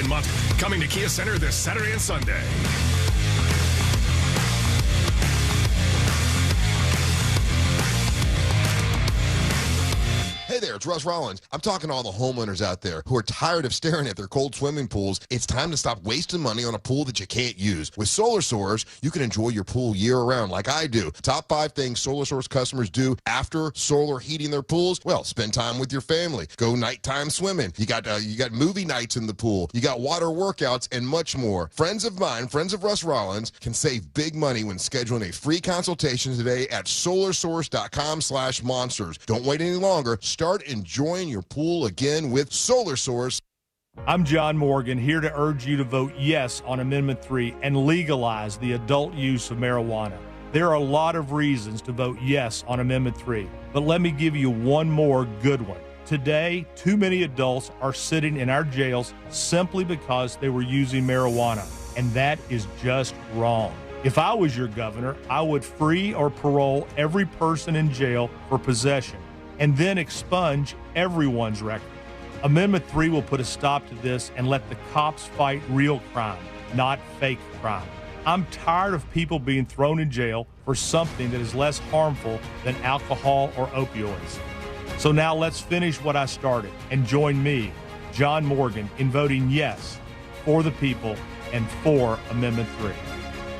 Celebration Month. Coming to Kia Center this Saturday and Sunday. Hey there, it's Russ Rollins. I'm talking to all the homeowners out there who are tired of staring at their cold swimming pools. It's time to stop wasting money on a pool that you can't use. With Solar Source, you can enjoy your pool year-round like I do. Top 5 things Solar Source customers do after solar heating their pools? Well, spend time with your family. Go nighttime swimming. You got movie nights in the pool. You got water workouts and much more. Friends of mine, friends of Russ Rollins, can save big money when scheduling a free consultation today at solarsource.com/monsters. Don't wait any longer. Start enjoying your pool again with Solar Source. I'm John Morgan, here to urge you to vote yes on Amendment 3 and legalize the adult use of marijuana. There are a lot of reasons to vote yes on Amendment 3, but let me give you one more good one. Today, too many adults are sitting in our jails simply because they were using marijuana, and that is just wrong. If I was your governor, I would free or parole every person in jail for possession, and then expunge everyone's record. Amendment 3 will put a stop to this and let the cops fight real crime, not fake crime. I'm tired of people being thrown in jail for something that is less harmful than alcohol or opioids. So now let's finish what I started and join me, John Morgan, in voting yes for the people and for Amendment 3.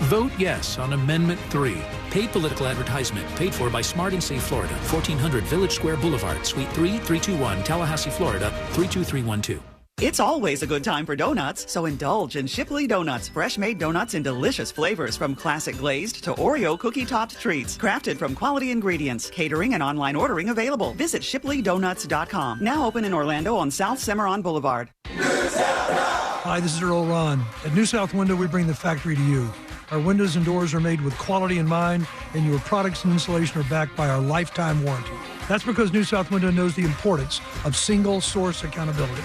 Vote yes on Amendment 3. Paid political advertisement paid for by Smart and Safe Florida, 1400 Village Square Boulevard, Suite 3, 321, Tallahassee, Florida, 32312. It's always a good time for donuts, so indulge in Shipley Donuts. Fresh-made donuts in delicious flavors, from classic glazed to Oreo cookie-topped treats. Crafted from quality ingredients. Catering and online ordering available. Visit ShipleyDonuts.com. Now open in Orlando on South Cimarron Boulevard. Hi, this is Earl Ron. At New South Window, we bring the factory to you. Our windows and doors are made with quality in mind, and your products and installation are backed by our lifetime warranty. That's because New South Window knows the importance of single-source accountability.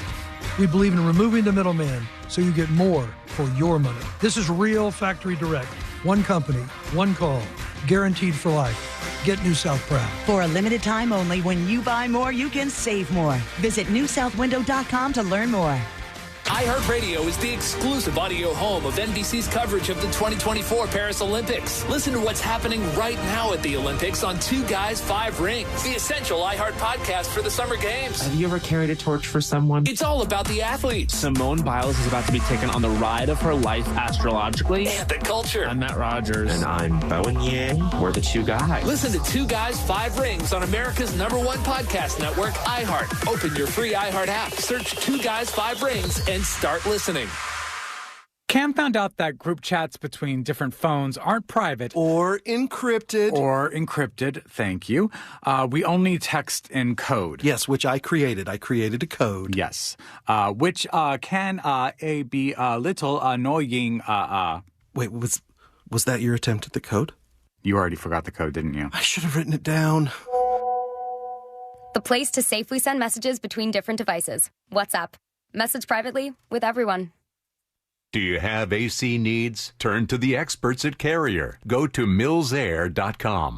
We believe in removing the middleman so you get more for your money. This is real factory direct. One company, one call, guaranteed for life. Get New South proud. For a limited time only, when you buy more, you can save more. Visit newsouthwindow.com to learn more. iHeartRadio is the exclusive audio home of NBC's coverage of the 2024 Paris Olympics. Listen to what's happening right now at the Olympics on Two Guys, Five Rings, the essential iHeart podcast for the Summer Games. Have you ever carried a torch for someone? It's all about the athletes. Simone Biles is about to be taken on the ride of her life astrologically. And the culture. I'm Matt Rogers. And I'm Bowen Yang. We're the Two Guys. Listen to Two Guys, Five Rings on America's #1 podcast network, iHeart. Open your free iHeart app, search Two Guys, Five Rings, and start listening. Cam found out that group chats between different phones aren't private. Or encrypted. Thank you. We only text in code. Yes, which I created. I created a code. Yes. Which can be a little annoying. Wait, was that your attempt at the code? You already forgot the code, didn't you? I should have written it down. The place to safely send messages between different devices. WhatsApp. Message privately with everyone. Do you have AC needs? Turn to the experts at Carrier. Go to millsair.com.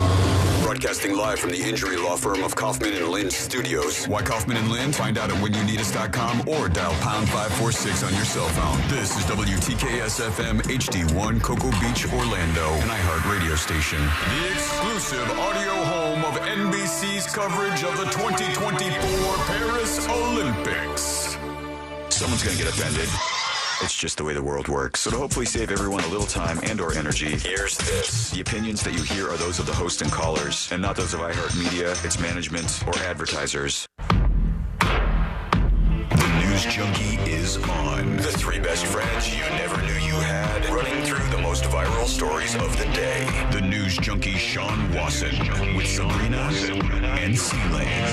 Broadcasting live from the injury law firm of Kaufman & Lind Studios. Why Kaufman & Lind? Find out at whenyouneedus.com or dial pound 546 on your cell phone. This is WTKS-FM HD1 Cocoa Beach, Orlando, an iHeart radio station. The exclusive audio home of NBC's coverage of the 2024 Paris Olympics. Someone's going to get offended. It's just the way the world works. So to hopefully save everyone a little time and or energy, here's this. The opinions that you hear are those of the host and callers, and not those of iHeartMedia, its management, or advertisers. The News Junkie is on. The three best friends you never knew you had, running through the most viral stories of the day. The News Junkie Sean Wasson with Sabrina and C-Lane.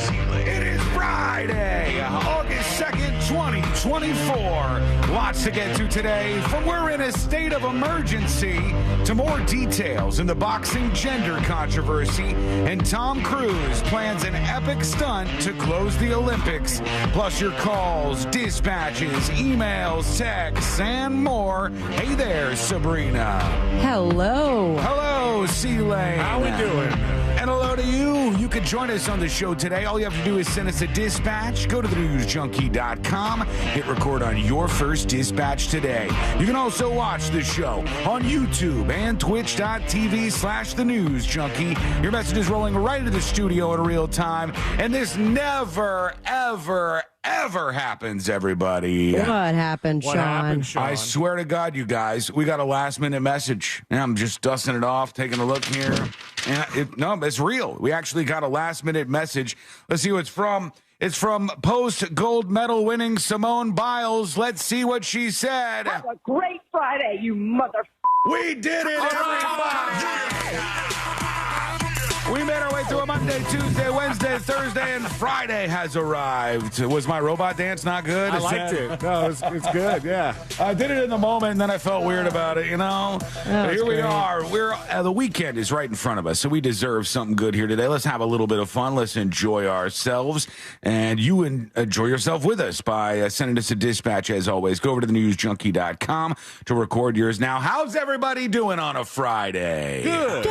It is Friday, August 2nd, 2024. Lots to get to today, from we're in a state of emergency to more details in the boxing gender controversy, and Tom Cruise plans an epic stunt to close the Olympics, plus your calls, dispatches, emails, texts, and more. Hey there, Sabrina. Hello. Hello, C-Lane. How we doing? And hello to you. You can join us on the show today. All you have to do is send us a dispatch. Go to thenewsjunkie.com. Hit record on your first dispatch today. You can also watch the show on YouTube and twitch.tv/thenewsjunkie. Your message is rolling right into the studio in real time. And this never, ever happens, everybody. What happened, Sean? I swear to God, you guys, we got a last-minute message. And I'm just dusting it off, taking a look here. And no, it's real. We actually got a last-minute message. Let's see who it's from. It's from post-gold medal winning Simone Biles. Let's see what she said. Have a great Friday, you mother. We did it, everybody! We made our way through a Monday, Tuesday, Wednesday, Thursday, and Friday has arrived. Was my robot dance not good? I liked it. No, it's good, yeah. I did it in the moment, and then I felt weird about it, you know? Here we are. The weekend is right in front of us, so we deserve something good here today. Let's have a little bit of fun. Let's enjoy ourselves, and you enjoy yourself with us by sending us a dispatch, as always. Go over to thenewsjunkie.com to record yours now. How's everybody doing on a Friday? Good.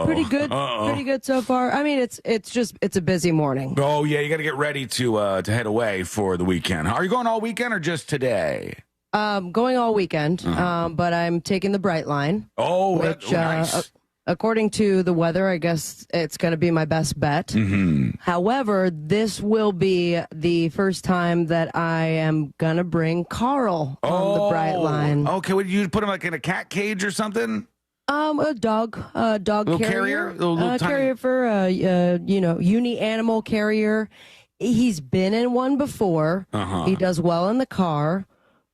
Pretty good. Pretty good so far. I mean, it's a busy morning. Oh yeah, you got to get ready to head away for the weekend. Are you going all weekend or just today? Going all weekend, but I'm taking the Bright Line. Oh, which, nice. According to the weather, I guess it's going to be my best bet. Mm-hmm. However, this will be the first time that I am going to bring Carl on the Bright Line. Okay, would you put him like in a cat cage or something? A dog little carrier. Little carrier for uni animal carrier. He's been in one before. He does well in the car,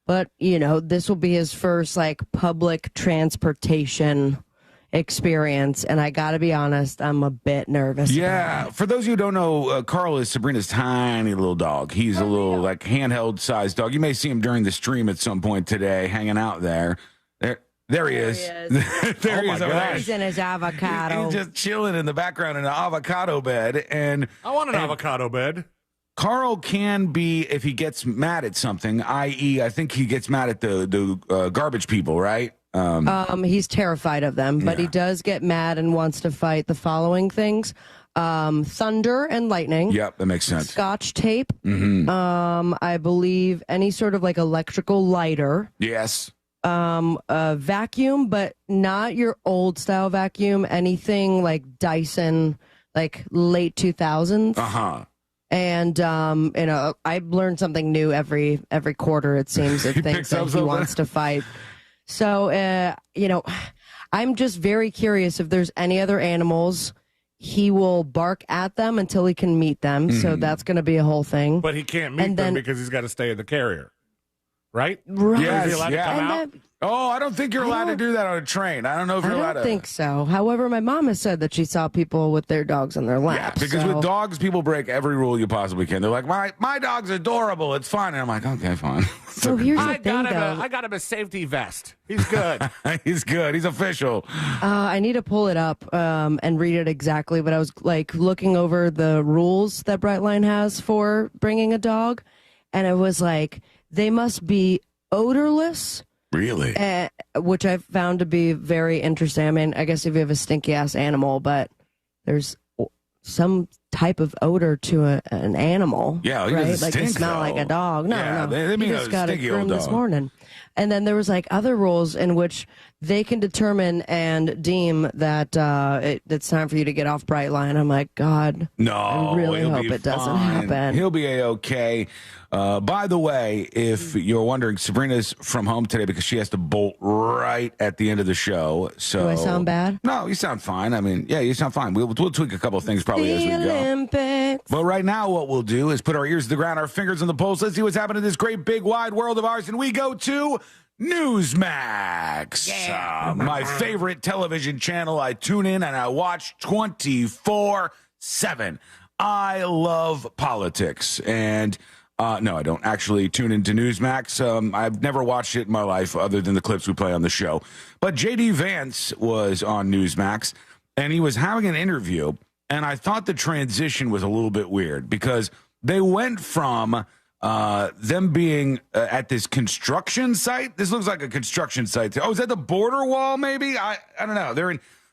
but this will be his first like public transportation experience, and I gotta be honest, I'm a bit nervous. Yeah, for those of you who don't know, Carl is Sabrina's tiny little dog. He's a little like handheld sized dog. You may see him during the stream at some point today, hanging out there. There he is. There he is over there. He's in his avocado. He's just chilling in the background in an avocado bed. And I want an avocado bed. Carl can be, if he gets mad at something, i.e., I think he gets mad at the garbage people, right? He's terrified of them, but he does get mad and wants to fight the following things. Thunder and lightning. Yep, that makes sense. Scotch tape. Mm-hmm. I believe any sort of like electrical lighter. Yes. A vacuum, but not your old style vacuum. Anything like Dyson, like late 2000s. And I learned something new every quarter. It seems of things that he wants to fight. So I'm just very curious if there's any other animals. He will bark at them until he can meet them. So that's going to be a whole thing. But he can't meet them because he's got to stay in the carrier. Right? Right. Yes, is he allowed to come out? I don't think you're allowed to do that on a train. I don't know if you're allowed to. I don't think so. However, my mom has said that she saw people with their dogs on their laps. Yeah, because with dogs, people break every rule you possibly can. They're like, my dog's adorable. It's fine. And I'm like, okay, fine. So here's the thing, though. I got him a safety vest. He's good. He's good. He's official. I need to pull it up and read it exactly. But I was like looking over the rules that Brightline has for bringing a dog. And it was like, they must be odorless. Really? Which I found to be very interesting. I mean, I guess if you have a stinky ass animal, but there's some type of odor to an animal. Yeah, right? Like they smell like a dog. No, They you mean just a got it stinky groomed old this dog. morning. And then there was like other rules in which they can determine and deem that it's time for you to get off Brightline. I'm like, God, no, I really hope it doesn't happen. He'll be A-okay. By the way, if you're wondering, Sabrina's from home today because she has to bolt right at the end of the show. So do I sound bad? No, you sound fine. I mean, yeah, you sound fine. We'll tweak a couple of things probably as we go. Olympics. But right now, what we'll do is put our ears to the ground, our fingers on the pulse. Let's see what's happening in this great, big, wide world of ours. And we go to Newsmax. My favorite television channel. I tune in and I watch 24/7. I love politics. And no, I don't actually tune into Newsmax. I've never watched it in my life other than the clips we play on the show. But J.D. Vance was on Newsmax, and he was having an interview, and I thought the transition was a little bit weird because they went from them being at this construction site. This looks like a construction site. Oh, is that the border wall maybe? I don't know.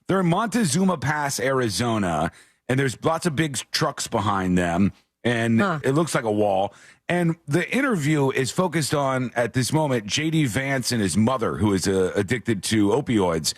They're in Montezuma Pass, Arizona, and there's lots of big trucks behind them, and it looks like a wall. And the interview is focused on, at this moment, J.D. Vance and his mother, who is addicted to opioids.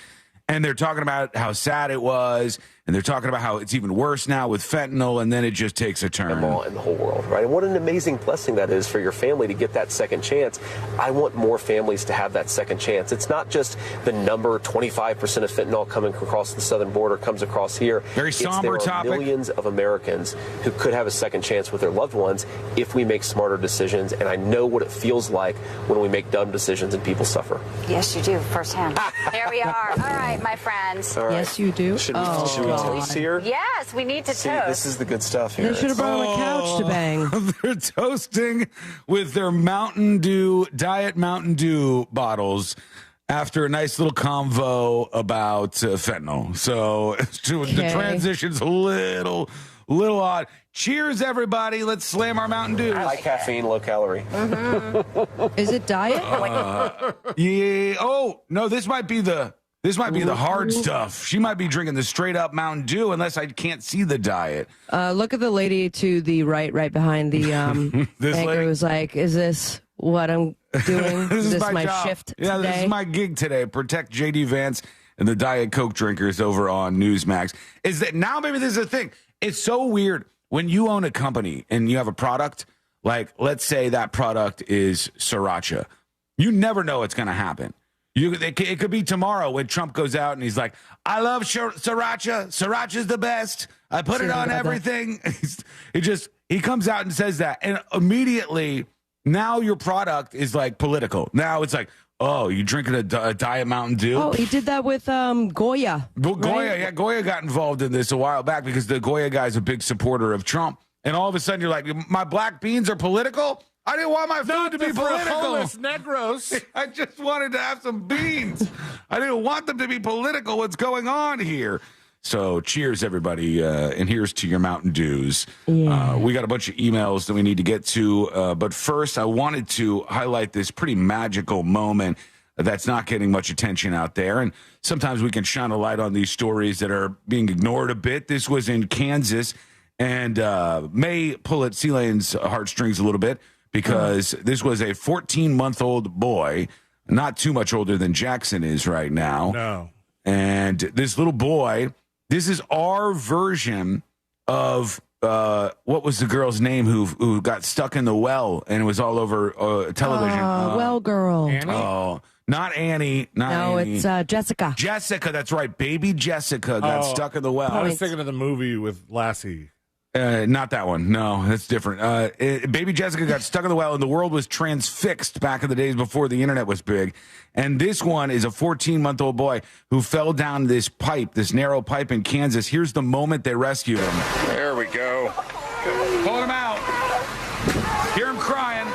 And they're talking about how sad it was, and they're talking about how it's even worse now with fentanyl, and then it just takes a turn. In the whole world, right? And what an amazing blessing that is for your family to get that second chance. I want more families to have that second chance. It's not just the number, 25% of fentanyl coming across the southern border comes across here. Very somber topic. Millions of Americans who could have a second chance with their loved ones if we make smarter decisions, and I know what it feels like when we make dumb decisions and people suffer. Yes, you do, firsthand. There we are. All right, my friends. All right. Yes, you do. Should we toast here? Yes, we need to See, toast. this is the good stuff here. They should have brought him a couch to bang. They're toasting with their Diet Mountain Dew bottles after a nice little convo about fentanyl. So the transition's a little odd. Cheers, everybody. Let's slam our Mountain Dew. High caffeine, low calorie. Is it diet? Yeah. Oh, no, this might be the hard stuff. She might be drinking the straight up Mountain Dew unless I can't see the diet. Look at the lady to the right behind the anchor who's like, is this what I'm doing? This is my job. shift Yeah, today? this is my gig today. Protect J.D. Vance and the Diet Coke drinkers over on Newsmax. Is that now maybe this is a thing. It's so weird when you own a company and you have a product, like let's say that product is Sriracha. You never know what's going to happen. It could be tomorrow when Trump goes out and he's like, I love Sriracha. Sriracha's the best. I put it on everything. He comes out and says that. And immediately now your product is like political. Now it's like, oh, you drinking a Diet Mountain Dew? Oh, he did that with Goya. Goya, yeah, Goya got involved in this a while back because the Goya guy's a big supporter of Trump. And all of a sudden you're like, my black beans are political? I didn't want my food to be political. Negros. I just wanted to have some beans. I didn't want them to be political. What's going on here? So cheers, everybody. And here's to your Mountain Dews. Yeah. We got a bunch of emails that we need to get to. But first, I wanted to highlight this pretty magical moment that's not getting much attention out there. And sometimes we can shine a light on these stories that are being ignored a bit. This was in Kansas and may pull at C-Lane's heartstrings a little bit, because this was a 14-month-old boy, not too much older than Jackson is right now. No. And this little boy, this is our version of what was the girl's name who got stuck in the well and it was all over television? Well girl. Annie? Oh, not Annie. No, Annie. it's Jessica. Jessica, that's right. Baby Jessica got stuck in the well. I was thinking of the movie with Lassie. Not that one. No, that's different. Baby Jessica got stuck in the well, and the world was transfixed back in the days before the internet was big. And this one is a 14-month-old boy who fell down this pipe, this narrow pipe in Kansas. Here's the moment they rescued him. There we go. Pulling him out. Hear him crying.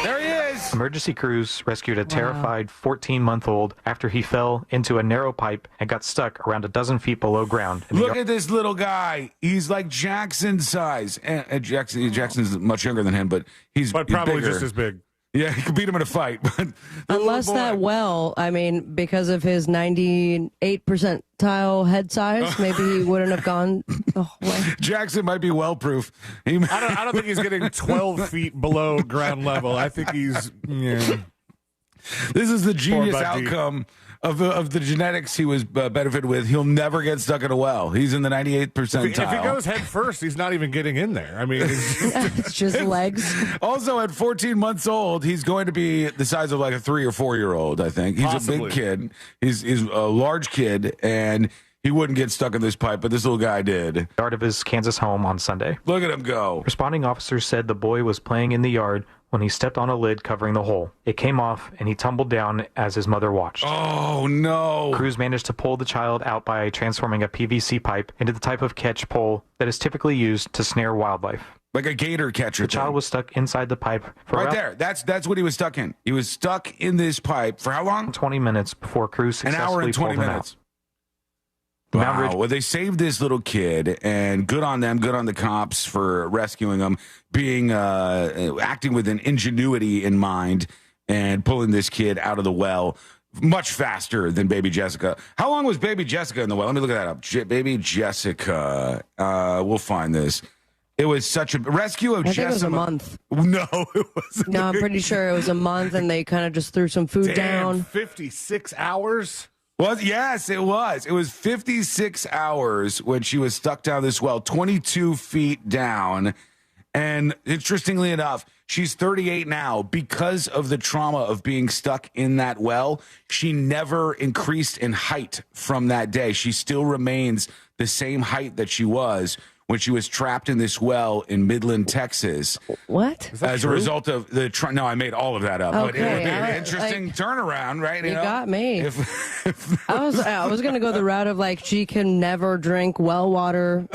There he is. Emergency crews rescued a terrified 14-month-old after he fell into a narrow pipe and got stuck around a dozen feet below ground. Look at this little guy. He's like Jackson's size. And Jackson's much younger than him, but he's probably bigger. just as big. Yeah, he could beat him in a fight. But unless that well, I mean, because of his 98 percentile head size, maybe he wouldn't have gone the whole way. Jackson might be well-proof. I don't think he's getting 12 feet below ground level. I think he's... Yeah. This is the genius outcome of the genetics he was benefited with. He'll never get stuck in a well. He's in the 98th percentile. If he goes head first, he's not even getting in there. I mean, it's just legs. Also, at 14 months old, he's going to be the size of like a 3 or 4 year old. I think he's a big kid. He's a large kid, and he wouldn't get stuck in this pipe, but this little guy did. Yard of his Kansas home on Sunday. Look at him go. Responding officers said the boy was playing in the yard when he stepped on a lid covering the hole. It came off, and he tumbled down as his mother watched. Oh, no. Crews managed to pull the child out by transforming a PVC pipe into the type of catch pole that is typically used to snare wildlife. Like a gator catcher. The child was stuck inside the pipe for right there. That's what he was stuck in. He was stuck in this pipe for how long? 20 minutes before crews successfully an hour and 20 minutes. Wow. Well, they saved this little kid, and good on them, good on the cops for rescuing him, being acting with an ingenuity in mind and pulling this kid out of the well. much faster than baby Jessica. How long was baby Jessica in the well? Let me look that up. Baby Jessica. We'll find this. It was such a rescue of Jessica. I think it was a month. No, it wasn't. No, I'm pretty sure it was a month, and they kind of just threw some food down. 56 hours? Yes, it was. It was 56 hours when she was stuck down this well, 22 feet down. And interestingly enough, she's 38 now. Because of the trauma of being stuck in that well, she never increased in height from that day. She still remains the same height that she was when she was trapped in this well in Midland, Texas. What? As a result of the no, I made all of that up. Okay, But it would be an interesting turnaround, right? You know? got me. I was going to go the route of like she can never drink well water.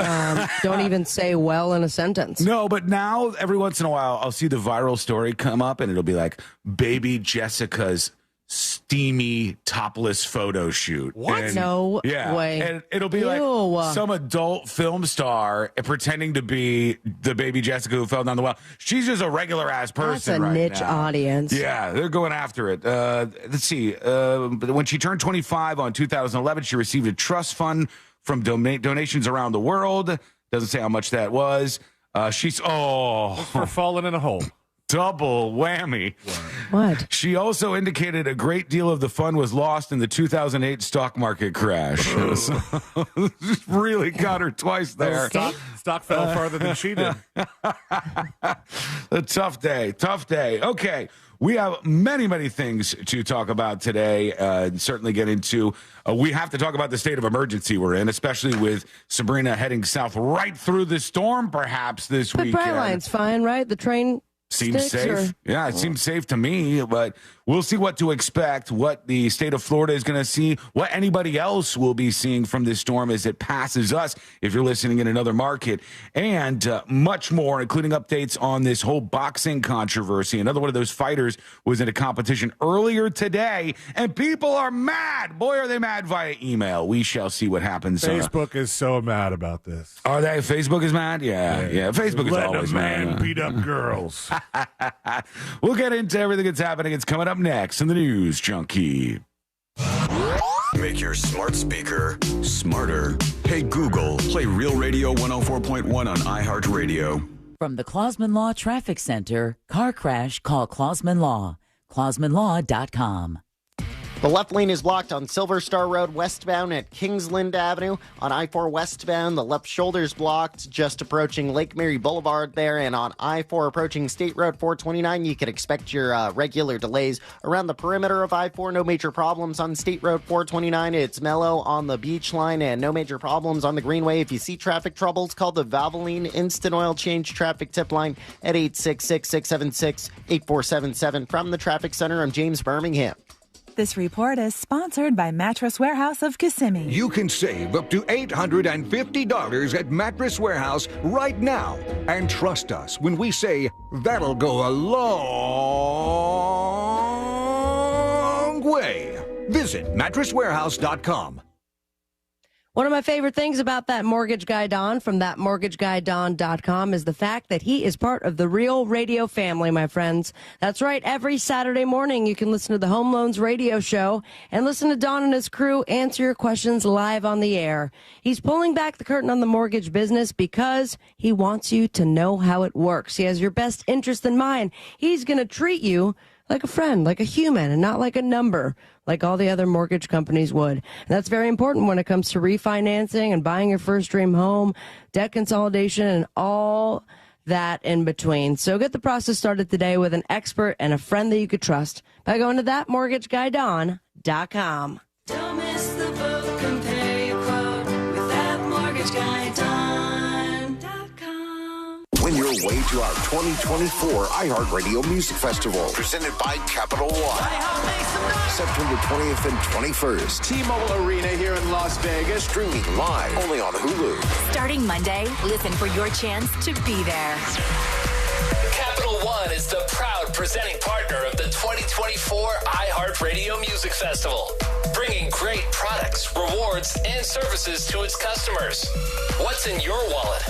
Don't even say well in a sentence. No, but now every once in a while I'll see the viral story come up and it'll be like baby Jessica's steamy topless photo shoot. What? And, No way. And it'll be like some adult film star pretending to be the baby Jessica who fell down the well. She's just a regular ass person. That's a right niche now. audience. Yeah, they're going after it. Let's see. When she turned 25 on 2011, she received a trust fund from donations around the world. Doesn't say how much that was. She's for falling in a hole. Double whammy. What? She also indicated a great deal of the fund was lost in the 2008 stock market crash. So, really got her twice there. Stock fell farther than she did. A tough day. Okay. We have many, many things to talk about today. Certainly get into. We have to talk about the state of emergency we're in, especially with Sabrina heading south right through the storm, perhaps this weekend. But Brightline's fine, right? The train seems sticks, safe. Yeah, it seems safe to me, but we'll see what to expect, what the state of Florida is going to see, what anybody else will be seeing from this storm as it passes us, if you're listening in another market, and much more, including updates on this whole boxing controversy. Another one of those fighters was in a competition earlier today, and people are mad. Boy, are they mad via email. We shall see what happens. Facebook is so mad about this. Are they? Facebook is mad? Yeah. Facebook is always mad. Let a man beat up girls. We'll get into everything that's happening. It's coming up next in the News Junkie. Make your smart speaker smarter. Hey, Google, play Real Radio 104.1 on iHeartRadio. From the Clausman Law Traffic Center, car crash, call Clausman Law. ClausmanLaw.com. The left lane is blocked on Silver Star Road westbound at Kingsland Avenue. On I-4 westbound, the left shoulder is blocked just approaching Lake Mary Boulevard there. And on I-4 approaching State Road 429, you can expect your regular delays. Around the perimeter of I-4, no major problems on State Road 429. It's mellow on the beach line and no major problems on the Greenway. If you see traffic troubles, call the Valvoline Instant Oil Change Traffic Tip Line at 866-676-8477. From the Traffic Center, I'm James Birmingham. This report is sponsored by Mattress Warehouse of Kissimmee. You can save up to $850 at Mattress Warehouse right now. And trust us when we say that'll go a long way. Visit mattresswarehouse.com. One of my favorite things about that mortgage guy, Don, from thatmortgageguydon.com is the fact that he is part of the Real Radio family, my friends. That's right. Every Saturday morning, you can listen to the Home Loans Radio Show and listen to Don and his crew answer your questions live on the air. He's pulling back the curtain on the mortgage business because he wants you to know how it works. He has your best interest in mind. He's going to treat you like a friend, like a human, and not like a number, like all the other mortgage companies would. And that's very important when it comes to refinancing and buying your first dream home, debt consolidation, and all that in between. So get the process started today with an expert and a friend that you could trust by going to thatmortgageguydon.com. Don't miss the boat, compare your quote with thatmortgageguydon.com. Win your way to our 2024 iHeartRadio Music Festival, presented by Capital One. September 20th and 21st. T-Mobile Arena here in Las Vegas. Streaming live only on Hulu. Starting Monday, listen for your chance to be there. Capital One is the proud presenting partner of the 2024 iHeartRadio Music Festival, bringing great products, rewards, and services to its customers. What's in your wallet?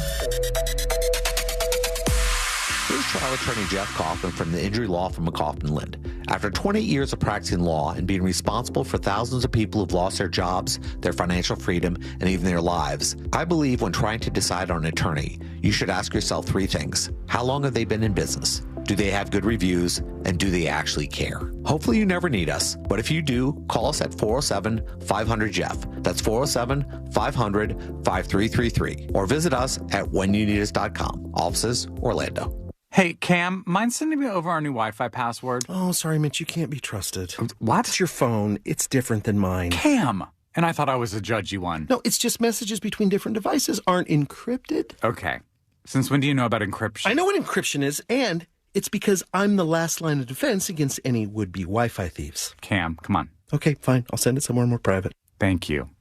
Here's trial attorney Jeff Kaufman from the injury law firm of Kaufman Lind. After 20 years of practicing law and being responsible for thousands of people who've lost their jobs, their financial freedom, and even their lives, I believe when trying to decide on an attorney, you should ask yourself 3 things. How long have they been in business? Do they have good reviews? And do they actually care? Hopefully you never need us, but if you do, call us at 407-500-JEFF. That's 407-500-5333. Or visit us at whenyounneedus.com. Offices, Orlando. Hey, Cam, mind sending me over our new Wi-Fi password? Oh, sorry, Mitch, you can't be trusted. What? It's your phone. It's different than mine. Cam! And I thought I was a judgy one. No, it's just messages between different devices aren't encrypted. Okay. Since when do you know about encryption? I know what encryption is, and it's because I'm the last line of defense against any would-be Wi-Fi thieves. Cam, come on. Okay, fine. I'll send it somewhere more private. Thank you.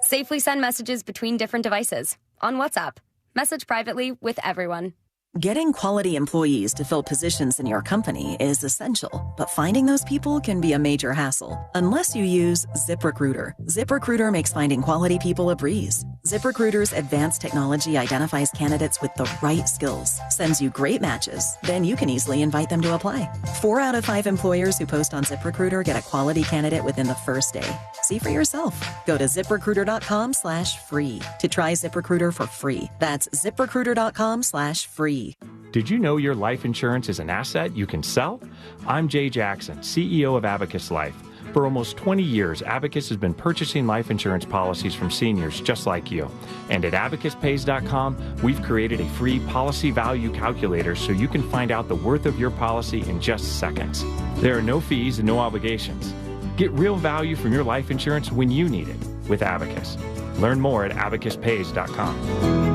Safely send messages between different devices. On WhatsApp. Message privately with everyone. Getting quality employees to fill positions in your company is essential, but finding those people can be a major hassle unless you use ZipRecruiter. ZipRecruiter makes finding quality people a breeze. ZipRecruiter's advanced technology identifies candidates with the right skills, sends you great matches, then you can easily invite them to apply. 4 out of 5 employers who post on ZipRecruiter get a quality candidate within the first day. See for yourself. Go to ZipRecruiter.com/free to try ZipRecruiter for free. That's ZipRecruiter.com/free. Did you know your life insurance is an asset you can sell? I'm Jay Jackson, CEO of Abacus Life. For almost 20 years, Abacus has been purchasing life insurance policies from seniors just like you. And at abacuspays.com, we've created a free policy value calculator so you can find out the worth of your policy in just seconds. There are no fees and no obligations. Get real value from your life insurance when you need it with Abacus. Learn more at abacuspays.com.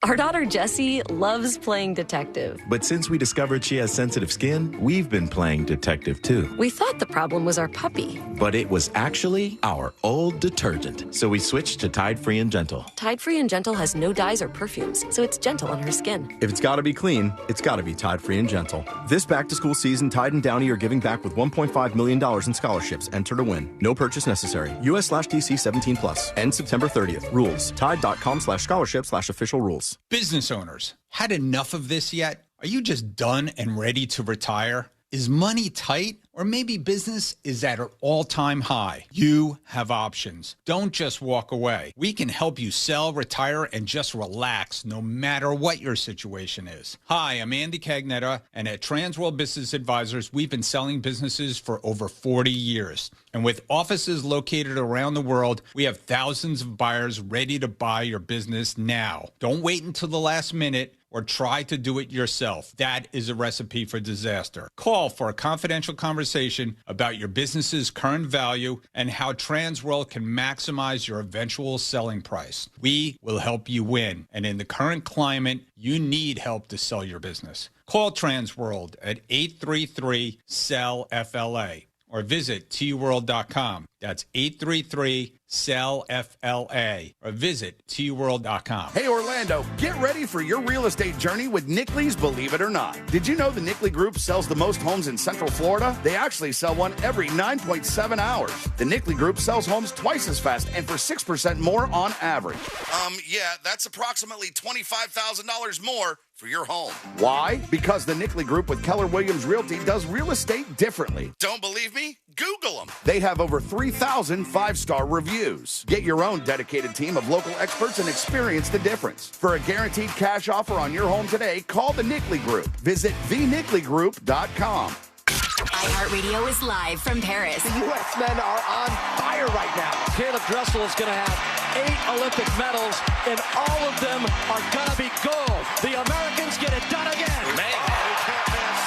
Our daughter Jessie loves playing detective. But since we discovered she has sensitive skin, we've been playing detective too. We thought the problem was our puppy. But it was actually our old detergent. So we switched to Tide Free and Gentle. Tide Free and Gentle has no dyes or perfumes, so it's gentle on her skin. If it's got to be clean, it's got to be Tide Free and Gentle. This back-to-school season, Tide and Downy are giving back with $1.5 million in scholarships. Enter to win. No purchase necessary. US/DC 17+. End September 30th. Rules. Tide.com/scholarship/official rules. Business owners, had enough of this yet? Are you just done and ready to retire? Is money tight? Or maybe business is at an all-time high. You have options. Don't just walk away. We can help you sell, retire, and just relax no matter what your situation is. Hi, I'm Andy Cagnetta, and at Transworld Business Advisors, we've been selling businesses for over 40 years. And with offices located around the world, we have thousands of buyers ready to buy your business now. Don't wait until the last minute or try to do it yourself. That is a recipe for disaster. Call for a confidential conversation about your business's current value and how Transworld can maximize your eventual selling price. We will help you win. And in the current climate, you need help to sell your business. Call Transworld at 833-SELL-FLA or visit tworld.com. That's 833-SELL-FLA or visit tworld.com. Hey, Orlando, get ready for your real estate journey with Nickley's Believe It or Not. Did you know the Nickley Group sells the most homes in Central Florida? They actually sell one every 9.7 hours. The Nickley Group sells homes twice as fast and for 6% more on average. Yeah, that's approximately $25,000 more for your home. Why? Because the Nickley Group with Keller Williams Realty does real estate differently. Don't believe me? Google them. They have over 3,000 five-star reviews. Get your own dedicated team of local experts and experience the difference. For a guaranteed cash offer on your home today, call the Nickley Group. Visit thenickley.com. iHeartRadio is live from Paris. The U.S. men are on fire right now. Caleb Dressel is going to have 8 Olympic medals, and all of them are going to be gold. The Americans get it done again. Man, you can't miss.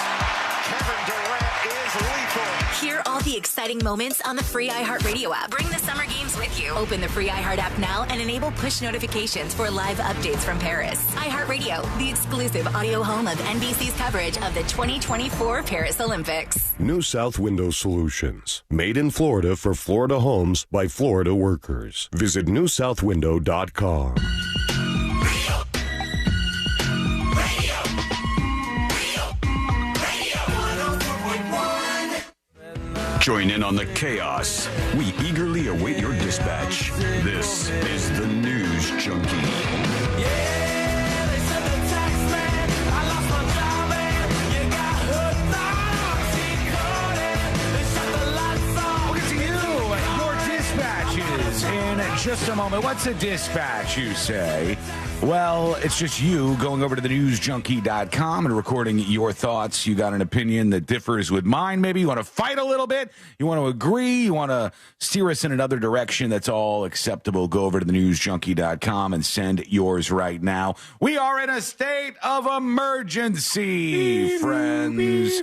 Kevin Durant is lethal. Hear all the exciting moments on the free iHeartRadio app. Bring the summer games with you. Open the free iHeart app now and enable push notifications for live updates from Paris. iHeartRadio, the exclusive audio home of NBC's coverage of the 2024 Paris Olympics. New South Window Solutions. Made in Florida for Florida homes by Florida workers. Visit newsouthwindow.com. Join in on the chaos. We eagerly await your dispatch. This is the News Junkie. Yeah, they said the tax man, I lost my job and just a moment. What's a dispatch, you say? Well, it's just you going over to the newsjunkie.com and recording your thoughts. You got an opinion that differs with mine. Maybe you want to fight a little bit. You want to agree. You want to steer us in another direction. That's all acceptable. Go over to the newsjunkie.com and send yours right now. We are in a state of emergency, friends.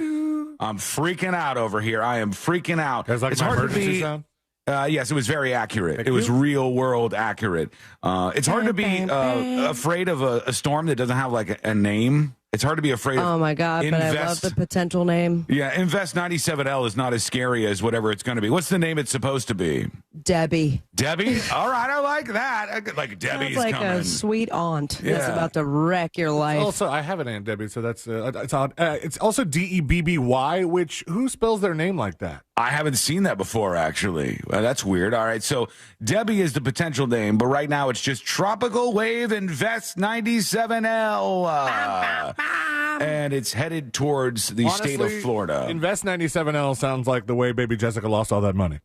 I'm freaking out over here. I am freaking out. That's like it's my hard emergency to be. sound? Yes, it was very accurate. It was real world accurate. It's hard to be afraid of a storm that doesn't have like a name. It's hard to be afraid of. Oh my God, but I love the potential name. Yeah, Invest 97L is not as scary as whatever it's going to be. What's the name it's supposed to be? Debbie. Debbie? All right, I like that. Like Debbie's Sounds like coming. a sweet aunt that's about to wreck your life. Also, I have an Aunt Debbie, so that's it's odd. It's also Debby, which who spells their name like that? I haven't seen that before, actually. That's weird. All right, so Debbie is the potential name, but right now it's just Tropical Wave Invest 97L. And it's headed towards the state of Florida. Invest 97L sounds like the way baby Jessica lost all that money.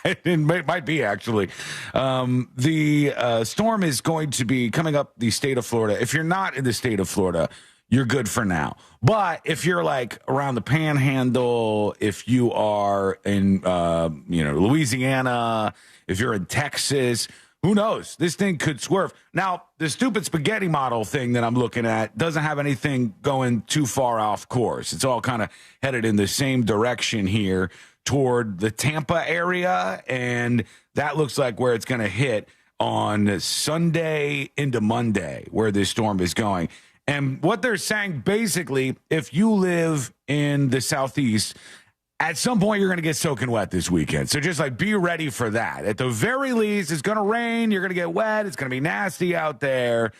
It might be, actually. The storm is going to be coming up the state of Florida. If you're not in the state of Florida, you're good for now. But if you're like around the Panhandle, if you are in Louisiana, if you're in Texas, who knows? This thing could swerve. Now, the stupid spaghetti model thing that I'm looking at doesn't have anything going too far off course. It's all kind of headed in the same direction here toward the Tampa area, and that looks like where it's going to hit on Sunday into Monday, where this storm is going. And what they're saying, basically, if you live in the Southeast, at some point you're going to get soaking wet this weekend. So just like be ready for that. At the very least, it's going to rain. You're going to get wet. It's going to be nasty out there,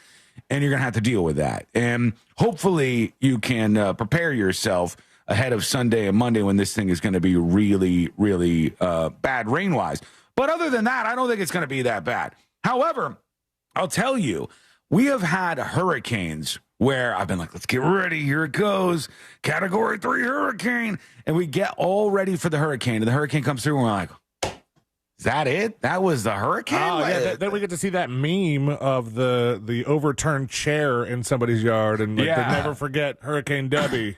and you're going to have to deal with that. And hopefully you can prepare yourself ahead of Sunday and Monday when this thing is going to be really, really bad rain-wise. But other than that, I don't think it's going to be that bad. However, I'll tell you, we have had hurricanes where I've been like, let's get ready. Here it goes. Category 3 hurricane. And we get all ready for the hurricane. And the hurricane comes through and we're like, is that it? That was the hurricane? Oh, yeah. Then we get to see that meme of the overturned chair in somebody's yard. And they never forget Hurricane Debbie.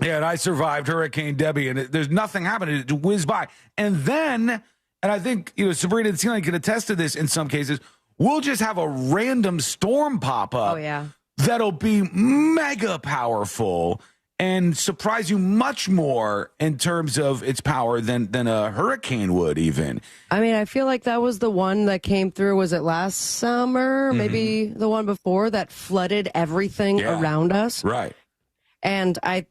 Yeah, and I survived Hurricane Debbie, and there's nothing happening. It whizzed by. And then, and I think, Sabrina and Celine can attest to this in some cases, we'll just have a random storm pop up. Oh, yeah. That'll be mega powerful and surprise you much more in terms of its power than a hurricane would even. I mean, I feel like that was the one that came through, was it last summer? Mm-hmm. Maybe the one before that flooded everything around us. Right. And I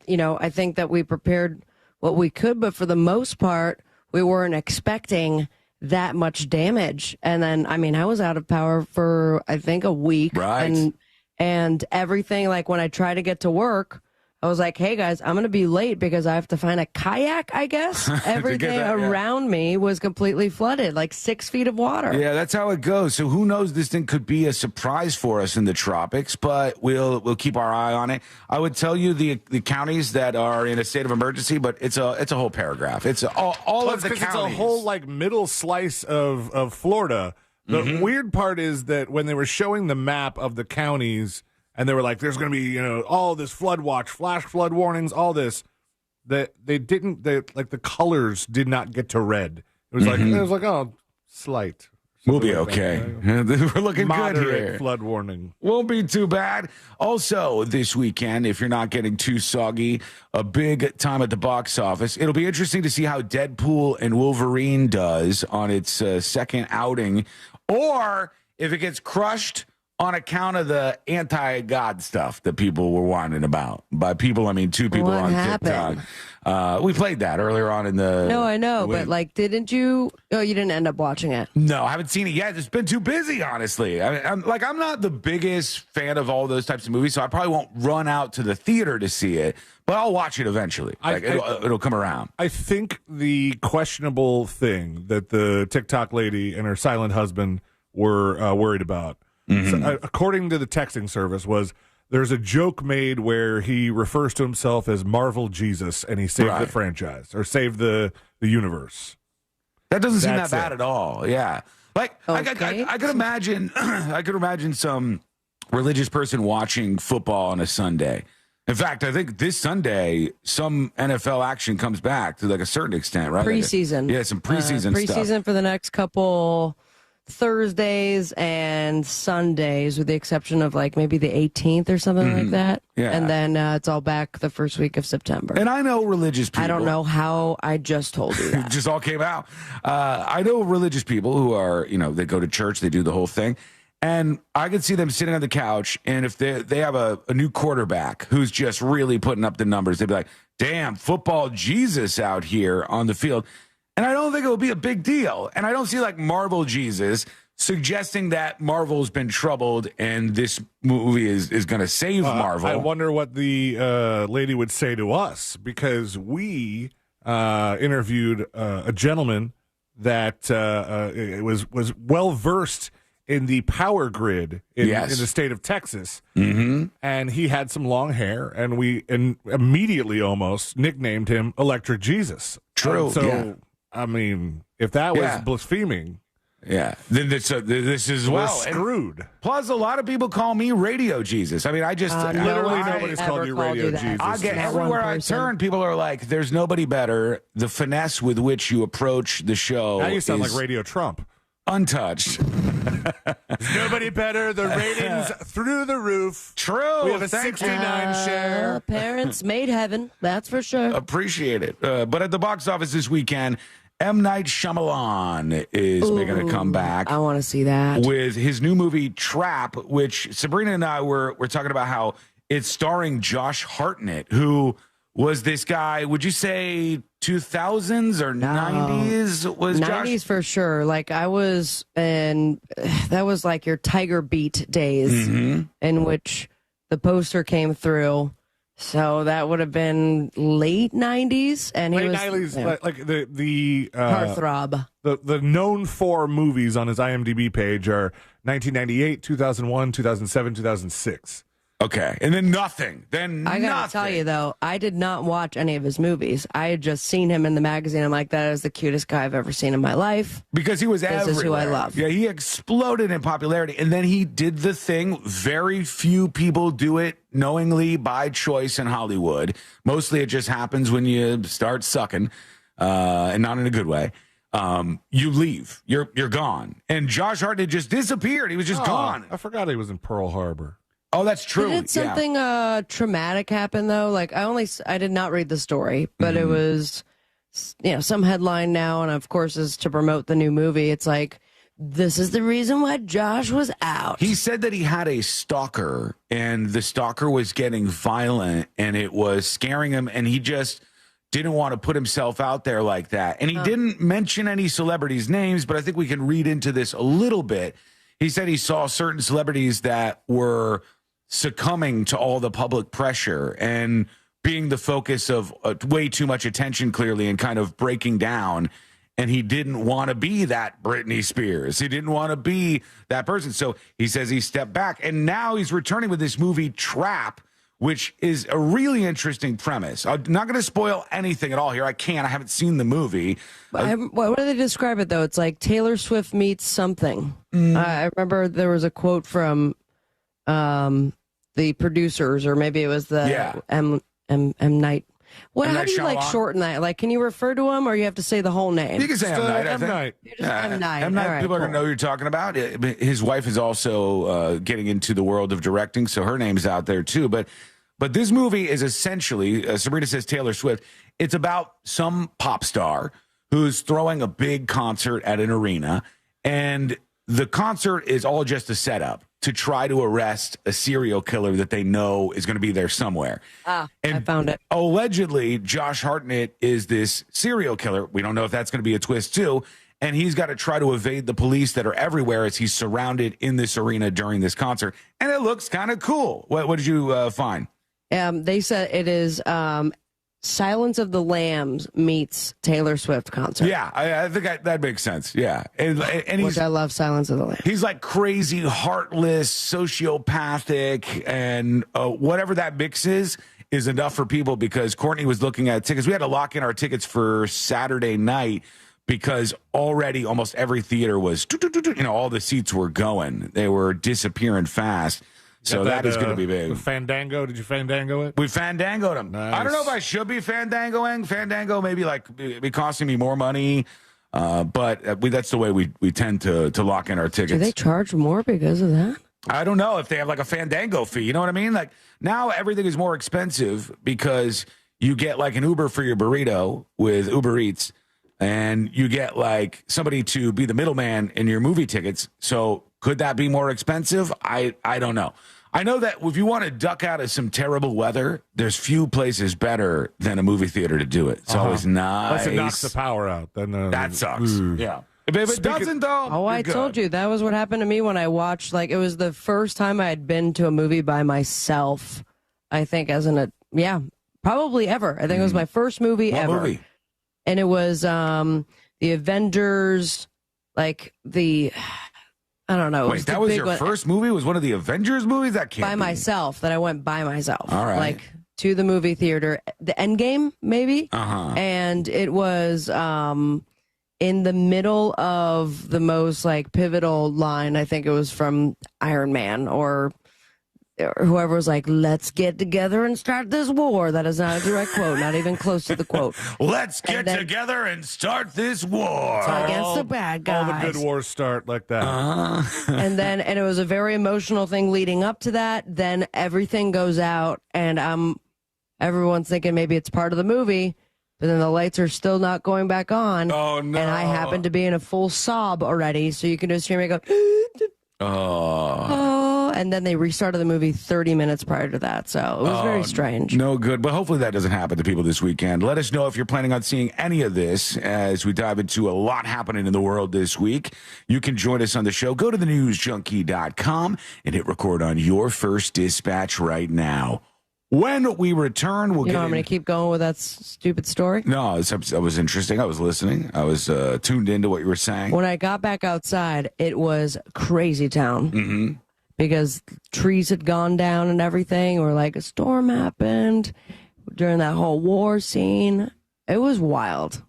think that we prepared what we could, but for the most part, we weren't expecting that much damage. And then, I mean, I was out of power for, I think, a week. Right. And everything, like when I try to get to work, I was like, hey, guys, I'm going to be late because I have to find a kayak, I guess. Everything around me was completely flooded, like 6 feet of water. Yeah, that's how it goes. So who knows? This thing could be a surprise for us in the tropics, but we'll keep our eye on it. I would tell you the counties that are in a state of emergency, but it's a whole paragraph. It's all of the counties. It's a whole like middle slice of Florida. The weird part is that when they were showing the map of the counties, and they were like, there's going to be, all this flood watch, flash flood warnings, all this, that the colors did not get to red. It was like, oh, slight. We'll be okay. We're looking Moderate good here. Flood warning. Won't be too bad. Also, this weekend, if you're not getting too soggy, a big time at the box office. It'll be interesting to see how Deadpool and Wolverine does on its second outing, or if it gets crushed on account of the anti-God stuff that people were whining about. By people, I mean 2 people What on happened? TikTok. We played that earlier on in the... No, I know, but didn't you... Oh, you didn't end up watching it. No, I haven't seen it yet. It's been too busy, honestly. I'm not the biggest fan of all those types of movies, so I probably won't run out to the theater to see it, but I'll watch it eventually. It'll come around. I think the questionable thing that the TikTok lady and her silent husband were worried about, so, according to the texting service, was there's a joke made where he refers to himself as Marvel Jesus, and he saved the franchise or saved the universe. That doesn't seem that bad at all. Yeah. Like I could imagine, I could imagine some religious person watching football on a Sunday. In fact, I think this Sunday some NFL action comes back to like a certain extent, right? Preseason, some preseason stuff. Preseason for the next couple Thursdays and Sundays, with the exception of like maybe the 18th or something like that. Yeah. And then it's all back the first week of September. And I know religious people. I don't know how I just told you that. It just all came out. I know religious people who are, they go to church, they do the whole thing. And I could see them sitting on the couch, and if they have a new quarterback who's just really putting up the numbers, they'd be like, damn, football Jesus out here on the field. And I don't think it will be a big deal. And I don't see like Marvel Jesus suggesting that Marvel's been troubled and this movie is going to save Marvel. I wonder what the lady would say to us, because we interviewed a gentleman that was well-versed in the power grid in the state of Texas. Mm-hmm. And he had some long hair, and we immediately almost nicknamed him Electric Jesus. True. So, I mean, if that was blaspheming, then this is we're screwed. Plus, a lot of people call me Radio Jesus. I mean, I just literally nobody's called you Radio Jesus. I get everywhere I turn, people are like, "There's nobody better." The finesse with which you approach the show. Now you sound like Radio Trump. Untouched. There's nobody better. The ratings through the roof. True. We have a 69 share. Parents made heaven. That's for sure. Appreciate it. But at the box office this weekend, M. Night Shyamalan is making a comeback. I want to see that. With his new movie, Trap, which Sabrina and I were talking about how it's starring Josh Hartnett, who was this guy, would you say 2000s or 90s? Was 90s Josh? for sure. Like I was, and that was like your Tiger Beat days in which the poster came through. So that would have been late 90s, and he late was 90s, like the heartthrob. The known four movies on his IMDb page are 1998, 2001, 2007, 2006. Okay, and then nothing. Then I gotta tell you though, I did not watch any of his movies. I had just seen him in the magazine. I'm like, that is the cutest guy I've ever seen in my life. Because he was everywhere. This is who I love. Yeah, he exploded in popularity, and then he did the thing very few people do it knowingly by choice in Hollywood. Mostly, it just happens when you start sucking, and not in a good way. You leave. You're gone. And Josh Hartnett just disappeared. He was just gone. I forgot he was in Pearl Harbor. Oh, that's true. Did something traumatic happen though? Like I did not read the story, but it was, some headline now, and of course is to promote the new movie. It's like, this is the reason why Josh was out. He said that he had a stalker, and the stalker was getting violent, and it was scaring him, and he just didn't want to put himself out there like that. And he didn't mention any celebrities' names, but I think we can read into this a little bit. He said he saw certain celebrities that were succumbing to all the public pressure and being the focus of way too much attention, clearly, and kind of breaking down. And he didn't want to be that Britney Spears. He didn't want to be that person. So he says he stepped back. And now he's returning with this movie, Trap, which is a really interesting premise. I'm not going to spoil anything at all here. I haven't seen the movie. What do they describe it, though? It's like Taylor Swift meets something. I remember there was a quote from the producers, or maybe it was the M. Night. How do you shorten that? Like, can you refer to him, or you have to say the whole name? You can say M. Night. M. Night. M. Night. M. Night. People are going to know who you're talking about. His wife is also getting into the world of directing, so her name's out there too. But this movie is essentially, Sabrina says Taylor Swift. It's about some pop star who's throwing a big concert at an arena, and the concert is all just a setup to try to arrest a serial killer that they know is going to be there somewhere. And I found it. Allegedly, Josh Hartnett is this serial killer. We don't know if that's going to be a twist, too. And he's got to try to evade the police that are everywhere as he's surrounded in this arena during this concert. And it looks kind of cool. What did you find? They said it is Silence of the Lambs meets Taylor Swift concert. Yeah, I think that makes sense. Yeah. And which I love Silence of the Lambs. He's like crazy, heartless, sociopathic, and whatever that mix is enough for people, because Courtney was looking at tickets. We had to lock in our tickets for Saturday night because already almost every theater was, all the seats were going. They were disappearing fast. So that is going to be big. Fandango, did you Fandango it? We Fandangoed them. Nice. I don't know if I should be Fandangoing. Fandango maybe be costing me more money, but that's the way we tend to lock in our tickets. Do they charge more because of that? I don't know if they have like a Fandango fee. You know what I mean? Like now everything is more expensive because you get like an Uber for your burrito with Uber Eats, and you get like somebody to be the middleman in your movie tickets. So could that be more expensive? I don't know. I know that if you want to duck out of some terrible weather, there's few places better than a movie theater to do it. It's always nice. Unless it knocks the power out. Then that sucks. Yeah. If it doesn't, though, oh, I told you that was what happened to me when I watched. Like, it was the first time I had been to a movie by myself. I think probably ever. I think it was my first movie ever. Movie? And it was the Avengers, like I don't know. Wait, that was your first movie? Was one of the Avengers movies? That can't by be. myself. That I went by myself. All right. Like to the movie theater, the Endgame maybe. And it was in the middle of the most like pivotal line. I think it was from Iron Man or whoever was like, "Let's get together and start this war." That is not a direct quote, not even close to the quote. Let's get together and start this war against the bad guys. All the good wars start like that. And it was a very emotional thing leading up to that. Then everything goes out, and everyone's thinking maybe it's part of the movie, but then the lights are still not going back on. Oh no! And I happen to be in a full sob already, so you can just hear me go. Oh, and then they restarted the movie 30 minutes prior to that, so it was very strange. No good, but hopefully that doesn't happen to people this weekend. Let us know if you're planning on seeing any of this as we dive into a lot happening in the world this week. You can join us on the show. Go to thenewsjunkie.com and hit record on your first dispatch right now. When we return, we'll I'm going to keep going with that stupid story? No, it was interesting. I was listening. I was tuned into what you were saying. When I got back outside, it was crazy town because trees had gone down and everything, or like a storm happened during that whole war scene. It was wild.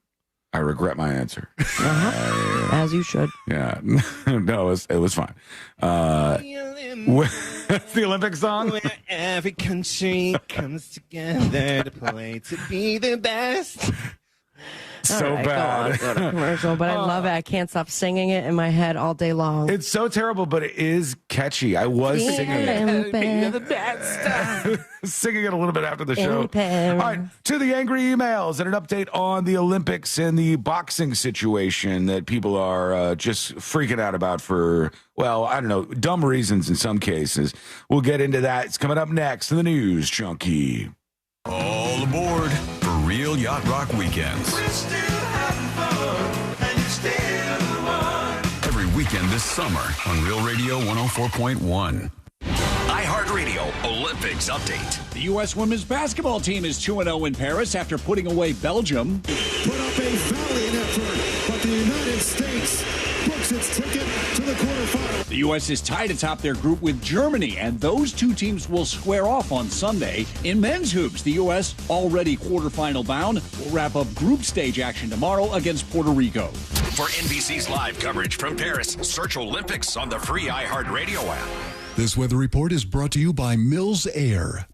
I regret my answer. As you should. Yeah. No, it was fine. The Olympic song? Where every country comes together to play to be the best. So bad. Go to commercial, but I love it. I can't stop singing it in my head all day long. It's so terrible, but it is catchy. I was singing it. Singing it a little bit after the show. All right, to the angry emails and an update on the Olympics and the boxing situation that people are just freaking out about for, well, I don't know, dumb reasons in some cases. We'll get into that. It's coming up next in the News Junkie. All aboard for Real Yacht Rock Weekends. We're still having fun, and you're still the one. Every weekend this summer on Real Radio 104.1. iHeartRadio Olympics Update. The U.S. women's basketball team is 2-0 in Paris after putting away Belgium. Put up a valiant effort, but the United States books its ticket to the quarterfinals. The U.S. is tied atop their group with Germany, and those two teams will square off on Sunday. In men's hoops, the U.S., already quarterfinal bound, will wrap up group stage action tomorrow against Puerto Rico. For NBC's live coverage from Paris, search Olympics on the free iHeartRadio app. This weather report is brought to you by Mills Air.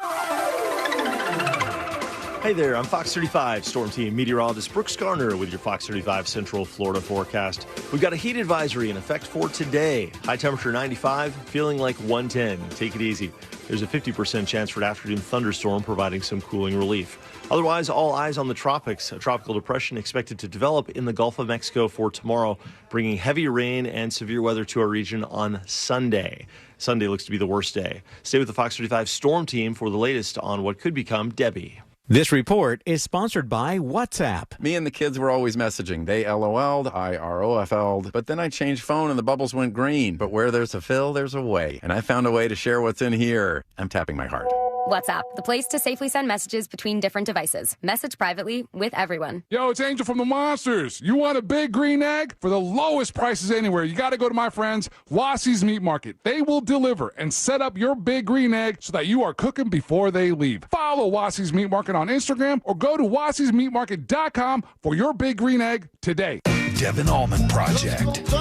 Hey there, I'm Fox 35 Storm Team meteorologist Brooks Garner with your Fox 35 Central Florida forecast. We've got a heat advisory in effect for today. High temperature 95, feeling like 110. Take it easy. There's a 50% chance for an afternoon thunderstorm providing some cooling relief. Otherwise, all eyes on the tropics. A tropical depression expected to develop in the Gulf of Mexico for tomorrow, bringing heavy rain and severe weather to our region on Sunday. Sunday looks to be the worst day. Stay with the Fox 35 Storm Team for the latest on what could become Debbie. This report is sponsored by WhatsApp. Me and the kids were always messaging. They LOL'd, I ROFL'd, but then I changed phone and the bubbles went green. But where there's a fill, there's a way. And I found a way to share what's in here. I'm tapping my heart. WhatsApp, the place to safely send messages between different devices. Message privately with everyone. Yo, it's Angel from the Monsters. You want a big green egg? For the lowest prices anywhere, you got to go to my friends, Wassie's Meat Market. They will deliver and set up your big green egg so that you are cooking before they leave. Follow Wassie's Meat Market on Instagram or go to wassiesmeatmarket.com for your big green egg today. Devin Allman Project.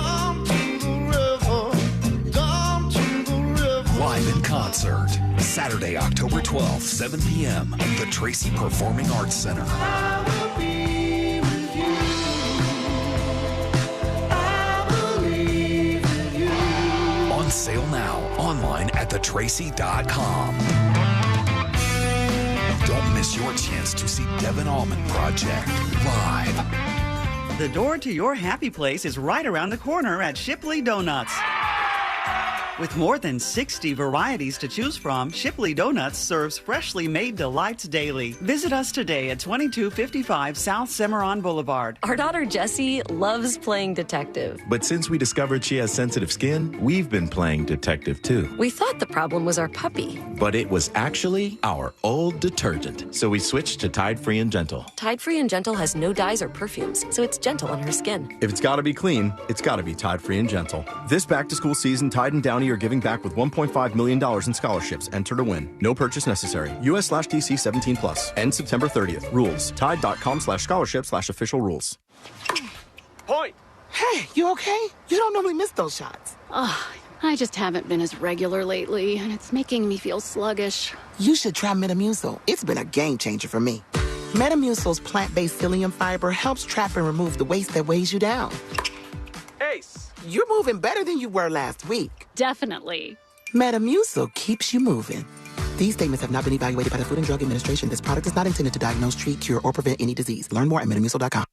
Live in concert, Saturday, October 12th, 7 p.m. at the Tracy Performing Arts Center. On sale now, online at thetracy.com. Don't miss your chance to see Devin Allman Project live. The door to your happy place is right around the corner at Shipley Donuts. With more than 60 varieties to choose from, Shipley Donuts serves freshly made delights daily. Visit us today at 2255 South Cimarron Boulevard. Our daughter Jessie loves playing detective. But since we discovered she has sensitive skin, we've been playing detective too. We thought the problem was our puppy. But it was actually our old detergent. So we switched to Tide Free and Gentle. Tide Free and Gentle has no dyes or perfumes, so it's gentle on her skin. If it's got to be clean, it's got to be Tide Free and Gentle. This back-to-school season, Tide and Downy are giving back with $1.5 million in scholarships. Enter to win. No purchase necessary. US/DC 17+. End September 30th. Rules. Tide.com/scholarships/official rules. Point. Hey, you okay? You don't normally miss those shots. Oh, I just haven't been as regular lately, and it's making me feel sluggish. You should try Metamucil. It's been a game changer for me. Metamucil's plant-based psyllium fiber helps trap and remove the waste that weighs you down. Ace. You're moving better than you were last week. Definitely. Metamucil keeps you moving. These statements have not been evaluated by the Food and Drug Administration. This product is not intended to diagnose, treat, cure, or prevent any disease. Learn more at Metamucil.com.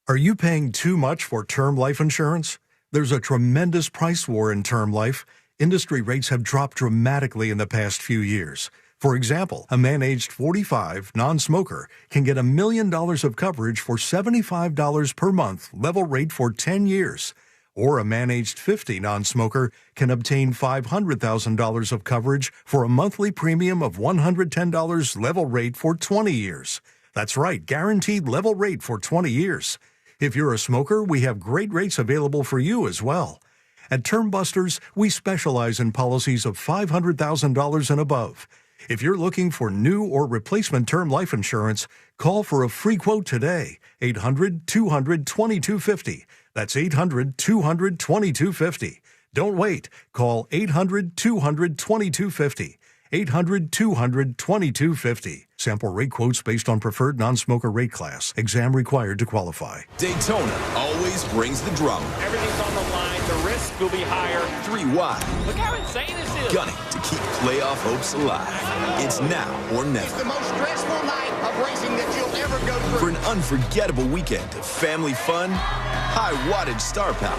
Are you paying too much for term life insurance? There's a tremendous price war in term life. Industry rates have dropped dramatically in the past few years. For example, a man aged 45, non-smoker, can get $1 million of coverage for $75 per month, level rate for 10 years. Or a man aged 50, non-smoker, can obtain $500,000 of coverage for a monthly premium of $110 level rate for 20 years. That's right, guaranteed level rate for 20 years. If you're a smoker, we have great rates available for you as well. At Term Busters, we specialize in policies of $500,000 and above. If you're looking for new or replacement term life insurance, call for a free quote today. 800-200-2250. That's 800-200-2250. Don't wait. Call 800-200-2250. 800-200-2250. Sample rate quotes based on preferred non-smoker rate class. Exam required to qualify. Daytona always brings the drama. Everything's on the line. The risk will be higher. 3 wide. Look how insane this is. Gunning to keep playoff hopes alive. It's now or never. It's the most stressful night of racing that you'll ever go through. For an unforgettable weekend of family fun, high wattage star power,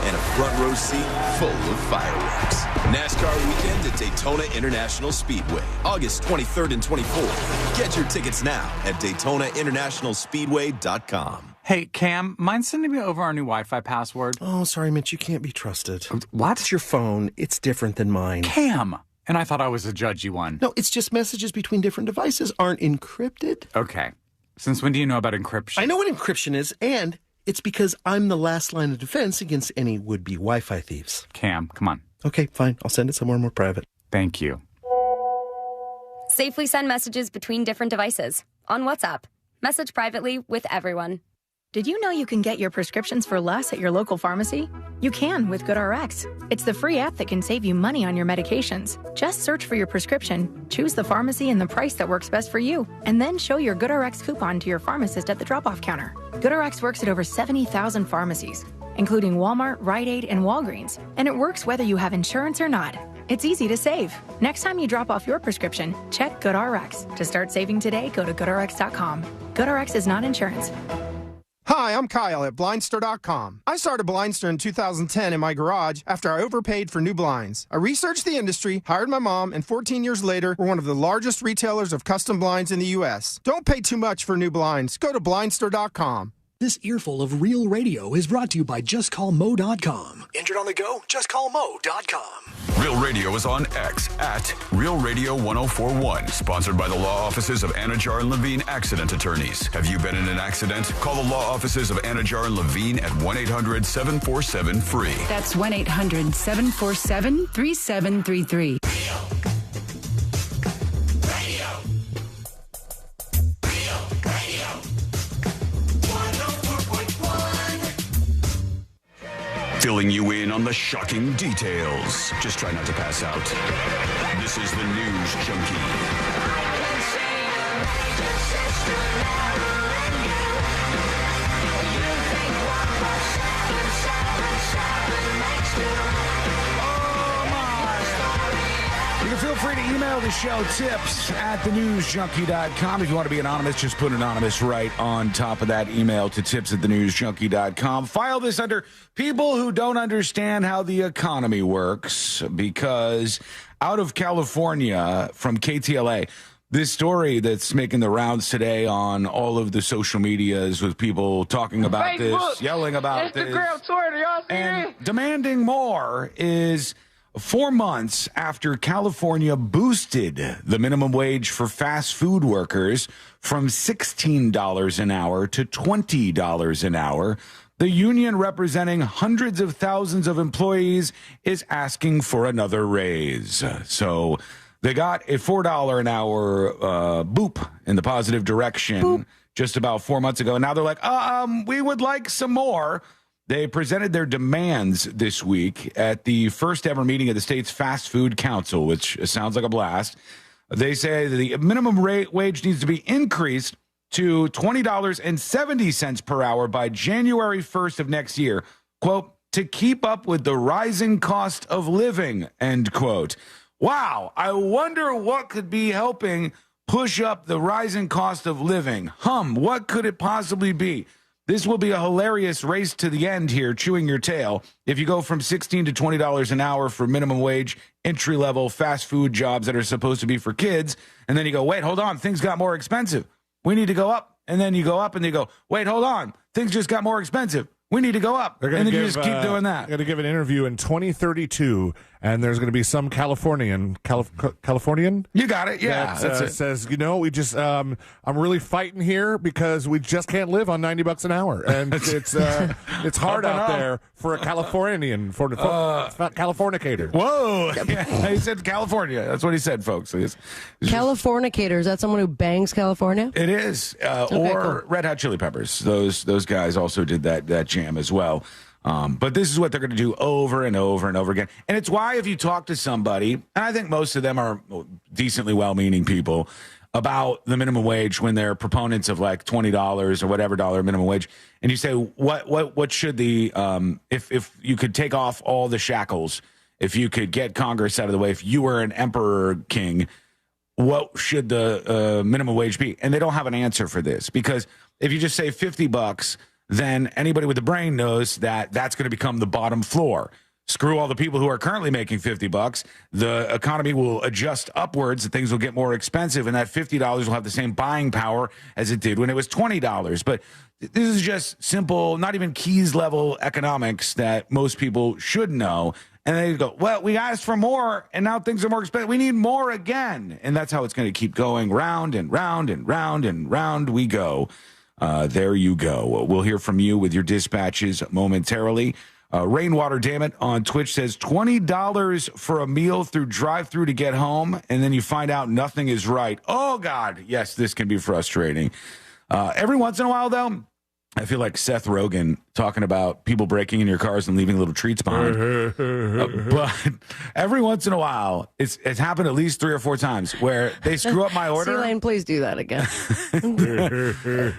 and a front row seat full of fireworks. NASCAR weekend at Daytona International Speedway, August 23rd and 24th. Get your tickets now at DaytonaInternationalSpeedway.com. Hey, Cam, mind sending me over our new Wi-Fi password? Oh, sorry, Mitch, you can't be trusted. What? It's your phone. It's different than mine. Cam! And I thought I was a judgy one. No, it's just messages between different devices aren't encrypted. Okay. Since when do you know about encryption? I know what encryption is, and it's because I'm the last line of defense against any would-be Wi-Fi thieves. Cam, come on. Okay, fine. I'll send it somewhere more private. Thank you. Safely send messages between different devices. On WhatsApp. Message privately with everyone. Did you know you can get your prescriptions for less at your local pharmacy? You can with GoodRx. It's the free app that can save you money on your medications. Just search for your prescription, choose the pharmacy and the price that works best for you, and then show your GoodRx coupon to your pharmacist at the drop-off counter. GoodRx works at over 70,000 pharmacies, including Walmart, Rite Aid, and Walgreens, and it works whether you have insurance or not. It's easy to save. Next time you drop off your prescription, check GoodRx. To start saving today, go to GoodRx.com. GoodRx is not insurance. Hi, I'm Kyle at Blindster.com. I started Blindster in 2010 in my garage after I overpaid for new blinds. I researched the industry, hired my mom, and 14 years later, we're one of the largest retailers of custom blinds in the U.S. Don't pay too much for new blinds. Go to Blindster.com. This earful of real radio is brought to you by JustCallMo.com. Injured on the go? JustCallMo.com. Real Radio is on X at Real Radio 1041. Sponsored by the law offices of Anajar and Levine Accident Attorneys. Have you been in an accident? Call the law offices of Anajar and Levine at 1-800-747-FREE. That's 1-800-747-3733. filling you in on the shocking details. Just try not to pass out. This is the News Junkie. You can feel free to email the show, tips at thenewsjunkie.com. If you want to be anonymous, just put anonymous right on top of that email to tips at thenewsjunkie.com. File this under people who don't understand how the economy works, because out of California from KTLA, this story that's making the rounds today on all of the social medias with people talking about Facebook, this, yelling about Instagram, this, Twitter, y'all see and it? demanding more is 4 months after California boosted the minimum wage for fast food workers from $16 an hour to $20 an hour. The union, representing hundreds of thousands of employees, is asking for another raise. So they got a $4 an hour boop in the positive direction just about 4 months ago. And now they're like, we would like some more. They presented their demands this week at the first ever meeting of the state's Fast Food Council, which sounds like a blast. They say that the minimum wage needs to be increased to $20.70 per hour by January 1st of next year, quote, to keep up with the rising cost of living, end quote. Wow, I wonder what could be helping push up the rising cost of living. What could it possibly be? This will be a hilarious race to the end here, chewing your tail. If you go from $16 to $20 an hour for minimum wage, entry-level fast food jobs that are supposed to be for kids, and then you go, wait, hold on, things got more expensive. We need to go up. And then you go up and you go, wait, hold on, things just got more expensive. We need to go up. And then you just keep doing that. They're going to give an interview in 2032, and there's going to be some Californian? You got it, yeah. That says, we just, I'm really fighting here because we just can't live on $90 an hour. And it's hard out there for a Californian, for Californicator. Whoa. Yeah, he said California. That's what he said, folks. Californicator, is that someone who bangs California? It is. Or Red Hot Chili Peppers. Those guys also did that jam as well. But this is what they're going to do over and over and over again. And it's why if you talk to somebody, and I think most of them are decently well-meaning people, about the minimum wage when they're proponents of like $20 or whatever dollar minimum wage, and you say, what should the, if you could take off all the shackles, if you could get Congress out of the way, if you were an emperor king, what should the minimum wage be? And they don't have an answer for this, because if you just say $50, then anybody with a brain knows that that's going to become the bottom floor. Screw all the people who are currently making $50. The economy will adjust upwards, and things will get more expensive, and that $50 will have the same buying power as it did when it was $20. But this is just simple, not even Keys level economics that most people should know. And they go, well, we asked for more, and now things are more expensive. We need more again. And that's how it's going to keep going, round and round and round and round we go. There you go. We'll hear from you with your dispatches momentarily. Rainwater Dammit on Twitch says $20 for a meal through drive-through to get home, and then you find out nothing is right. Oh, God. Yes, this can be frustrating. Every once in a while, though, I feel like Seth Rogen talking about people breaking in your cars and leaving little treats behind. But every once in a while, it's happened at least 3 or 4 times where they screw up my order. C-Lane, please do that again.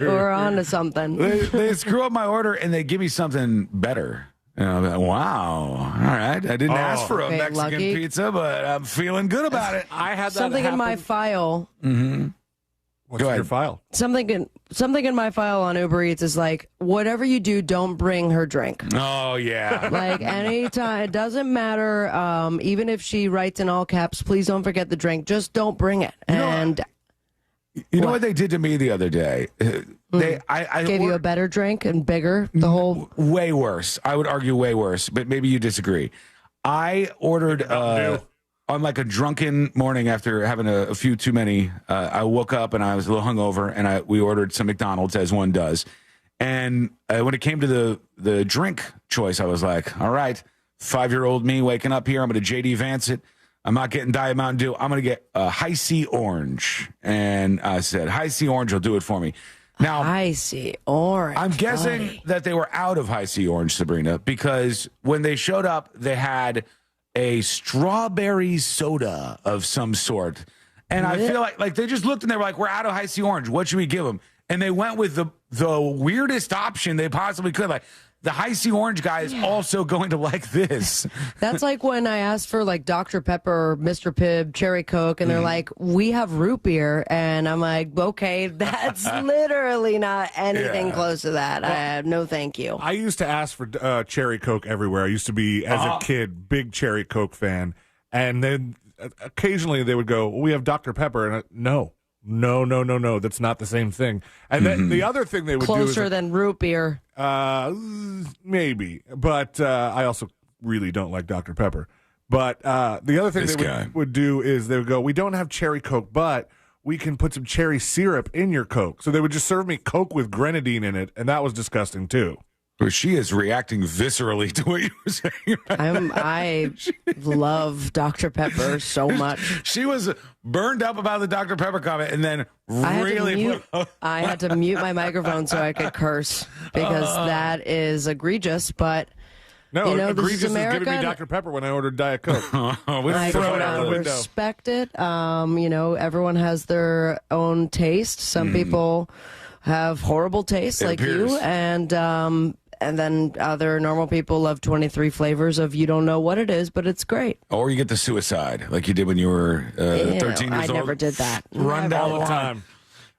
We're on to something. They screw up my order and they give me something better. And I'm like, wow. All right. I didn't ask for a Mexican pizza, but I'm feeling good about it. I had that something in my file. Mm-hmm. What's in your file? Something in my file on Uber Eats is like, whatever you do, don't bring her drink. Oh, yeah. Like, anytime, it doesn't matter. Even if she writes in all caps, please don't forget the drink. Just don't bring it. You know what they did to me the other day? I gave you a better drink and bigger, the whole... Way worse. I would argue way worse, but maybe you disagree. I ordered... on like a drunken morning after having a few too many, I woke up and I was a little hungover, and we ordered some McDonald's, as one does. And when it came to the drink choice, I was like, all right, 5-year-old me waking up here, I'm going to JD Vance it. I'm not getting Diet Mountain Dew. I'm going to get a High C Orange. And I said, High C Orange will do it for me. Now, I see orange. I'm guessing that they were out of High C Orange, Sabrina, because when they showed up, they had a strawberry soda of some sort. And I feel like they just looked and they were like, we're out of High C Orange. What should we give them? And they went with the weirdest option they possibly could. Like, the High C Orange guy is also going to like this. That's like when I asked for like Dr. Pepper, Mr. Pibb, Cherry Coke, and they're like, we have root beer. And I'm like, okay, that's literally not anything close to that. Well, No, thank you. I used to ask for Cherry Coke everywhere. I used to be, as a kid, big Cherry Coke fan. And then occasionally they would go, well, we have Dr. Pepper. And no, that's not the same thing. And then the other thing they would Closer do is Closer than root beer. Maybe, but I also really don't like Dr. Pepper. But the other thing they would do is they would go, we don't have Cherry Coke, but we can put some cherry syrup in your Coke. So they would just serve me Coke with grenadine in it, and that was disgusting too. Well, she is reacting viscerally to what you were saying. I love Dr. Pepper so much. She was burned up about the Dr. Pepper comment, and then I had to mute my microphone so I could curse because that is egregious. But no, you know, egregious this is America. Giving me Dr. Pepper when I ordered Diet Coke. I don't respect it. You know, everyone has their own taste. Some people have horrible taste, like you, and then other normal people love 23 flavors of you don't know what it is, but it's great. Or you get the suicide, like you did when you were 13 years old. I never did that. Run down the time.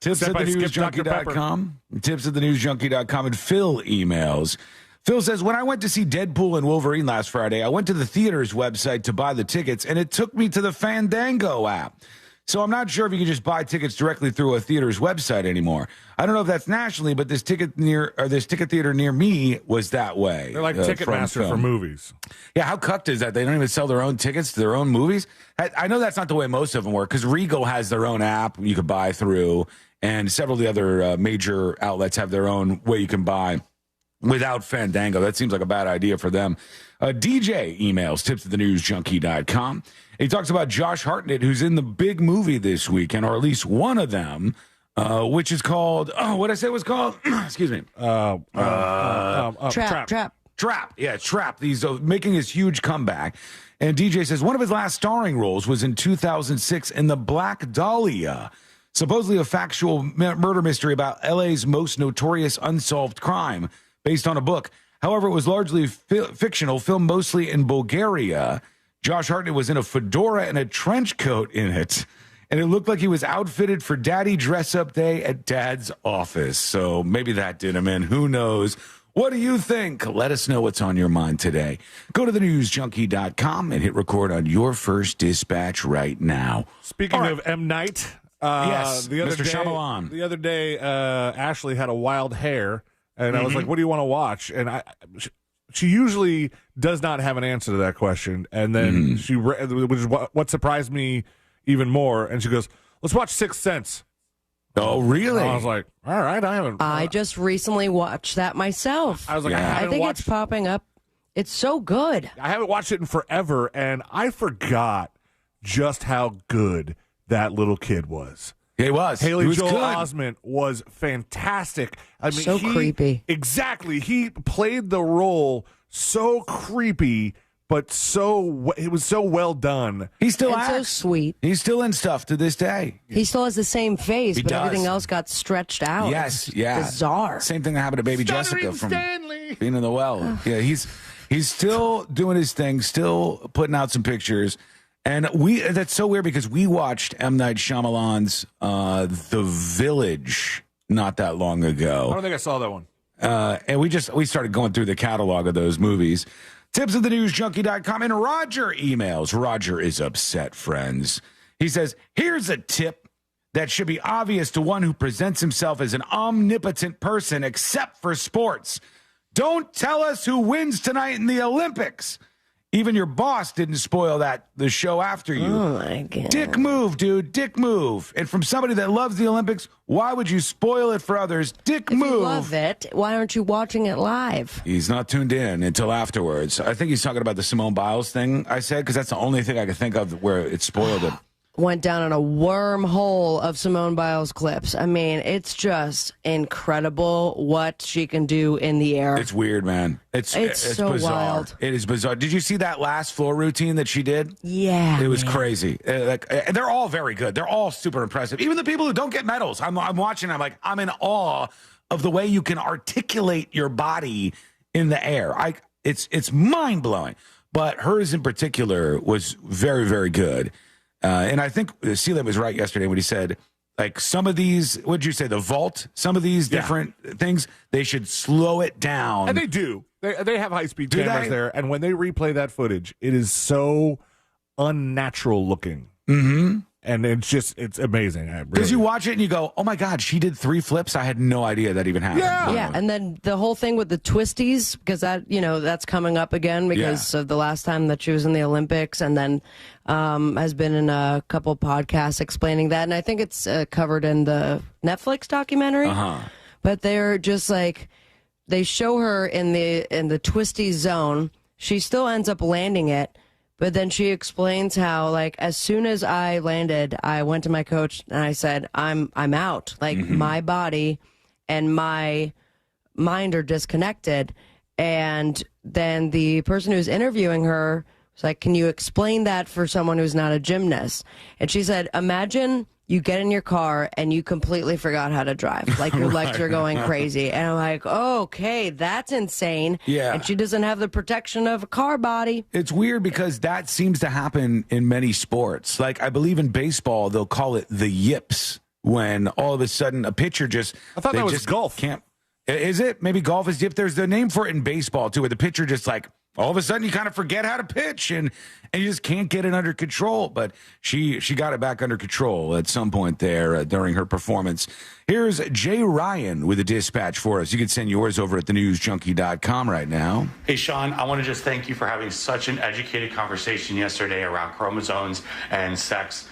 Tips at thenewsjunkie.com. Tips at thenewsjunkie.com. And Phil emails. Phil says, when I went to see Deadpool and Wolverine last Friday, I went to the theater's website to buy the tickets, and it took me to the Fandango app. So I'm not sure if you can just buy tickets directly through a theater's website anymore. I don't know if that's nationally, but this ticket theater near me was that way. They're like Ticketmaster for movies. Yeah, how cucked is that? They don't even sell their own tickets to their own movies? I know that's not the way most of them work, because Regal has their own app you could buy through, and several of the other major outlets have their own way you can buy without Fandango. That seems like a bad idea for them. DJ emails tips at thenewsjunkie.com. He talks about Josh Hartnett, who's in the big movie this weekend, or at least one of them, which is called, what did I say it was called? Excuse me. Trap. Trap. Yeah, Trap. He's making his huge comeback. And DJ says one of his last starring roles was in 2006 in The Black Dahlia, supposedly a factual murder mystery about LA's most notorious unsolved crime based on a book. However, it was largely fictional, filmed mostly in Bulgaria. Josh Hartnett was in a fedora and a trench coat in it, and it looked like he was outfitted for Daddy Dress-Up Day at Dad's office. So maybe that did him in. Who knows? What do you think? Let us know what's on your mind today. Go to thenewsjunkie.com and hit record on your first dispatch right now. Speaking of M. Night, yes, the other Mr. Shyamalan. The other day, Ashley had a wild hair, and I was like, what do you want to watch? And she usually does not have an answer to that question. And then which is what surprised me even more. And she goes, let's watch Sixth Sense. Oh, really? And I was like, all right, I haven't. I just recently watched that myself. I was like, I think it's popping up. It's so good. I haven't watched it in forever, and I forgot just how good that little kid was. He was. Haley Joel Osment was fantastic. I mean, so creepy. Exactly. He played the role so creepy, but it was so well done. He still acts. So sweet. He's still in stuff to this day. He still has the same face, but everything else got stretched out. Yes, it's yeah. Bizarre. Same thing that happened to baby Jessica from Stanley. being in the well. Yeah, he's still doing his thing, still putting out some pictures. And that's so weird because we watched M. Night Shyamalan's The Village not that long ago. I don't think I saw that one. And we started going through the catalog of those movies. Tips at thenewsjunkie.com. And Roger emails. Roger is upset, friends. He says, here's a tip that should be obvious to one who presents himself as an omnipotent person except for sports. Don't tell us who wins tonight in the Olympics. Even your boss didn't spoil the show after you. Oh, my God. Dick move, dude. Dick move. And from somebody that loves the Olympics, why would you spoil it for others? Dick move. If you love it, why aren't you watching it live? He's not tuned in until afterwards. I think he's talking about the Simone Biles thing I said, because that's the only thing I could think of where it spoiled it. went down in a wormhole of Simone Biles clips. I mean, it's just incredible what she can do in the air. It's weird, man. It's so bizarre. wild. It is bizarre. Did you see that last floor routine that she did? Yeah, it was crazy. They're all very good. They're all super impressive. Even the people who don't get medals. I'm watching. I'm in awe of the way you can articulate your body in the air. It's mind blowing. But hers in particular was very, very good. And I think Sealand was right yesterday when he said, like, some of these, what'd you say, the vault, some of these different things, they should slow it down. And they do. They have high-speed cameras there, and when they replay that footage, it is so unnatural looking. Mm-hmm. And it's amazing. Because you watch it and you go, oh my God, she did 3 flips. I had no idea that even happened. Yeah, and then the whole thing with the twisties, because that's coming up again because of the last time that she was in the Olympics, and then has been in a couple podcasts explaining that, and I think it's covered in the Netflix documentary. But they're just like, they show her in the twisty zone. She still ends up landing it. But then she explains how, like, as soon as I landed, I went to my coach and I said, I'm out. Like, my body and my mind are disconnected. And then the person who's interviewing her was like, can you explain that for someone who's not a gymnast? And she said, imagine you get in your car and you completely forgot how to drive. Like, your legs are going crazy. And I'm like, oh, okay, that's insane. Yeah. And she doesn't have the protection of a car body. It's weird because that seems to happen in many sports. Like, I believe in baseball, they'll call it the yips when all of a sudden a pitcher just... I thought that was golf. Can't. Is it? Maybe golf is yip. There's the name for it in baseball, too, where the pitcher just, like, all of a sudden you kind of forget how to pitch and you just can't get it under control. But she got it back under control at some point there during her performance. Here's Jay Ryan with a dispatch for us. You can send yours over at thenewsjunkie.com right now. Hey, Sean, I want to just thank you for having such an educated conversation yesterday around chromosomes and sex.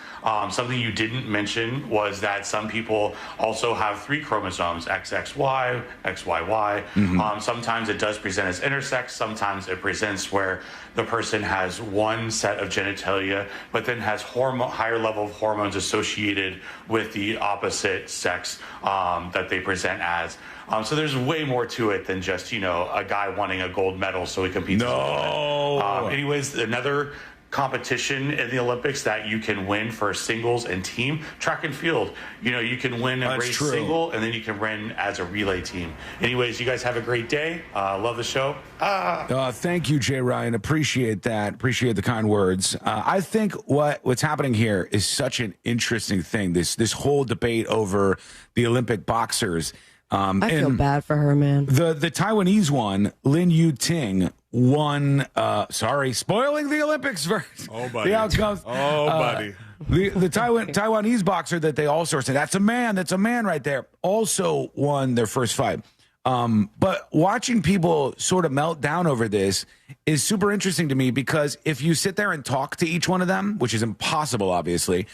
Something you didn't mention was that some people also have 3 chromosomes, XXY, XYY. Sometimes it does present as intersex. Sometimes it presents where the person has one set of genitalia, but then has higher level of hormones associated with the opposite sex that they present as. So there's way more to it than just, a guy wanting a gold medal so he competes. No. Anyways, another competition in the Olympics that you can win for singles and team, track and field. You can win a race single and then you can win as a relay team. Anyways, you guys have a great day. Love the show. Thank you, Jay Ryan. Appreciate that. Appreciate the kind words. I think what's happening here is such an interesting thing. This whole debate over the Olympic boxers. I feel bad for her, man. The Taiwanese one, Lin Yu-ting, won. Spoiling the Olympics for the outcomes. Buddy. The Taiwanese boxer that they all sourced, that's a man right there, also won their first fight. But watching people sort of melt down over this is super interesting to me, because if you sit there and talk to each one of them, which is impossible, obviously,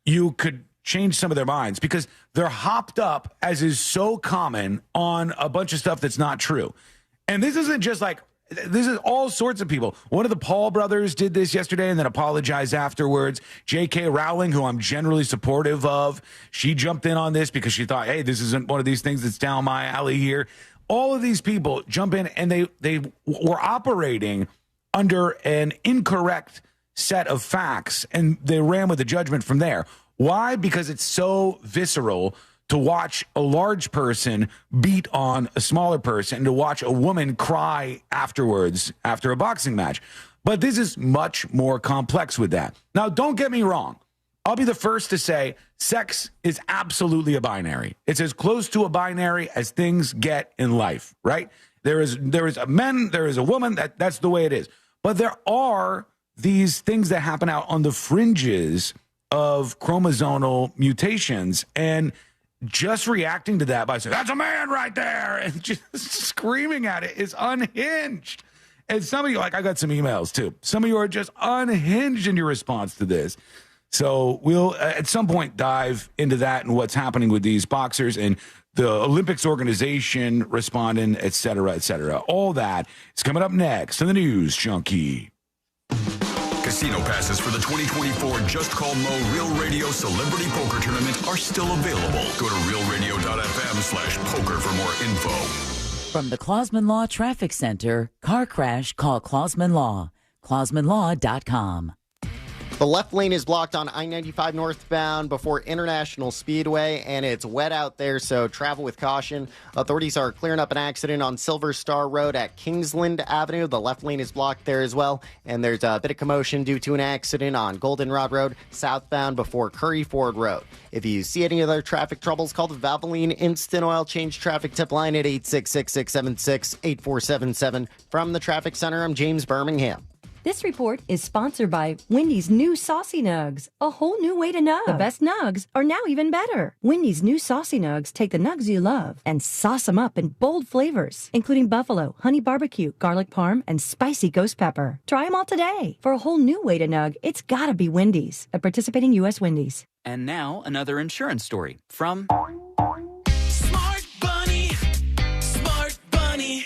you could change some of their minds, because they're hopped up, as is so common, on a bunch of stuff that's not true. And this isn't just like, this is all sorts of people. One of the Paul brothers did this yesterday and then apologized afterwards. J.K. Rowling, who I'm generally supportive of, she jumped in on this because she thought, hey, this isn't one of these things that's down my alley here. All of these people jump in and they were operating under an incorrect set of facts, and they ran with the judgment from there. Why? Because it's so visceral to watch a large person beat on a smaller person, and to watch a woman cry afterwards after a boxing match. But this is much more complex with that. Now, don't get me wrong. I'll be the first to say sex is absolutely a binary. It's as close to a binary as things get in life, right? There is a man, there is a woman, that's the way it is. But there are these things that happen out on the fringes of chromosomal mutations, and just reacting to that by saying, that's a man right there, and just screaming at it is unhinged. And some of you, like, I got some emails too. Some of you are just unhinged in your response to this. So we'll at some point dive into that and what's happening with these boxers and the Olympics organization responding, et cetera, et cetera. All that is coming up next on the News Junkie. Casino passes for the 2024 Just Call Mo Real Radio Celebrity Poker Tournament are still available. Go to realradio.fm/poker for more info. From the Clausman Law Traffic Center, car crash, call Clausman Law. ClausmanLaw.com. The left lane is blocked on I-95 northbound before International Speedway, and it's wet out there, so travel with caution. Authorities are clearing up an accident on Silver Star Road at Kingsland Avenue. The left lane is blocked there as well, and there's a bit of commotion due to an accident on Goldenrod Road southbound before Curry Ford Road. If you see any other traffic troubles, call the Valvoline Instant Oil Change Traffic Tip Line at 866-676-8477. From the Traffic Center, I'm James Birmingham. This report is sponsored by Wendy's new Saucy Nugs, a whole new way to nug. The best nugs are now even better. Wendy's new Saucy Nugs take the nugs you love and sauce them up in bold flavors, including buffalo, honey barbecue, garlic parm, and spicy ghost pepper. Try them all today. For a whole new way to nug, it's gotta be Wendy's, a participating U.S. Wendy's. And now, another insurance story from... Smart Bunny. Smart Bunny.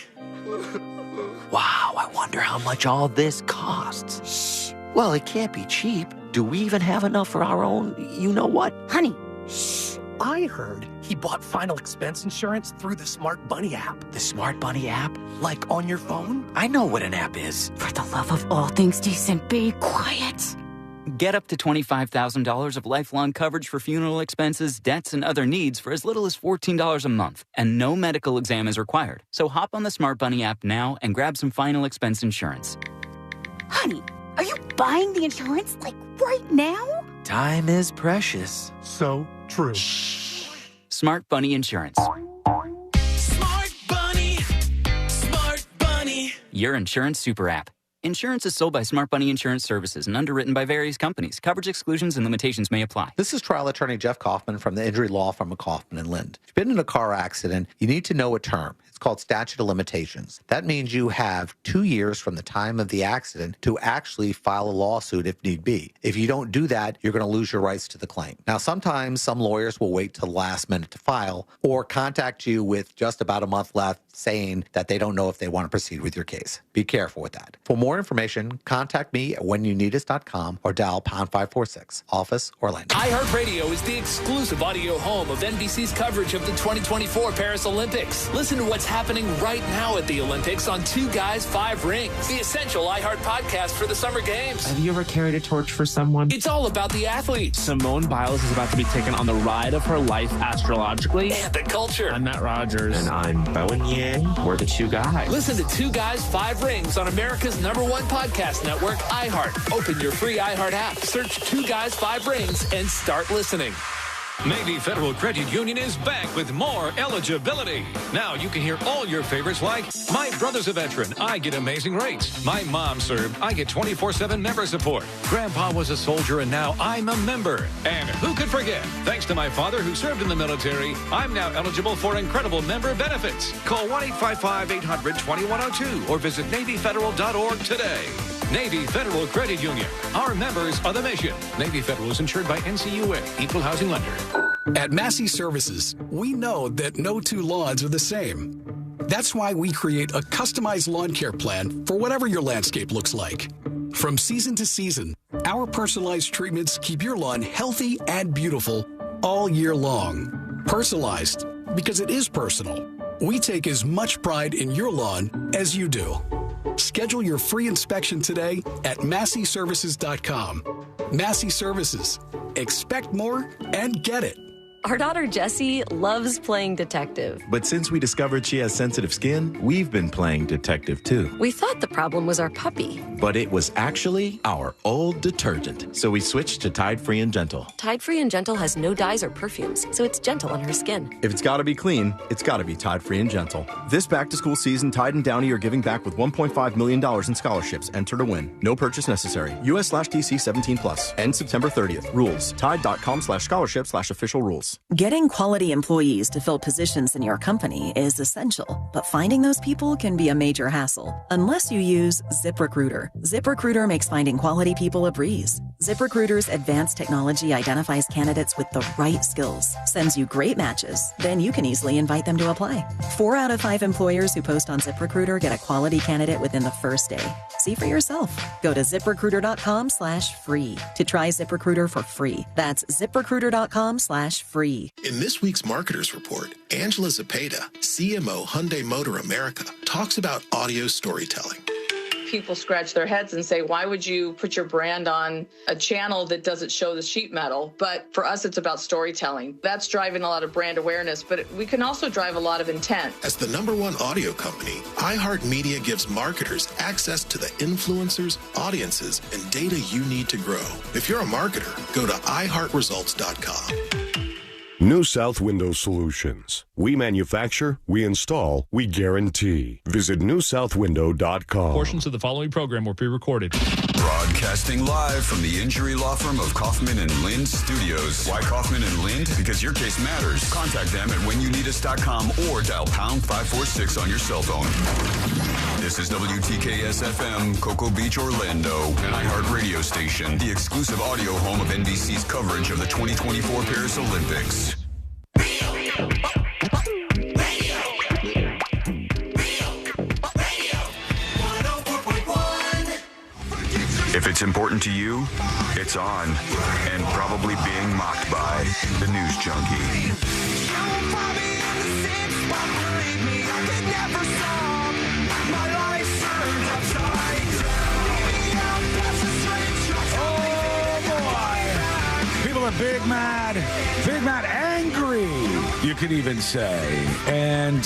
Wow, I wonder how much all this costs. Shh. Well, it can't be cheap. Do we even have enough for our own you-know-what? Honey, shh. I heard he bought final expense insurance through the Smart Bunny app. The Smart Bunny app? Like on your phone? I know what an app is. For the love of all things decent, be quiet. Get up to $25,000 of lifelong coverage for funeral expenses, debts, and other needs for as little as $14 a month. And no medical exam is required. So hop on the Smart Bunny app now and grab some final expense insurance. Honey, are you buying the insurance, like, right now? Time is precious. So true. Shh. Smart Bunny Insurance. Smart Bunny. Smart Bunny. Your insurance super app. Insurance is sold by Smart Bunny Insurance Services and underwritten by various companies. Coverage exclusions and limitations may apply. This is trial attorney Jeff Kaufman from the injury law firm of Kaufman and Lind. If you've been in a car accident, you need to know a term. It's called statute of limitations. That means you have 2 years from the time of the accident to actually file a lawsuit if need be. If you don't do that, you're going to lose your rights to the claim. Now, sometimes some lawyers will wait till the last minute to file or contact you with just about a month left saying that they don't know if they want to proceed with your case. Be careful with that. For more information, contact me at whenyouneedus.com or dial pound 546, office Orlando. iHeartRadio is the exclusive audio home of NBC's coverage of the 2024 Paris Olympics. Listen to what's happening right now at the Olympics on Two Guys, Five Rings, the essential iHeart podcast for the Summer Games. Have you ever carried a torch for someone? It's all about the athletes. Simone Biles is about to be taken on the ride of her life astrologically. And the culture. I'm Matt Rogers. And I'm Bowen Yang. We're the Two Guys. Listen to Two Guys, Five Rings on America's #1 podcast network, iHeart. Open your free iHeart app, search Two Guys, Five Rings, and start listening. Navy Federal Credit Union is back with more eligibility. Now you can hear all your favorites like, my brother's a veteran, I get amazing rates. My mom served, I get 24/7 member support. Grandpa was a soldier and now I'm a member. And who could forget, thanks to my father who served in the military, I'm now eligible for incredible member benefits. Call 1-855-800-2102 or visit NavyFederal.org today. Navy Federal Credit Union. Our members are the mission. Navy Federal is insured by NCUA, Equal Housing Lender. At Massey Services, we know that no two lawns are the same. That's why we create a customized lawn care plan for whatever your landscape looks like. From season to season, our personalized treatments keep your lawn healthy and beautiful all year long. Personalized, because it is personal. We take as much pride in your lawn as you do. Schedule your free inspection today at MasseyServices.com. Massey Services. Expect more and get it. Our daughter Jessie loves playing detective. But since we discovered she has sensitive skin, we've been playing detective too. We thought the problem was our puppy. But it was actually our old detergent. So we switched to Tide Free and Gentle. Tide Free and Gentle has no dyes or perfumes, so it's gentle on her skin. If it's got to be clean, it's got to be Tide Free and Gentle. This back-to-school season, Tide and Downey are giving back with $1.5 million in scholarships. Enter to win. No purchase necessary. US/DC 17+. End September 30th. Rules. Tide.com/scholarship/official rules. Getting quality employees to fill positions in your company is essential, but finding those people can be a major hassle unless you use ZipRecruiter. ZipRecruiter makes finding quality people a breeze. ZipRecruiter's advanced technology identifies candidates with the right skills, sends you great matches, then you can easily invite them to apply. 4 out of 5 employers who post on ZipRecruiter get a quality candidate within the first day. See for yourself. Go to ZipRecruiter.com/free to try ZipRecruiter for free. That's ZipRecruiter.com/free. In this week's Marketers Report, Angela Zepeda, CMO Hyundai Motor America, talks about audio storytelling. People scratch their heads and say, why would you put your brand on a channel that doesn't show the sheet metal? But for us, it's about storytelling. That's driving a lot of brand awareness, but we can also drive a lot of intent. As the #1 audio company, iHeartMedia gives marketers access to the influencers, audiences, and data you need to grow. If you're a marketer, go to iHeartResults.com. New South Window Solutions. We manufacture, we install, we guarantee. Visit newsouthwindow.com. Portions of the following program were pre-recorded. Broadcasting live from the injury law firm of Kaufman and Lind Studios. Why Kaufman and Lind? Because your case matters. Contact them at whenyouneedus.com or dial pound 546 on your cell phone. This is WTKS-FM, Cocoa Beach, Orlando, an iHeart radio station, the exclusive audio home of NBC's coverage of the 2024 Paris Olympics. If it's important to you, it's on, and probably being mocked by the News Junkie. People are big mad, angry, you could even say. And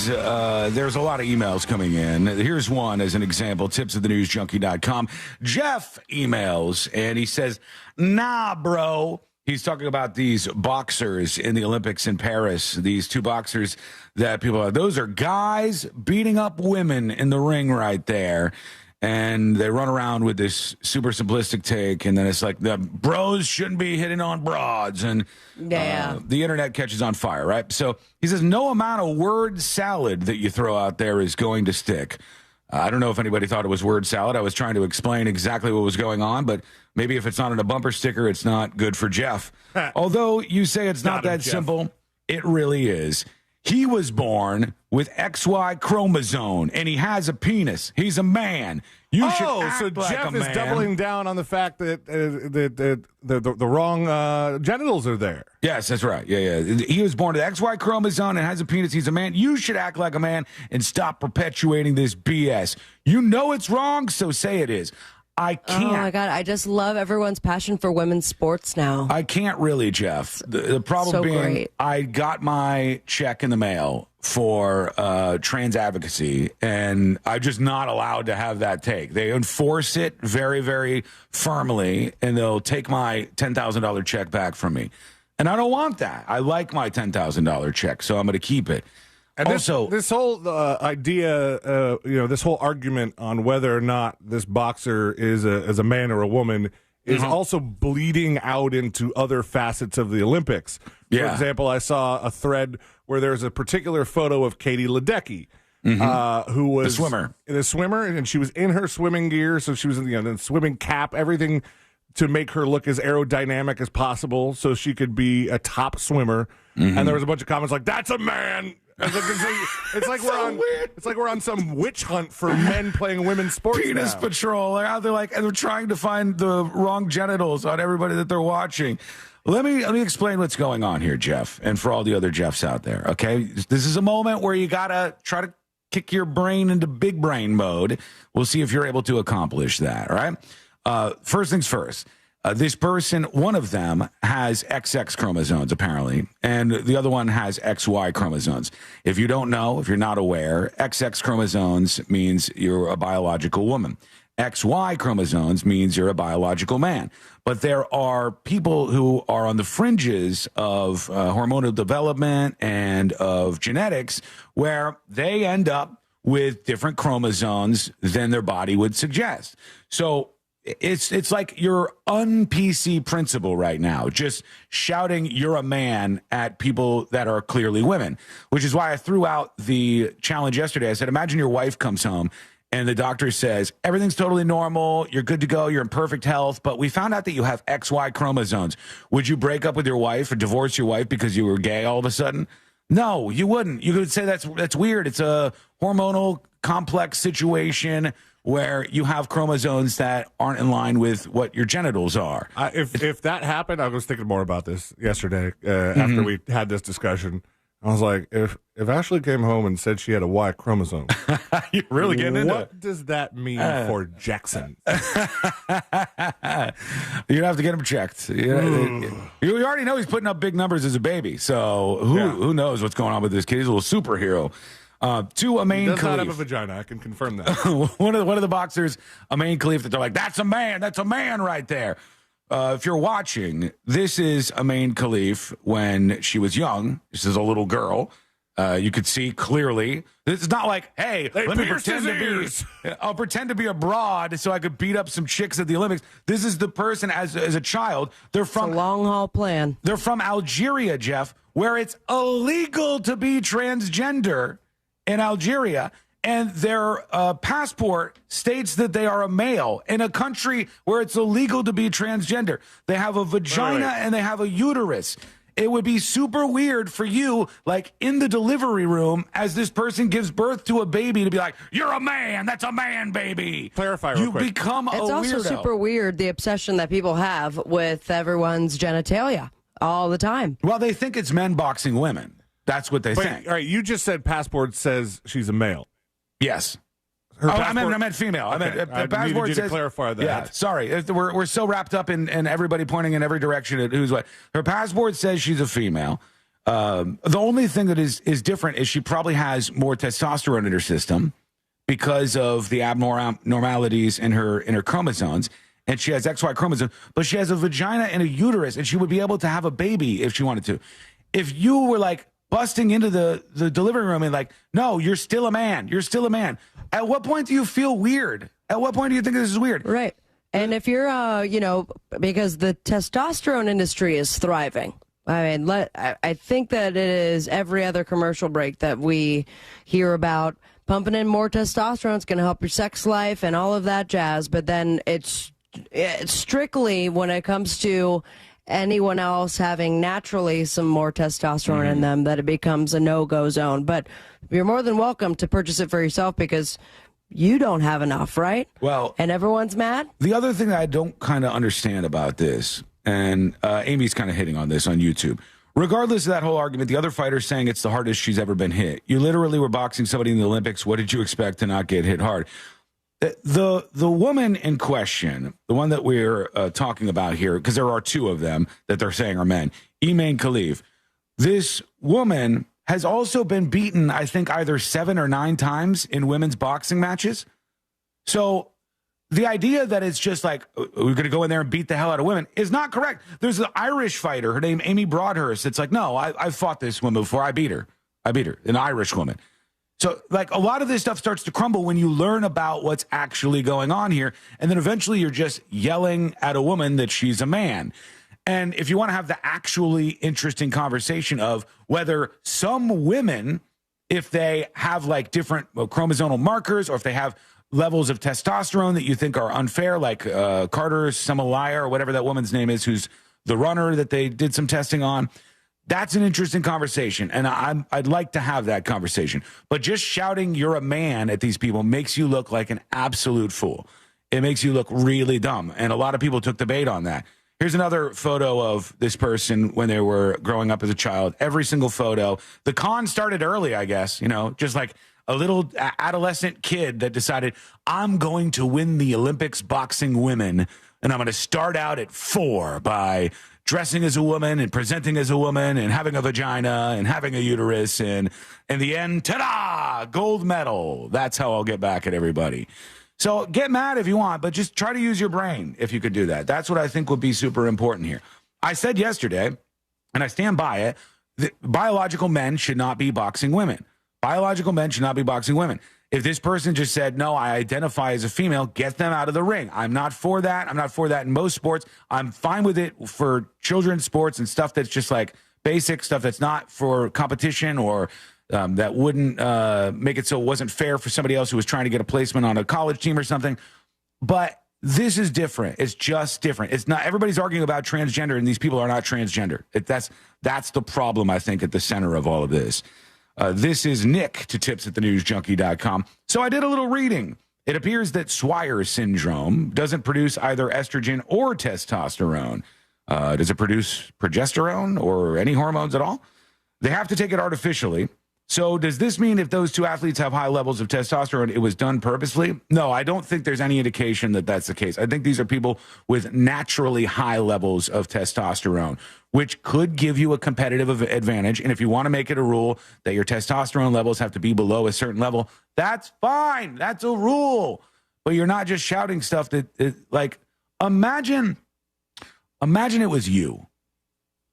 there's a lot of emails coming in. Here's one as an example, tips@thenewsjunkie.com. Jeff emails, and he says, nah, bro. He's talking about these boxers in the Olympics in Paris, these 2 boxers that people are, those are guys beating up women in the ring right there. And they run around with this super simplistic take, and then it's like the bros shouldn't be hitting on broads, and the internet catches on fire, right? So he says no amount of word salad that you throw out there is going to stick. I don't know if anybody thought it was word salad. I was trying to explain exactly what was going on, but maybe if it's not on a bumper sticker, it's not good for Jeff. Although you say it's not that simple, it really is. He was born with XY chromosome, and he has a penis. He's a man. You should act so like Jeff a is man. doubling down on the fact that the wrong genitals are there. Yes, that's right. Yeah. He was born with XY chromosome and has a penis. He's a man. You should act like a man and stop perpetuating this BS. You know it's wrong, so say it is. I can't. Oh, my God. I just love everyone's passion for women's sports now. I can't really, Jeff. The problem So being great. I got my check in the mail for trans advocacy, and I'm just not allowed to have that take. They enforce it very, very firmly, and they'll take my $10,000 check back from me. And I don't want that. I like my $10,000 check, so I'm going to keep it. And also, this whole idea, this whole argument on whether or not this boxer is a man or a woman is also bleeding out into other facets of the Olympics. For example, I saw a thread where there's a particular photo of Katie Ledecky, who was the swimmer, and she was in her swimming gear, so she was in the swimming cap, everything to make her look as aerodynamic as possible, so she could be a top swimmer. And there was a bunch of comments like, "That's a man." It's like we're on some witch hunt for men playing women's sports. Penis patrol. They're trying to find the wrong genitals on everybody that they're watching. Let me explain what's going on here, Jeff, and for all the other Jeffs out there. Okay, this is a moment where you gotta try to kick your brain into big brain mode. We'll see if you're able to accomplish that. All right. First things first. This person, one of them has XX chromosomes, apparently, and the other one has XY chromosomes. If you don't know, if you're not aware, XX chromosomes means you're a biological woman. XY chromosomes means you're a biological man. But there are people who are on the fringes of hormonal development and of genetics where they end up with different chromosomes than their body would suggest. So it's like your un-PC principle right now, just shouting you're a man at people that are clearly women, which is why I threw out the challenge yesterday. I said, imagine your wife comes home and the doctor says, everything's totally normal, you're good to go, you're in perfect health, but we found out that you have XY chromosomes. Would you break up with your wife or divorce your wife because you were gay all of a sudden? No, you wouldn't. You could say that's weird. It's a hormonal complex situation where you have chromosomes that aren't in line with what your genitals are. If that happened, I was thinking more about this yesterday after we had this discussion. I was like, if Ashley came home and said she had a Y chromosome, you're really getting into it. What does that mean for Jackson? You'd have to get him checked. You already know he's putting up big numbers as a baby, so who knows what's going on with this kid? He's a little superhero. To Amain He does Khalif. not have a vagina. I can confirm that. one of the boxers, Amain Khalif, that they're like, that's a man right there. If you're watching, this is Amain Khalif when she was young. This is a little girl. You could see clearly. This is not like, hey, let me I'll pretend to be a broad so I could beat up some chicks at the Olympics. This is the person as a child. They're from a long haul plan. They're from Algeria, Jeff, where it's illegal to be transgender in Algeria. And their passport states that they are a male in a country where it's illegal to be transgender. They have a vagina and they have a uterus. It would be super weird for you, like in the delivery room, as this person gives birth to a baby, to be like, you're a man. That's a man, baby. Clarify real quick. You become a weirdo. It's also super weird, the obsession that people have with everyone's genitalia all the time. Well, they think it's men boxing women. That's what they think. All right, you just said passport says she's a male. Yes. I meant female. Okay. I meant passport says, to clarify that. Yeah, sorry. We're so wrapped up in everybody pointing in every direction at who's what. Her passport says she's a female. The only thing that is different is she probably has more testosterone in her system because of the abnormalities in her chromosomes. And she has XY chromosome, but she has a vagina and a uterus, and she would be able to have a baby if she wanted to. If you were like busting into the delivery room and like, no, you're still a man. You're still a man. At what point do you feel weird? At what point do you think this is weird? Right. And if you're, because the testosterone industry is thriving. I mean, I think that it is every other commercial break that we hear about pumping in more testosterone. It's going to help your sex life and all of that jazz. But then it's strictly when it comes to anyone else having naturally some more testosterone in them that it becomes a no-go zone. But you're more than welcome to purchase it for yourself because you don't have enough, right? Well, and everyone's mad. The other thing that I don't kind of understand about this, and Amy's kind of hitting on this on YouTube, regardless of that whole argument, the other fighter's saying it's the hardest she's ever been hit. You literally were boxing somebody in the Olympics. What did you expect to not get hit hard? The woman in question, the one that we're talking about here, because there are two of them that they're saying are men, Amain Khalif. This woman has also been beaten, I think, either 7 or 9 times in women's boxing matches. So the idea that it's just like, we're going to go in there and beat the hell out of women is not correct. There's an Irish fighter, her name Amy Broadhurst. It's like, no, I've fought this woman before. I beat her, an Irish woman. So, like, a lot of this stuff starts to crumble when you learn about what's actually going on here. And then eventually you're just yelling at a woman that she's a man. And if you want to have the actually interesting conversation of whether some women, if they have, like, different chromosomal markers or if they have levels of testosterone that you think are unfair, like Carter Semalaya or whatever that woman's name is, who's the runner that they did some testing on, that's an interesting conversation, and I'd like to have that conversation. But just shouting "you're a man" at these people makes you look like an absolute fool. It makes you look really dumb, and a lot of people took the bait on that. Here's another photo of this person when they were growing up as a child. Every single photo. The con started early, I guess, just like a little adolescent kid that decided, I'm going to win the Olympics boxing women, and I'm going to start out at 4 by dressing as a woman and presenting as a woman and having a vagina and having a uterus. And in the end, ta-da, gold medal. That's how I'll get back at everybody. So get mad if you want, but just try to use your brain if you could do that. That's what I think would be super important here. I said yesterday, and I stand by it, that biological men should not be boxing women. Biological men should not be boxing women. If this person just said, no, I identify as a female, get them out of the ring. I'm not for that. I'm not for that in most sports. I'm fine with it for children's sports and stuff that's just like basic stuff that's not for competition or that wouldn't make it so it wasn't fair for somebody else who was trying to get a placement on a college team or something. But this is different. It's just different. It's not, everybody's arguing about transgender, and these people are not transgender. That's the problem, I think, at the center of all of this. This is Nick to tips@thenewsjunkie.com. So I did a little reading. It appears that Swyer syndrome doesn't produce either estrogen or testosterone. Does it produce progesterone or any hormones at all? They have to take it artificially. So does this mean if those two athletes have high levels of testosterone, it was done purposely? No, I don't think there's any indication that that's the case. I think these are people with naturally high levels of testosterone, which could give you a competitive advantage. And if you want to make it a rule that your testosterone levels have to be below a certain level, that's fine. That's a rule. But you're not just shouting stuff like, imagine it was you.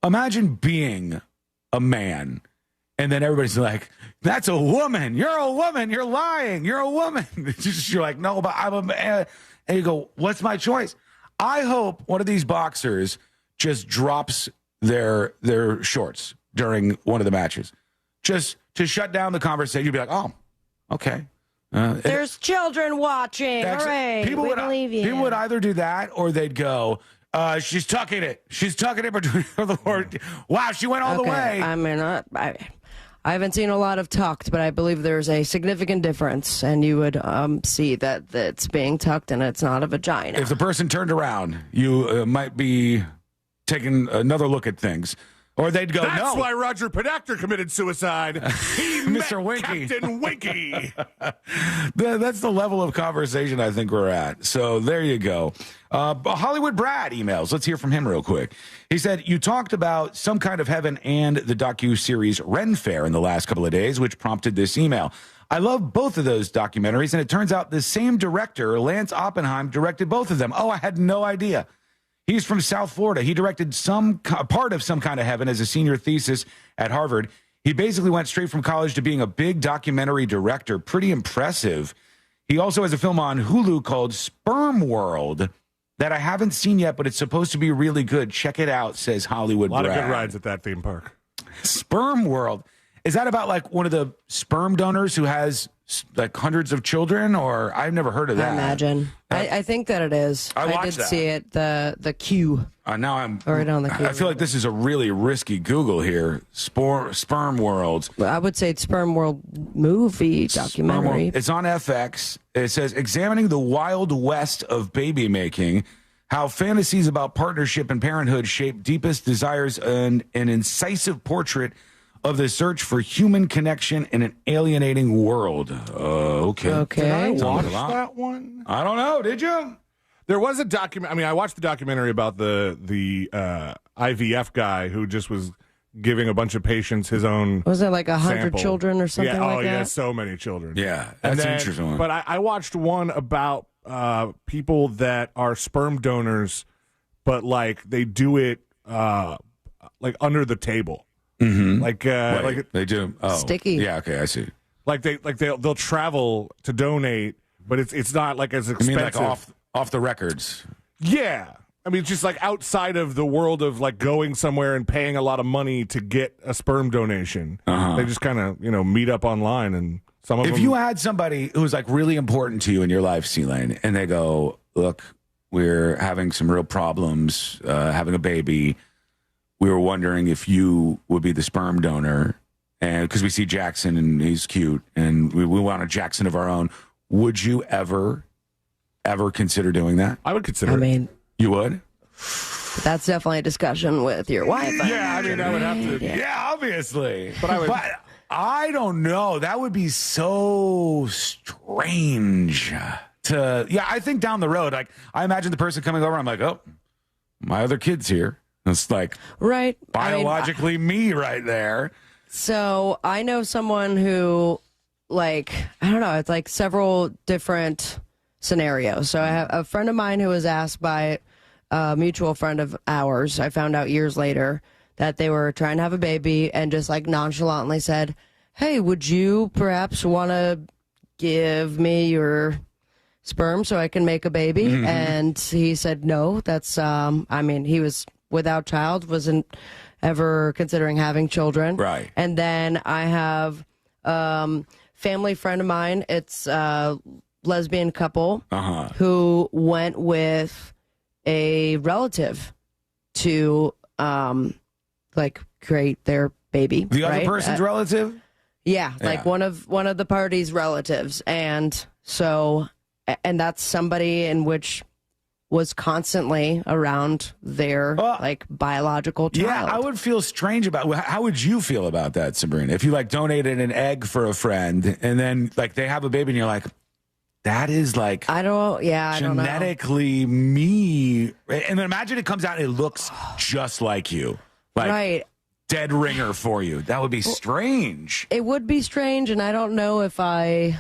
Imagine being a man. And then everybody's like, that's a woman. You're a woman. You're lying. You're a woman. You're like, no, but I'm a man. And you go, what's my choice? I hope one of these boxers just drops their shorts during one of the matches, just to shut down the conversation. You'd be like, oh, okay. There's children watching. Hooray. We believe you. People would either do that or they'd go, she's tucking it. She's tucking it between the word. Wow, she went all the way. I mean, I haven't seen a lot of tucked, but I believe there's a significant difference, and you would see that it's being tucked and it's not a vagina. If the person turned around, you might be taking another look at things. Or they'd go, That's no. why Roger Podacter committed suicide. He Mr. met Winky. Captain Winky. That's the level of conversation I think we're at. So there you go. Hollywood Brad emails. Let's hear from him real quick. He said, you talked about Some Kind of Heaven and the docuseries Ren Fair in the last couple of days, which prompted this email. I love both of those documentaries, and it turns out the same director, Lance Oppenheim, directed both of them. Oh, I had no idea. He's from South Florida. He directed part of Some Kind of Heaven as a senior thesis at Harvard. He basically went straight from college to being a big documentary director. Pretty impressive. He also has a film on Hulu called Sperm World that I haven't seen yet, but it's supposed to be really good. Check it out, says Hollywood Brad. A lot of good rides at that theme park. Sperm World. Is that about like one of the sperm donors who has like hundreds of children? Or I've never heard of that. I imagine. I think that it is. I did see it. The Q. Now I'm right on the Q. I feel like this is a really risky Google here. Sperm World. I would say it's Sperm World movie documentary. It's on FX. It says examining the wild west of baby making, how fantasies about partnership and parenthood shape deepest desires, and an incisive portrait of the search for human connection in an alienating world. Okay. Did I watch that one? I don't know. Did you? There was a document. I mean, I watched the documentary about the IVF guy who just was giving a bunch of patients his own. Was it like 100 children or something like that? Yeah, so many children. Yeah, that's an interesting one. But I watched one about people that are sperm donors, but like they do it like under the table. Mm-hmm. Like they do sticky. Yeah, okay, I see. Like they'll travel to donate, but it's not like as expensive. I mean, like off the records. Yeah, I mean, it's just like outside of the world of like going somewhere and paying a lot of money to get a sperm donation. They just kind of meet up online, and some of them. If you had somebody who's like really important to you in your life, C-Lane, and they go, "Look, we're having some real problems having a baby. We were wondering if you would be the sperm donor, and because we see Jackson and he's cute, and we want a Jackson of our own. Would you ever consider doing that? I would consider. I mean, you would. That's definitely a discussion with your wife. Yeah, I mean, I would have to. Yeah, obviously. But I don't know. That would be so strange. I think down the road, like I imagine the person coming over. I'm like, oh, my other kid's here. It's like right biologically me right there. So I know someone who, like, I don't know, it's like several different scenarios. So I have a friend of mine who was asked by a mutual friend of ours. I found out years later that they were trying to have a baby and just like nonchalantly said, hey, would you perhaps want to give me your sperm so I can make a baby? Mm-hmm. And he said, no, that's, I mean, he was without child, wasn't ever considering having children. Right. And then I have family friend of mine. It's a lesbian couple who went with a relative to create their baby. The other person's relative? Yeah, like one of the party's relatives. And so, and that's somebody in which was constantly around their biological child. Yeah, I would feel strange about. How would you feel about that, Sabrina? If you donated an egg for a friend and then they have a baby and you're like, that is genetically me. And then imagine it comes out and it looks just like you. Right. Dead ringer for you. That would be strange. It would be strange, and I don't know if I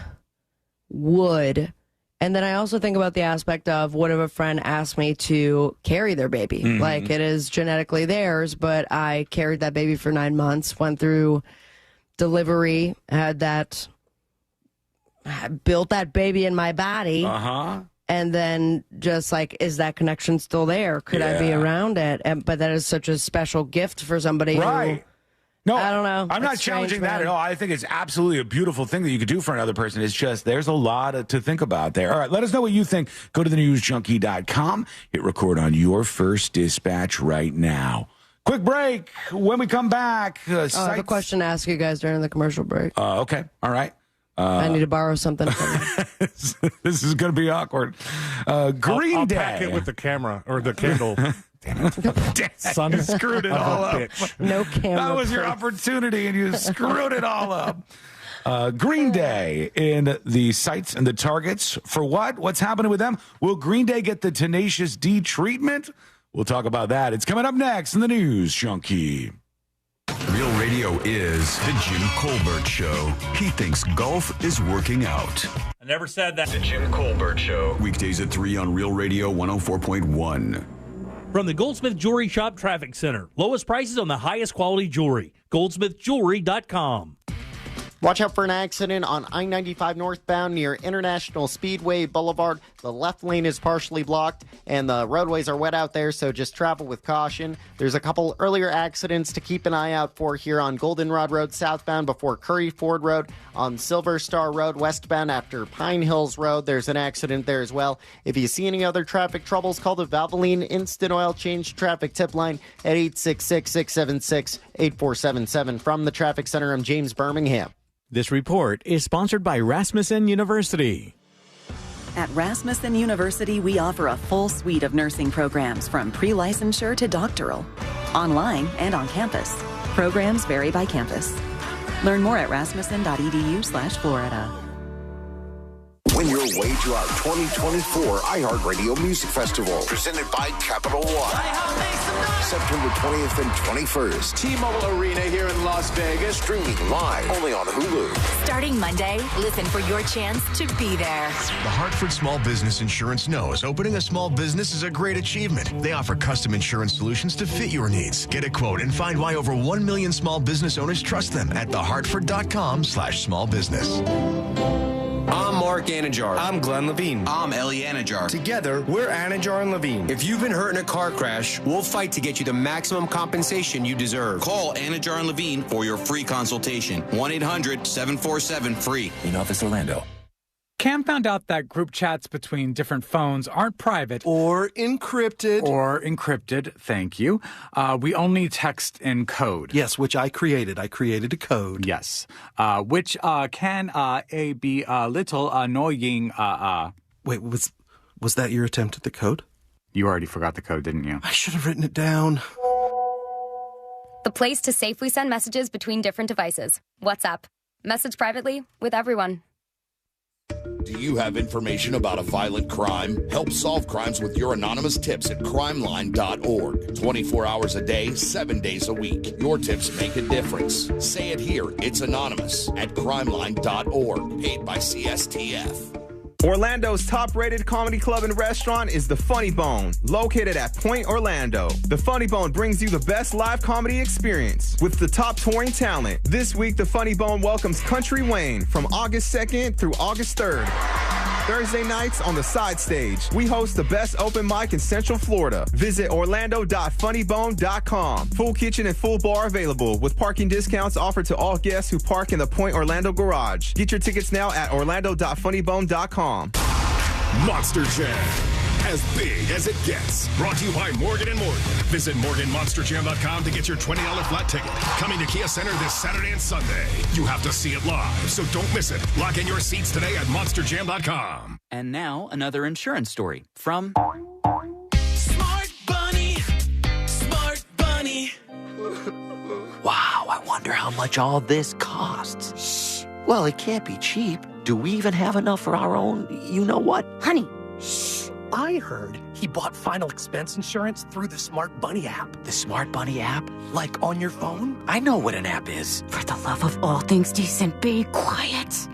would. And then I also think about the aspect of what if a friend asked me to carry their baby? Mm-hmm. It is genetically theirs, but I carried that baby for 9 months, went through delivery, built that baby in my body. And then just is that connection still there? Could I be around it? But that is such a special gift for somebody. Right. No, I don't know. I'm not challenging that at all. I think it's absolutely a beautiful thing that you could do for another person. It's just there's a lot to think about there. All right, let us know what you think. Go to thenewsjunkie.com. Hit record on your first dispatch right now. Quick break. When we come back. I have a question to ask you guys during the commercial break. Okay. All right. I need to borrow something from you. This is going to be awkward. Green I'll Day. pack it with the camera or the candle. Damn it. Son, screwed it all up. No camera. That was your opportunity, and you screwed it all up. Green Day in the sights and the targets. For what? What's happening with them? Will Green Day get the Tenacious D treatment? We'll talk about that. It's coming up next in the News Junkie. Real Radio is the Jim Colbert Show. He thinks golf is working out. I never said that. The Jim Colbert Show. Weekdays at 3 on Real Radio 104.1. From the Goldsmith Jewelry Shop Traffic Center. Lowest prices on the highest quality jewelry. GoldsmithJewelry.com. Watch out for an accident on I-95 northbound near International Speedway Boulevard. The left lane is partially blocked, and the roadways are wet out there, so just travel with caution. There's a couple earlier accidents to keep an eye out for here on Goldenrod Road southbound before Curry Ford Road, on Silver Star Road westbound after Pine Hills Road. There's an accident there as well. If you see any other traffic troubles, call the Valvoline Instant Oil Change Traffic Tip Line at 866-676-8477. From the Traffic Center, I'm James Birmingham. This report is sponsored by Rasmussen University. At Rasmussen University, we offer a full suite of nursing programs from pre-licensure to doctoral, online and on campus. Programs vary by campus. Learn more at rasmussen.edu/Florida. Win your way to our 2024 iHeartRadio Music Festival, presented by Capital One. September 20th and 21st. T-Mobile Arena here in Las Vegas. Streaming live only on Hulu. Starting Monday, listen for your chance to be there. The Hartford Small Business Insurance knows opening a small business is a great achievement. They offer custom insurance solutions to fit your needs. Get a quote and find why over 1 million small business owners trust them at thehartford.com/smallbusiness. I'm Mark Anajar. I'm Glenn Levine. I'm Ellie Anajar. Together, we're Anajar and Levine. If you've been hurt in a car crash, we'll fight to get you the maximum compensation you deserve. Call Anajar and Levine for your free consultation. 1-800-747-FREE. In Office Orlando. Cam found out that group chats between different phones aren't private. Or encrypted. Thank you. We only text in code. Yes, which I created. I created a code. Yes. Which can be a little annoying. Wait, was that your attempt at the code? You already forgot the code, didn't you? I should have written it down. The place to safely send messages between different devices. WhatsApp. Message privately with everyone. Do you have information about a violent crime? Help solve crimes with your anonymous tips at crimeline.org. 24 hours a day, 7 days a week. Your tips make a difference. Say it here. It's anonymous at crimeline.org. Paid by CSTF. Orlando's top-rated comedy club and restaurant is The Funny Bone, located at Point Orlando. The Funny Bone brings you the best live comedy experience with the top touring talent. This week, The Funny Bone welcomes Country Wayne from August 2nd through August 3rd. Thursday nights on the Side Stage. We host the best open mic in Central Florida. Visit orlando.funnybone.com. Full kitchen and full bar available with parking discounts offered to all guests who park in the Point Orlando garage. Get your tickets now at orlando.funnybone.com. Monster Jam, as big as it gets. Brought to you by Morgan & Morgan. Visit morganmonsterjam.com to get your $20 flat ticket. Coming to Kia Center this Saturday and Sunday. You have to see it live, so don't miss it. Lock in your seats today at monsterjam.com. And now, another insurance story from Smart Bunny. Smart Bunny. Wow, I wonder how much all this costs. Shh. Well, it can't be cheap. Do we even have enough for our own you-know-what? Honey, shh. I heard he bought final expense insurance through the Smart Bunny app. The Smart Bunny app? Like on your phone? I know what an app is. For the love of all things decent, be quiet.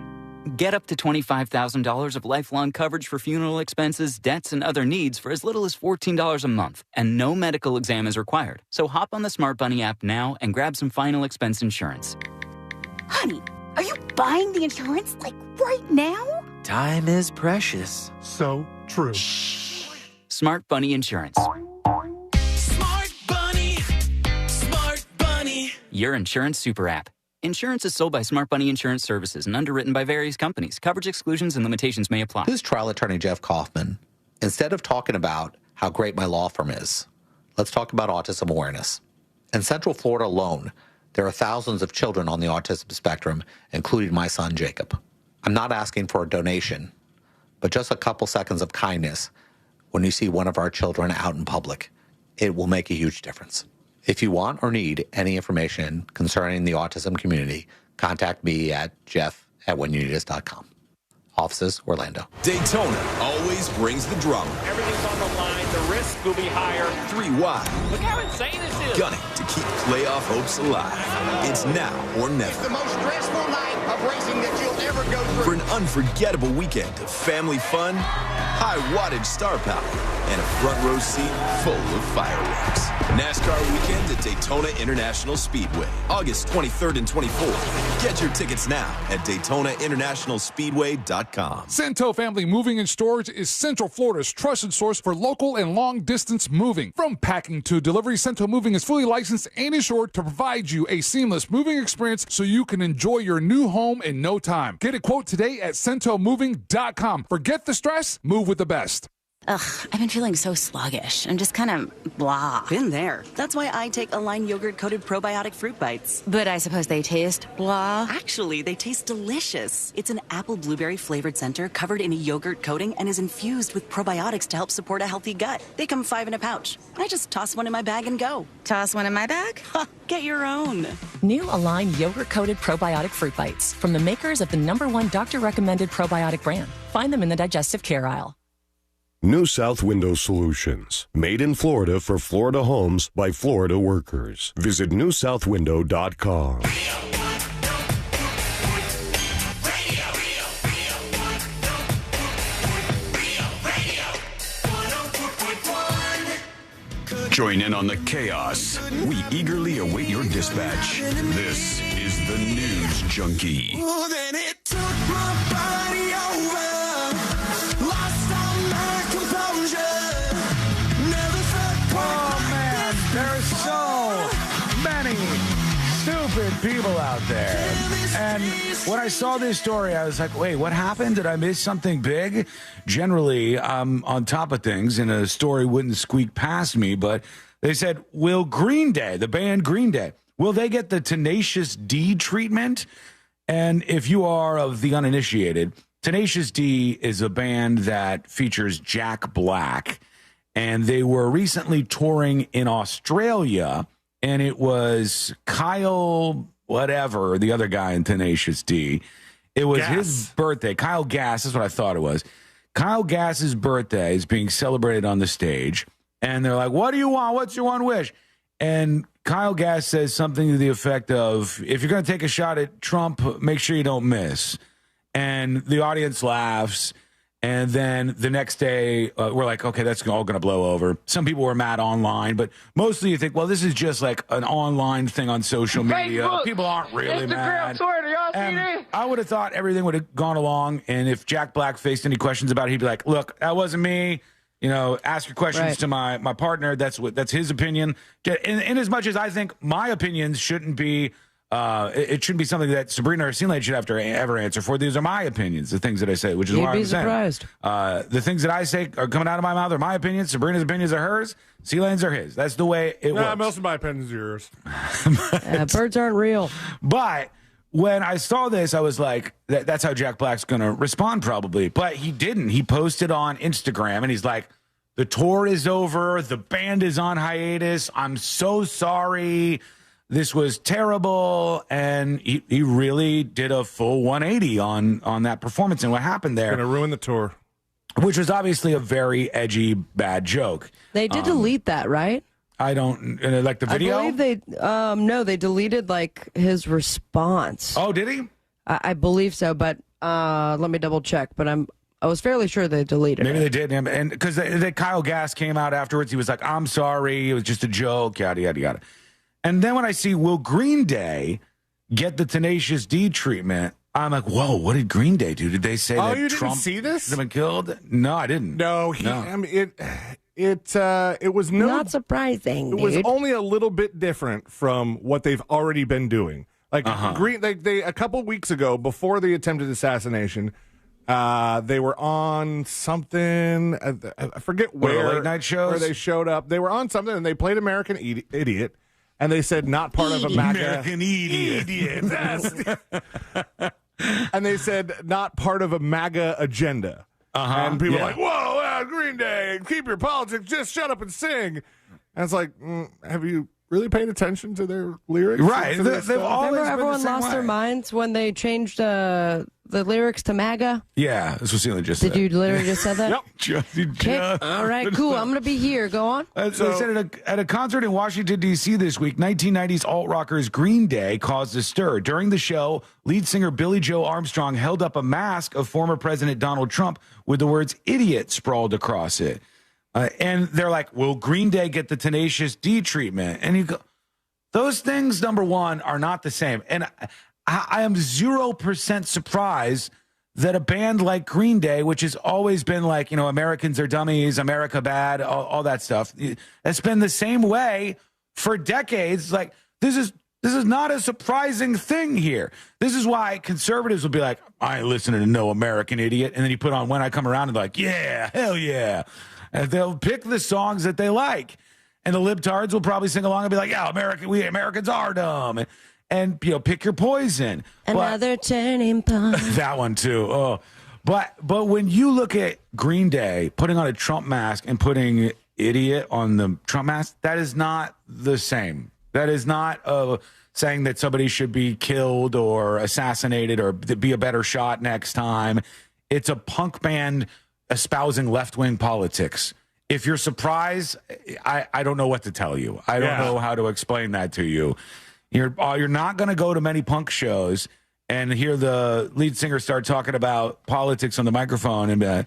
Get up to $25,000 of lifelong coverage for funeral expenses, debts, and other needs for as little as $14 a month. And no medical exam is required. So hop on the Smart Bunny app now and grab some final expense insurance. Honey, are you buying the insurance, like, right now? Time is precious. So true. Shh. Smart Bunny Insurance. Smart Bunny. Smart Bunny. Your insurance super app. Insurance is sold by Smart Bunny Insurance Services and underwritten by various companies. Coverage exclusions and limitations may apply. This is trial attorney Jeff Kaufman. Instead of talking about how great my law firm is, let's talk about autism awareness. In Central Florida alone, there are thousands of children on the autism spectrum, including my son, Jacob. I'm not asking for a donation, but just a couple seconds of kindness when you see one of our children out in public. It will make a huge difference. If you want or need any information concerning the autism community, contact me at jeff@whenyouneedus.com. Offices, Orlando. Daytona always brings the drama. Everything's on the line. The risk will be higher. 3 wide. Look how insane this is. Gunning to keep playoff hopes alive. It's now or never. It's the most stressful night of racing that you'll ever go through. For an unforgettable weekend of family fun, high wattage star power, and a front row seat full of fireworks. NASCAR weekend at Daytona International Speedway, August 23rd and 24th. Get your tickets now at DaytonaInternationalSpeedway.com. Cento Family Moving and Storage is Central Florida's trusted source for local and long-distance moving. From packing to delivery, Cento Moving is fully licensed and insured to provide you a seamless moving experience so you can enjoy your new home in no time. Get a quote today at CentoMoving.com. Forget the stress, move with the best. Ugh, I've been feeling so sluggish. I'm just kind of blah. Been there. That's why I take Align yogurt-coated probiotic fruit bites. But I suppose they taste blah. Actually, they taste delicious. It's an apple blueberry flavored center covered in a yogurt coating and is infused with probiotics to help support a healthy gut. They come 5 in a pouch. I just toss one in my bag and go. Toss one in my bag? Get your own. New Align yogurt-coated probiotic fruit bites from the makers of the #1 doctor-recommended probiotic brand. Find them in the digestive care aisle. New South Window Solutions. Made in Florida for Florida homes by Florida workers. Visit newsouthwindow.com. Join in on the chaos. We eagerly await your dispatch. This is the News Junkie. More than it took my body over. Lost all my composure. Never felt Oh man, there's so many stupid people out there. And when I saw this story, I was like, wait, what happened? Did I miss something big? Generally, I'm on top of things, and a story wouldn't squeak past me, but they said, will Green Day, the band Green Day, will they get the Tenacious D treatment? And if you are of the uninitiated, Tenacious D is a band that features Jack Black, and they were recently touring in Australia, and it was Kyle, whatever, the other guy in Tenacious D. It was his birthday. Kyle Gass, that's what I thought it was. Kyle Gass's birthday is being celebrated on the stage, and they're like, what do you want? What's your one wish? And Kyle Gass says something to the effect of, if you're going to take a shot at Trump, make sure you don't miss. And the audience laughs. And then the next day, we're like, okay, that's all going to blow over. Some people were mad online, but mostly you think, well, this is just like an online thing on social media. Facebook, People aren't really Instagram, mad. Twitter, y'all see And this? I would have thought everything would have gone along. And if Jack Black faced any questions about it, he'd be like, look, that wasn't me. You know, ask your questions to my partner. That's his opinion. In as much as I think my opinions shouldn't be, it shouldn't be something that Sabrina or Seelane should have to ever answer for. These are my opinions, the things that I say, which is why I'm surprised. saying. The things that I say are coming out of my mouth are my opinions. Sabrina's opinions are hers. Seelane's are his. That's the way it works. Most of my opinions are yours. Birds aren't real. But when I saw this, I was like, that's how Jack Black's going to respond probably. But he didn't. He posted on Instagram, and he's like, the tour is over. The band is on hiatus. I'm so sorry. This was terrible. And he really did a full 180 on that performance and what happened there. Going to ruin the tour. Which was obviously a very edgy, bad joke. They did delete that, right? I don't, like the video? I believe they deleted like his response. Oh, did he? I believe so, but let me double check. But I was fairly sure they deleted Maybe it. they did. And because Kyle Gass came out afterwards, he was like, I'm sorry. It was just a joke, yada, yada, yada. And then when I see, will Green Day get the Tenacious D treatment? I'm like, whoa, what did Green Day do? Did they say that you Trump didn't see this? has been killed? No, I didn't. No, I mean, it was not surprising. It was only a little bit different from what they've already been doing. Like they a couple weeks ago, before the attempted assassination, they were on something. I forget where. Late night shows? Where they showed up. They were on something and they played American Idiot. And they said not part of a MAGA. American Idiot. And they said not part of a MAGA agenda. And people were like, whoa, Green Day, keep your politics, just shut up and sing. And it's like, have you really paid attention to their lyrics? Right. They've Remember everyone lost their minds when they changed the lyrics to MAGA? Yeah, that's what Seelane just said. Did you literally just said that? Yep. Okay. All right, cool. I'm going to be here. Go on. They said at a concert in Washington, D.C. this week, 1990s alt-rockers Green Day caused a stir. During the show, lead singer Billy Joe Armstrong held up a mask of former President Donald Trump with the words idiot sprawled across it. And they're like, will Green Day get the Tenacious D treatment? And you go, those things, number one, are not the same. And I am 0% surprised that a band like Green Day, which has always been like, Americans are dummies, America bad, all that stuff, it's been the same way for decades. Like, this is not a surprising thing here. This is why conservatives will be like, I ain't listening to no American Idiot. And then you put on When I Come Around and they're like, yeah, hell yeah. And they'll pick the songs that they like. And the libtards will probably sing along and be like, yeah, we Americans are dumb. And pick your poison. Another turning point. That one too. Oh, but when you look at Green Day putting on a Trump mask and putting idiot on the Trump mask, that is not the same. That is not saying that somebody should be killed or assassinated or be a better shot next time. It's a punk band espousing left-wing politics. If you're surprised, I don't know what to tell you. I don't know how to explain that to you. You're not going to go to many punk shows and hear the lead singer start talking about politics on the microphone and be like,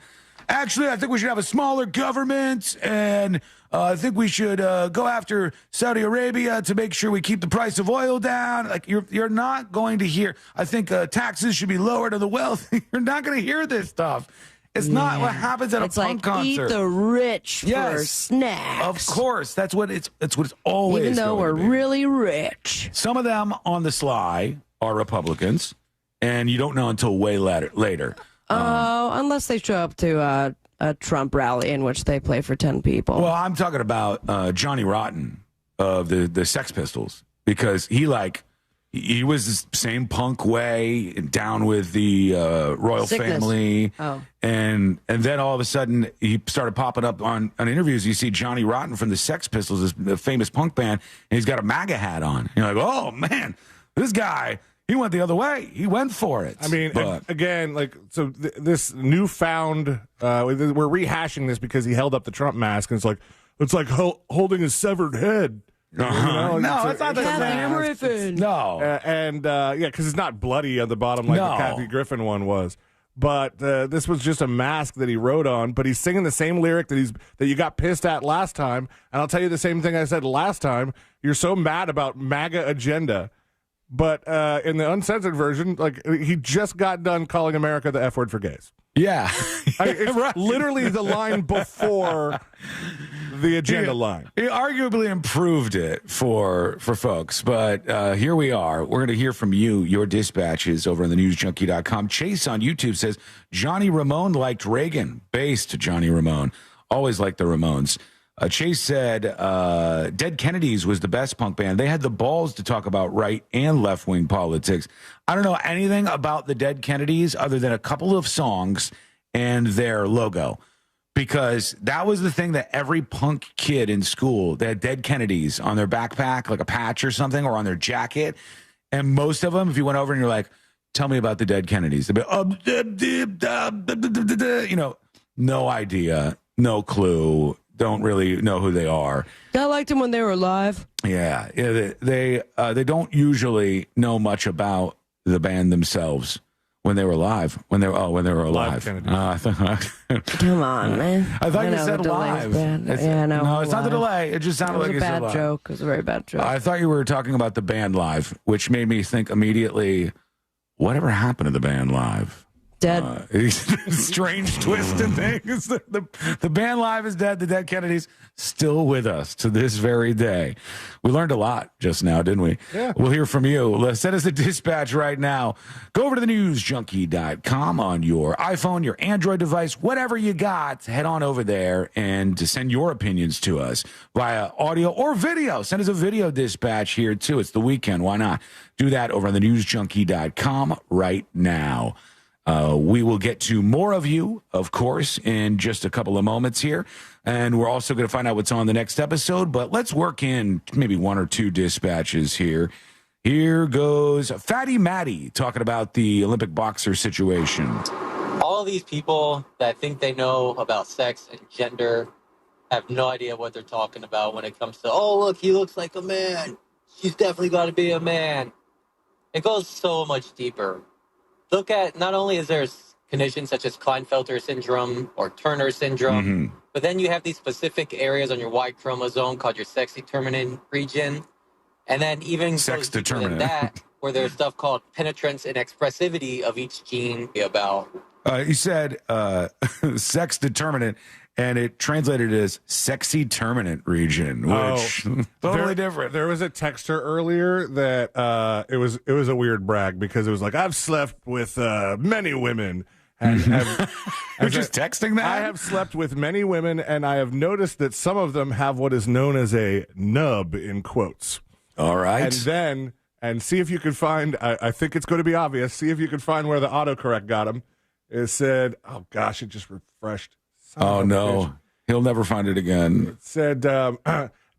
actually, I think we should have a smaller government, and I think we should go after Saudi Arabia to make sure we keep the price of oil down. Like, you're not going to hear, I think taxes should be lowered to the wealthy. You're not going to hear this stuff. It's not what happens at a punk concert. Eat the rich for snacks. Of course, that's what it's always. Even though we're going to be. really rich. Some of them on the sly are Republicans, and you don't know until way later. Unless they show up to a Trump rally in which they play for 10 people. Well, I'm talking about Johnny Rotten of the Sex Pistols, because he was the same punk way, down with the royal family. Oh. And then all of a sudden he started popping up on interviews. You see Johnny Rotten from the Sex Pistols, this famous punk band, and he's got a MAGA hat on. And you're like, oh man, this guy, he went the other way. He went for it. I mean, again, this newfound, we're rehashing this because he held up the Trump mask, and it's like holding a severed head. No, it's not the Kathy Griffin. No. Because it's not bloody on the bottom like the Kathy Griffin one was. but this was just a mask that he wrote on. But he's singing the same lyric that you got pissed at last time. And I'll tell you the same thing I said last time. You're so mad about MAGA agenda. But in the uncensored version, like, he just got done calling America the F word for gays. Yeah. It's Right. literally the line before the agenda line. He arguably improved it for folks, but here we are. We're going to hear from you, your dispatches over on the newsjunkie.com. Chase on YouTube says, Johnny Ramone liked Reagan. Based Johnny Ramone. Always liked the Ramones. Chase said, Dead Kennedys was the best punk band. They had the balls to talk about right and left-wing politics. I don't know anything about the Dead Kennedys other than a couple of songs and their logo, because that was the thing that every punk kid in school, they had Dead Kennedys on their backpack, like a patch or something, or on their jacket. And most of them, if you went over and you're like, tell me about the Dead Kennedys, they'd be, no idea, no clue. Don't really know who they are. I liked them when they were alive. Yeah, they don't usually know much about the band themselves when they were alive. When they were alive. Come on, man. I thought I you know, said the delay's live. bad. Yeah, No, it's not the live. delay. It just sounded like It was you a said bad live. joke. It was a very bad joke. I thought you were talking about the band live, which made me think immediately, whatever happened to the band live? Dead. Strange twist in things. The band live is dead. The Dead Kennedys still with us to this very day. We learned a lot just now, didn't we? Yeah. We'll hear from you. Send us a dispatch right now. Go over to the newsjunkie.com on your iPhone, your Android device, whatever you got. Head on over there and to send your opinions to us via audio or video. Send us a video dispatch here, too. It's the weekend. Why not? Do that over on the newsjunkie.com right now. We will get to more of you, of course, in just a couple of moments here. And we're also going to find out what's on the next episode. But let's work in maybe one or two dispatches here. Here goes Fatty Matty talking about the Olympic boxer situation. All of these people that think they know about sex and gender have no idea what they're talking about when it comes to, oh, look, he looks like a man. She's definitely got to be a man. It goes so much deeper. Look at, not only is there conditions such as Klinefelter syndrome or Turner syndrome, but then you have these specific areas on your Y chromosome called your sex determinant region. And then even sex goes deeper than determinant. that, where there's stuff called penetrance and expressivity of each gene about. He said sex determinant, and it translated as sexy terminant region, which totally different. There was a texter earlier that it was a weird brag because it was like, I've slept with many women. And You're just texting that? I have slept with many women, and I have noticed that some of them have what is known as a nub in quotes. All right. And see if you can find, I think it's going to be obvious, see if you can find where the autocorrect got him. It said, oh gosh, it just refreshed. Oh, no. He'll never find it again. It said,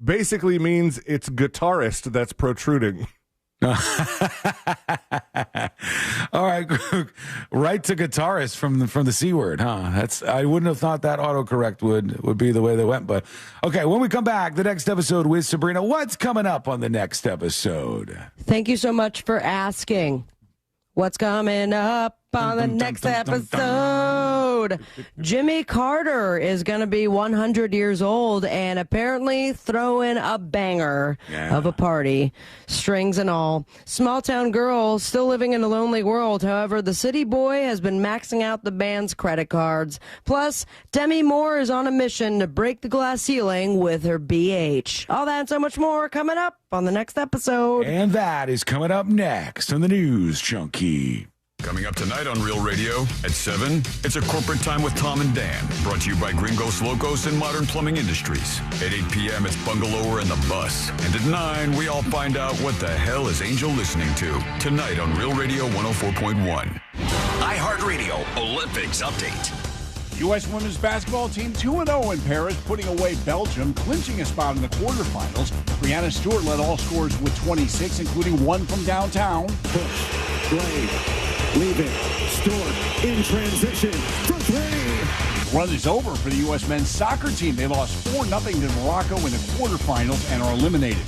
basically means it's guitarist that's protruding. All right. Right to guitarist from the C word, huh? I wouldn't have thought that autocorrect would be the way they went. But okay, when we come back, the next episode with Sabrina, what's coming up on the next episode? Thank you so much for asking. What's coming up on the next episode? Jimmy Carter is going to be 100 years old and apparently throwing a banger of a party, strings and all. Small town girl still living in a lonely world. However, the city boy has been maxing out the band's credit cards. Plus, Demi Moore is on a mission to break the glass ceiling with her BH. All that and so much more coming up on the next episode. And that is coming up next on the News Junkie. Coming up tonight on Real Radio at 7, it's a corporate time with Tom and Dan, brought to you by Gringos Locos and Modern Plumbing Industries. At 8 p.m., it's Bungalower and the Bus. And at 9, we all find out what the hell is Angel listening to. Tonight on Real Radio 104.1. iHeartRadio Olympics Update. U.S. women's basketball team 2-0 in Paris, putting away Belgium, clinching a spot in the quarterfinals. Brianna Stewart led all scorers with 26, including one from downtown. Push, Blade, leave it, Stewart in transition for three. Run is over for the U.S. men's soccer team. They lost 4-0 to Morocco in the quarterfinals and are eliminated.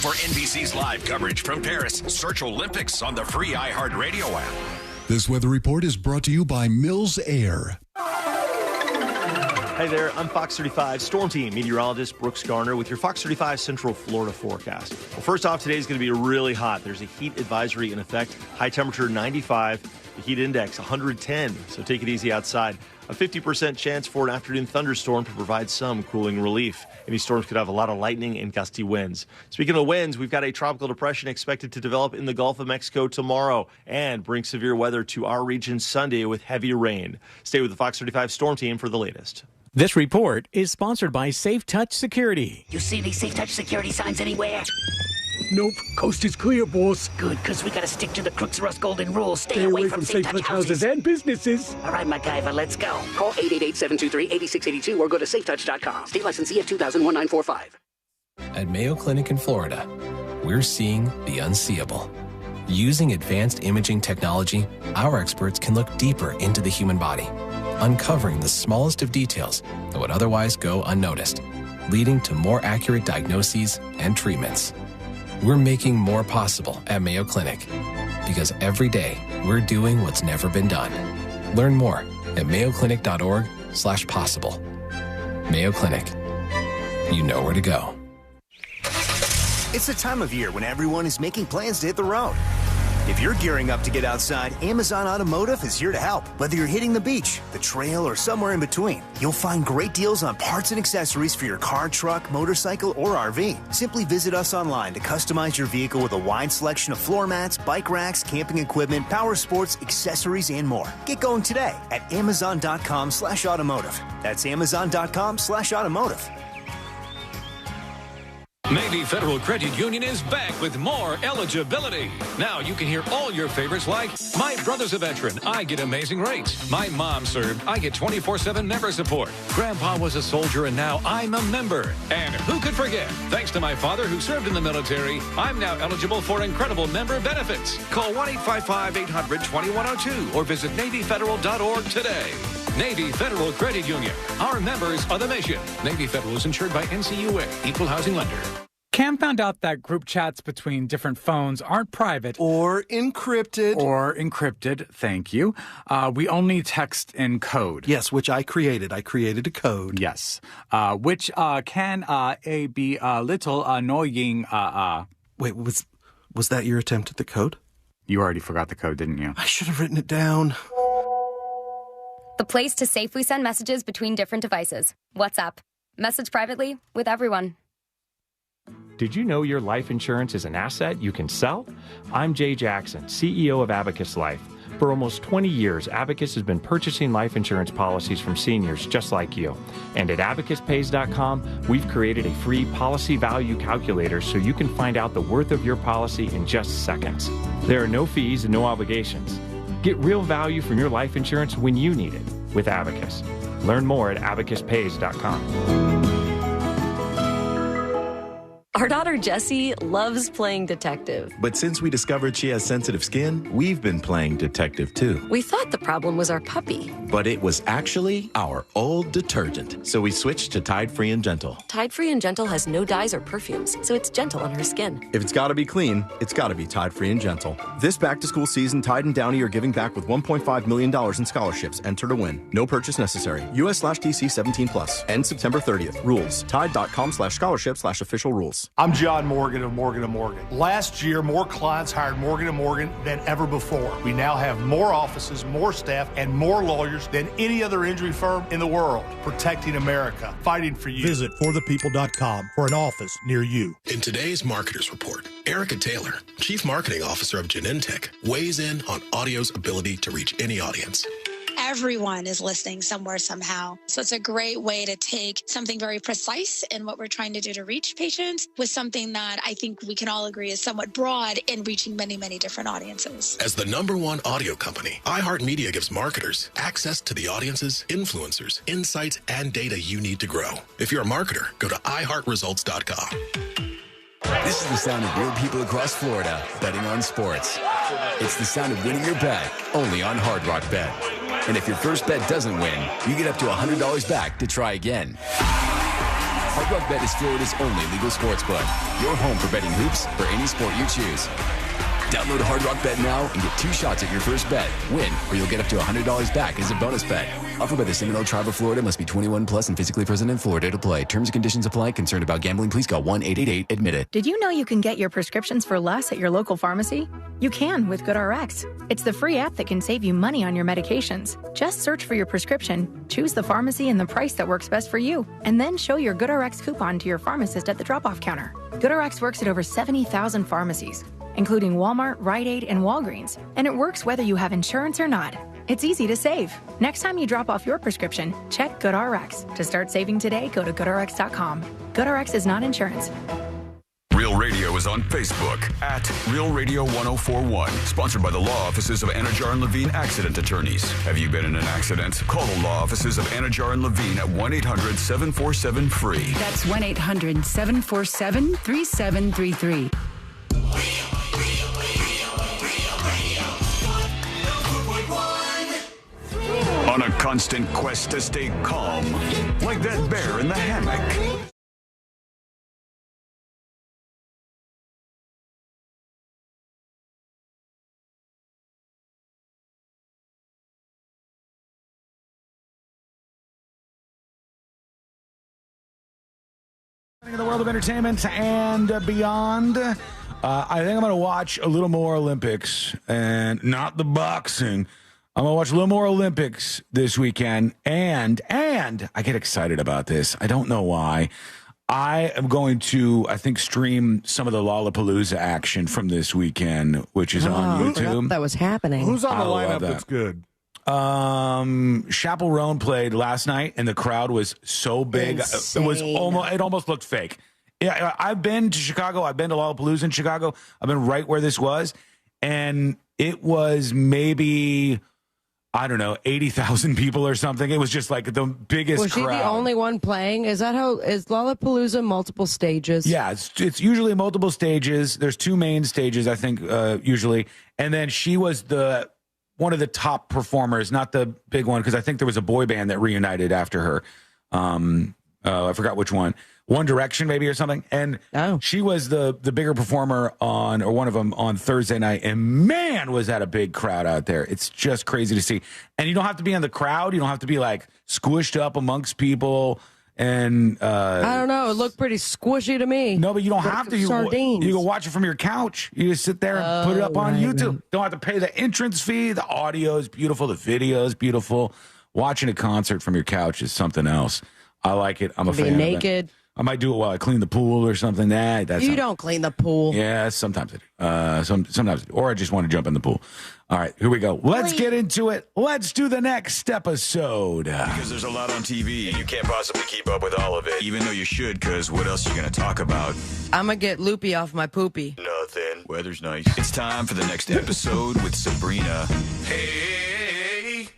For NBC's live coverage from Paris, search Olympics on the free iHeartRadio app. This weather report is brought to you by Mills Air. Hey there, I'm Fox 35 Storm Team meteorologist Brooks Garner with your Fox 35 Central Florida forecast. Well, first off, today is going to be really hot. There's a heat advisory in effect. High temperature 95, the heat index 110, so take it easy outside. A 50% chance for an afternoon thunderstorm to provide some cooling relief. Any storms could have a lot of lightning and gusty winds. Speaking of winds, we've got a tropical depression expected to develop in the Gulf of Mexico tomorrow and bring severe weather to our region Sunday with heavy rain. Stay with the Fox 35 Storm Team for the latest. This report is sponsored by Safe Touch Security. You see any Safe Touch security signs anywhere? Nope. Coast is clear, boss. Good, because we got to stick to the Crooks Rust Golden Rule. Stay away from Safe Touch houses and businesses. All right, MacGyver, let's go. Call 888-723-8682 or go to safetouch.com. State license CF 2000-1945. At Mayo Clinic in Florida, we're seeing the unseeable. Using advanced imaging technology, our experts can look deeper into the human body, uncovering the smallest of details that would otherwise go unnoticed, leading to more accurate diagnoses and treatments. We're making more possible at Mayo Clinic because every day we're doing what's never been done. Learn more at mayoclinic.org/possible. Mayo Clinic. You know where to go. It's the time of year when everyone is making plans to hit the road. If you're gearing up to get outside, Amazon Automotive is here to help. Whether you're hitting the beach, the trail, or somewhere in between, you'll find great deals on parts and accessories for your car, truck, motorcycle, or RV. Simply visit us online to customize your vehicle with a wide selection of floor mats, bike racks, camping equipment, power sports, accessories, and more. Get going today at Amazon.com/automotive. That's Amazon.com/automotive. Navy Federal Credit Union is back with more eligibility. Now you can hear all your favorites like, my brother's a veteran, I get amazing rates. My mom served, I get 24/7 member support. Grandpa was a soldier and now I'm a member. And who could forget, thanks to my father who served in the military, I'm now eligible for incredible member benefits. Call 1-855-800-2102 or visit NavyFederal.org today. Navy Federal Credit Union. Our members are the mission. Navy Federal is insured by NCUA, Equal Housing Lender. Cam found out that group chats between different phones aren't private. Or encrypted. Thank you. We only text in code. Yes, which I created. I created a code. Yes. Which can be a little annoying. Wait, was that your attempt at the code? You already forgot the code, didn't you? I should have written it down. The place to safely send messages between different devices. WhatsApp. Message privately with everyone. Did you know your life insurance is an asset you can sell? I'm Jay Jackson, CEO of Abacus Life. For almost 20 years, Abacus has been purchasing life insurance policies from seniors just like you. And at abacuspays.com, we've created a free policy value calculator so you can find out the worth of your policy in just seconds. There are no fees and no obligations. Get real value from your life insurance when you need it with Abacus. Learn more at abacuspays.com. Our daughter Jessie loves playing detective. But since we discovered she has sensitive skin, we've been playing detective too. We thought the problem was our puppy. But it was actually our old detergent. So we switched to Tide Free and Gentle. Tide Free and Gentle has no dyes or perfumes, so it's gentle on her skin. If it's gotta be clean, it's gotta be Tide Free and Gentle. This back-to-school season, Tide and Downy are giving back with $1.5 million in scholarships. Enter to win. No purchase necessary. US/DC 17+. End September 30th. Rules. Tide.com/scholarship/official rules. I'm John Morgan of Morgan & Morgan. Last year, more clients hired Morgan & Morgan than ever before. We now have more offices, more staff, and more lawyers than any other injury firm in the world. Protecting America. Fighting for you. Visit forthepeople.com for an office near you. In today's Marketers Report, Erica Taylor, Chief Marketing Officer of Genentech, weighs in on audio's ability to reach any audience. Everyone is listening somewhere, somehow. So it's a great way to take something very precise in what we're trying to do to reach patients with something that I think we can all agree is somewhat broad in reaching many, many different audiences. As the #1 audio company, iHeartMedia gives marketers access to the audiences, influencers, insights, and data you need to grow. If you're a marketer, go to iHeartResults.com. This is the sound of real people across Florida betting on sports. It's the sound of winning your bet, only on Hard Rock Bet. And if your first bet doesn't win, you get up to $100 back to try again. Hard Rock Bet is Florida's only legal sports book. Your home for betting hoops for any sport you choose. Download Hard Rock Bet now and get 2 shots at your first bet. Win, or you'll get up to $100 back as a bonus bet. Offered by the Seminole Tribe of Florida. Must be 21 plus and physically present in Florida to play. Terms and conditions apply. Concerned about gambling? Please call 1-888-ADMIT-IT. Did you know you can get your prescriptions for less at your local pharmacy? You can with GoodRx. It's the free app that can save you money on your medications. Just search for your prescription, choose the pharmacy and the price that works best for you, and then show your GoodRx coupon to your pharmacist at the drop-off counter. GoodRx works at over 70,000 pharmacies, including Walmart, Rite Aid, and Walgreens, and it works whether you have insurance or not. It's easy to save. Next time you drop off your prescription, check GoodRx. To start saving today, go to GoodRx.com. GoodRx is not insurance. Real Radio is on Facebook at Real Radio 1041. Sponsored by the law offices of Anajar and Levine Accident Attorneys. Have you been in an accident? Call the law offices of Anajar and Levine at 1-800-747-FREE. That's 1-800-747-3733. On a constant quest to stay calm, like that bear in the hammock. In the world of entertainment and beyond, I think I'm going to watch a little more Olympics, and not the boxing. I'm going to watch a little more Olympics this weekend, and I get excited about this. I don't know why. I am going to, I think, stream some of the Lollapalooza action from this weekend, which is on YouTube. That was happening. Who's on the lineup that's good? Chappell Roan played last night, and the crowd was so big. Insane. It almost looked fake. Yeah, I've been to Chicago. I've been to Lollapalooza in Chicago. I've been right where this was, and it was maybe, I don't know, 80,000 people or something. It was just like the biggest Was she crowd. the only one playing? Is Lollapalooza multiple stages? Yeah, it's usually multiple stages. There's 2 main stages, I think, usually. And then she was one of the top performers, not the big one, because I think there was a boy band that reunited after her. I forgot which one. One Direction, maybe, or something. And she was the bigger performer or one of them on Thursday night. And man, was that a big crowd out there. It's just crazy to see. And you don't have to be in the crowd. You don't have to be like squished up amongst people. And I don't know. It looked pretty squishy to me. No, but you don't have to. Sardines. You can watch it from your couch. You just sit there and put it up on YouTube. Don't have to pay the entrance fee. The audio is beautiful. The video is beautiful. Watching a concert from your couch is something else. I like it. I'm a fan. Be naked. I might do it while I clean the pool or something. You don't clean the pool. Yeah, sometimes I do. Sometimes I do. Or I just want to jump in the pool. All right, here we go. Let's get into it. Let's do the next episode. Because there's a lot on TV, you can't possibly keep up with all of it, even though you should, because what else are you going to talk about? I'm going to get loopy off my poopy. Nothing. Weather's nice. It's time for the next episode with Sabrina. Hey,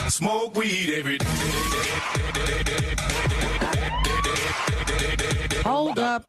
smoke weed every day. Hold up.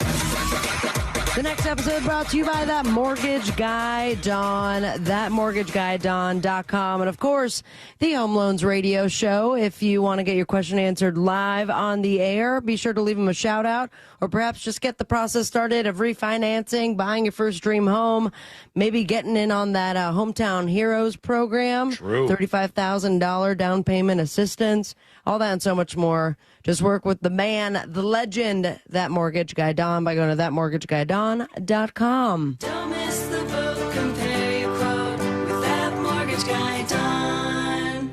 The next episode brought to you by That Mortgage Guy Don, thatmortgageguyDon.com, and of course, the Home Loans Radio Show. If you want to get your question answered live on the air, be sure to leave them a shout out, or perhaps just get the process started of refinancing, buying your first dream home, maybe getting in on that Hometown Heroes program. True. $35,000 down payment assistance, all that and so much more. Just work with the man, the legend, That Mortgage Guy Don, by going to thatmortgageguyDon.com. Don't miss the boat, compare your quote with thatmortgageguyDon.com.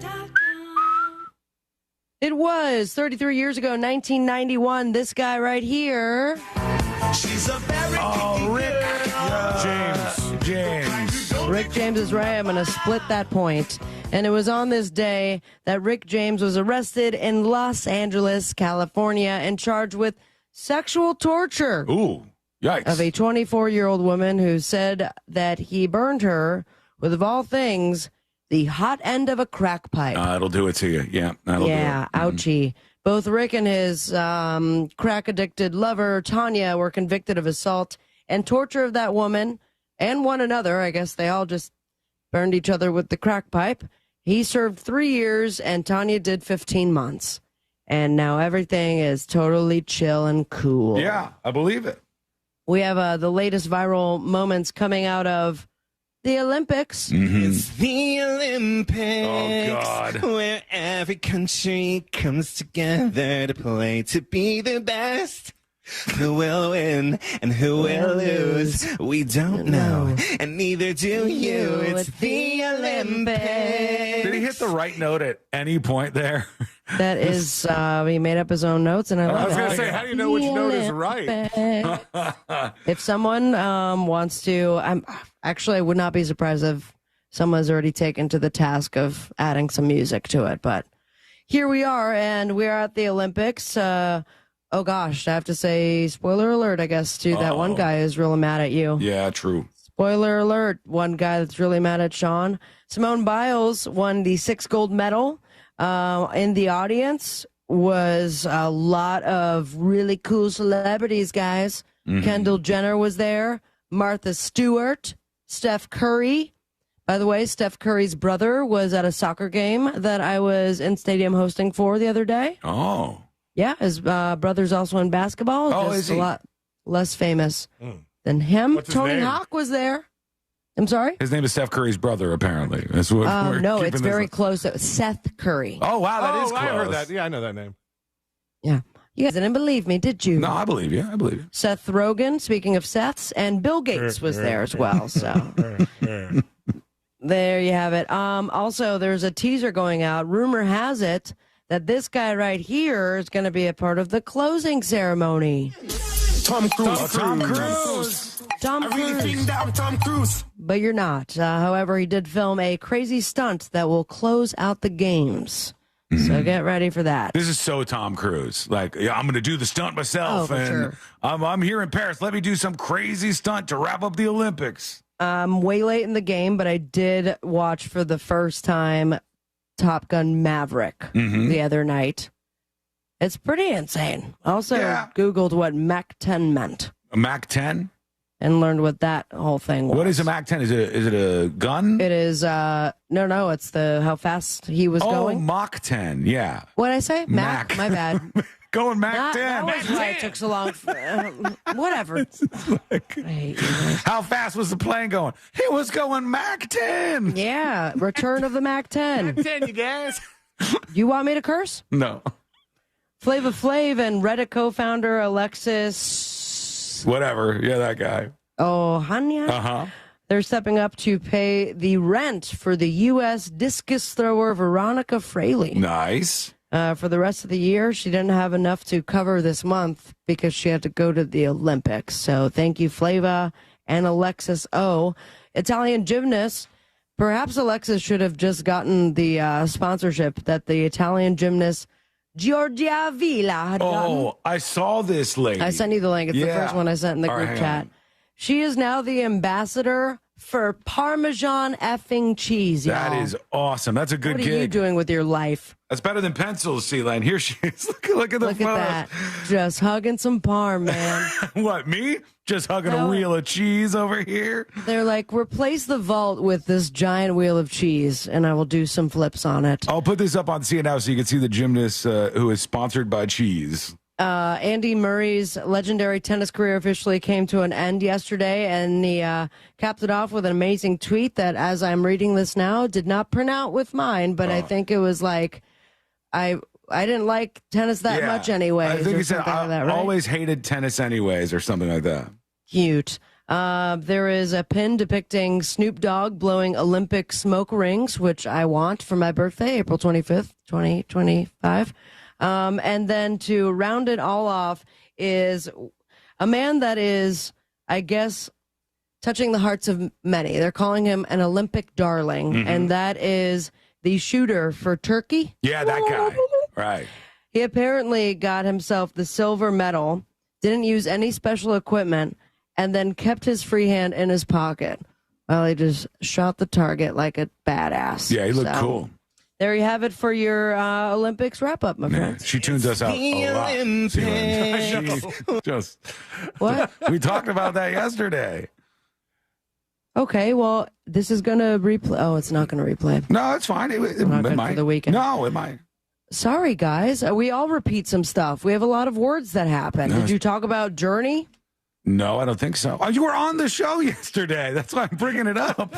It was 33 years ago, 1991. This guy right here. She's a very Rick James. Rick James is right. I'm going to split that point. And it was on this day that Rick James was arrested in Los Angeles, California, and charged with sexual torture. Ooh, yikes. Of a 24-year-old woman who said that he burned her with, of all things, the hot end of a crack pipe. It'll do it to you. Yeah, that'll do it. Yeah, ouchie. Both Rick and his crack-addicted lover, Tanya, were convicted of assault and torture of that woman and one another. I guess they all just burned each other with the crack pipe. He served 3 years, and Tanya did 15 months. And now everything is totally chill and cool. Yeah, I believe it. We have the latest viral moments coming out of the Olympics. It's the Olympics. Oh, God. Where every country comes together to play to be the best. Who will win and who will lose? We don't know, and neither do you. It's the Olympics. Did he hit the right note at any point there? That is, he made up his own notes, and I love it. I was going to say, how do you know which note is right? If someone wants to, I would not be surprised if someone's already taken to the task of adding some music to it. But here we are, and we're at the Olympics. Oh gosh, I have to say, spoiler alert, I guess, too. That one guy is really mad at you. Yeah, true. Spoiler alert, one guy that's really mad at Sean. Simone Biles won the 6th gold medal. In the audience was a lot of really cool celebrities, guys. Mm-hmm. Kendall Jenner was there, Martha Stewart, Steph Curry. By the way, Steph Curry's brother was at a soccer game that I was in stadium hosting for the other day. Oh. Yeah, his brother's also in basketball. Oh, just is he? a lot less famous than him. What's his Tony name? Hawk was there. I'm sorry? His name is Steph Curry's brother, apparently. That's what we're No, keeping it's this very up. close. Seth Curry. Oh, wow, that is close. I heard that. Yeah, I know that name. Yeah. You guys didn't believe me, did you? No, I believe you. I believe you. Seth Rogen, speaking of Seths, and Bill Gates was there as well. So there you have it. Also, there's a teaser going out. Rumor has it that this guy right here is going to be a part of the closing ceremony. Tom Cruise. Oh, Tom Cruise. Tom Cruise. I really think that I'm Tom Cruise. But you're not. However, he did film a crazy stunt that will close out the games. So get ready for that. This is so Tom Cruise. Like, yeah, I'm going to do the stunt myself. Oh, for and sure. I'm here in Paris. Let me do some crazy stunt to wrap up the Olympics. Way late in the game, but I did watch for the first time Top Gun Maverick the other night. It's pretty insane. Also, Googled what Mach 10 meant. A Mach 10? And learned what that whole thing was. What is a Mach 10? Is it a gun? It is, no, it's how fast he was going. Oh, Mach 10, yeah. What'd I say? Mach. My bad. Going Mach 10. That was why it took so long. Whatever. I hate you guys. How fast was the plane going? It was going Mach 10. Yeah, Return of the Mach 10. Mach 10, you guys. You want me to curse? No. Flava Flav and Reddit co-founder Alexis. Whatever. Yeah, that guy. Oh, Hanya. Uh-huh. They're stepping up to pay the rent for the U.S. discus thrower Veronica Fraley. Nice. For the rest of the year, she didn't have enough to cover this month because she had to go to the Olympics. So thank you, Flava and Alexis O. Italian gymnast. Perhaps Alexis should have just gotten the sponsorship that the Italian gymnast Giorgia Villa had gotten. Oh, I saw this lady. I sent you the link. It's the first one I sent in the All right, group hang chat. on. She is now the ambassador for Parmesan effing cheese, y'all. That is awesome. That's a good What gig. are you doing with your life? That's better than pencils, Celine. Here she is. Look at the Look photos. at that. Just hugging some parm, man. What, me? Just hugging No. a wheel of cheese over here? They're like, replace the vault with this giant wheel of cheese, and I will do some flips on it. I'll put this up on CNN so you can see the gymnast who is sponsored by cheese. Andy Murray's legendary tennis career officially came to an end yesterday, and he capped it off with an amazing tweet that, as I'm reading this now, did not print out with mine, but I think it was like, I didn't like tennis that much anyway. I think he said, I always hated tennis anyways, or something like that. Cute. There is a pin depicting Snoop Dogg blowing Olympic smoke rings, which I want for my birthday, April 25th, 2025. And then to round it all off is a man that is, I guess, touching the hearts of many. They're calling him an Olympic darling, and that is the shooter for Turkey. Yeah, that guy. Right. He apparently got himself the silver medal, didn't use any special equipment, and then kept his free hand in his pocket while he just shot the target like a badass. Yeah, he looked cool. There you have it for your Olympics wrap-up, my friend. She tunes us out a lot. She just What? We talked about that yesterday. Okay, well, this is going to replay. Oh, it's not going to replay. No, it's fine. It Not good might. for the weekend. No, it might. Sorry, guys. We all repeat some stuff. We have a lot of words that happen. No, Did you talk about Journey? No, I don't think so. Oh, you were on the show yesterday. That's why I'm bringing it up.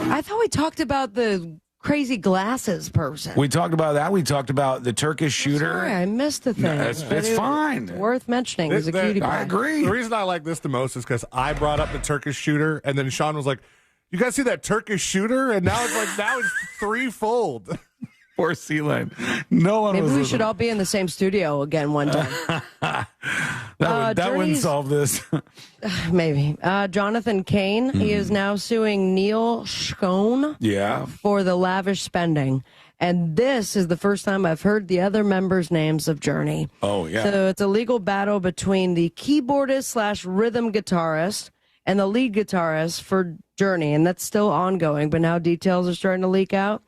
I thought we talked about the crazy glasses person. We talked about that. We talked about the Turkish shooter. Sorry, I missed the thing. No, it's fine. It's worth mentioning. He's a cutie pie. I agree. The reason I like this the most is because I brought up the Turkish shooter, and then Sean was like, "You guys see that Turkish shooter?" And now it's threefold. Poor Sea-Lane. No one. Maybe was we should all be in the same studio again one time. that wouldn't solve this. Maybe. Jonathan Cain, he is now suing Neil Schoen for the lavish spending. And this is the first time I've heard the other members' names of Journey. Oh, yeah. So it's a legal battle between the keyboardist / rhythm guitarist and the lead guitarist for Journey. And that's still ongoing, but now details are starting to leak out.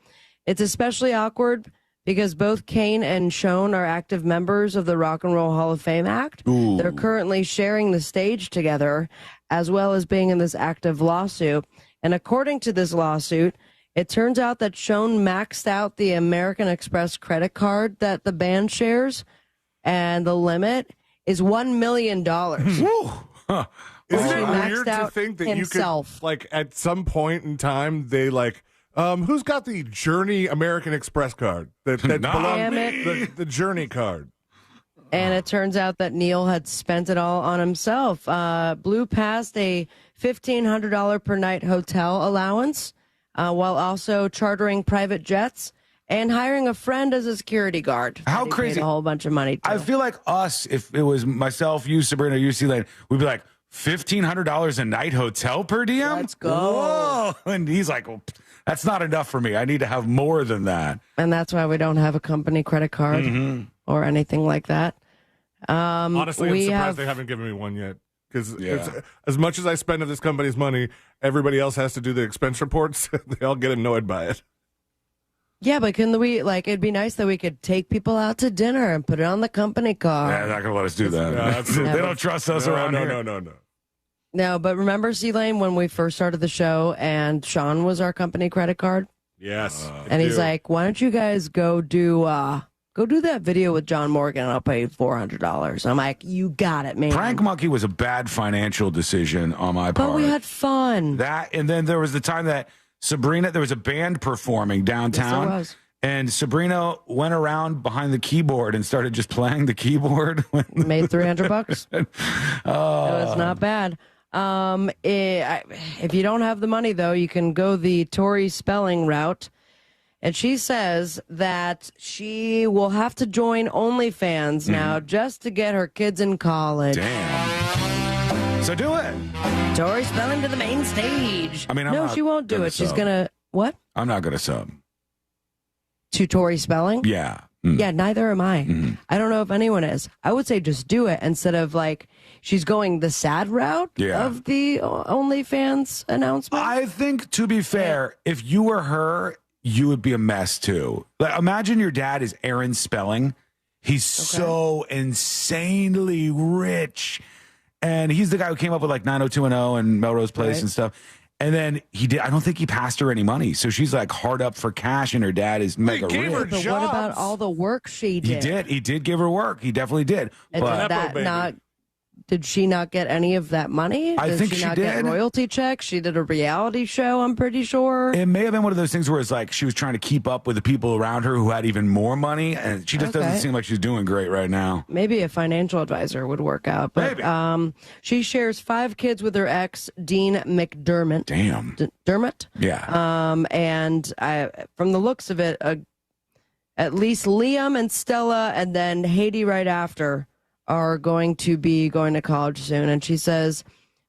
It's especially awkward because both Cain and Schoen are active members of the Rock and Roll Hall of Fame Act. Ooh. They're currently sharing the stage together, as well as being in this active lawsuit. And according to this lawsuit, it turns out that Schoen maxed out the American Express credit card that the band shares, and the limit is $1 million. Isn't it weird to think that himself. you could, like, at some point in time, they, like, who's got the Journey American Express card? That the Journey card. And it turns out that Neil had spent it all on himself. Blew past a $1,500 per night hotel allowance, while also chartering private jets and hiring a friend as a security guard. How crazy! A whole bunch of money. I feel like us, if it was myself, you, Sabrina, you, Sea-Lane, we'd be like, $1,500 a night hotel per diem? Let's go. Whoa. And he's like, well, that's not enough for me. I need to have more than that. And that's why we don't have a company credit card or anything like that. Honestly, I'm surprised they haven't given me one yet. Because as much as I spend of this company's money, everybody else has to do the expense reports. They all get annoyed by it. Yeah, but couldn't we, like, it'd be nice that we could take people out to dinner and put it on the company card. Yeah, they're not going to let us do that. They don't trust us around here. No. No, but remember, C-Lane, when we first started the show and Sean was our company credit card? Yes. And he's like, why don't you guys go do that video with John Morgan and I'll pay you $400. I'm like, you got it, man. Prank Monkey was a bad financial decision on my part. But we had fun. And then there was the time that Sabrina, there was a band performing downtown. Yes, there was. And Sabrina went around behind the keyboard and started just playing the keyboard. Made $300. It was not bad. If you don't have the money, though, you can go the Tori Spelling route. And she says that she will have to join OnlyFans now just to get her kids in college. Damn. So do it. Tori Spelling to the main stage. I mean, no, she won't do it. She's going to, what? I'm not going to sub. To Tori Spelling? Yeah. Yeah, neither am I. I don't know if anyone is. I would say just do it instead of, like, she's going the sad route of the OnlyFans announcement. I think, to be fair, if you were her, you would be a mess, too. Like, imagine your dad is Aaron Spelling. He's so insanely rich. And he's the guy who came up with, like, 90210 and Melrose Place and stuff. And then I don't think he passed her any money. So she's like hard up for cash and her dad is mega rich. But what about all the work she did? He did give her work. He definitely did. And But did she not get any of that money? I think she not did. Get royalty checks? She did a reality show, I'm pretty sure. It may have been one of those things where it's like she was trying to keep up with the people around her who had even more money. And she just doesn't seem like she's doing great right now. Maybe a financial advisor would work out. But she shares 5 kids with her ex, Dean McDermott. Damn. Dermott? Yeah. And from the looks of it, at least Liam and Stella and then Haiti right after are going to be going to college soon. And she says,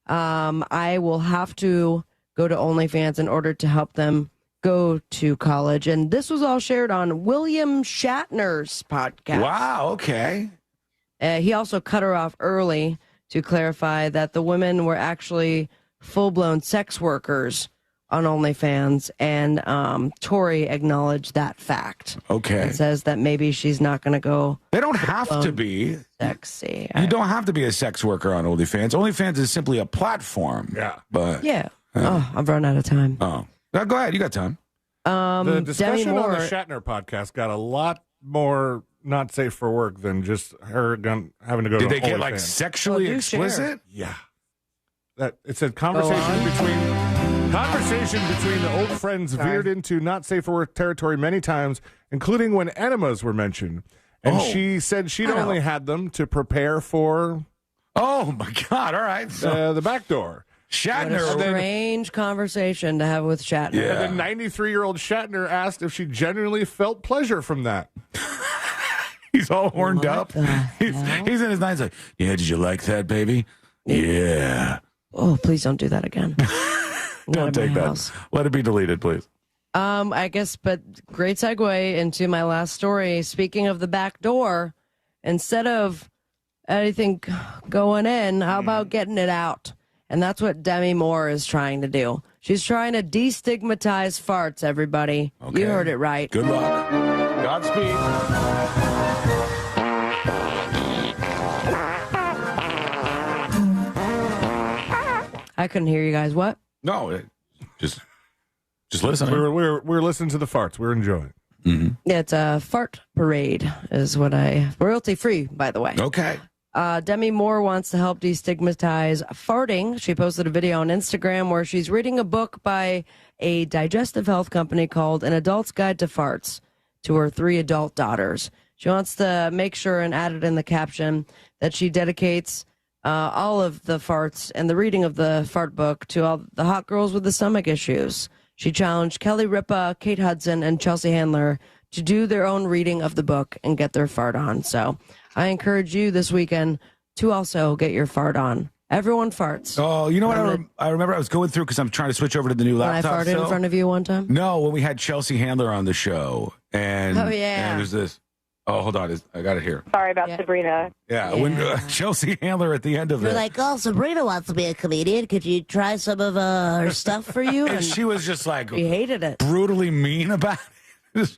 I will have to go to OnlyFans in order to help them go to college. And this was all shared on William Shatner's podcast. Wow, okay. He also cut her off early to clarify that the women were actually full-blown sex workers on OnlyFans, and Tori acknowledged that fact. Okay. And says that maybe she's not going to go. They don't have to be. Sexy. You don't have to be a sex worker on OnlyFans. OnlyFans is simply a platform. Yeah. But yeah. I've run out of time. Oh. Go ahead. You got time. The discussion on the Shatner podcast got a lot more not safe for work than just her having to go Did to they get OnlyFans. like sexually explicit? Yeah. That it said conversation between the old friends veered into not safe for work territory many times, including when enemas were mentioned. And she said she'd only had them to prepare for. Oh my God! All right, the back door. Shatner. What a strange conversation to have with Shatner. Yeah. And then 93-year-old Shatner asked if she genuinely felt pleasure from that. He's all horned up. He's in his 90s like, yeah, did you like that, baby? Yeah. Oh, please don't do that again. Don't take that. Let it be deleted, please. I guess, but great segue into my last story. Speaking of the back door, instead of anything going in, how about getting it out? And that's what Demi Moore is trying to do. She's trying to destigmatize farts, everybody. Okay. You heard it right. Good luck. Godspeed. I couldn't hear you guys. What? No, just listen. We're listening to the farts. We're enjoying. Mm-hmm. Yeah, it's a fart parade is what royalty free, by the way. Okay. Demi Moore wants to help destigmatize farting. She posted a video on Instagram where she's reading a book by a digestive health company called An Adult's Guide to Farts to her 3 adult daughters. She wants to make sure and added in the caption that she dedicates all of the farts and the reading of the fart book to all the hot girls with the stomach issues. She challenged Kelly Ripa, Kate Hudson, and Chelsea Handler to do their own reading of the book and get their fart on. So I encourage you this weekend to also get your fart on. Everyone farts. Oh, you know what? I remember I was going through because I'm trying to switch over to the new laptop. I farted in front of you one time? No, when we had Chelsea Handler on the show. And, oh, yeah. And there's this. Oh, hold on. I got it here. Sorry about Sabrina. Yeah, when Chelsea Handler at the end of You're it. like, oh, Sabrina wants to be a comedian. Could you try some of her stuff for you? And she was just like, she hated it. Brutally mean about it.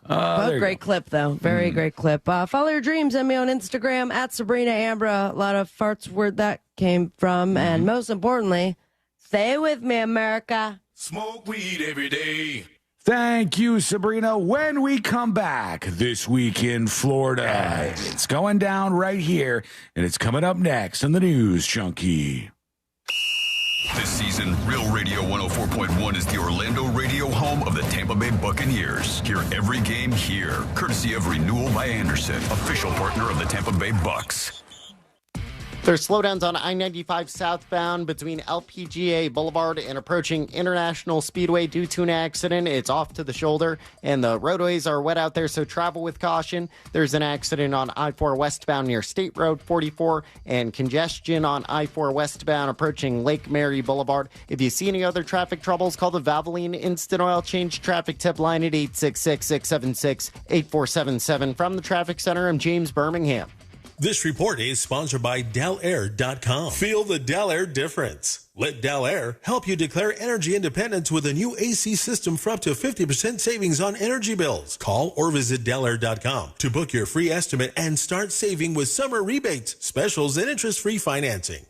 Great clip, though. Very great clip. Follow your dreams. Send me on Instagram at Sabrina Ambra. A lot of farts where that came from. And most importantly, stay with me, America. Smoke weed every day. Thank you, Sabrina. When we come back this week in Florida, it's going down right here, and it's coming up next on the News Junkie. This season, Real Radio 104.1 is the Orlando radio home of the Tampa Bay Buccaneers. Hear every game here, courtesy of Renewal by Anderson, official partner of the Tampa Bay Bucs. There's slowdowns on I-95 southbound between LPGA Boulevard and approaching International Speedway due to an accident. It's off to the shoulder, and the roadways are wet out there, so travel with caution. There's an accident on I-4 westbound near State Road 44, and congestion on I-4 westbound approaching Lake Mary Boulevard. If you see any other traffic troubles, call the Valvoline Instant Oil Change traffic tip line at 866-676-8477. From the Traffic Center, I'm James Birmingham. This report is sponsored by DellAir.com. Feel the Dell Air difference. Let Dell Air help you declare energy independence with a new AC system for up to 50% savings on energy bills. Call or visit DellAir.com to book your free estimate and start saving with summer rebates, specials, and interest-free financing.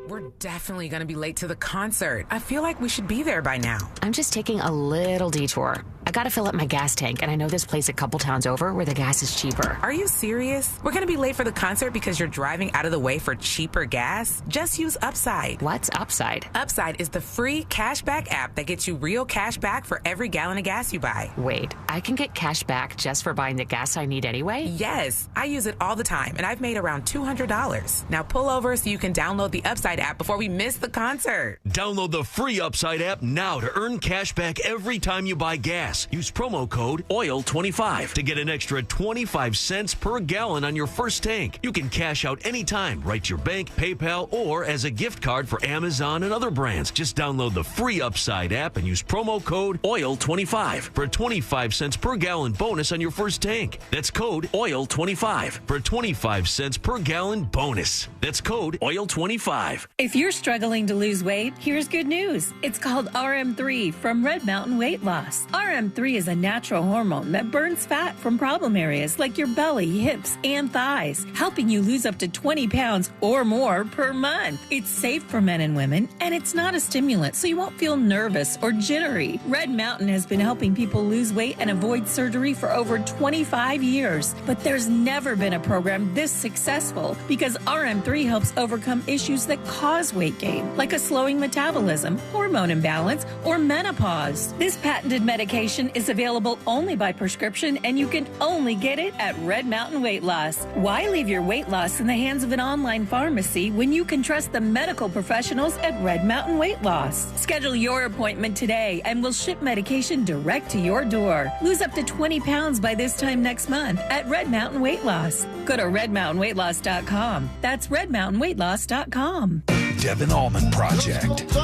We're definitely going to be late to the concert. I feel like we should be there by now. I'm just taking a little detour. I got to fill up my gas tank, and I know this place a couple towns over where the gas is cheaper. Are you serious? We're going to be late for the concert because you're driving out of the way for cheaper gas? Just use Upside. What's Upside? Upside is the free cashback app that gets you real cash back for every gallon of gas you buy. Wait, I can get cash back just for buying the gas I need anyway? Yes, I use it all the time, and I've made around $200. Now pull over so you can download the Upside app before we miss the concert. Download the free Upside app now to earn cash back every time you buy gas. Use promo code OIL25 to get an extra 25 cents per gallon on your first tank. You can cash out anytime, right to your bank, PayPal, or as a gift card for Amazon and other brands. Just download the free Upside app and use promo code OIL25 for a 25 cents per gallon bonus on your first tank. That's code OIL25 for a 25 cents per gallon bonus. That's code OIL25. If you're struggling to lose weight, here's good news. It's called RM3 from Red Mountain Weight Loss. RM3 RM3 is a natural hormone that burns fat from problem areas like your belly, hips, and thighs, helping you lose up to 20 pounds or more per month. It's safe for men and women, and it's not a stimulant, so you won't feel nervous or jittery. Red Mountain has been helping people lose weight and avoid surgery for over 25 years. But there's never been a program this successful because RM3 helps overcome issues that cause weight gain, like a slowing metabolism, hormone imbalance, or menopause. This patented medication is available only by prescription, and you can only get it at Red Mountain Weight Loss. Why leave your weight loss in the hands of an online pharmacy when you can trust the medical professionals at Red Mountain Weight Loss? Schedule your appointment today, and we'll ship medication direct to your door. Lose up to 20 pounds by this time next month at Red Mountain Weight Loss. Go to redmountainweightloss.com. That's redmountainweightloss.com. Devin Allman Project.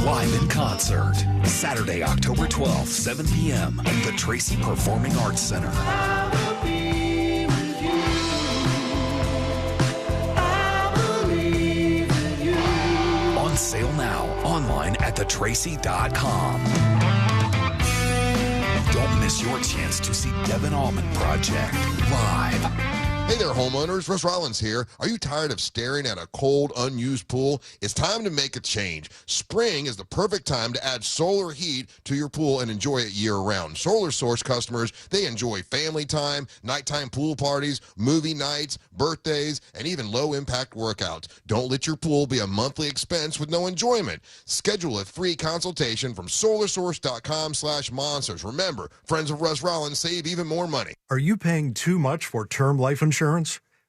Live in concert. Saturday, October 12th, 7 p.m. at the Tracy Performing Arts Center. On sale now. Online at thetracy.com. Don't miss your chance to see Devin Allman Project live. Hey there, homeowners. Russ Rollins here. Are you tired of staring at a cold, unused pool? It's time to make a change. Spring is the perfect time to add solar heat to your pool and enjoy it year-round. Solar Source customers, they enjoy family time, nighttime pool parties, movie nights, birthdays, and even low-impact workouts. Don't let your pool be a monthly expense with no enjoyment. Schedule a free consultation from solarsource.com/monsters. Remember, friends of Russ Rollins save even more money. Are you paying too much for term life insurance?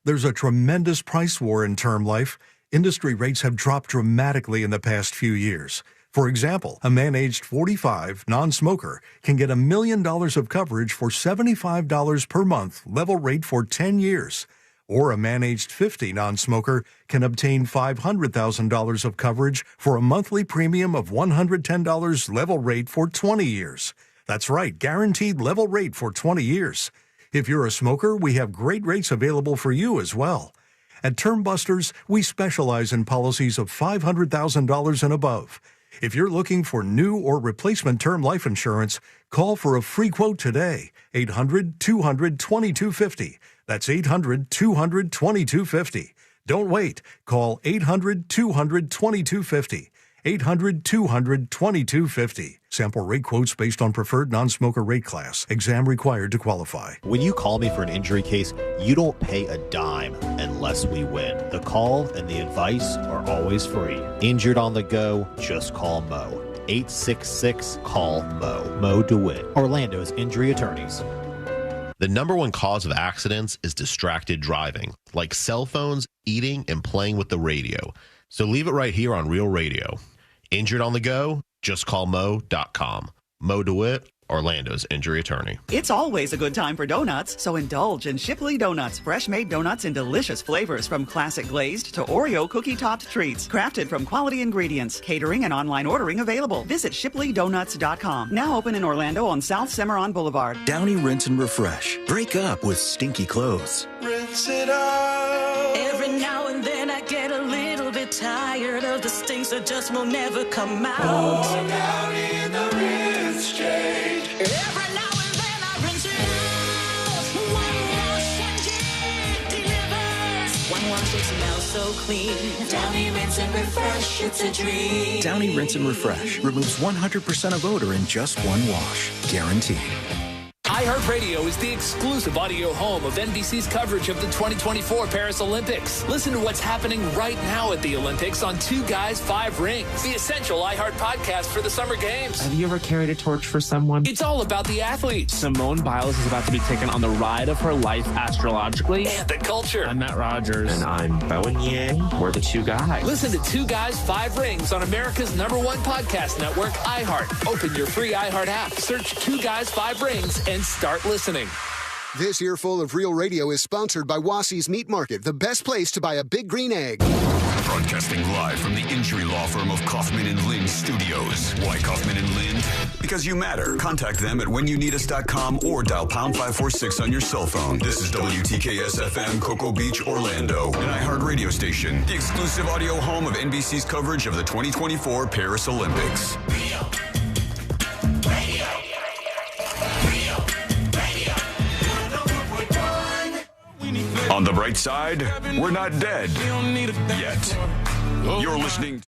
There's a tremendous price war in term life. Industry rates have dropped dramatically in the past few years. For example, a man aged 45, non-smoker, can get $1 million of coverage for $75 per month, level rate for 10 years. Or a man aged 50, non-smoker, can obtain $500,000 of coverage for a monthly premium of $110, level rate for 20 years. That's right, guaranteed level rate for 20 years. If you're a smoker, we have great rates available for you as well. At Term Busters, we specialize in policies of $500,000 and above. If you're looking for new or replacement term life insurance, call for a free quote today. 800-200-2250. That's 800-200-2250. Don't wait. Call 800-200-2250. 800-200-2250. Sample rate quotes based on preferred non-smoker rate class. Exam required to qualify. When you call me for an injury case, you don't pay a dime unless we win. The call and the advice are always free. Injured on the go, just call Mo. 866-CALL-MO. Mo DeWitt. Orlando's injury attorneys. The number one cause of accidents is distracted driving, like cell phones, eating, and playing with the radio. So leave it right here on Real Radio. Injured on the go? Just call Mo.com. Mo DeWitt, Orlando's injury attorney. It's always a good time for donuts, so indulge in Shipley Donuts. Fresh-made donuts in delicious flavors, from classic glazed to Oreo cookie-topped treats. Crafted from quality ingredients. Catering and online ordering available. Visit ShipleyDonuts.com. Now open in Orlando on South Cimarron Boulevard. Downy Rinse and Refresh. Break up with stinky clothes. Rinse it out. Every now and then I get a little bit tired of the stinks that just will never come out. Oh, down in the rinse change. Every now and then I rinse it out. One wash and it delivers. One wash, it smells so clean. Downy Rinse and Refresh, it's a dream. Downy Rinse and Refresh removes 100% of odor in just one wash. Guaranteed. iHeartRadio is the exclusive audio home of NBC's coverage of the 2024 Paris Olympics. Listen to what's happening right now at the Olympics on Two Guys, Five Rings, the essential iHeart podcast for the Summer Games. Have you ever carried a torch for someone? It's all about the athletes. Simone Biles is about to be taken on the ride of her life astrologically. And the culture. I'm Matt Rogers. And I'm Bowen Yang. We're the Two Guys. Listen to Two Guys, Five Rings on America's #1 podcast network, iHeart. Open your free iHeart app, search Two Guys, Five Rings, and start listening. This earful of Real Radio is sponsored by Wassey's Meat Market, the best place to buy a big green egg. Broadcasting live from the injury law firm of Kaufman and Lind Studios. Why Kaufman and Lind? Because you matter. Contact them at whenyouneedus.com or dial pound 546 on your cell phone. This is WTKS FM, Cocoa Beach, Orlando, an iHeart radio station. The exclusive audio home of NBC's coverage of the 2024 Paris Olympics. On the bright side, we're not dead yet. You're listening to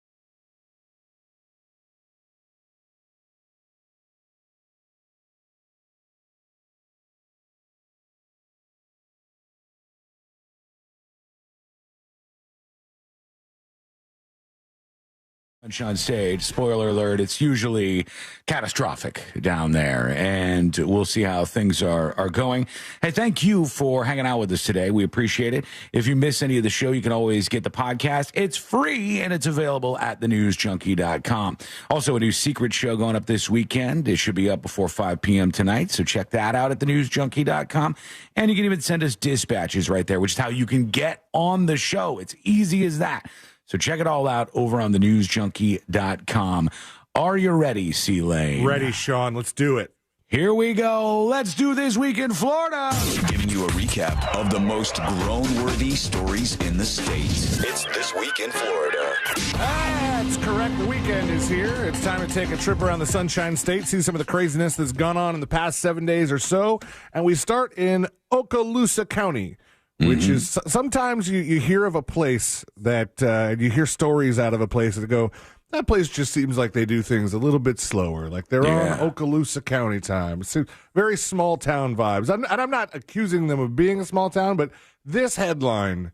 Sunshine Stage. Spoiler alert, it's usually catastrophic down there, and we'll see how things are going. Hey, thank you for hanging out with us today. We appreciate it. If you miss any of the show, you can always get the podcast. It's free, and it's available at thenewsjunkie.com. Also, a new secret show going up this weekend. It should be up before 5 p.m. tonight, so check that out at thenewsjunkie.com. And you can even send us dispatches right there, which is how you can get on the show. It's easy as that. So check it all out over on thenewsjunkie.com. Are you ready, C-Lane? Ready, Sean. Let's do it. Here we go. Let's do This Week in Florida. giving you a recap of the most groan-worthy stories in the state. It's This Week in Florida. That's correct. The weekend is here. It's time to take a trip around the Sunshine State, see some of the craziness that's gone on in the past 7 days or so. And we start in Okaloosa County, which is sometimes you hear of a place that you hear stories out of a place that go, that place just seems like they do things a little bit slower. Like they're on Okaloosa County time. It's very small town vibes. And I'm not accusing them of being a small town, but this headline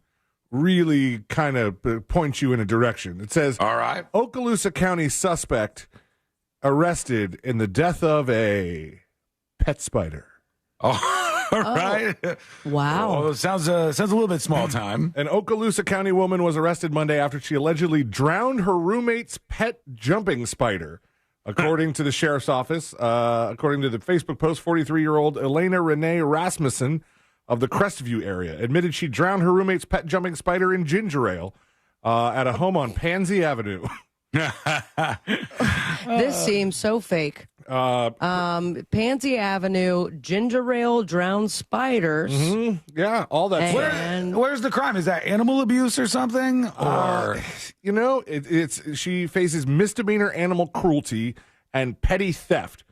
really kind of points you in a direction. It says, all right, Okaloosa County suspect arrested in the death of a pet spider. All right. Wow. Oh, sounds a little bit small time. An Okaloosa County woman was arrested Monday after she allegedly drowned her roommate's pet jumping spider. According to the sheriff's office, according to the Facebook post, 43-year-old Elena Renee Rasmussen of the Crestview area admitted she drowned her roommate's pet jumping spider in ginger ale at a home on Pansy Avenue. This seems so fake. Pansy Avenue, ginger ale, drowned spiders. Yeah, all that. Where's the crime? Is that animal abuse or something? Or it's she faces misdemeanor animal cruelty and petty theft.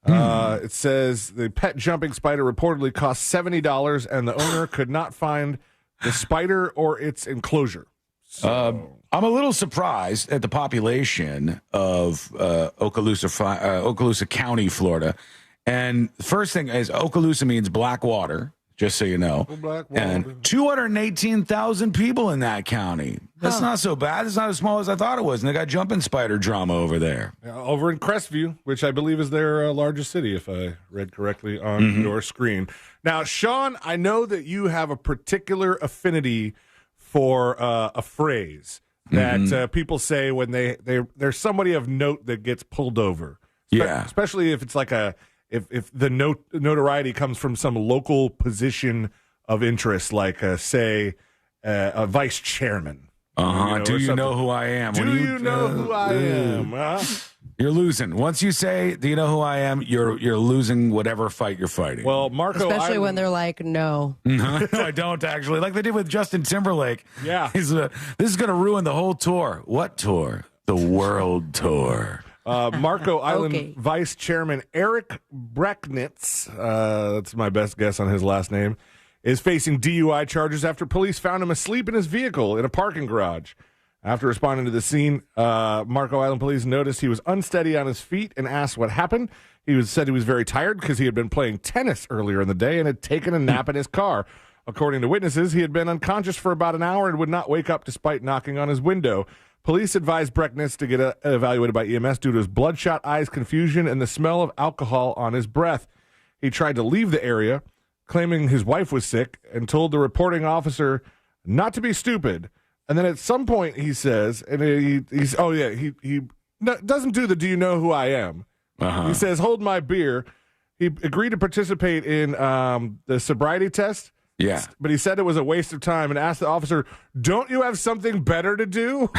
It says the pet jumping spider reportedly cost $70, and the owner could not find the spider or its enclosure. So. I'm a little surprised at the population of Okaloosa County, Florida. And the first thing is Okaloosa means black water, just so you know. Black water. And 218,000 people in that county. That's not so bad. It's not as small as I thought it was. And they got jumping spider drama over there. Over in Crestview, which I believe is their largest city, if I read correctly on your screen. Now, Sean, I know that you have a particular affinity for a phrase that people say when there's somebody of note that gets pulled over. Especially if it's like if the notoriety comes from some local position of interest, like say a vice chairman. Do you know who I am? Do you know who I am? You're losing. Once you say, "Do you know who I am?" You're losing whatever fight you're fighting. Well, Marco, especially when they're like, "No." No, I don't actually. Like they did with Justin Timberlake. Yeah, this is going to ruin the whole tour. What tour? The World Tour. Marco Island Vice Chairman Eric Brecknitz, that's my best guess on his last name, is facing DUI charges after police found him asleep in his vehicle in a parking garage. After responding to the scene, Marco Island police noticed he was unsteady on his feet and asked what happened. He said he was very tired because he had been playing tennis earlier in the day and had taken a nap in his car. According to witnesses, he had been unconscious for about an hour and would not wake up despite knocking on his window. Police advised Brecknitz to get evaluated by EMS due to his bloodshot eyes, confusion, and the smell of alcohol on his breath. He tried to leave the area, claiming his wife was sick, and told the reporting officer not to be stupid. And then at some point he says, and he doesn't do the "Do you know who I am?" He says, "Hold my beer." He agreed to participate in the sobriety test, Yeah. But he said it was a waste of time and asked the officer, "Don't you have something better to do?"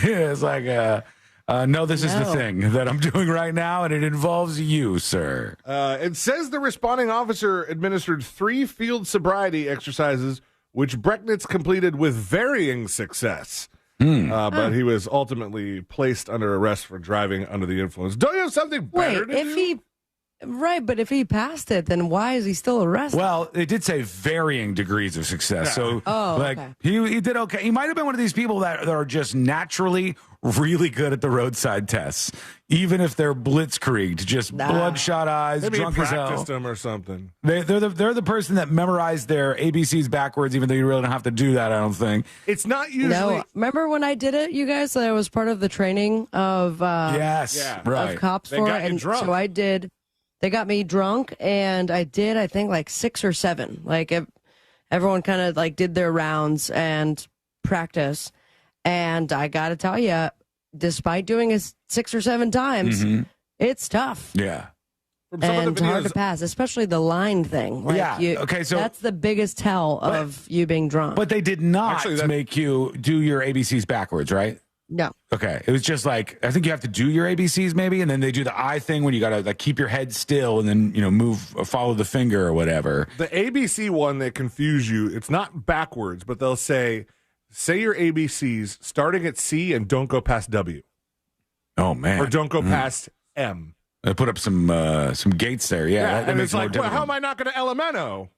It's like, no, this is the thing that I'm doing right now, and it involves you, sir. It says the responding officer administered 3 field sobriety exercises, which Brecknitz completed with varying success. But he was ultimately placed under arrest for driving under the influence. Don't you have something better to do? Right, but if he passed it, then why is he still arrested? Well, it did say varying degrees of success. So, okay. he did okay. He might have been one of these people that are just naturally really good at the roadside tests, even if they're blitzkrieged, just bloodshot eyes, Maybe drunk he as hell. practiced them or something. They're the person that memorized their ABCs backwards, even though you really don't have to do that, I don't think. It's not usually... No, remember when I did it, you guys? I was part of the training of right. of cops They for got it, you and drunk. so I did. They got me drunk, and I did, I think, like 6 or 7. Like, everyone kind of, like, did their rounds and practice. And I got to tell you, despite doing it 6 or 7 times, it's tough. Yeah. And hard to pass, especially the line thing. Like Okay, so that's the biggest tell of you being drunk. But they did not make you do your ABCs backwards, right? No. Okay. It was just like, I think you have to do your ABCs maybe, and then they do the eye thing when you got to like keep your head still and then, follow the finger or whatever. The ABC one, they confuse you. It's not backwards, but they'll say your ABCs starting at C and don't go past W. Oh, man. Or don't go past M. They put up some gates there. Yeah. That and makes it's it more like, well, how difficult. am I not going to LMNO?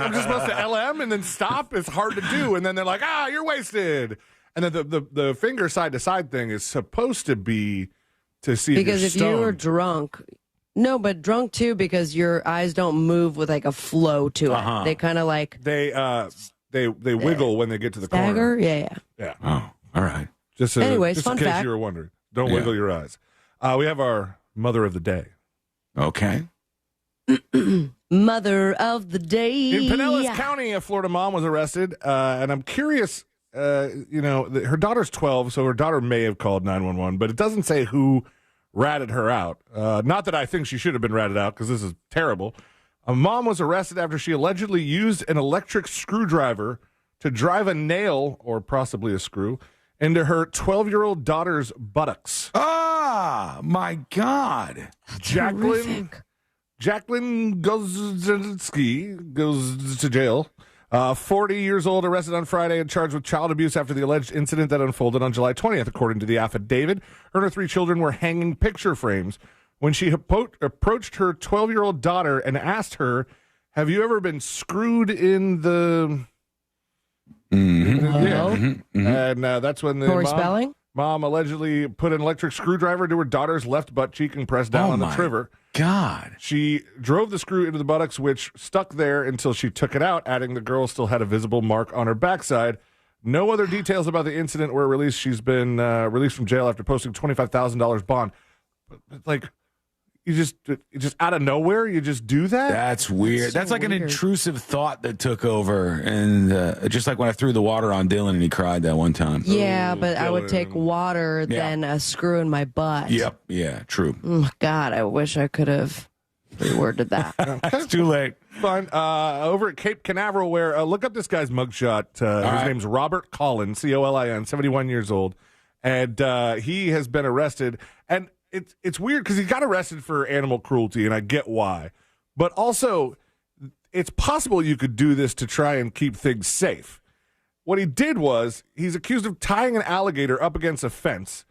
I'm just supposed to LM and then stop? It's hard to do. And then they're like, you're wasted. And then the finger side to side thing is supposed to be to see because if if you're you were stoned. drunk, no, but drunk too, because your eyes don't move with like a flow to it. They kind of like they wiggle when they get to the stagger. corner. Yeah. Oh, all right. Anyways, just fun in case fact. you were wondering, don't wiggle your eyes. We have our mother of the day. Okay. Mother of the day. In Pinellas County, a Florida mom was arrested, and I'm curious. Her daughter's 12, so her daughter may have called 911, but it doesn't say who ratted her out. Not that I think she should have been ratted out, because this is terrible. A mom was arrested after she allegedly used an electric screwdriver to drive a nail, or possibly a screw, into her 12-year-old daughter's buttocks. Ah, my God. Jacqueline Gozinski goes to jail. 40 years old, arrested on Friday and charged with child abuse after the alleged incident that unfolded on July 20th. According to the affidavit, her and her 3 children were hanging picture frames when she approached her 12-year-old daughter and asked her, "Have you ever been screwed in the..." And that's when the mom allegedly put an electric screwdriver to her daughter's left butt cheek and pressed down on the trigger. God. She drove the screw into the buttocks, which stuck there until she took it out, adding the girl still had a visible mark on her backside. No other details about the incident were released. She's been released from jail after posting $25,000 bond. But, like, you just out of nowhere, you just do that? That's weird. so That's like an weird. intrusive thought that took over. And just like when I threw the water on Dylan and he cried that one time. Yeah, but I would take water than a screw in my butt. Yep. Yeah, true. Oh, God, I wish I could have reworded that. It's too late. Fine. Over at Cape Canaveral, where look up this guy's mugshot. His name's Robert Collin, Colin, 71 years old. And he has been arrested. And it's weird because he got arrested for animal cruelty, and I get why. But also, it's possible you could do this to try and keep things safe. What he did was, he's accused of tying an alligator up against a fence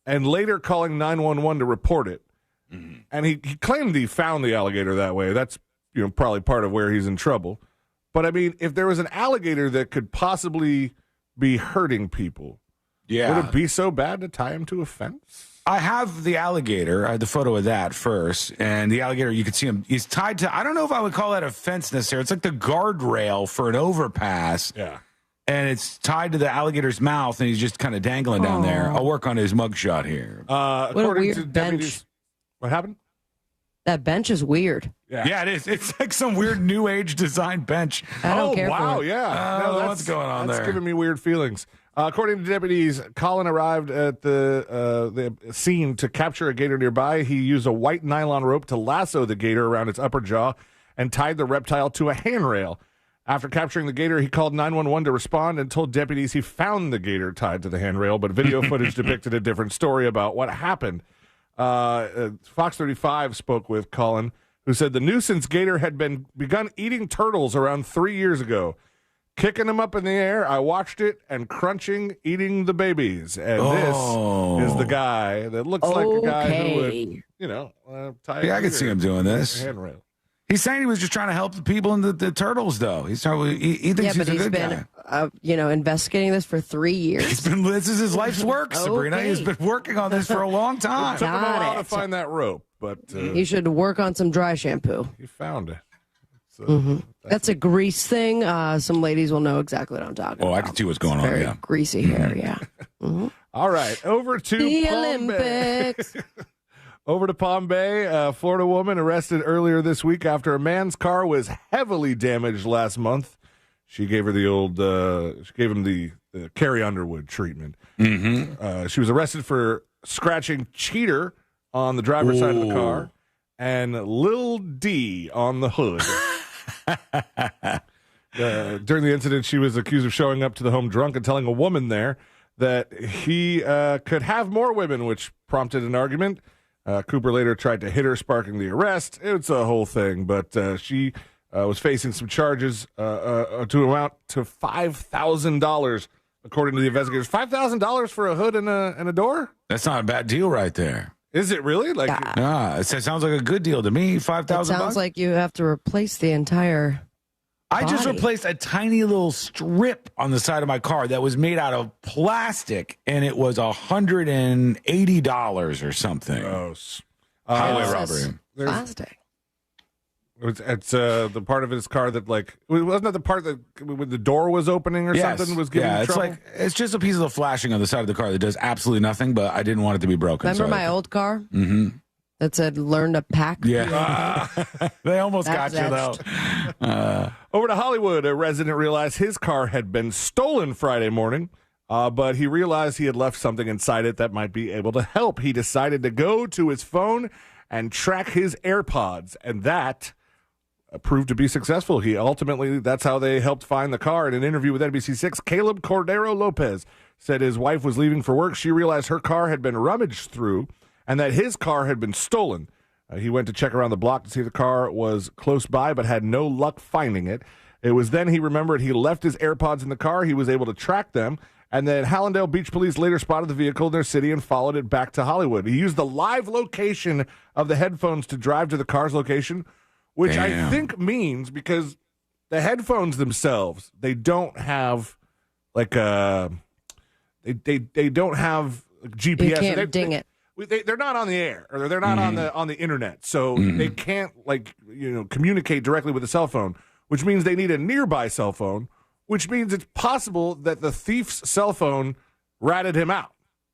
and later calling 911 to report it. Mm-hmm. And he claimed he found the alligator that way. That's probably part of where he's in trouble. But, I mean, if there was an alligator that could possibly be hurting people, would it be so bad to tie him to a fence? I have the alligator. I had the photo of that first. And the alligator, you can see him. He's tied to, I don't know if I would call that a fence necessarily. It's like the guardrail for an overpass. Yeah. And it's tied to the alligator's mouth, and he's just kind of dangling down there. I'll work on his mugshot here. According to deputies, what happened? That bench is weird. Yeah, it is. It's like some weird new age design bench. I don't care wow, for it. yeah. What's going on that's there? giving me weird feelings. According to deputies, Colin arrived at the scene to capture a gator nearby. He used a white nylon rope to lasso the gator around its upper jaw and tied the reptile to a handrail. After capturing the gator, he called 911 to respond and told deputies he found the gator tied to the handrail, but video footage depicted a different story about what happened. Fox 35 spoke with Colin, who said the nuisance gator had begun eating turtles around 3 years ago. Kicking them up in the air, I watched it, and crunching, eating the babies. And this is the guy that looks like a guy who would, tie I could see him doing this. Handrail. He's saying he was just trying to help the people in the turtles, though. He thinks he's a good guy. Investigating this for 3 years. This is his life's work, Sabrina. He's been working on this for a long time. It took him a while to find that rope, but you should work on some dry shampoo. He found it. That's a grease thing. Some ladies will know exactly what I'm talking about. I can see what's going on. Very greasy hair. Yeah. Mm-hmm. All right, over to the Palm Olympics. Bay. Over to Palm Bay, a Florida woman arrested earlier this week after a man's car was heavily damaged last month. She gave her she gave him the Carrie Underwood treatment. Mm-hmm. She was arrested for scratching cheater on the driver's side of the car and Lil D on the hood. During the incident, she was accused of showing up to the home drunk and telling a woman there that he could have more women, which prompted an argument. Cooper later tried to hit her, sparking the arrest. It's a whole thing, but she was facing some charges to amount to $5,000, according to the investigators. $5,000 for a hood and a door? That's not a bad deal right there. Is it really? It sounds like a good deal to me. $5,000. It sounds like you have to replace the entire. I just replaced a tiny little strip on the side of my car that was made out of plastic, and it was $180 or something. Gross. Highway robbery. Plastic. It's the part of his car that wasn't that the part that when the door was opening or something was giving you trouble? It's just a piece of the flashing on the side of the car that does absolutely nothing, but I didn't want it to be broken. Remember my old car? Mm-hmm. That said, learn to pack. Yeah. They almost got you, though. Over to Hollywood, a resident realized his car had been stolen Friday morning, but he realized he had left something inside it that might be able to help. He decided to go to his phone and track his AirPods, and that proved to be successful. That's how they helped find the car. In an interview with NBC6, Caleb Cordero Lopez said his wife was leaving for work. She realized her car had been rummaged through and that his car had been stolen. He went to check around the block to see if the car was close by, but had no luck finding it. It was then he remembered he left his AirPods in the car. He was able to track them, and then Hallandale Beach Police later spotted the vehicle in their city and followed it back to Hollywood. He used the live location of the headphones to drive to the car's location, which I think means because the headphones themselves, they don't have they don't have GPS. You can't ding it. They're not on the air, or they're not on the internet, so they can't communicate directly with the cell phone, which means they need a nearby cell phone, which means it's possible that the thief's cell phone ratted him out.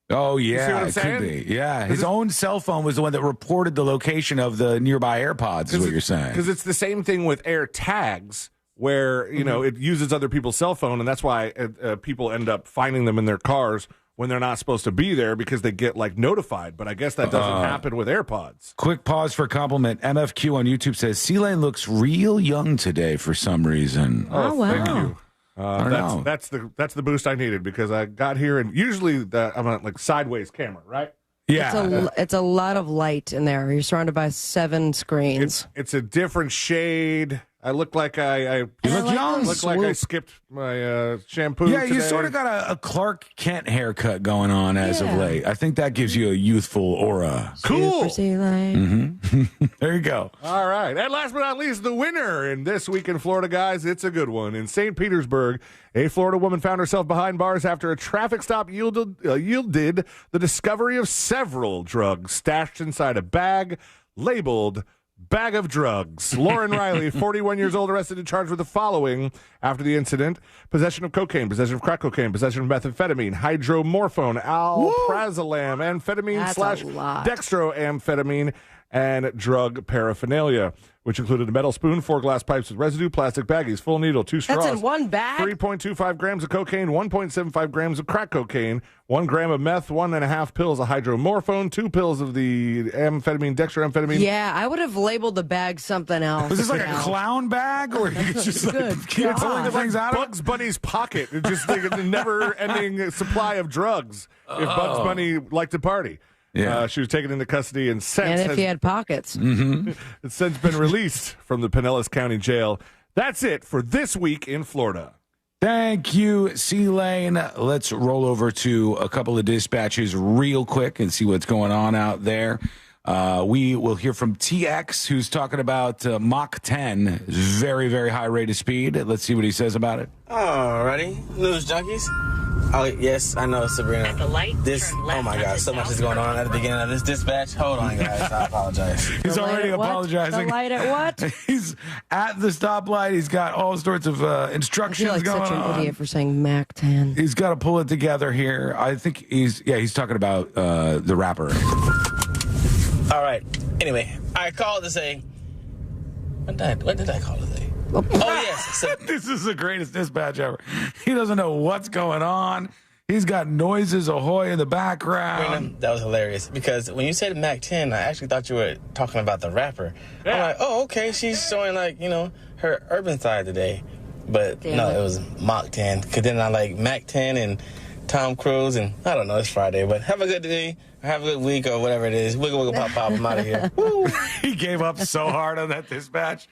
Oh, You see what yeah, I'm it saying? could be. Yeah, his own cell phone was the one that reported the location of the nearby AirPods, is what you're saying. Because it's the same thing with Air Tags, where it uses other people's cell phone, and that's why people end up finding them in their cars when they're not supposed to be there because they get notified. But I guess that doesn't happen with AirPods. Quick pause for compliment. MFQ on YouTube says C-Lane looks real young today for some reason. Oh, wow. Thank you. That's the boost I needed because I got here and usually I'm on sideways camera, right? Yeah, it's a lot of light in there. You're surrounded by 7 screens. It's a different shade. I look like I look young. Look like I skipped my shampoo. Yeah, today. you sort of got a Clark Kent haircut going on as of late. I think that gives you a youthful aura. Cool. There you go. All right. And last but not least, the winner in This Week in Florida, guys. It's a good one. In St. Petersburg, a Florida woman found herself behind bars after a traffic stop yielded the discovery of several drugs stashed inside a bag labeled bag of drugs. Lauren Riley, 41 years old, arrested and charged with the following after the incident: possession of cocaine, possession of crack cocaine, possession of methamphetamine, hydromorphone, alprazolam, amphetamine / dextroamphetamine, and drug paraphernalia, which included a metal spoon, 4 glass pipes with residue, plastic baggies, full needle, 2 straws. That's in one bag? 3.25 grams of cocaine, 1.75 grams of crack cocaine, 1 gram of meth, 1.5 pills of hydromorphone, 2 pills of the amphetamine, dextroamphetamine. Yeah, I would have labeled the bag something else. Was this like a clown bag, or you just keep pulling the things out of Bugs Bunny's pocket? It's just like a never-ending supply of drugs. If Bugs Bunny liked to party. Yeah. She was taken into custody and since And if he had pockets. it's since been released from the Pinellas County Jail. That's it for this week in Florida. Thank you, C-Lane. Let's roll over to a couple of dispatches real quick and see what's going on out there. We will hear from TX, who's talking about Mach 10, very, very high rate of speed. Let's see what he says about it. Alrighty, news junkies. Oh, yes, I know, Sabrina. At the light, turn left oh my God, so much is going on at the beginning of this dispatch. Hold on, guys, I apologize. He's already apologizing. The light at what? He's at the stoplight. He's got all sorts of instructions I feel like going on. such an idiot for saying Mac 10. He's got to pull it together here. I think he's talking about the rapper. All right, anyway, I called to say, what did I call to say? Oh, yes. So, this is the greatest dispatch ever. He doesn't know what's going on. He's got noises ahoy in the background. that was hilarious because when you said Mac 10, I actually thought you were talking about the rapper. Yeah. I'm like, oh, okay, she's showing her urban side today. But no, it was Mach 10. Because then I like Mac 10 and Tom Cruise, and I don't know, it's Friday, but have a good day. Have a good week or whatever it is. Wiggle, wiggle, pop, pop. I'm out of here. Woo. He gave up so hard on that dispatch.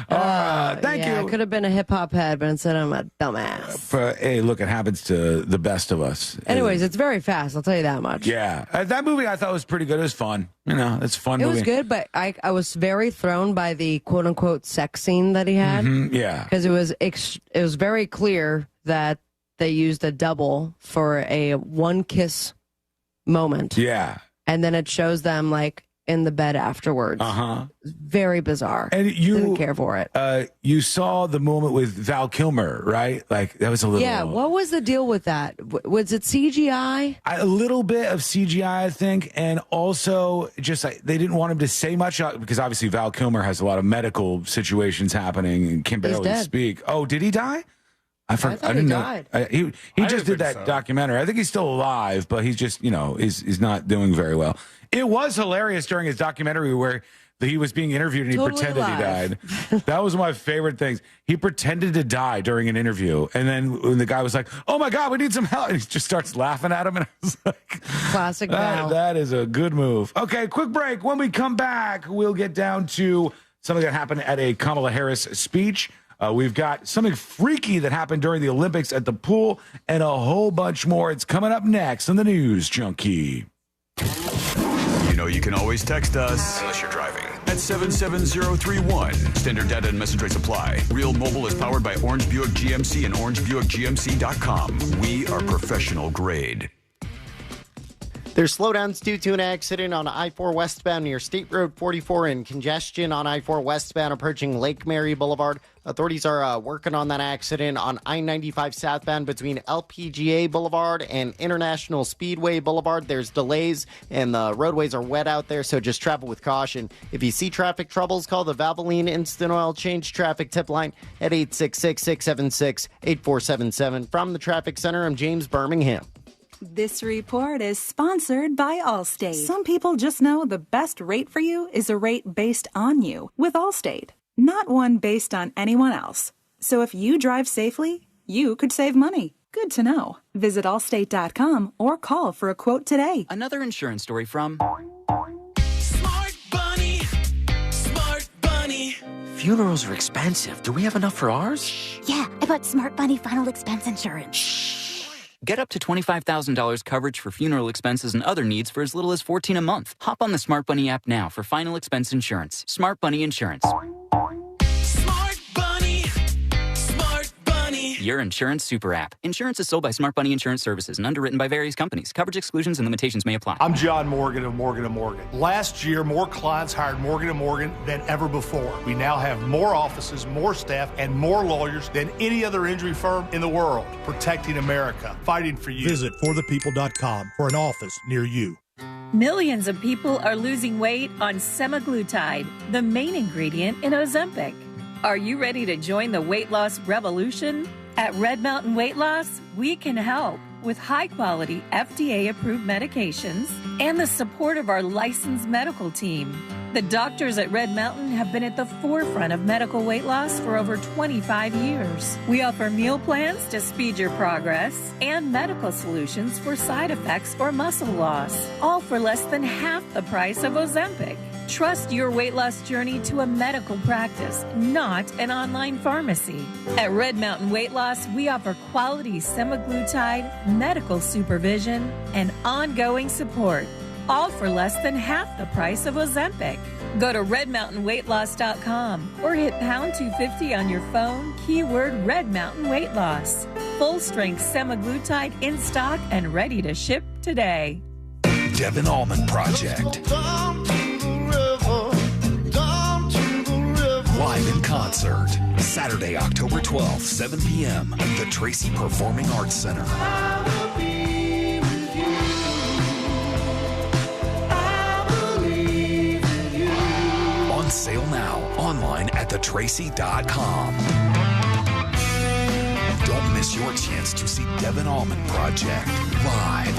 Thank you. I could have been a hip-hop head, but instead I'm a dumbass. Hey, look, it happens to the best of us. Anyways, it's very fast. I'll tell you that much. Yeah. That movie I thought was pretty good. It was fun. It's a fun movie. It was good, but I was very thrown by the quote-unquote sex scene that he had. Yeah. Because it was very clear that they used a double for a one-kiss moment. Yeah. And then it shows them like in the bed afterwards. Very bizarre. And you didn't care for it. You saw the moment with Val Kilmer, right? Like that was a little. Yeah. What was the deal with that? Was it CGI? A little bit of CGI, I think, and also just they didn't want him to say much because obviously Val Kilmer has a lot of medical situations happening and can barely speak. Oh, did he die? I didn't know. He just did that documentary. I think he's still alive, but he's just, is not doing very well. It was hilarious during his documentary where he was being interviewed and he pretended he died. That was one of my favorite things. He pretended to die during an interview. And then when the guy was like, oh my God, we need some help. And he just starts laughing at him. And I was like, classic Val. That is a good move. Okay, quick break. When we come back, we'll get down to something that happened at a Kamala Harris speech. We've got something freaky that happened during the Olympics at the pool and a whole bunch more. It's coming up next on the News Junkie. You know you can always text us, unless you're driving, at 77031. Standard data and message rates apply. Real Mobile is powered by Orange Buick GMC and OrangeBuickGMC.com. We are professional grade. There's slowdowns due to an accident on I-4 westbound near State Road 44 and congestion on I-4 westbound approaching Lake Mary Boulevard. Authorities are working on that accident on I-95 southbound between LPGA Boulevard and International Speedway Boulevard. There's delays and the roadways are wet out there, so just travel with caution. If you see traffic troubles, call the Valvoline Instant Oil Change Traffic Tip Line at 866-676-8477. From the Traffic Center, I'm James Birmingham. This report is sponsored by Allstate. Some people just know the best rate for you is a rate based on you with Allstate, not one based on anyone else. So if you drive safely, you could save money. Good to know. Visit allstate.com or call for a quote today. Another insurance story from Smart Bunny. Smart Bunny. Funerals are expensive. Do we have enough for ours? Yeah, I bought Smart Bunny final expense insurance. Get up to $25,000 coverage for funeral expenses and other needs for as little as $14 a month. Hop on the Smart Bunny app now for final expense insurance. Smart Bunny Insurance. Smart Bunny. Smart Bunny. Your insurance super app. Insurance is sold by Smart Bunny Insurance Services and underwritten by various companies. Coverage exclusions and limitations may apply. I'm John Morgan of Morgan & Morgan. Last year, more clients hired Morgan & Morgan than ever before. We now have more offices, more staff, and more lawyers than any other injury firm in the world. Protecting America. Fighting for you. Visit forthepeople.com for an office near you. Millions of people are losing weight on semaglutide, the main ingredient in Ozempic. Are you ready to join the weight loss revolution? At Red Mountain Weight Loss, we can help with high-quality FDA-approved medications and the support of our licensed medical team. The doctors at Red Mountain have been at the forefront of medical weight loss for over 25 years. We offer meal plans to speed your progress and medical solutions for side effects or muscle loss, all for less than half the price of Ozempic. Trust your weight loss journey to a medical practice, not an online pharmacy. At Red Mountain Weight Loss, we offer quality semaglutide, medical supervision, and ongoing support, all for less than half the price of Ozempic. Go to redmountainweightloss.com or hit pound 250 on your phone, keyword Red Mountain Weight Loss. Full-strength semaglutide in stock and ready to ship today. Devin Allman Project. Live in concert, Saturday, October 12th, 7 p.m. The Tracy Performing Arts Center. On sale now, online at thetracy.com. Don't miss your chance to see Devin Allman Project live.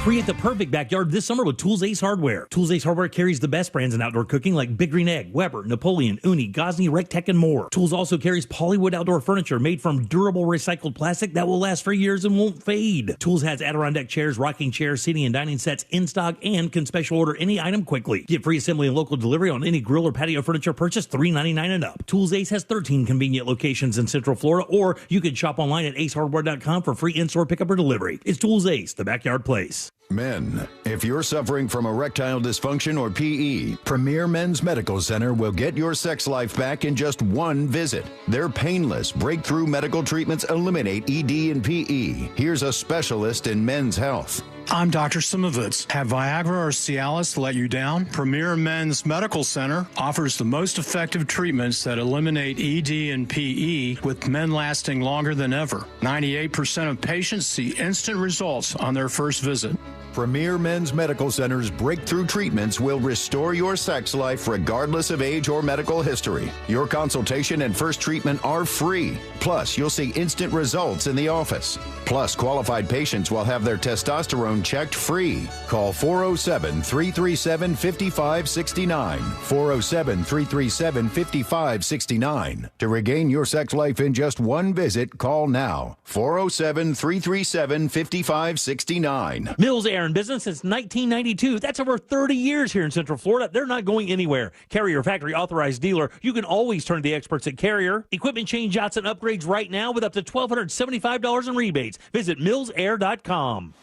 Create the perfect backyard this summer with Tools Ace Hardware. Tools Ace Hardware carries the best brands in outdoor cooking like Big Green Egg, Weber, Napoleon, Uni, Gosney, Rectech, and more. Tools also carries Polywood outdoor furniture made from durable recycled plastic that will last for years and won't fade. Tools has Adirondack chairs, rocking chairs, seating, and dining sets in stock and can special order any item quickly. Get free assembly and local delivery on any grill or patio furniture purchase $3.99 and up. Tools Ace has 13 convenient locations in Central Florida, or you can shop online at acehardware.com for free in-store pickup or delivery. It's Tools Ace, the backyard place. Men, if you're suffering from erectile dysfunction or PE, Premier Men's Medical Center will get your sex life back in just one visit. Their painless, breakthrough medical treatments eliminate ED and PE. Here's a specialist in men's health. I'm Dr. Simovitz. Have Viagra or Cialis let you down? Premier Men's Medical Center offers the most effective treatments that eliminate ED and PE, with men lasting longer than ever. 98% of patients see instant results on their first visit. Premier Men's Medical Center's breakthrough treatments will restore your sex life regardless of age or medical history. Your consultation and first treatment are free. Plus, you'll see instant results in the office. Plus, qualified patients will have their testosterone checked free. Call 407-337-5569. 407-337-5569. To regain your sex life in just one visit, call now. 407-337-5569. Mills Air in business since 1992. That's over 30 years here in Central Florida. They're not going anywhere. Carrier factory authorized dealer. You can always turn to the experts at Carrier. Equipment change outs and upgrades right now with up to $1,275 in rebates. Visit millsair.com.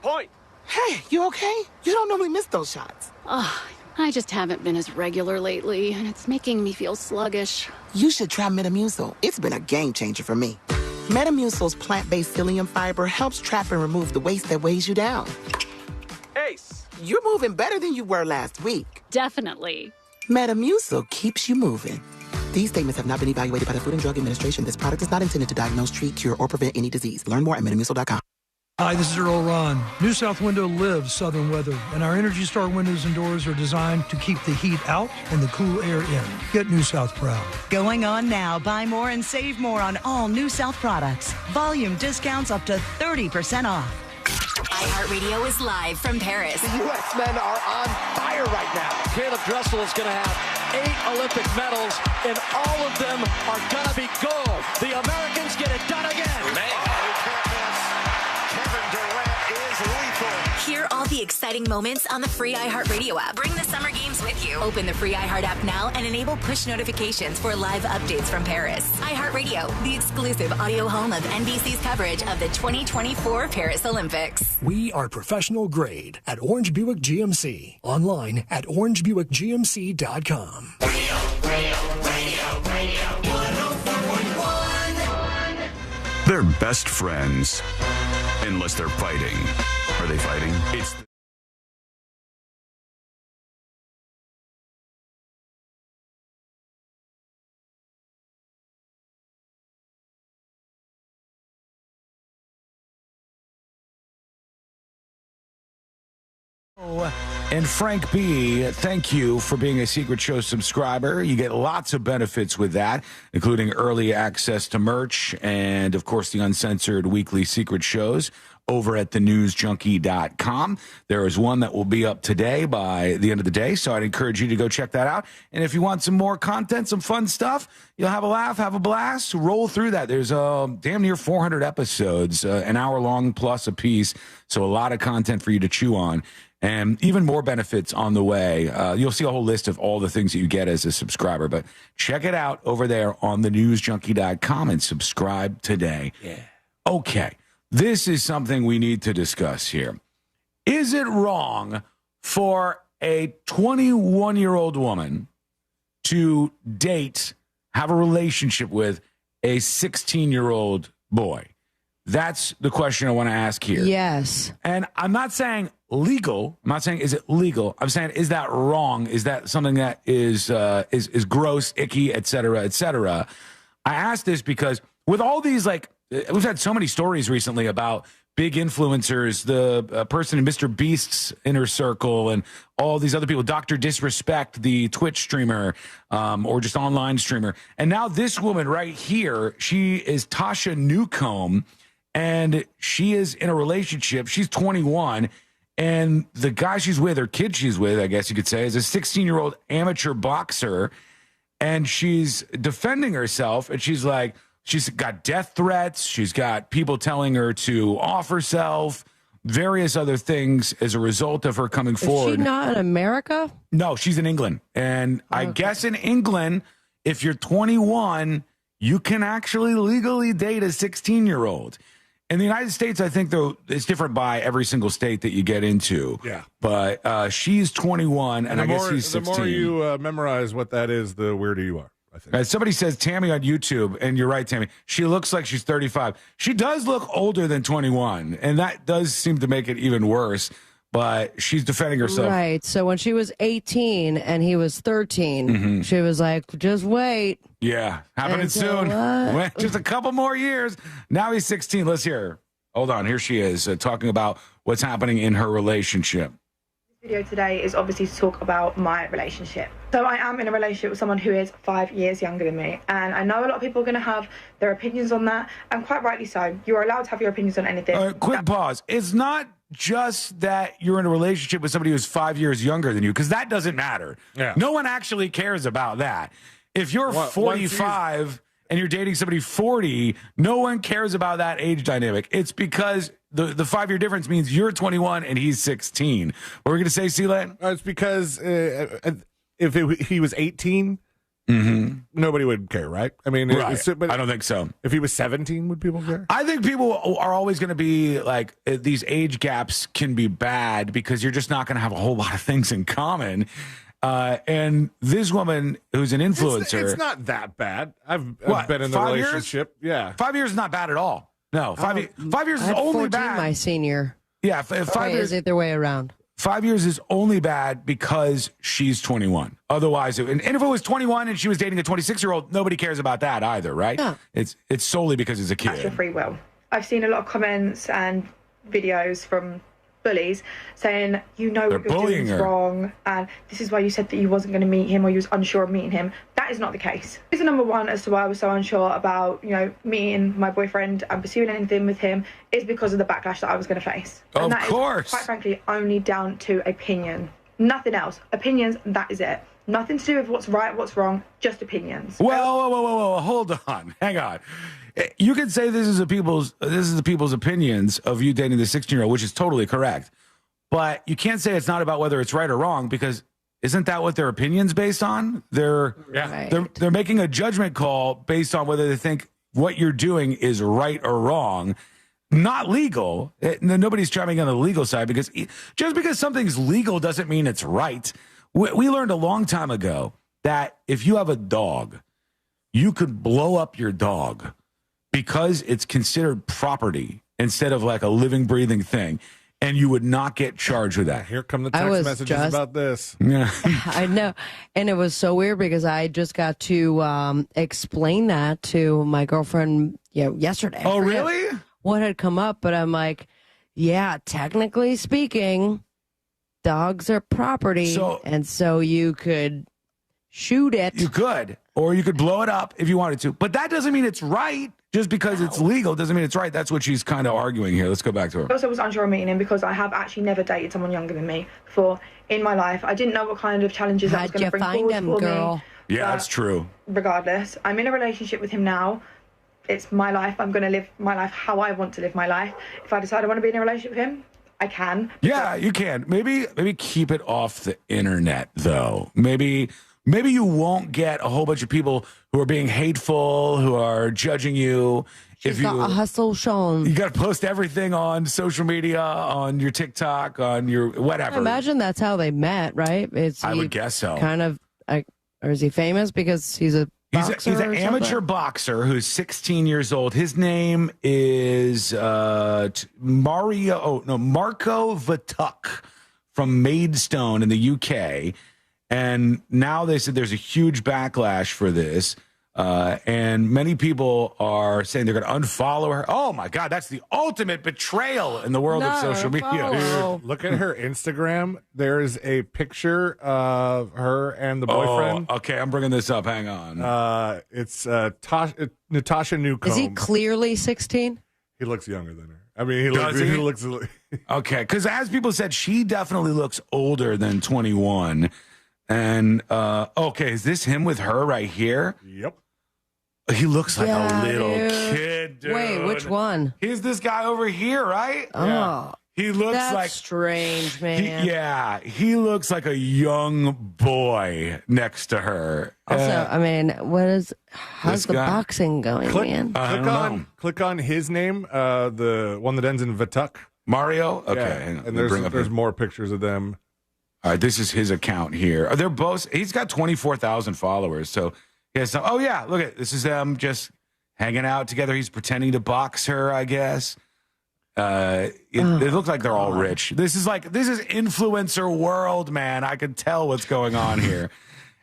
Point. Hey, you okay? You don't normally miss those shots. I just haven't been as regular lately, and it's making me feel sluggish. You should try Metamucil. It's been a game changer for me. Metamucil's plant-based psyllium fiber helps trap and remove the waste that weighs you down. Ace, you're moving better than you were last week. Definitely. Metamucil keeps you moving. These statements have not been evaluated by the Food and Drug Administration. This product is not intended to diagnose, treat, cure, or prevent any disease. Learn more at metamucil.com. Hi, this is Earl Ron. New South Window lives southern weather, and our Energy Star windows and doors are designed to keep the heat out and the cool air in. Get New South proud. Going on now. Buy more and save more on all New South products. Volume discounts up to 30% off. iHeartRadio is live from Paris. The U.S. men are on fire right now. Caleb Dressel is going to have 8 Olympic medals, and all of them are going to be gold. The Americans get it done again. Hear all the exciting moments on the free iHeartRadio app. Bring the summer games with you. Open the free iHeart app now and enable push notifications for live updates from Paris. iHeartRadio, the exclusive audio home of NBC's coverage of the 2024 Paris Olympics. We are professional grade at Orange Buick GMC. Online at orangebuickgmc.com. Radio 104.1. They're best friends. Unless they're fighting. Are they fighting? It's And Frank B., thank you for being a Secret Show subscriber. You get lots of benefits with that, including early access to merch and, of course, the uncensored weekly Secret Shows over at thenewsjunkie.com. There is one that will be up today by the end of the day, so I'd encourage you to go check that out. And if you want some more content, some fun stuff, you'll have a laugh, have a blast, roll through that. There's damn near 400 episodes, an hour long plus a piece, so a lot of content for you to chew on. And even more benefits on the way. You'll see a whole list of all the things that you get as a subscriber. But check it out over there on thenewsjunkie.com and subscribe today. Yeah. Okay. This is something we need to discuss here. Is it wrong for a 21-year-old woman to have a relationship with a 16-year-old boy? That's the question I want to ask here. Yes. And I'm not saying legal. I'm not saying is it legal. I'm saying is that wrong? Is that something that is gross, icky, et cetera, et cetera? I ask this because with all these, like, we've had so many stories recently about big influencers, the person in Mr. Beast's inner circle and all these other people, Dr. Disrespect, the Twitch streamer, or just online streamer. And now this woman right here, she is Tasha Newcomb, and she is in a relationship. She's 21, and the guy she's with, or kid she's with, I guess you could say, is a 16-year-old amateur boxer, and she's defending herself, and she's like, she's got death threats, she's got people telling her to off herself, various other things as a result of her coming forward. Is she not in America? No, she's in England. And I guess in England, if you're 21, you can actually legally date a 16-year-old. In the United States, I think, though, it's different by every single state that you get into. Yeah. But she's 21, and I guess he's 16. The more you memorize what that is, the weirder you are, I think. Somebody says Tammy on YouTube, and you're right, Tammy. She looks like she's 35. She does look older than 21, and that does seem to make it even worse. But she's defending herself. Right. So when she was 18 and he was 13, she was like, just wait. Yeah, happening soon. Just a couple more years. Now he's 16. Let's hear her. Hold on. Here she is talking about what's happening in her relationship. This video today is obviously to talk about my relationship. So I am in a relationship with someone who is 5 years younger than me. And I know a lot of people are going to have their opinions on that. And quite rightly so. You're allowed to have your opinions on anything. Quick pause. It's not just that you're in a relationship with somebody who's 5 years younger than you, because that doesn't matter. Yeah. No one actually cares about that. If you're 45 and you're dating somebody 40, no one cares about that age dynamic. It's because the 5 year difference means you're 21 and he's 16. What were we going to say, Sealand? It's because if he was 18, nobody would care, right? I mean, right. But I don't think so. If he was 17, would people care? I think people are always going to be like, these age gaps can be bad because you're just not going to have a whole lot of things in common. And this woman who's an influencer, it's not that bad. I've been in the relationship. Yeah, 5 years is not bad at all. No, 5 years is only bad. My senior. Yeah, 5 years is it their way around. 5 years is only bad because she's 21. Otherwise, and if it was 21 and she was dating a 26-year-old, nobody cares about that either, right? Yeah. It's solely because it's a kid. That's your free will. I've seen a lot of comments and videos from bullies saying, you know what you're doing is wrong, and this is why you said that you wasn't going to meet him or you was unsure of meeting him. That is not the case. Reason number one as to why I was so unsure about, meeting my boyfriend and pursuing anything with him is because of the backlash that I was going to face. And that is, quite frankly, only down to opinion. Nothing else. Opinions, that is it. Nothing to do with what's right, what's wrong, just opinions. Whoa, hold on. Hang on. You can say this is the people's opinions of you dating the 16-year-old, which is totally correct. But you can't say it's not about whether it's right or wrong, because isn't that what their opinion's based on? They're making a judgment call based on whether they think what you're doing is right or wrong. Not legal. Nobody's chiming on the legal side, because just because something's legal doesn't mean it's right. We learned a long time ago that if you have a dog, you could blow up your dog because it's considered property instead of like a living, breathing thing, and you would not get charged with that. Here come the text messages about this. Yeah. I know. And it was so weird because I just got to explain that to my girlfriend yesterday. Oh, really? What had come up, but I'm like, yeah, technically speaking, dogs are property, and so you could shoot it. You could, or you could blow it up if you wanted to. But that doesn't mean it's right. Just because it's legal doesn't mean it's right. That's what she's kind of arguing here. Let's go back to her. I also was unsure of meeting him because I have actually never dated someone younger than me before in my life. I didn't know what kind of challenges I was going to bring forward for me. Yeah, that's true. Regardless, I'm in a relationship with him now. It's my life. I'm going to live my life how I want to live my life. If I decide I want to be in a relationship with him, I can. Yeah, you can. Maybe keep it off the internet, though. Maybe you won't get a whole bunch of people who are being hateful, who are judging you. She's got a hustle, Sean. You got to post everything on social media, on your TikTok, on your whatever. I imagine that's how they met, right? I would guess so. Kind of, or is he famous because he's a boxer? He's an amateur boxer who's 16 years old. His name is Marco Vatuk from Maidstone in the UK. And now they said there's a huge backlash for this. And many people are saying they're going to unfollow her. Oh, my God. That's the ultimate betrayal in the world of social media. Dude, look at her Instagram. There's a picture of her and the boyfriend. Oh, okay. I'm bringing this up. Hang on. It's Natasha Newcomb. Is he clearly 16? He looks younger than her. I mean, he looks okay, because as people said, she definitely looks older than 21. And, okay, is this him with her right here? Yep. He looks like a little kid, dude. Wait, which one? He's this guy over here, right? Oh. Yeah. He looks That's strange, man. He looks like a young boy next to her. Also, I mean, how's the boxing going, man? Click on his name, the one that ends in Vatuk. Mario? Okay. Yeah. Hang on. And there's more pictures of them. All right, this is his account here. They're both. He's got 24,000 followers. So he has some. Oh yeah, look at this. Is them just hanging out together. He's pretending to box her, I guess. It looks like they're all rich. This is influencer world, man. I can tell what's going on here.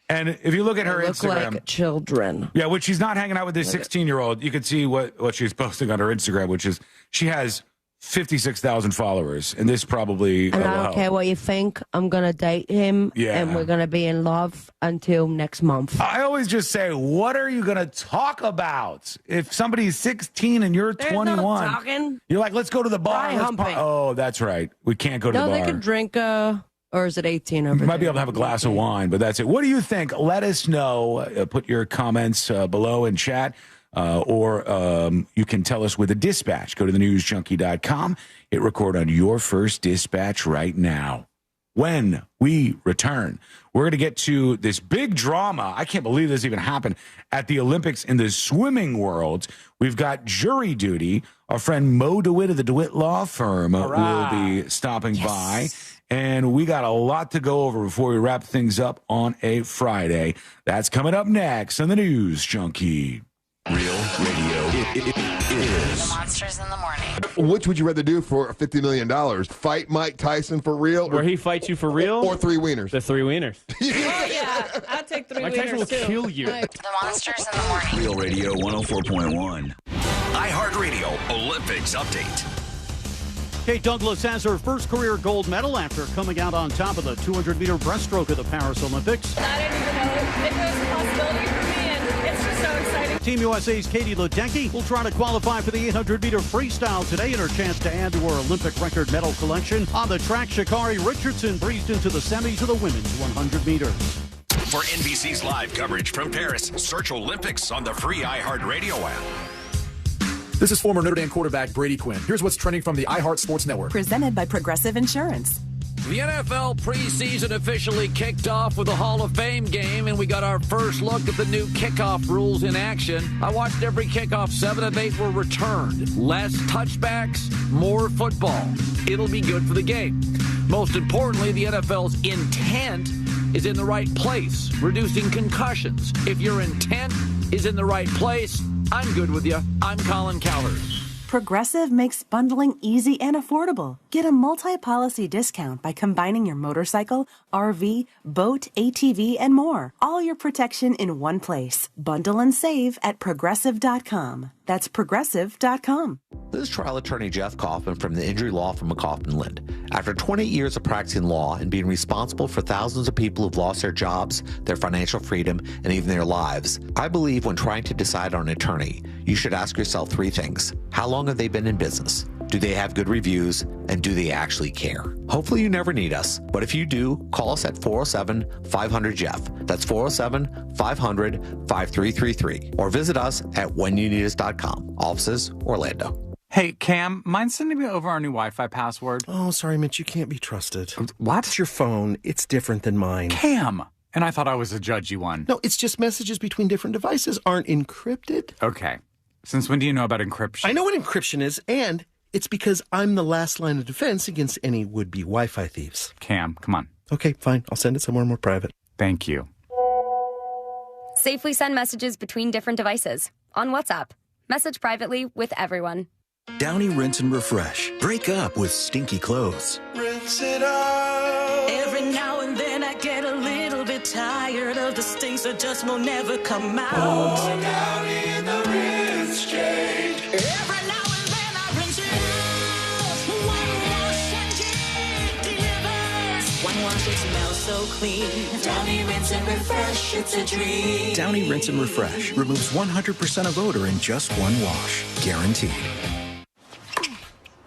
And if you look at her Instagram, like children. Yeah, which she's not hanging out with this 16-year-old. You can see what she's posting on her Instagram, which is she has 56,000 followers, and this probably. And I don't care what you think. I'm gonna date him, and we're gonna be in love until next month. I always just say, what are you gonna talk about? If somebody's 16 and you're 21, you're like, let's go to the bar. Oh, that's right. We can't go to the bar. No, they could drink. Or is it 18 over You might be able to have a glass of wine, but that's it. What do you think? Let us know. Put your comments below in chat. Or you can tell us with a dispatch. Go to thenewsjunkie.com. Hit record on your first dispatch right now. When we return, we're going to get to this big drama. I can't believe this even happened at the Olympics in the swimming world. We've got jury duty. Our friend Mo DeWitt of the DeWitt Law Firm will be stopping by. And we got a lot to go over before we wrap things up on a Friday. That's coming up next on the News Junkie. Real radio is Monsters in the Morning. Which would you rather do for $50 million? Fight Mike Tyson for real? Where he fights you for real? Or 3 wieners? The 3 wieners. Oh, yeah. I'll take 3 Mike Tyson will kill you. The Monsters in the Morning. Real Radio 104.1. iHeartRadio Olympics Update. Kate Douglas has her first career gold medal after coming out on top of the 200-meter breaststroke at the Paris Olympics. I didn't even know if it was a possibility for me, and it's just so exciting. Team USA's Katie Ledecky will try to qualify for the 800-meter freestyle today in her chance to add to her Olympic record medal collection. On the track, Sha'Carri Richardson breezed into the semis of the women's 100 meters. For NBC's live coverage from Paris, search Olympics on the free iHeartRadio app. This is former Notre Dame quarterback Brady Quinn. Here's what's trending from the iHeart Sports Network. Presented by Progressive Insurance. The NFL preseason officially kicked off with the Hall of Fame game, and we got our first look at the new kickoff rules in action. I watched every kickoff. 7 of 8 were returned. Less touchbacks, more football. It'll be good for the game. Most importantly, the NFL's intent is in the right place, reducing concussions. If your intent is in the right place, I'm good with you. I'm Colin Cowherd. Progressive makes bundling easy and affordable. Get a multi-policy discount by combining your motorcycle, RV, boat, ATV, and more. All your protection in one place. Bundle and save at Progressive.com. That's That's Progressive.com. This is trial attorney Jeff Kaufman from the injury law firm of Kaufman Lind. After 20 years of practicing law and being responsible for thousands of people who've lost their jobs, their financial freedom, and even their lives, I believe when trying to decide on an attorney, you should ask yourself three things. How long have they been in business? Do they have good reviews? And do they actually care? Hopefully you never need us, but if you do, call us at 407-500-JEFF. That's 407-500-5333. Or visit us at whenyouneedus.com. Offices, Orlando. Hey, Cam, mind sending me over our new Wi-Fi password? Oh, sorry, Mitch, you can't be trusted. What? It's your phone. It's different than mine. Cam! And I thought I was a judgy one. No, it's just messages between different devices aren't encrypted. Okay. Since when do you know about encryption? I know what encryption is, and it's because I'm the last line of defense against any would-be Wi-Fi thieves. Cam, come on. Okay, fine. I'll send it somewhere more private. Thank you. Safely send messages between different devices. On WhatsApp. Message privately with everyone. Downy Rinse and Refresh. Break up with stinky clothes. Rinse it out. Every now and then I get a little bit tired of the stinks that just will never come out. Oh, Downy in the rinse change. Every now and then I rinse it out. One wash and it delivers. One wash, it smells so clean. Downy Rinse and Refresh, it's a dream. Downy Rinse and Refresh removes 100% of odor in just one wash. Guaranteed.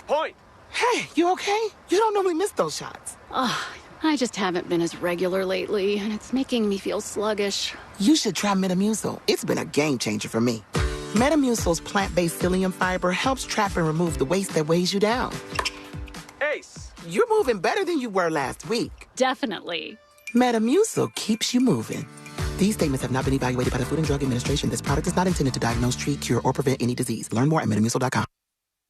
Point. Hey, you okay? You don't normally miss those shots. Oh, I just haven't been as regular lately, and it's making me feel sluggish. You should try Metamucil. It's been a game changer for me. Metamucil's plant-based psyllium fiber helps trap and remove the waste that weighs you down. Ace, you're moving better than you were last week. Definitely. Metamucil keeps you moving. These statements have not been evaluated by the Food and Drug Administration. This product is not intended to diagnose, treat, cure, or prevent any disease. Learn more at metamucil.com.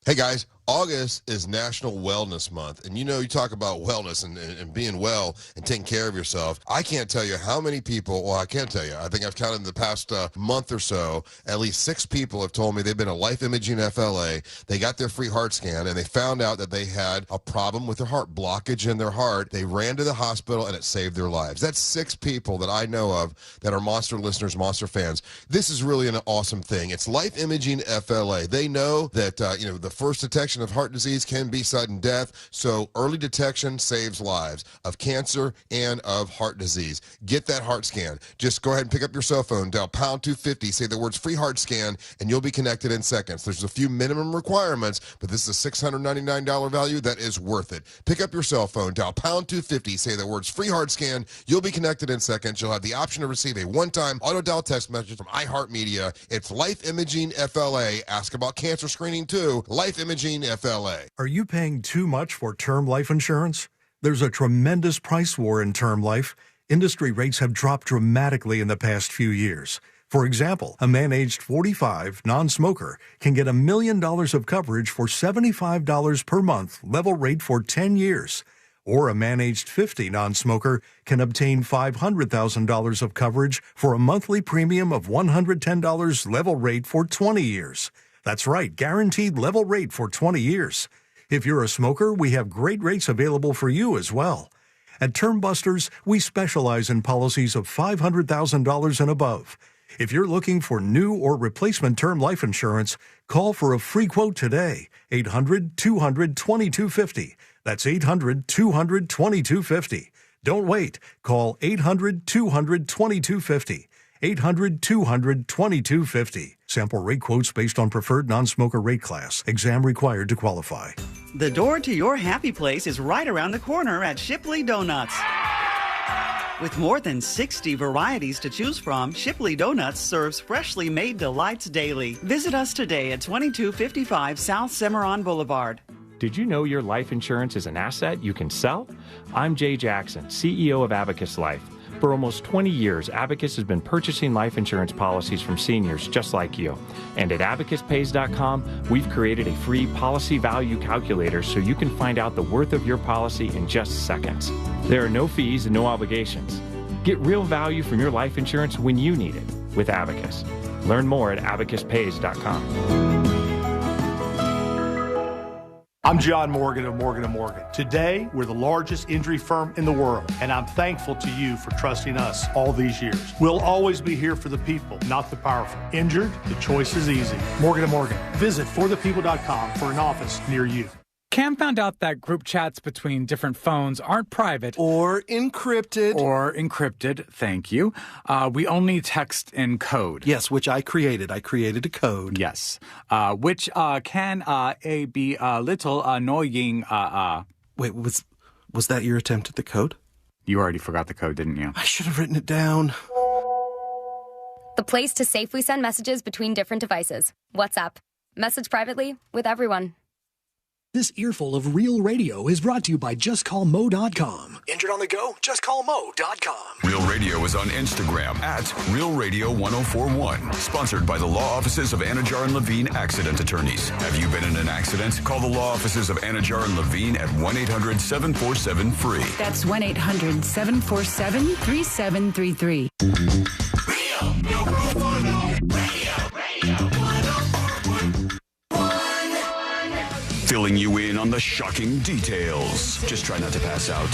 Hey guys, August is National Wellness Month, and you know, you talk about wellness and being well and taking care of yourself. I can't tell you how many people, well, I can tell you, I think I've counted in the past month or so, at least 6 people have told me they've been at Life Imaging FLA, they got their free heart scan, and they found out that they had a problem with their heart, blockage in their heart. They ran to the hospital, and it saved their lives. That's 6 people that I know of that are Monster listeners, Monster fans. This is really an awesome thing. It's Life Imaging FLA. They know that, the first detection of heart disease can be sudden death, so early detection saves lives of cancer and of heart disease. Get that heart scan. Just go ahead and pick up your cell phone, dial pound 250, say the words free heart scan, and you'll be connected in seconds. There's a few minimum requirements, but this is a $699 value that is worth it. Pick up your cell phone, dial pound 250, say the words free heart scan, you'll be connected in seconds. You'll have the option to receive a one-time auto dial text message from iHeartMedia. It's Life Imaging FLA. Ask about cancer screening too. Life Imaging FLA. Are you paying too much for term life insurance? There's a tremendous price war in term life. Industry rates have dropped dramatically in the past few years. For example, a man aged 45, non-smoker, can get $1 million of coverage for $75 per month, level rate for 10 years. Or a man aged 50, non-smoker, can obtain $500,000 of coverage for a monthly premium of $110, level rate for 20 years. That's right, guaranteed level rate for 20 years. If you're a smoker, we have great rates available for you as well. At Term Busters, we specialize in policies of $500,000 and above. If you're looking for new or replacement term life insurance, call for a free quote today. 800-200-2250. That's 800-200-2250. Don't wait. Call 800-200-2250. 800-200-2250. Sample rate quotes based on preferred non-smoker rate class. Exam required to qualify. The door to your happy place is right around the corner at Shipley Donuts. With more than 60 varieties to choose from, Shipley Donuts serves freshly made delights daily. Visit us today at 2255 South Cimarron Boulevard. Did you know your life insurance is an asset you can sell? I'm Jay Jackson, CEO of Abacus Life. For almost 20 years, Abacus has been purchasing life insurance policies from seniors just like you. And at abacuspays.com, we've created a free policy value calculator so you can find out the worth of your policy in just seconds. There are no fees and no obligations. Get real value from your life insurance when you need it with Abacus. Learn more at abacuspays.com. I'm John Morgan of Morgan & Morgan. Today, we're the largest injury firm in the world, and I'm thankful to you for trusting us all these years. We'll always be here for the people, not the powerful. Injured? The choice is easy. Morgan & Morgan. Visit forthepeople.com for an office near you. Cam found out that group chats between different phones aren't private. Or encrypted. Or encrypted, thank you. We only text in code. Yes, which I created. I created a code. Yes. Which can be a little annoying. Wait, was that your attempt at the code? You already forgot the code, didn't you? I should have written it down. The place to safely send messages between different devices. WhatsApp. Message privately with everyone. This earful of Real Radio is brought to you by JustCallMo.com. Injured on the go? JustCallMo.com. Real Radio is on Instagram at Real Radio 1041. Sponsored by the law offices of Anajar and Levine Accident Attorneys. Have you been in an accident? Call the law offices of Anajar and Levine at 1-800-747-FREE. That's 1-800-747-3733. Filling you in on the shocking details. Just try not to pass out.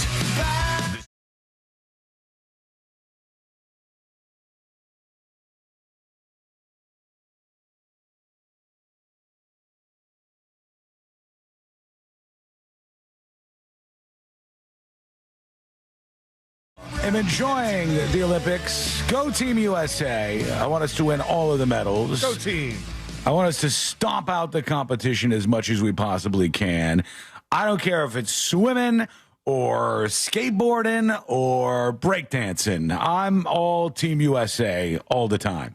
I'm enjoying the Olympics. Go Team USA. I want us to win all of the medals. Go team. I want us to stomp out the competition as much as we possibly can. I don't care if it's swimming or skateboarding or breakdancing. I'm all Team USA all the time.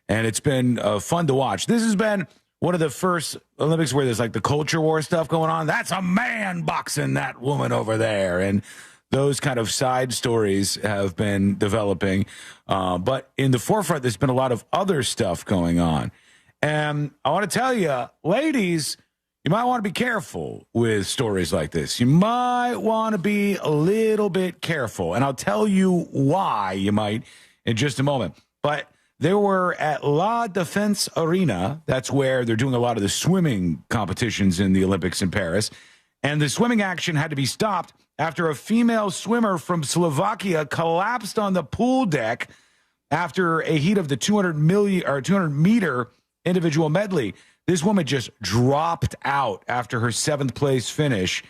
And it's been fun to watch. This has been one of the first Olympics where there's like the culture war stuff going on. That's a man boxing that woman over there. And those kind of side stories have been developing. But in the forefront, there's been a lot of other stuff going on. And I want to tell you, ladies, you might want to be careful with stories like this. You might want to be a little bit careful. And I'll tell you why you might in just a moment. But they were at La Défense Arena. That's where they're doing a lot of the swimming competitions in the Olympics in Paris. And the swimming action had to be stopped after a female swimmer from Slovakia collapsed on the pool deck after a heat of the 200-meter individual medley. This woman just dropped out after her 7th place finish.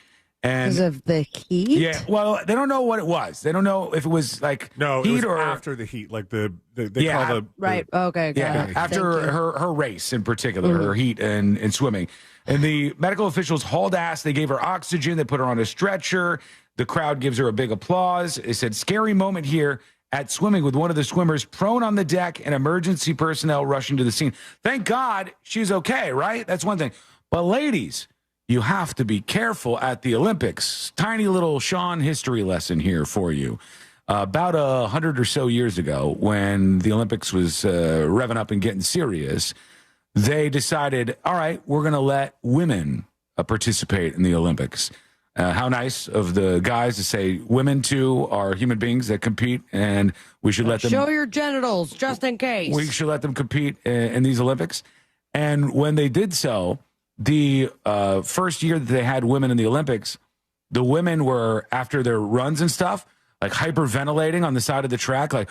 And because of the heat? Yeah, well, they don't know what it was. They don't know if it was like heat or after the heat, like they call the right. Okay, yeah, after her race in particular, her heat and swimming. And the medical officials hauled ass. They gave her oxygen. They put her on a stretcher. The crowd gives her a big applause. They said, "Scary moment here at swimming with one of the swimmers prone on the deck and emergency personnel rushing to the scene." Thank God she's okay, right? That's one thing. But ladies, you have to be careful at the Olympics. Tiny little Sean history lesson here for you. About 100 or so years ago, when the Olympics was revving up and getting serious, they decided, all right, we're going to let women participate in the Olympics. How nice of the guys to say women, too, are human beings that compete, and we should let them... Show your genitals, just in case. We should let them compete in these Olympics. And when they did so, the first year that they had women in the Olympics, the women were, after their runs and stuff, like hyperventilating on the side of the track, like,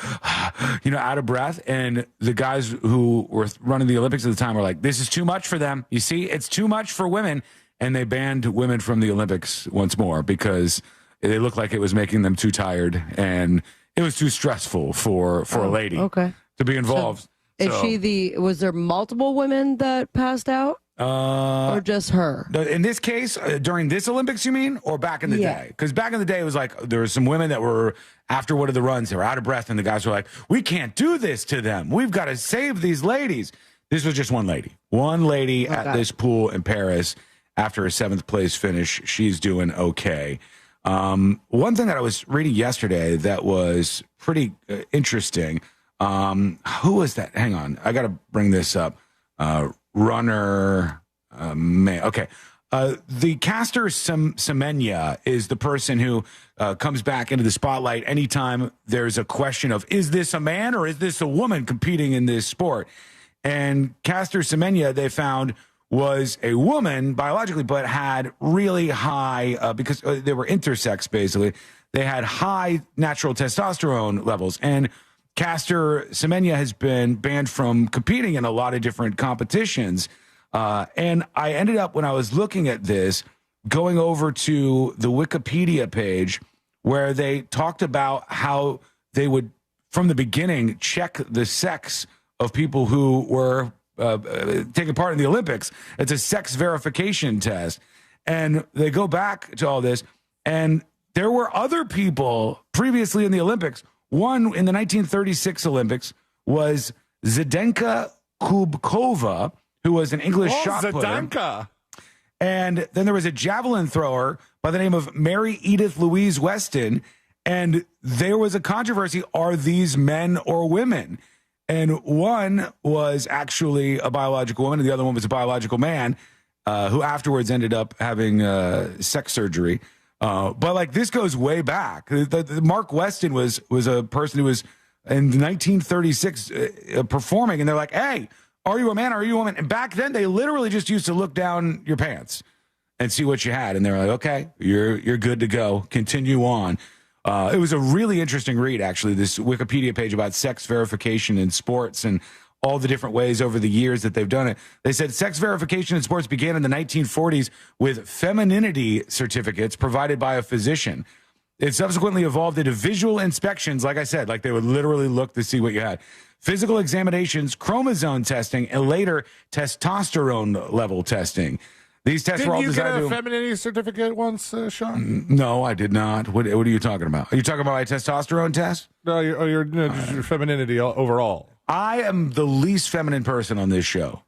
out of breath. And the guys who were running the Olympics at the time were like, this is too much for them. You see, it's too much for women. And they banned women from the Olympics once more because they looked like it was making them too tired and it was too stressful for a lady to be involved. Was there multiple women that passed out? Or just her? In this case, during this Olympics, you mean? Or back in the day? Because back in the day, it was like there were some women that were, after one of the runs, they were out of breath, and the guys were like, we can't do this to them. We've got to save these ladies. This was just one lady. One lady at this pool in Paris. After a 7th place finish, she's doing okay. One thing that I was reading yesterday that was pretty interesting. Who was that? Hang on. I got to bring this up. Runner. Okay. The caster Semenya is the person who comes back into the spotlight anytime there's a question of, is this a man or is this a woman competing in this sport? And caster Semenya, they found, was a woman biologically, but had really high, because they were intersex, basically, they had high natural testosterone levels. And Caster Semenya has been banned from competing in a lot of different competitions. And I ended up, when I was looking at this, going over to the Wikipedia page where they talked about how they would, from the beginning, check the sex of people who were taking part in the Olympics. It's a sex verification test. And they go back to all this, and there were other people previously in the Olympics. One in the 1936 Olympics was Zdenka Kubkova, who was an English shot putter. Zdenka. And then there was a javelin thrower by the name of Mary Edith Louise Weston. And there was a controversy. Are these men or women? And one was actually a biological woman, and the other one was a biological man who afterwards ended up having sex surgery. But like, this goes way back. Mark Weston was a person who was in 1936 performing, and they're like, hey, are you a man? Are you a woman? And back then, they literally just used to look down your pants and see what you had. And they're like, okay, you're good to go. Continue on. It was a really interesting read, actually, this Wikipedia page about sex verification in sports and all the different ways over the years that they've done it. They said sex verification in sports began in the 1940s with femininity certificates provided by a physician. It subsequently evolved into visual inspections, like I said, like they would literally look to see what you had. Physical examinations, chromosome testing, and later testosterone level testing. These tests were all designed to... Did you get a femininity certificate once, Sean? No, I did not. What are you talking about? Are you talking about my testosterone test? No, just your femininity overall. I am the least feminine person on this show.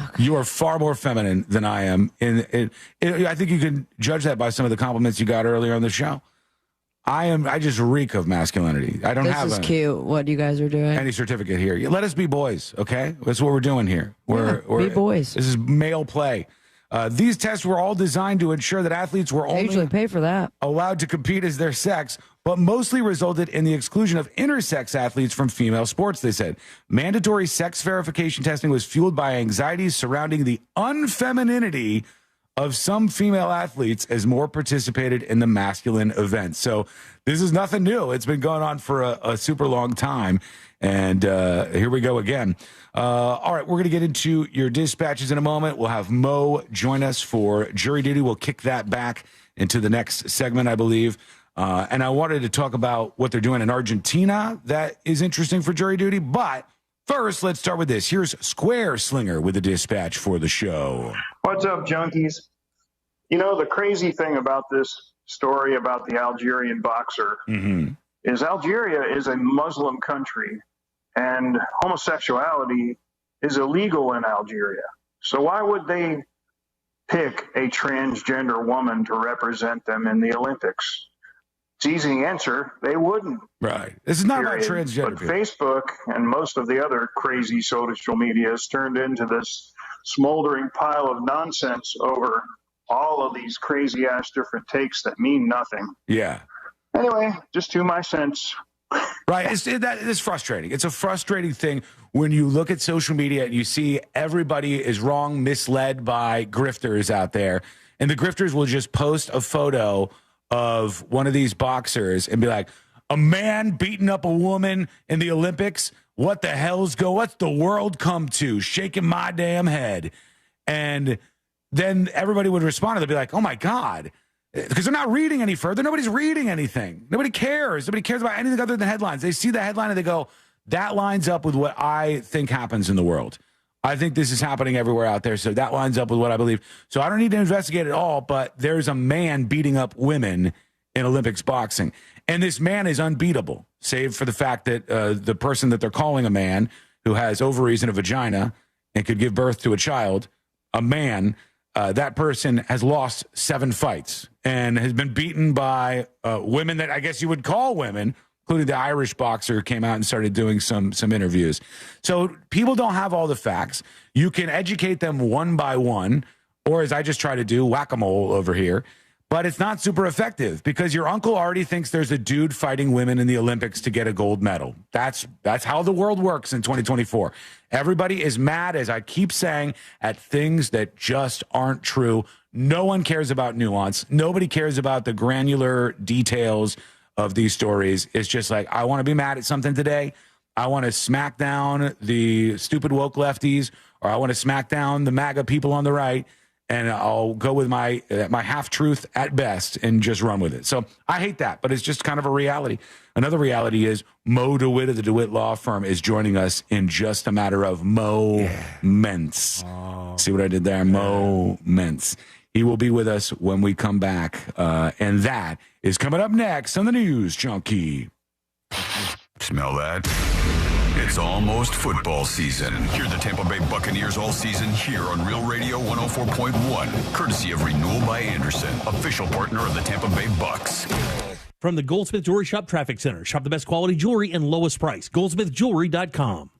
Okay. You are far more feminine than I am. I think you can judge that by some of the compliments you got earlier on the show. I just reek of masculinity. I don't have This is cute, what you guys are doing. any certificate here. Let us be boys, okay? That's what we're doing here. Be boys. This is male play. These tests were all designed to ensure that athletes were only usually pay for that, allowed to compete as their sex, but mostly resulted in the exclusion of intersex athletes from female sports, they said. Mandatory sex verification testing was fueled by anxieties surrounding the unfemininity of some female athletes as more participated in the masculine events. So this is nothing new. It's been going on for a super long time. And here we go again. All right, we're going to get into your dispatches in a moment. We'll have Mo join us for jury duty. We'll kick that back into the next segment, I believe. And I wanted to talk about what they're doing in Argentina that is interesting for jury duty. But first, let's start with this. Here's Square Slinger with a dispatch for the show. What's up, junkies? You know, the crazy thing about this story about the Algerian boxer is Algeria is a Muslim country, and homosexuality is illegal in Algeria. So why would they pick a transgender woman to represent them in the Olympics? It's easy to answer. They wouldn't. Right. This is not about transgender But people. Facebook and most of the other crazy social media has turned into this smoldering pile of nonsense over all of these crazy ass different takes that mean nothing. Yeah. Anyway, just 2 cents. Right. It's frustrating. It's a frustrating thing when you look at social media and you see everybody is wrong, misled by grifters out there. And the grifters will just post a photo of one of these boxers and be like, a man beating up a woman in the Olympics? What's the world come to? Shaking my damn head. And then everybody would respond and they'd be like, oh my God. Because they're not reading any further. Nobody's reading anything. Nobody cares. Nobody cares about anything other than headlines. They see the headline and they go, that lines up with what I think happens in the world. I think this is happening everywhere out there. So that lines up with what I believe. So I don't need to investigate it all, but there's a man beating up women in Olympics boxing. And this man is unbeatable, save for the fact that the person that they're calling a man who has ovaries and a vagina and could give birth to a child, a man, that person has lost 7 fights and has been beaten by women that I guess you would call women, including the Irish boxer who came out and started doing some interviews. So people don't have all the facts. You can educate them one by one, or as I just try to do, whack-a-mole over here. but it's not super effective because your uncle already thinks there's a dude fighting women in the Olympics to get a gold medal. That's how the world works in 2024. Everybody is mad, as I keep saying, at things that just aren't true. No one cares about nuance. Nobody cares about the granular details of these stories. It's just like, I want to be mad at something today. I want to smack down the stupid woke lefties, or I want to smack down the MAGA people on the right, and I'll go with my half-truth at best and just run with it. So I hate that, but it's just kind of a reality. Another reality is Mo DeWitt of the DeWitt Law Firm is joining us in just a matter of moments. Oh. See what I did there? Moments. He will be with us when we come back, and that is coming up next on the News Junkie. Smell that? It's almost football season. Hear the Tampa Bay Buccaneers all season here on Real Radio 104.1, courtesy of Renewal by Anderson, official partner of the Tampa Bay Bucs. From the Goldsmith Jewelry Shop Traffic Center, shop the best quality jewelry and lowest price. GoldsmithJewelry.com.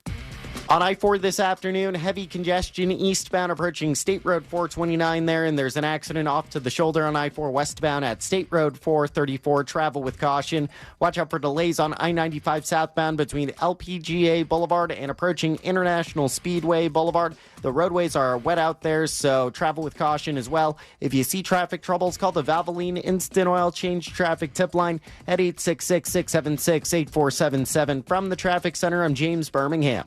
On I-4 this afternoon, heavy congestion eastbound approaching State Road 429 there, and there's an accident off to the shoulder on I-4 westbound at State Road 434. Travel with caution. Watch out for delays on I-95 southbound between LPGA Boulevard and approaching International Speedway Boulevard. The roadways are wet out there, so travel with caution as well. If you see traffic troubles, call the Valvoline Instant Oil Change Traffic Tip Line at 866-676-8477. From the Traffic Center, I'm James Birmingham.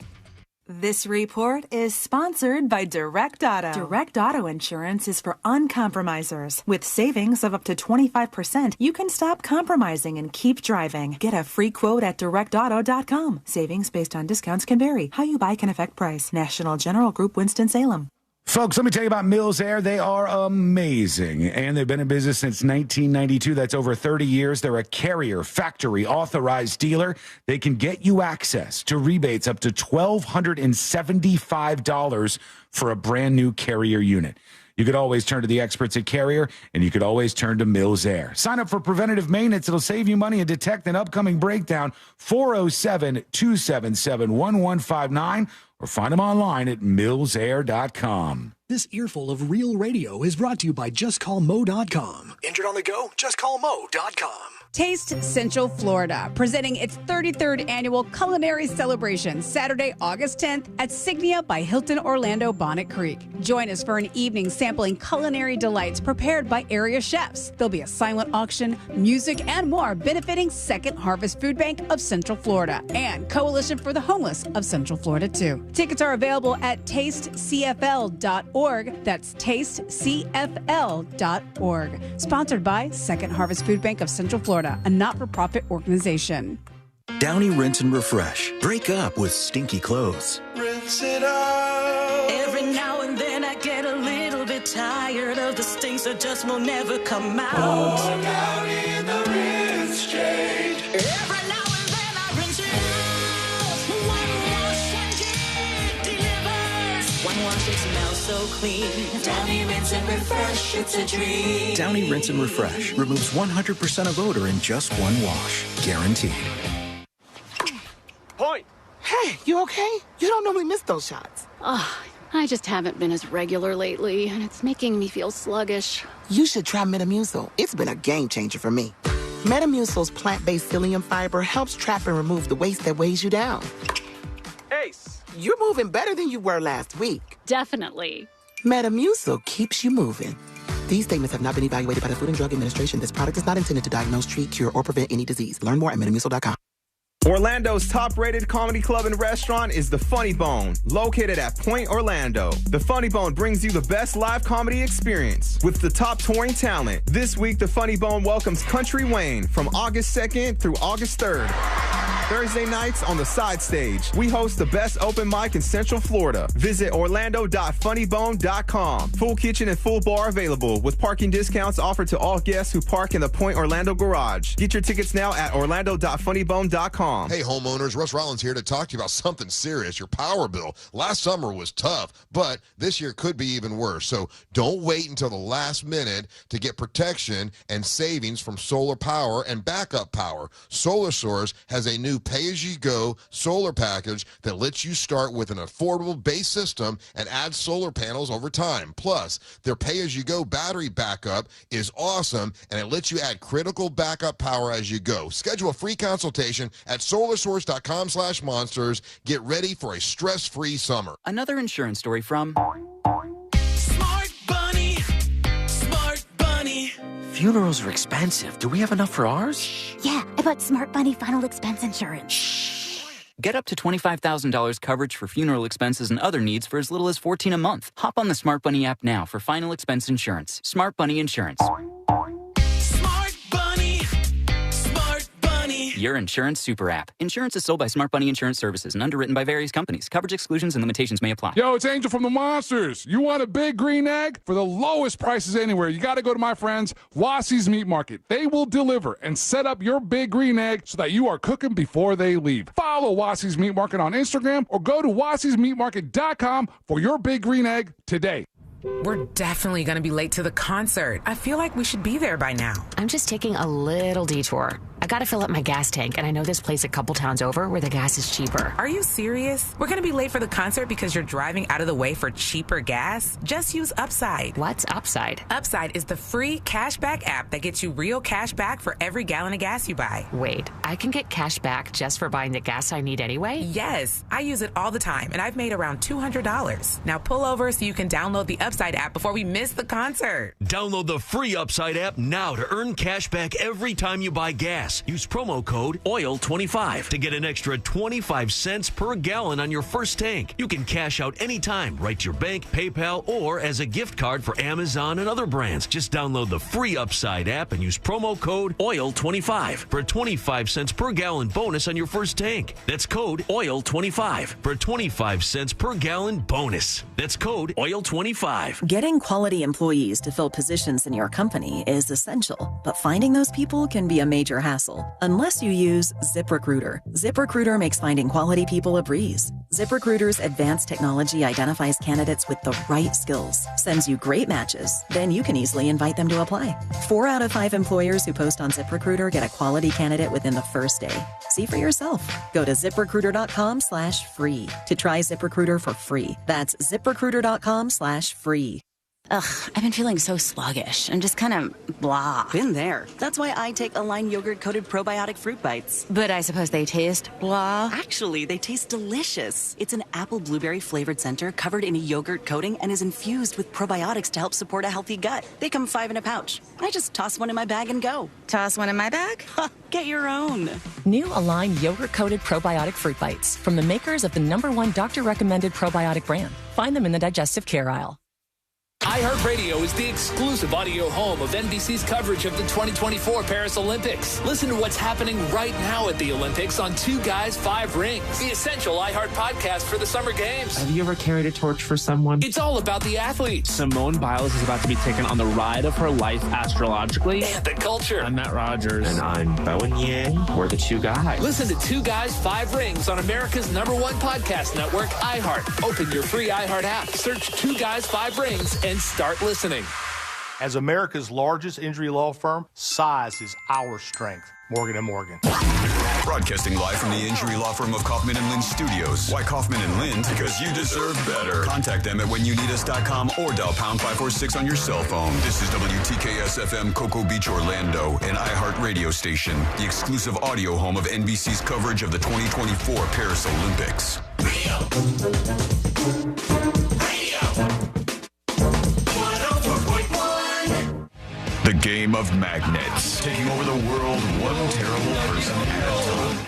This report is sponsored by Direct Auto. Direct Auto Insurance is for uncompromisers. With savings of up to 25%, you can stop compromising and keep driving. Get a free quote at directauto.com. Savings based on discounts can vary. How you buy can affect price. National General Group, Winston-Salem. Folks, let me tell you about Mills Air. They are amazing, and they've been in business since 1992. That's over 30 years. They're a Carrier factory authorized dealer. They can get you access to rebates up to $1,275 for a brand new Carrier unit. You could always turn to the experts at Carrier, and you could always turn to Mills Air. Sign up for preventative maintenance. It'll save you money and detect an upcoming breakdown. 407-277-1159. Or find them online at millsair.com. This earful of Real Radio is brought to you by JustCallMo.com. Injured on the go? JustCallMo.com. Taste Central Florida, presenting its 33rd annual culinary celebration, Saturday, August 10th at Signia by Hilton Orlando Bonnet Creek. Join us for an evening sampling culinary delights prepared by area chefs. There'll be a silent auction, music, and more benefiting Second Harvest Food Bank of Central Florida and Coalition for the Homeless of Central Florida, too. Tickets are available at tastecfl.org. That's tastecfl.org. Sponsored by Second Harvest Food Bank of Central Florida, a not-for-profit organization. Downy Rinse and Refresh. Break up with stinky clothes. Rinse it out. Every now and then I get a little bit tired of the stinks that just will never come out. Oh, down in the rinse change. Every now and then I rinse it out. One wash and it delivers. One wash, it smells so clean. Downy Rinse and Refresh, it's a dream. Downy Rinse and Refresh removes 100% of odor in just one wash. Guaranteed. Point. Hey, you okay? You don't normally miss those shots. Ugh, I just haven't been as regular lately, and it's making me feel sluggish. You should try Metamucil. It's been a game changer for me. Metamucil's plant-based psyllium fiber helps trap and remove the waste that weighs you down. Ace, you're moving better than you were last week. Definitely. Metamucil keeps you moving. These statements have not been evaluated by the Food and Drug Administration. This product is not intended to diagnose, treat, cure, or prevent any disease. Learn more at metamucil.com. Orlando's top-rated comedy club and restaurant is The Funny Bone, located at Point Orlando. The Funny Bone brings you the best live comedy experience with the top touring talent. This week, The Funny Bone welcomes Country Wayne from August 2nd through August 3rd. Thursday nights on the side stage, we host the best open mic in Central Florida. Visit orlando.funnybone.com. Full kitchen and full bar available with parking discounts offered to all guests who park in the Point Orlando garage. Get your tickets now at orlando.funnybone.com. RussRollins.com. Hey, homeowners, Russ Rollins here to talk to you about something serious, your power bill. Last summer was tough, but this year could be even worse. So don't wait until the last minute to get protection and savings from solar power and backup power. Solar Source has a new pay-as-you-go solar package that lets you start with an affordable base system and add solar panels over time. Plus, their pay-as-you-go battery backup is awesome, and it lets you add critical backup power as you go. Schedule a free consultation at solarsource.com/monsters. Get ready for a stress-free summer. Another insurance story from Smart Bunny. Smart Bunny. Funerals are expensive. Do we have enough for ours? Yeah, I bought Smart Bunny final expense insurance. Get up to $25,000 coverage for funeral expenses and other needs for as little as $14 a month. Hop on the Smart Bunny app now for final expense insurance. Smart Bunny Insurance. Smart Bunny. Smart Bunny. Your insurance super app. Insurance is sold by Smart Bunny Insurance Services and underwritten by various companies. Coverage exclusions and limitations may apply. Yo, it's Angel from the Monsters. You want a big green egg? For the lowest prices anywhere, you got to go to my friends, Wassie's Meat Market. They will deliver and set up your big green egg so that you are cooking before they leave. Follow Wassie's Meat Market on Instagram or go to wassiesmeatmarket.com for your big green egg today. We're definitely going to be late to the concert. I feel like we should be there by now. I'm just taking a little detour. I gotta fill up my gas tank, and I know this place a couple towns over where the gas is cheaper. Are you serious? We're going to be late for the concert because you're driving out of the way for cheaper gas? Just use Upside. What's Upside? Upside is the free cashback app that gets you real cash back for every gallon of gas you buy. Wait, I can get cash back just for buying the gas I need anyway? Yes, I use it all the time, and I've made around $200. Now pull over so you can download the Upside app before we miss the concert. Download the free Upside app now to earn cash back every time you buy gas. Use promo code OIL25 to get an extra 25 cents per gallon on your first tank. You can cash out anytime, right to your bank, PayPal, or as a gift card for Amazon and other brands. Just download the free Upside app and use promo code OIL25 for a 25 cents per gallon bonus on your first tank. That's code OIL25 for a 25 cents per gallon bonus. That's code OIL25. Getting quality employees to fill positions in your company is essential, but finding those people can be a major hassle. Unless you use ZipRecruiter. ZipRecruiter makes finding quality people a breeze. ZipRecruiter's advanced technology identifies candidates with the right skills, sends you great matches, then you can easily invite them to apply. 4 out of 5 employers who post on ZipRecruiter get a quality candidate within the first day. See for yourself. Go to ZipRecruiter.com/free to try ZipRecruiter for free. That's ZipRecruiter.com/free. Ugh, I've been feeling so sluggish. I'm just kind of blah. Been there. That's why I take Align yogurt-coated probiotic fruit bites. But I suppose they taste blah. Actually, they taste delicious. It's an apple blueberry flavored center covered in a yogurt coating and is infused with probiotics to help support a healthy gut. They come 5 in a pouch. I just toss one in my bag and go. Toss one in my bag? Get your own. New Align yogurt-coated probiotic fruit bites from the makers of the #1 doctor-recommended probiotic brand. Find them in the digestive care aisle. iHeartRadio is the exclusive audio home of NBC's coverage of the 2024 Paris Olympics. Listen to what's happening right now at the Olympics on 2 Guys, 5 Rings, the essential iHeart podcast for the Summer Games. Have you ever carried a torch for someone? It's all about the athletes. Simone Biles is about to be taken on the ride of her life astrologically. And the culture. I'm Matt Rogers. And I'm Bowen Yang. We're the 2 Guys. Listen to 2 Guys, 5 Rings on America's #1 podcast network, iHeart. Open your free iHeart app, search 2 Guys, 5 Rings, and start listening. As America's largest injury law firm, size is our strength. Morgan & Morgan. Broadcasting live from the injury law firm of Kaufman & Lind Studios. Why Kaufman & Lind? Because you deserve better. Contact them at whenyouneedus.com or dial pound 546 on your cell phone. This is WTKS-FM Cocoa Beach, Orlando, an iHeart radio station, the exclusive audio home of NBC's coverage of the 2024 Paris Olympics. The game of magnets, taking over the world one terrible person at a time.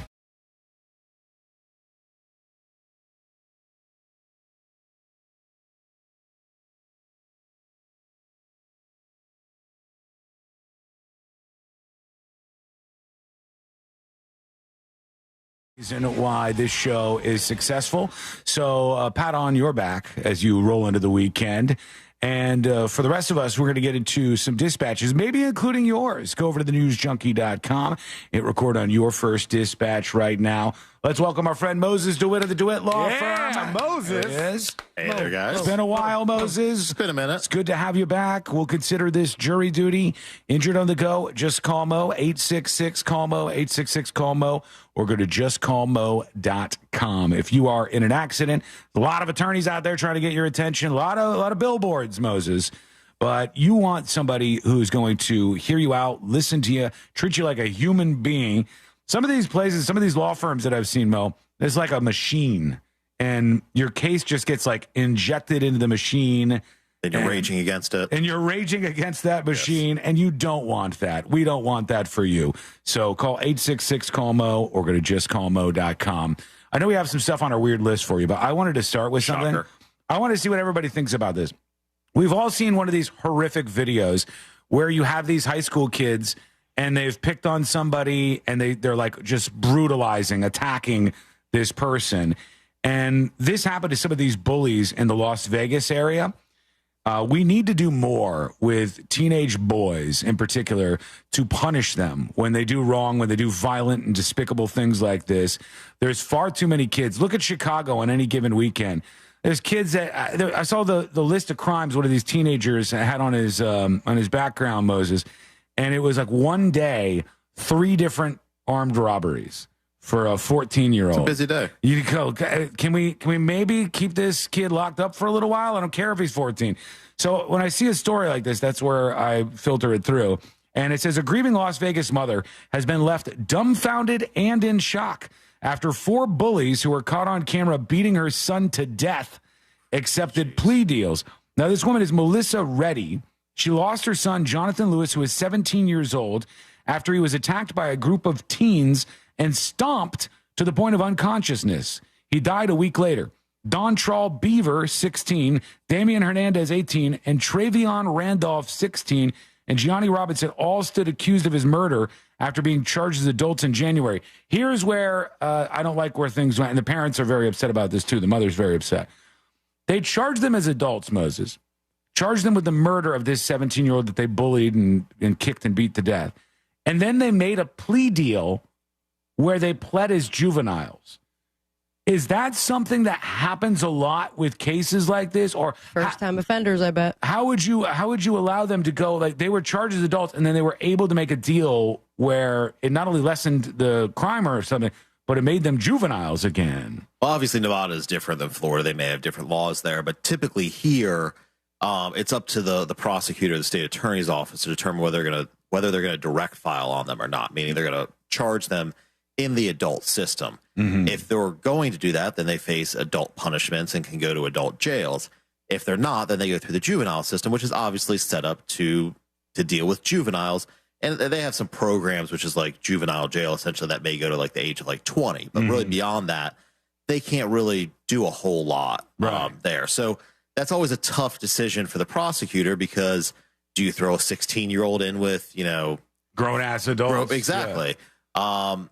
Reason why this show is successful. So pat on your back as you roll into the weekend. And for the rest of us, we're going to get into some dispatches, maybe including yours. Go over to thenewsjunkie.com. Hit record on your first dispatch right now. Let's welcome our friend Moses DeWitt of the DeWitt Law Firm. Moses. There he is. Hey there, guys. It's been a while, Moses. It's been a minute. It's good to have you back. We'll consider this jury duty. Injured on the go, just call Mo, 866-CALL-MO, 866-CALL-MO, or go to justcallmo.com. If you are in an accident, a lot of attorneys out there trying to get your attention, a lot of billboards, Moses. But you want somebody who's going to hear you out, listen to you, treat you like a human being. Some of these places, some of these law firms that I've seen, Mo, it's like a machine, and your case just gets like injected into the machine. And you're raging against it. And you're raging against that machine, yes. And you don't want that. We don't want that for you. So call 866-CALL-MO or go to justcallmo.com. I know we have some stuff on our weird list for you, but I wanted to start with something. I want to see what everybody thinks about this. We've all seen one of these horrific videos where you have these high school kids and they've picked on somebody and they're like just brutalizing, attacking this person. And this happened to some of these bullies in the Las Vegas area. We need to do more with teenage boys in particular to punish them when they do wrong, when they do violent and despicable things like this. There's far too many kids. Look at Chicago on any given weekend. There's kids that I saw the list of crimes one of these teenagers had on his background, Moses, and it was like one day, 3 different armed robberies for a 14-year-old. It's a busy day. You go, can we maybe keep this kid locked up for a little while? I don't care if he's 14. So when I see a story like this, that's where I filter it through. And it says a grieving Las Vegas mother has been left dumbfounded and in shock after 4 bullies who were caught on camera beating her son to death accepted plea deals. Now, this woman is Melissa Reddy. She lost her son, Jonathan Lewis, who is 17 years old, after he was attacked by a group of teens and stomped to the point of unconsciousness. He died a week later. Don Trawl Beaver, 16, Damian Hernandez, 18, and Travion Randolph, 16, and Gianni Robinson all stood accused of his murder after being charged as adults in January. Here's where I don't like where things went, and the parents are very upset about this too. The mother's very upset. They charged them as adults, Moses. Charged them with the murder of this 17-year-old that they bullied and kicked and beat to death. And then they made a plea deal where they pled as juveniles. Is that something that happens a lot with cases like this, or first-time offenders? I bet. How would you allow them to go? Like, they were charged as adults, and then they were able to make a deal where it not only lessened the crime or something, but it made them juveniles again. Well, obviously Nevada is different than Florida. They may have different laws there, but typically here, it's up to the prosecutor, the state attorney's office, to determine whether they're going to direct file on them or not. Meaning they're going to charge them in the adult system. Mm-hmm. If they're going to do that, then they face adult punishments and can go to adult jails. If they're not, then they go through the juvenile system, which is obviously set up to deal with juveniles. And they have some programs, which is like juvenile jail, essentially, that may go to like the age of like 20. But really beyond that, they can't really do a whole lot there. So that's always a tough decision for the prosecutor, because do you throw a 16-year-old in with, grown-ass adults? Exactly. Yeah.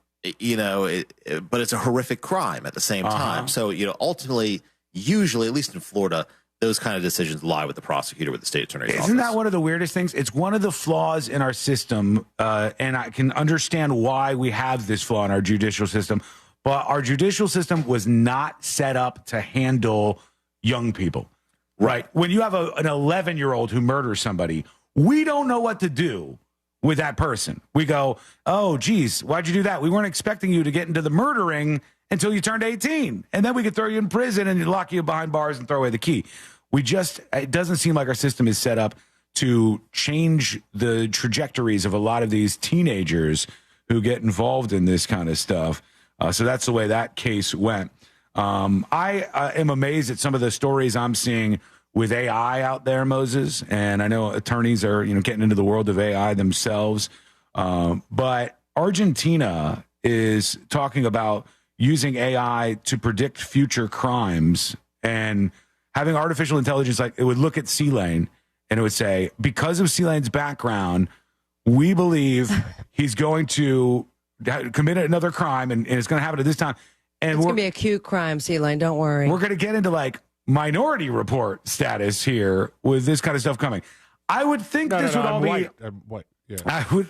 But it's a horrific crime at the same time. So, ultimately, usually, at least in Florida, those kind of decisions lie with the prosecutor, with the state attorney's office. Isn't that one of the weirdest things? It's one of the flaws in our system, and I can understand why we have this flaw in our judicial system, but our judicial system was not set up to handle young people. Right? When you have an 11-year-old who murders somebody, we don't know what to do with that person. We go, oh, geez, why'd you do that? We weren't expecting you to get into the murdering until you turned 18. And then we could throw you in prison and lock you behind bars and throw away the key. It doesn't seem like our system is set up to change the trajectories of a lot of these teenagers who get involved in this kind of stuff. So that's the way that case went. I am amazed at some of the stories I'm seeing with AI out there, Moses, and I know attorneys are, getting into the world of AI themselves. But Argentina is talking about using AI to predict future crimes and having artificial intelligence. Like, it would look at C-Lane and it would say, because of C-Lane's background, we believe he's going to commit another crime and it's going to happen at this time. And it's going to be a cute crime, C-Lane. Don't worry. We're going to get into like Minority Report status here with this kind of stuff coming. I would think this would all be white. Yeah.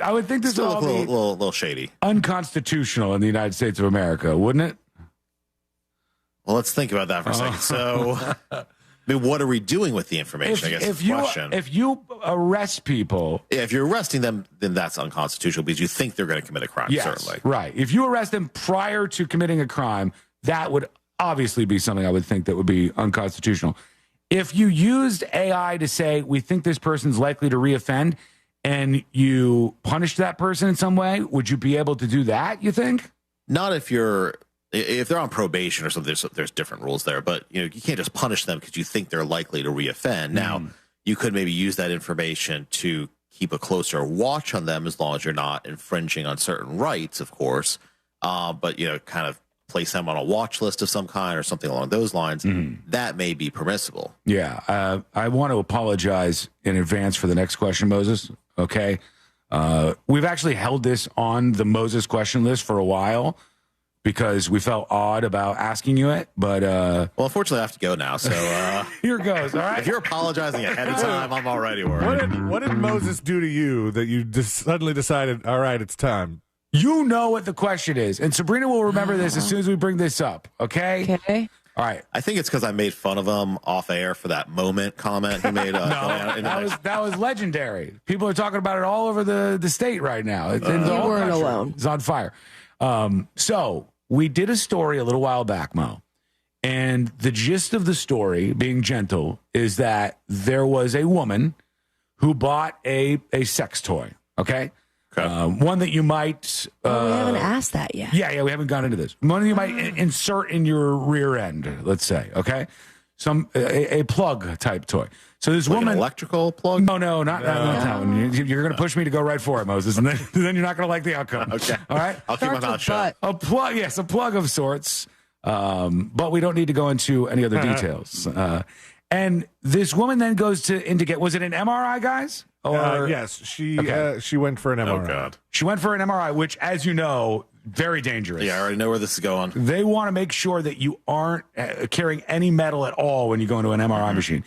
I would think this would all be a little shady, unconstitutional in the United States of America, wouldn't it? Well, let's think about that for a second. So, I mean, what are we doing with the information? I guess is the question. If you arrest people, if you're arresting them, then that's unconstitutional because you think they're going to commit a crime. yes, Certainly, right. If you arrest them prior to committing a crime, that would obviously be something I would think that would be unconstitutional. If you used AI to say we think this person's likely to reoffend, and you punish that person in some way, would you be able to do that, you think? Not if they're on probation or something, there's different rules there, but you can't just punish them because you think they're likely to reoffend. Now, you could maybe use that information to keep a closer watch on them as long as you're not infringing on certain rights, of course. But, kind of place them on a watch list of some kind or something along those lines, that may be permissible. Yeah. I want to apologize in advance for the next question, Moses. Okay. We've actually held this on the Moses question list for a while because we felt odd about asking you it, but well, unfortunately I have to go now, so here goes. All right. If you're apologizing ahead of time, I'm already worried. What did Moses do to you that you just suddenly decided, all right, it's time? You know what the question is, and Sabrina will remember this as soon as we bring this up, okay? Okay. All right. I think it's because I made fun of him off air for that moment comment he made. That was legendary. People are talking about it all over the state right now. You weren't alone. It's on fire. So we did a story a little while back, Mo, and the gist of the story, being gentle, is that there was a woman who bought a sex toy, okay? One that you might... we haven't asked that yet. Yeah, we haven't gone into this. One that you might insert in your rear end, let's say, okay? A plug type toy. So this woman... An electrical plug? No, not that one. You're going to push me to go right for it, Moses, and then you're not going to like the outcome. Okay. All right? I'll keep my mouth shut. A plug, yes, a plug of sorts. But we don't need to go into any other details. And this woman then goes to get... Was it an MRI, guys? Yes, she went for an MRI. Oh, God. She went for an MRI, which, as you know, very dangerous. Yeah, I already know where this is going. They want to make sure that you aren't carrying any metal at all when you go into an MRI machine.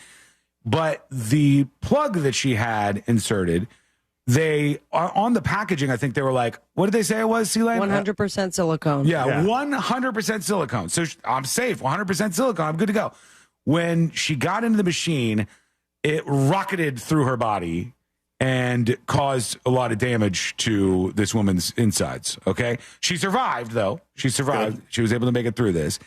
But the plug that she had inserted, they on the packaging, I think they were like, what did they say it was, C-Lane? 100% silicone. Yeah, 100% silicone. So I'm safe, 100% silicone. I'm good to go. When she got into the machine, it rocketed through her body and caused a lot of damage to this woman's insides, okay? She survived, though. She survived. Good. She was able to make it through this.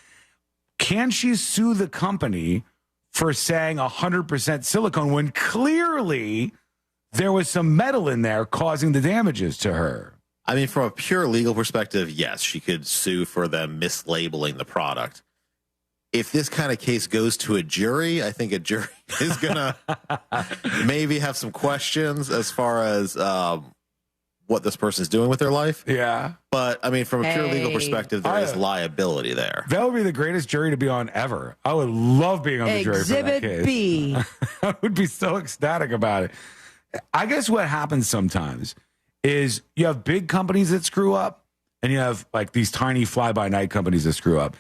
Can she sue the company for saying 100% silicone when clearly there was some metal in there causing the damages to her? I mean, from a pure legal perspective, yes, she could sue for them mislabeling the product. If this kind of case goes to a jury, I think a jury is going to maybe have some questions as far as what this person is doing with their life. Yeah. But, I mean, from a pure legal perspective, there is liability there. That would be the greatest jury to be on ever. I would love being on the jury for that case. Exhibit B. I would be so ecstatic about it. I guess what happens sometimes is you have big companies that screw up, and you have, like, these tiny fly-by-night companies that screw up.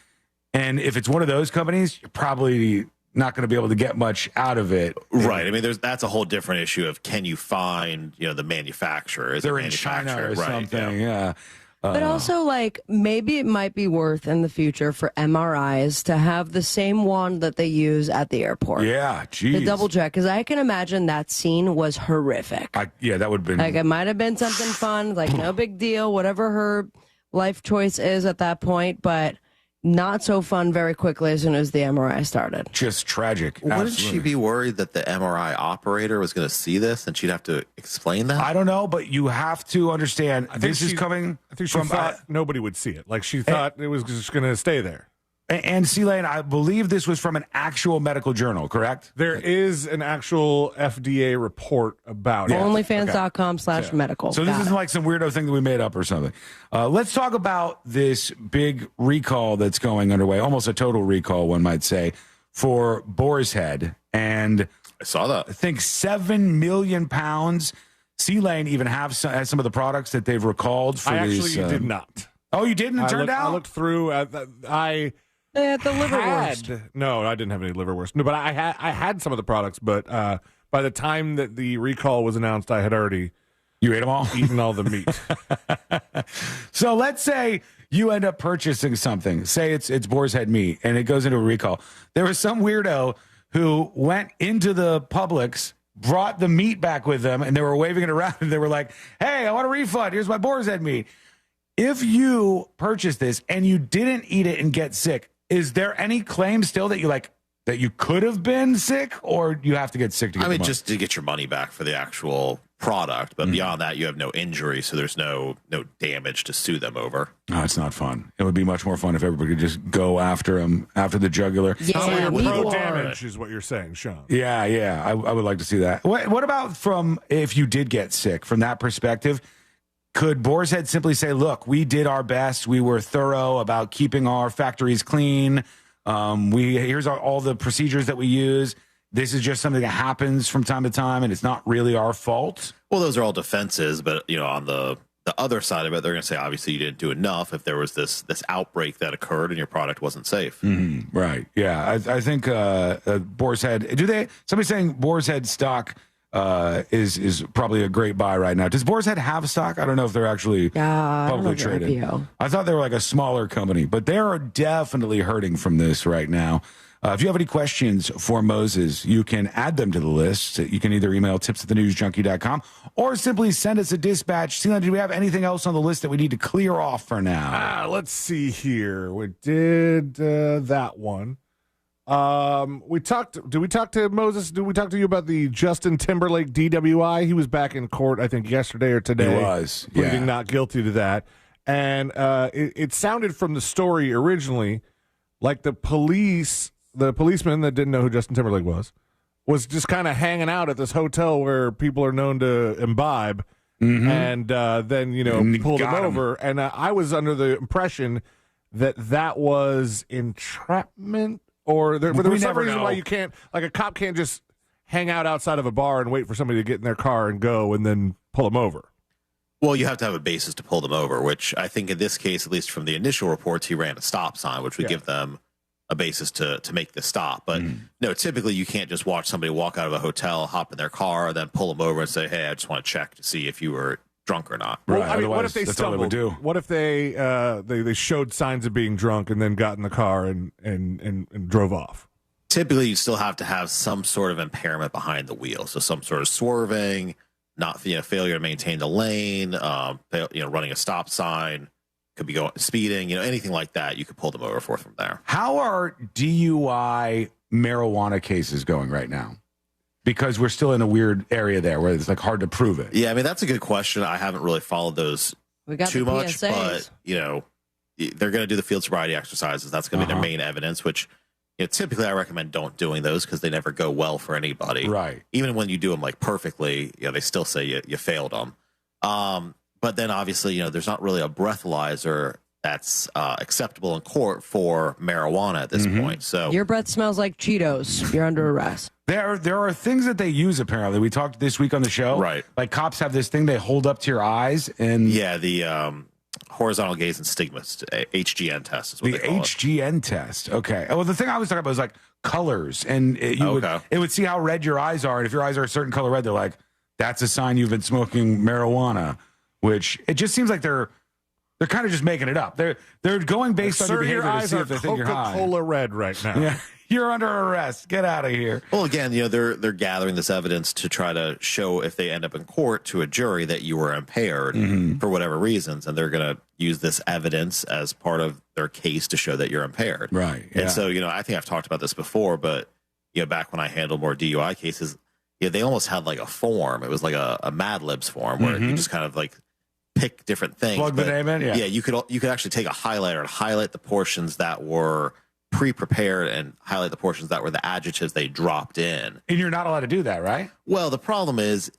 And if it's one of those companies, you're probably not going to be able to get much out of it. Right. I mean, that's a whole different issue of can you find, the manufacturer? They're in China or something. Yeah. But also, like, maybe it might be worth in the future for MRIs to have the same one that they use at the airport. Yeah, geez. The double check, because I can imagine that scene was horrific. That would have been... Like, it might have been something fun, like, no big deal, whatever her life choice is at that point, but... not so fun very quickly as soon as the MRI started. Just tragic. Wouldn't she be worried that the MRI operator was going to see this and she'd have to explain that? I don't know, but you have to understand this is coming I think she thought nobody would see it. Like, she thought it was just going to stay there. And C-Lane, I believe this was from an actual medical journal, correct? There is an actual FDA report about it. Onlyfans.com/medical. So this isn't like some weirdo thing that we made up or something. Let's talk about this big recall that's going underway, almost a total recall, one might say, for Boar's Head. And I saw that. I think 7 million pounds. C-Lane even has some of the products that they've recalled for I these. Actually did not. Oh, you didn't? It turned out? I looked through. They had the liverwurst. No, I didn't have any liverwurst. No, but I had some of the products, but by the time that the recall was announced, I had already ate them all? Eaten all the meat. So let's say you end up purchasing something. Say it's boar's head meat, and it goes into a recall. There was some weirdo who went into the Publix, brought the meat back with them, and they were waving it around, and they were like, hey, I want a refund. Here's my boar's head meat. If you purchased this and you didn't eat it and get sick, is there any claim still that you could have been sick, or you have to get sick to get money? Just to get your money back for the actual product, but beyond that, you have no injury, so there's no damage to sue them over. No, it's not fun. It would be much more fun if everybody could just go after him, after the jugular. Yeah, pro damage is what you're saying, Sean. Yeah. I would like to see that. What about from if you did get sick, from that perspective? Could Boar's Head simply say, look, we did our best. We were thorough about keeping our factories clean. Here's all the procedures that we use. This is just something that happens from time to time, and it's not really our fault. Well, those are all defenses, but on the other side of it, they're going to say, obviously, you didn't do enough if there was this outbreak that occurred and your product wasn't safe. Mm-hmm. Right. Yeah. I think Boar's Head. Somebody's saying Boar's Head stock is probably a great buy right now. Does Boar's Head have stock? I don't know if they're actually publicly traded. I thought they were like a smaller company, but they're definitely hurting from this right now. If you have any questions for Moses, you can add them to the list. You can either email tips@thenewsjunkie.com or simply send us a dispatch. Celine, do we have anything else on the list that we need to clear off for now? Let's see here. We did that one. Did we talk to Moses? Did we talk to you about the Justin Timberlake DWI? He was back in court, I think, yesterday or today. He was, pleading not guilty to that. And it sounded from the story originally like the policeman that didn't know who Justin Timberlake was just kind of hanging out at this hotel where people are known to imbibe, and then pulled him over. And I was under the impression that was entrapment. Or there was some reason why you can't, like a cop can't just hang out outside of a bar and wait for somebody to get in their car and go and then pull them over. Well, you have to have a basis to pull them over, which I think in this case, at least from the initial reports, he ran a stop sign, which would give them a basis to make the stop. But no, typically you can't just watch somebody walk out of a hotel, hop in their car, then pull them over and say, hey, I just want to check to see if you were drunk or not. Well, I mean, what if they stumbled? What if they showed signs of being drunk and then got in the car and drove off? Typically, you still have to have some sort of impairment behind the wheel, so some sort of swerving, not failure to maintain the lane, running a stop sign, could be speeding, anything like that. You could pull them over from there. How are DUI marijuana cases going right now? Because we're still in a weird area there where it's like hard to prove it. Yeah, I mean, that's a good question. I haven't really followed those too much, but they're going to do the field sobriety exercises. That's going to be their main evidence, which typically I recommend don't doing those because they never go well for anybody. Right. Even when you do them like perfectly, they still say you failed them. But then obviously, there's not really a breathalyzer that's acceptable in court for marijuana at this point. So your breath smells like Cheetos. You're under arrest. There are things that they use, apparently. We talked this week on the show. Right. Like cops have this thing they hold up to your eyes. And yeah, the horizontal gaze and stigmas, HGN test is what they call it. The HGN test. Okay. Well, the thing I was talking about was like colors. And it would see how red your eyes are. And if your eyes are a certain color red, they're like, that's a sign you've been smoking marijuana, which it just seems like they're kind of just making it up. They're going based on your behavior to see if they think you're high. Coca-Cola red right now. Yeah. You're under arrest. Get out of here. Well, again, they're gathering this evidence to try to show if they end up in court to a jury that you were impaired for whatever reasons, and they're going to use this evidence as part of their case to show that you're impaired. Right. And so, I think I've talked about this before, but back when I handled more DUI cases, they almost had like a form. It was like a Mad Libs form where you just kind of like pick different things. Plug the name in. Yeah. Yeah. You could actually take a highlighter and highlight the portions that were pre-prepared and highlight the portions that were the adjectives they dropped in. And you're not allowed to do that, right? Well, the problem is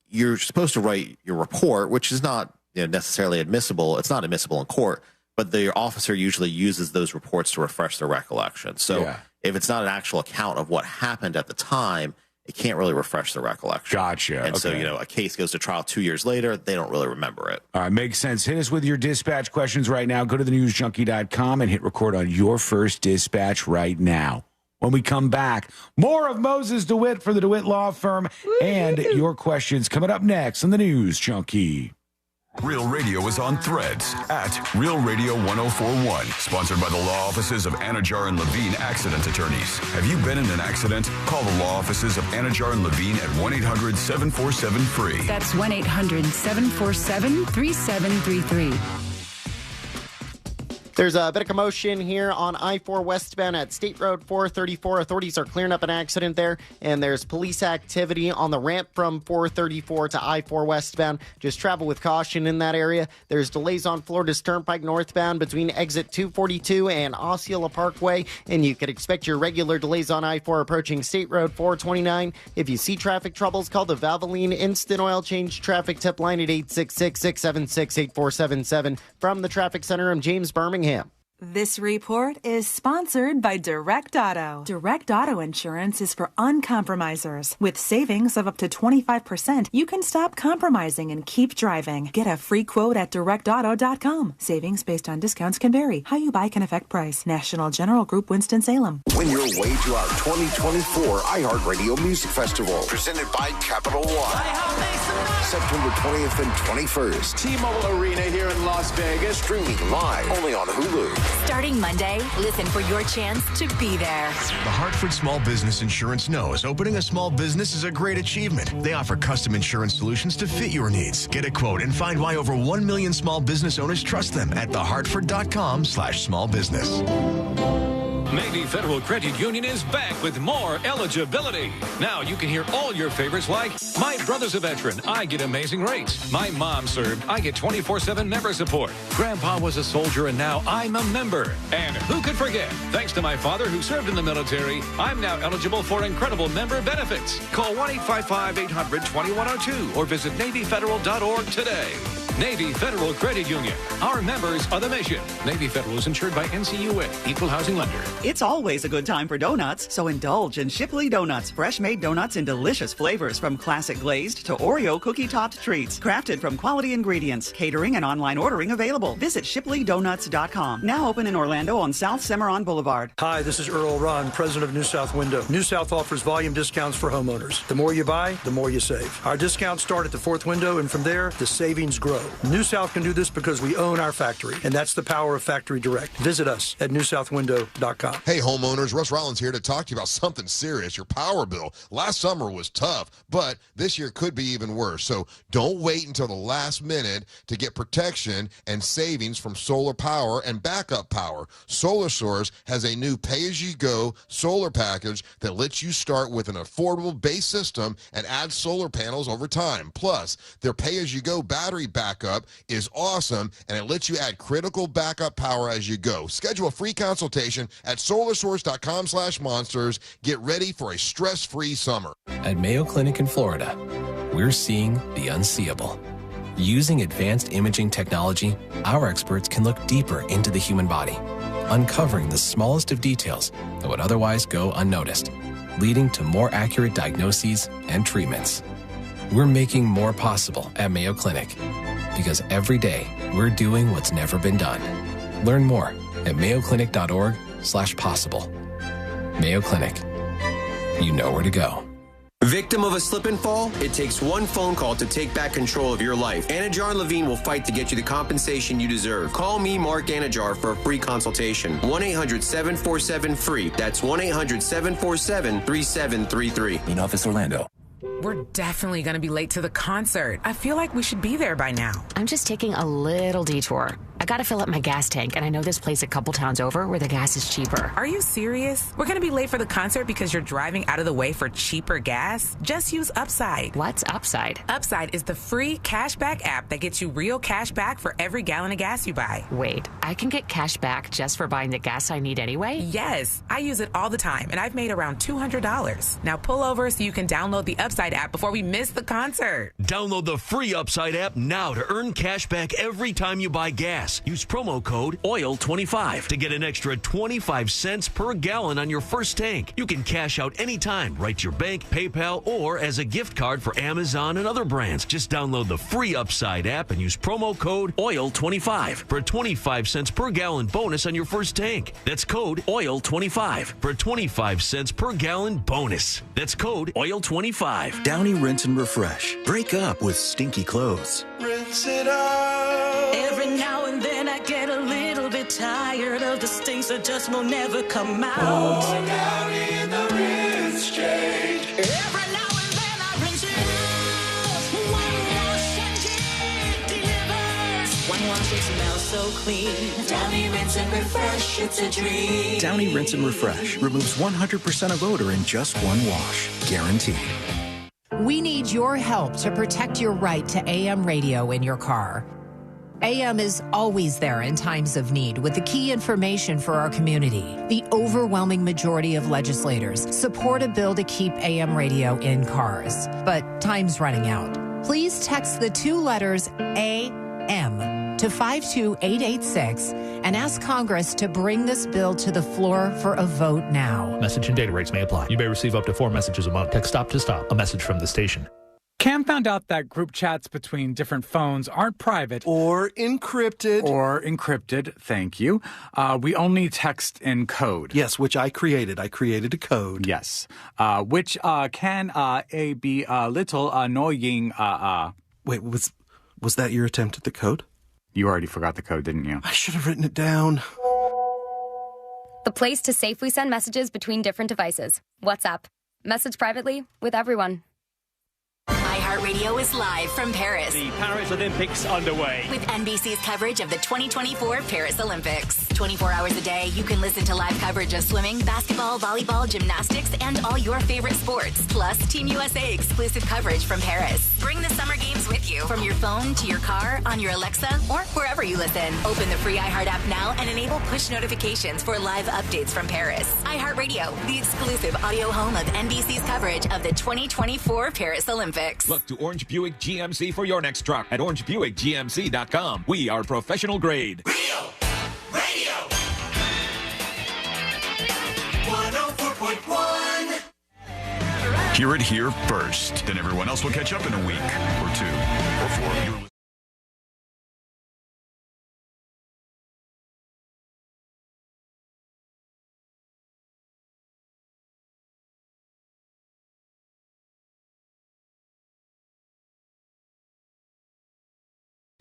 you're supposed to write your report, which is not necessarily admissible. It's not admissible in court, but the officer usually uses those reports to refresh their recollection. So if it's not an actual account of what happened at the time, you can't really refresh the recollection. Gotcha. And so, Okay. you know, a case goes to trial 2 years later, they don't really remember it. All right, makes sense. Hit us with your dispatch questions right now. Go to thenewsjunkie.com and hit record on your first dispatch right now. When we come back, more of Moses DeWitt for the DeWitt Law Firm and your questions coming up next on the News Junkie. Real Radio is on Threads at Real Radio 1041. Sponsored by the law offices of Anajar and Levine Accident Attorneys. Have you been in an accident? Call the law offices of Anajar and Levine at 1-800-747-FREE. That's 1-800-747-3733. There's a bit of commotion here on I-4 westbound at State Road 434. Authorities are clearing up an accident there, and there's police activity on the ramp from 434 to I-4 westbound. Just travel with caution in that area. There's delays on Florida's Turnpike northbound between exit 242 and Osceola Parkway, and you could expect your regular delays on I-4 approaching State Road 429. If you see traffic troubles, call the Valvoline Instant Oil Change Traffic Tip Line at 866-676-8477. From the Traffic Center, I'm James Birmingham. This report is sponsored by Direct Auto. Direct Auto Insurance is for uncompromisers. With savings of up to 25%, you can stop compromising and keep driving. Get a free quote at directauto.com. Savings based on discounts can vary. How you buy can affect price. National General Group, Winston-Salem. Win your way to our 2024 iHeartRadio Music Festival, presented by Capital One. September 20th and 21st. T-Mobile Arena here in Las Vegas, streaming live only on Hulu. Starting Monday, listen for your chance to be there. The Hartford Small Business Insurance knows opening a small business is a great achievement. They offer custom insurance solutions to fit your needs. Get a quote and find why over 1 million small business owners trust them at thehartford.com/smallbusiness. Navy Federal Credit Union is back with more eligibility. Now you can hear all your favorites like, my brother's a veteran, I get amazing rates. My mom served, I get 24/7 member support. Grandpa was a soldier and now I'm a member. And who could forget, thanks to my father who served in the military, I'm now eligible for incredible member benefits. Call 1-855-800-2102 or visit NavyFederal.org today. Navy Federal Credit Union. Our members are the mission. Navy Federal is insured by NCUA, Equal Housing Lender. It's always a good time for donuts, so indulge in Shipley Donuts. Fresh-made donuts in delicious flavors from classic glazed to Oreo cookie-topped treats. Crafted from quality ingredients. Catering and online ordering available. Visit ShipleyDonuts.com. Now open in Orlando on South Cimarron Boulevard. Hi, this is Earl Ron, president of New South Window. New South offers volume discounts for homeowners. The more you buy, the more you save. Our discounts start at the fourth window, and from there, the savings grow. New South can do this because we own our factory, and that's the power of Factory Direct. Visit us at newsouthwindow.com. Hey, homeowners, Russ Rollins here to talk to you about something serious. Your power bill last summer was tough, but this year could be even worse. So don't wait until the last minute to get protection and savings from solar power and backup power. Solar Source has a new pay-as-you-go solar package that lets you start with an affordable base system and add solar panels over time. Plus, their pay-as-you-go battery backup is awesome, and it lets you add critical backup power as you go. Schedule a free consultation at solarsource.com/monsters. Get ready for a stress-free summer. At Mayo Clinic in Florida, we're seeing the unseeable. Using advanced imaging technology, our experts can look deeper into the human body, uncovering the smallest of details that would otherwise go unnoticed, leading to more accurate diagnoses and treatments. We're making more possible at Mayo Clinic, because every day we're doing what's never been done. Learn more at mayoclinic.org/possible. Mayo Clinic. You know where to go. Victim of a slip and fall? It takes one phone call to take back control of your life. Anajar and Levine will fight to get you the compensation you deserve. Call me, Mark Anajar, for a free consultation. 1-800-747-FREE. That's 1-800-747-3733. In Office Orlando. We're definitely going to be late to the concert. I feel like we should be there by now. I'm just taking a little detour. I gotta fill up my gas tank, and I know this place a couple towns over where the gas is cheaper. Are you serious? We're gonna be late for the concert because you're driving out of the way for cheaper gas? Just use Upside. What's Upside? Upside is the free cashback app that gets you real cash back for every gallon of gas you buy. Wait, I can get cash back just for buying the gas I need anyway? Yes, I use it all the time, and I've made around $200. Now pull over so you can download the Upside Upside app before we miss the concert. Download the free Upside app now to earn cash back every time you buy gas. Use promo code OIL25 to get an extra 25 cents per gallon on your first tank. You can cash out anytime, right to your bank, PayPal, or as a gift card for Amazon and other brands. Just download the free Upside app and use promo code OIL25 for a 25 cents per gallon bonus on your first tank. That's code OIL25 for a 25 cents per gallon bonus. That's code OIL25. Downy Rinse and Refresh. Break up with stinky clothes. Rinse it out. Every now and then I get a little bit tired of the stinks that just will never come out. Oh, Downy in the rinse change. Every now and then I rinse it out. One wash and it delivers. One wash, it smells so clean. Downy Rinse and Refresh, it's a dream. Downy Rinse and Refresh removes 100% of odor in just one wash. Guaranteed. We need your help to protect your right to AM radio in your car. AM is always there in times of need with the key information for our community. The overwhelming majority of legislators support a bill to keep AM radio in cars, but time's running out. Please text the two letters AM to 52886 and ask Congress to bring this bill to the floor for a vote now. Message and data rates may apply. You may receive up to 4 messages a month. Text stop to stop. A message from the station. Cam found out that group chats between different phones aren't private. Or encrypted. Thank you. We only text in code. Yes, which I created. I created a code. Yes. Which can be a little annoying. Wait, was that your attempt at the code? You already forgot the code, didn't you? I should have written it down. The place to safely send messages between different devices. WhatsApp. Message privately with everyone. iHeartRadio is live from Paris. The Paris Olympics underway. With NBC's coverage of the 2024 Paris Olympics. 24 hours a day, you can listen to live coverage of swimming, basketball, volleyball, gymnastics, and all your favorite sports. Plus, Team USA exclusive coverage from Paris. Bring the summer games with you from your phone to your car, on your Alexa, or wherever you listen. Open the free iHeart app now and enable push notifications for live updates from Paris. iHeartRadio, the exclusive audio home of NBC's coverage of the 2024 Paris Olympics. Look to Orange Buick GMC for your next truck at orangebuickgmc.com. We are professional grade. Real Radio 104.1. Hear it here first. Then everyone else will catch up in a week or 2 or 4.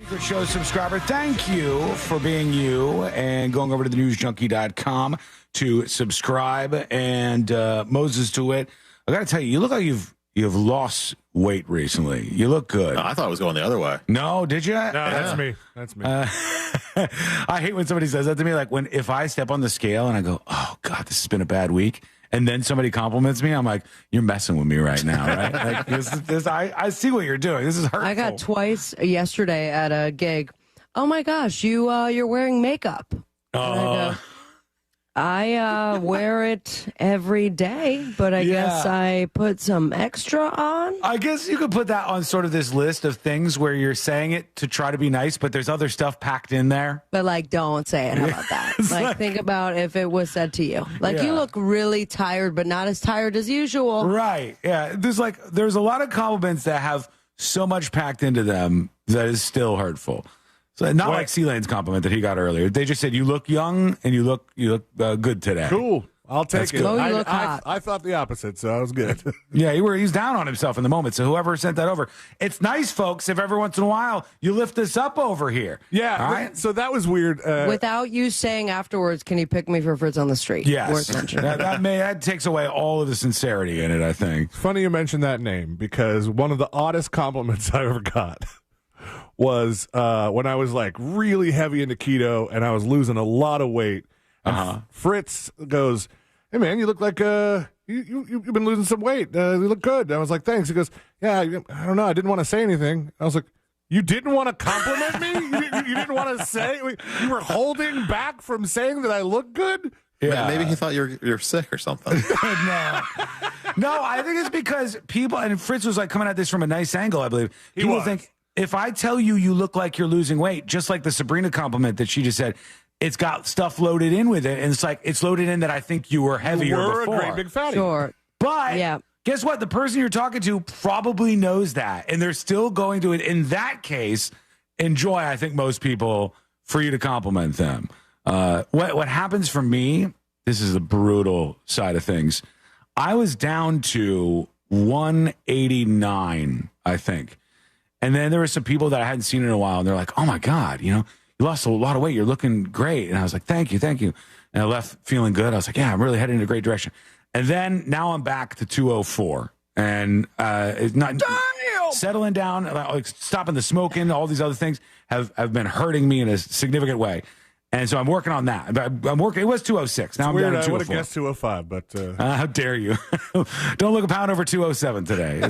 Secret Show subscriber, thank you for being you and going over to thenewsjunkie.com to subscribe. And Moses to it. I got to tell you, you look like you've lost weight recently. You look good. No, I thought it was going the other way. No, did you? No, that's me. That's me. I hate when somebody says that to me. Like if I step on the scale and I go, oh God, this has been a bad week. And then somebody compliments me. I'm like, you're messing with me right now, right? Like this, I see what you're doing. This is hurtful. I got twice yesterday at a gig. Oh my gosh, you're wearing makeup. I wear it every day, but I guess I put some extra on. I guess you could put that on sort of this list of things where you're saying it to try to be nice, but there's other stuff packed in there. But don't say it. How about that? like think about if it was said to you. You look really tired, but not as tired as usual. Right. Yeah. There's a lot of compliments that have so much packed into them that is still hurtful. So not like C-Lane's compliment that he got earlier. They just said, you look young and you look good today. Cool. I'll take it. Oh, you look hot. I thought the opposite, so I was good. Yeah, he's down on himself in the moment. So whoever sent that over, it's nice, folks, if every once in a while you lift this up over here. Yeah. All right? So that was weird. Without you saying afterwards, can you pick me for Fritz on the street? Yes. that takes away all of the sincerity in it, I think. It's funny you mentioned that name because one of the oddest compliments I ever got was when I was really heavy into keto and I was losing a lot of weight. And Fritz goes, "Hey man, you look like you've been losing some weight. You look good." And I was like, "Thanks." He goes, "Yeah, I don't know. I didn't want to say anything." I was like, "You didn't want to compliment me? You didn't want to say? You were holding back from saying that I look good?" Yeah. Maybe he thought you're sick or something. No, I think it's because people, and Fritz was like coming at this from a nice angle, I believe. People think, if I tell you you look like you're losing weight, just like the Sabrina compliment that she just said, it's got stuff loaded in with it. And it's like, it's loaded in that I think you were heavier before. A great big fatty. Sure. But guess what? The person you're talking to probably knows that. And they're still going to, in that case, enjoy, I think, most people for you to compliment them. What happens for me, this is the brutal side of things. I was down to 189, I think. And then there were some people that I hadn't seen in a while, and they're like, oh, my God, you lost a lot of weight. You're looking great. And I was like, thank you. And I left feeling good. I was like, yeah, I'm really heading in a great direction. And then now I'm back to 204. And it's not settling down, like stopping the smoking, all these other things have been hurting me in a significant way. And so I'm working on that. I'm working. It was 206. Now I'm down to 204. I would have guessed 205, but how dare you? Don't look a pound over 207 today.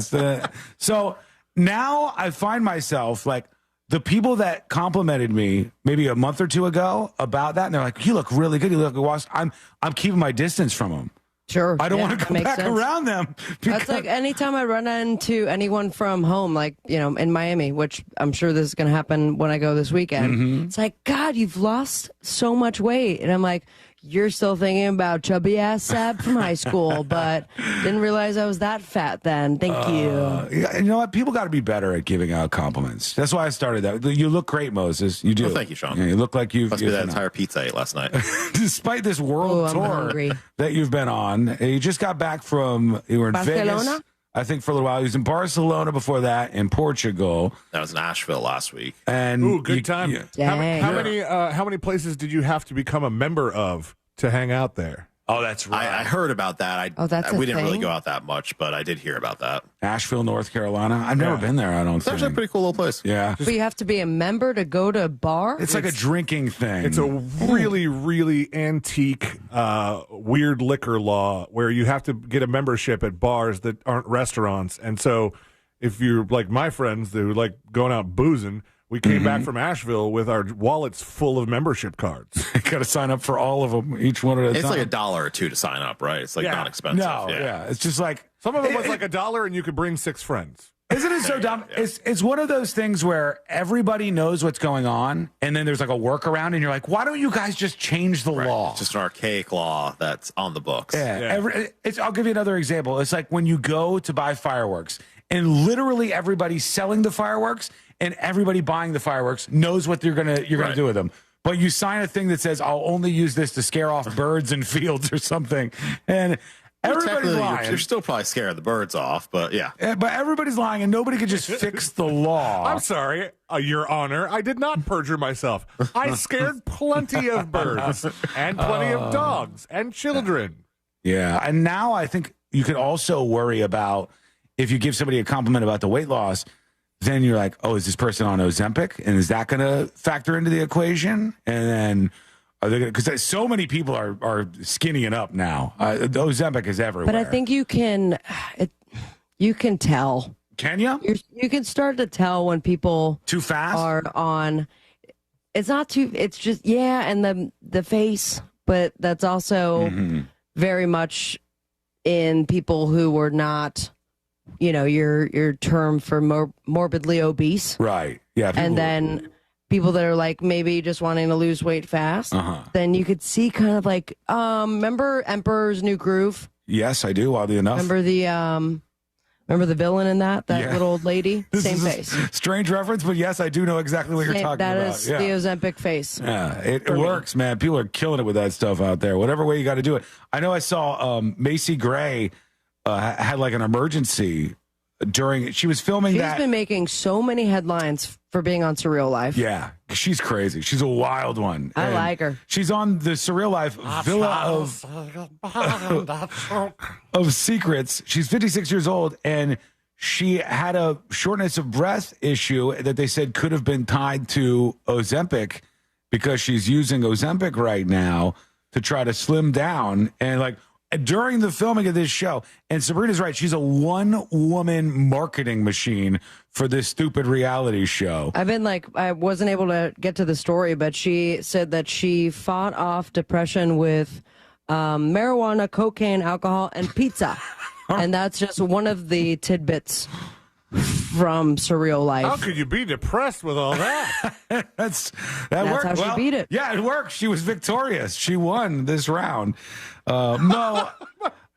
So now I find myself like the people that complimented me maybe a month or two ago about that, and they're like, "You look really good. You look washed." I'm keeping my distance from them. Sure. I don't want to come back around them. That's like anytime I run into anyone from home, like, in Miami, which I'm sure this is going to happen when I go this weekend. Mm-hmm. It's like, God, you've lost so much weight. And I'm like, you're still thinking about chubby ass Sab from high school, but didn't realize I was that fat then. Thank you. You know what? People got to be better at giving out compliments. That's why I started that. You look great, Moses. You do. Well, thank you, Sean. Yeah, you look like you've... Must be that entire pizza I ate last night. Despite this world tour that you've been on, you just got back from... You were in Barcelona? Vegas, I think, for a little while. You was in Barcelona before that, in Portugal. I was in Nashville last week. And good time. How many places did you have to become a member of to hang out there? Oh, that's right. I heard about that. We didn't really go out that much, but I did hear about that. Asheville, North Carolina. I've never been there, I don't think. It's actually a pretty cool little place. Yeah. But you have to be a member to go to a bar? It's like a drinking thing. It's a really, really antique, weird liquor law where you have to get a membership at bars that aren't restaurants. And so if you're like my friends who like going out boozing, we came back from Asheville with our wallets full of membership cards. Got to sign up for all of them, each one at a time. It's like $1 or $2 to sign up, right? It's like not expensive. No, yeah. It's just like... Some of them was like $1 and you could bring 6 friends. Isn't it so dumb? Yeah. It's one of those things where everybody knows what's going on, and then there's like a workaround, and you're like, why don't you guys just change the law? It's just an archaic law that's on the books. Yeah. I'll give you another example. It's like when you go to buy fireworks, and literally everybody's selling the fireworks, and everybody buying the fireworks knows what you're gonna do with them. But you sign a thing that says, I'll only use this to scare off birds in fields or something. And everybody's lying. You're still probably scaring the birds off, but yeah. But everybody's lying, and nobody can just fix the law. I'm sorry, Your Honor. I did not perjure myself. I scared plenty of birds and plenty of dogs and children. Yeah. And now I think you could also worry about if you give somebody a compliment about the weight loss, then you're like, oh, is this person on Ozempic? And is that going to factor into the equation? And then are they going to, because so many people are skinnying up now. Ozempic is everywhere. But I think you can tell. Can you? You can start to tell when people too fast are on. It's not too. It's just and the face, but that's also very much in people who were not. Your term for morbidly obese. Right. Yeah. And then people that are like maybe just wanting to lose weight fast, then you could see kind of like, remember Emperor's New Groove? Yes, I do, oddly enough. Remember the villain in that little old lady? Same face. Strange reference, but yes, I do know exactly what you're talking about. That is the Ozempic face. Yeah, it works, man. People are killing it with that stuff out there. Whatever way you got to do it. I know I saw Macy Gray had like an emergency during she was filming She's that. She's been making so many headlines for being on Surreal Life. Yeah, she's crazy. She's a wild one. I like her. She's on the Surreal Life Villa of Secrets. She's 56 years old, and she had a shortness of breath issue that they said could have been tied to Ozempic because she's using Ozempic right now to try to slim down. And like during the filming of this show, and Sabrina's right, she's a one-woman marketing machine for this stupid reality show. I wasn't able to get to the story, but she said that she fought off depression with marijuana, cocaine, alcohol, and pizza. And that's just one of the tidbits from Surreal Life. How could you be depressed with all that? That's worked. How she beat it. Yeah, it worked. She was victorious. She won this round. No,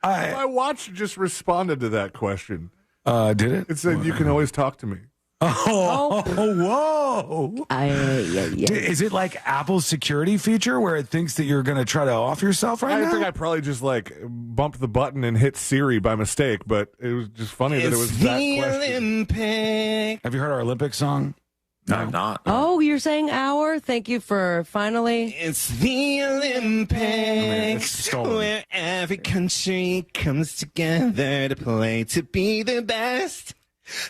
My watch just responded to that question. Did it? It said, "You can always talk to me." Oh, whoa. Is it like Apple's security feature where it thinks that you're going to try to off yourself right now? I think I probably just like bumped the button and hit Siri by mistake, but it was just funny that it was that question. Olympics. Have you heard our Olympic song? No, I'm not. Oh, you're saying our? Thank you for finally. It's the Olympics, where every country comes together to play to be the best.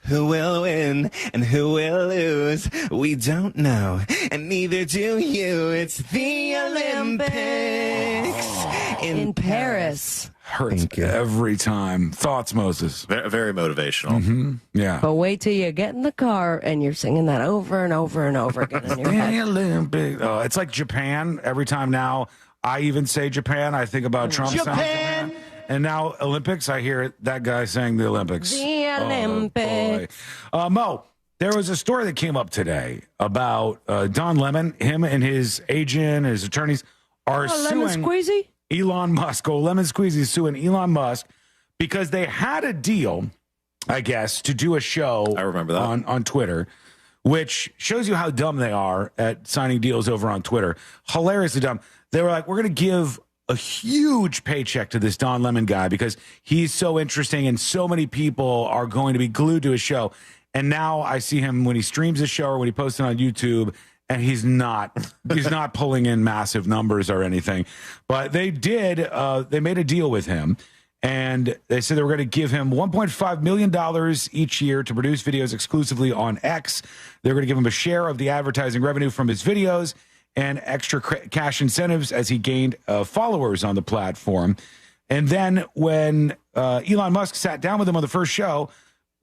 Who will win and who will lose? We don't know, and neither do you. It's the Olympics in Paris. Hurts every time. Thoughts, Moses? Very motivational. Yeah. But wait till you get in the car and you're singing that over and over and over again in your head. The Olympics. Oh, it's like Japan. Every time now I even say Japan, I think about Trump. Japan. And now Olympics, I hear that guy saying the Olympics. The Olympics. Mo, there was a story that came up today about Don Lemon. Him and his agent, his attorneys are Lemon suing Squeezy? Elon Musk. Oh, Lemon Squeezy is suing Elon Musk because they had a deal, I guess, to do a show. I remember that. On Twitter, which shows you how dumb they are at signing deals over on Twitter. Hilariously dumb. They were like, we're going to give a huge paycheck to this Don Lemon guy because he's so interesting and so many people are going to be glued to his show. And now I see him when he streams his show or when he posts it on YouTube, and he's not pulling in massive numbers or anything. But they did. They made a deal with him, and they said they were going to give him $1.5 million each year to produce videos exclusively on X. They're going to give him a share of the advertising revenue from his videos and extra cash incentives as he gained followers on the platform. And then when Elon Musk sat down with him on the first show,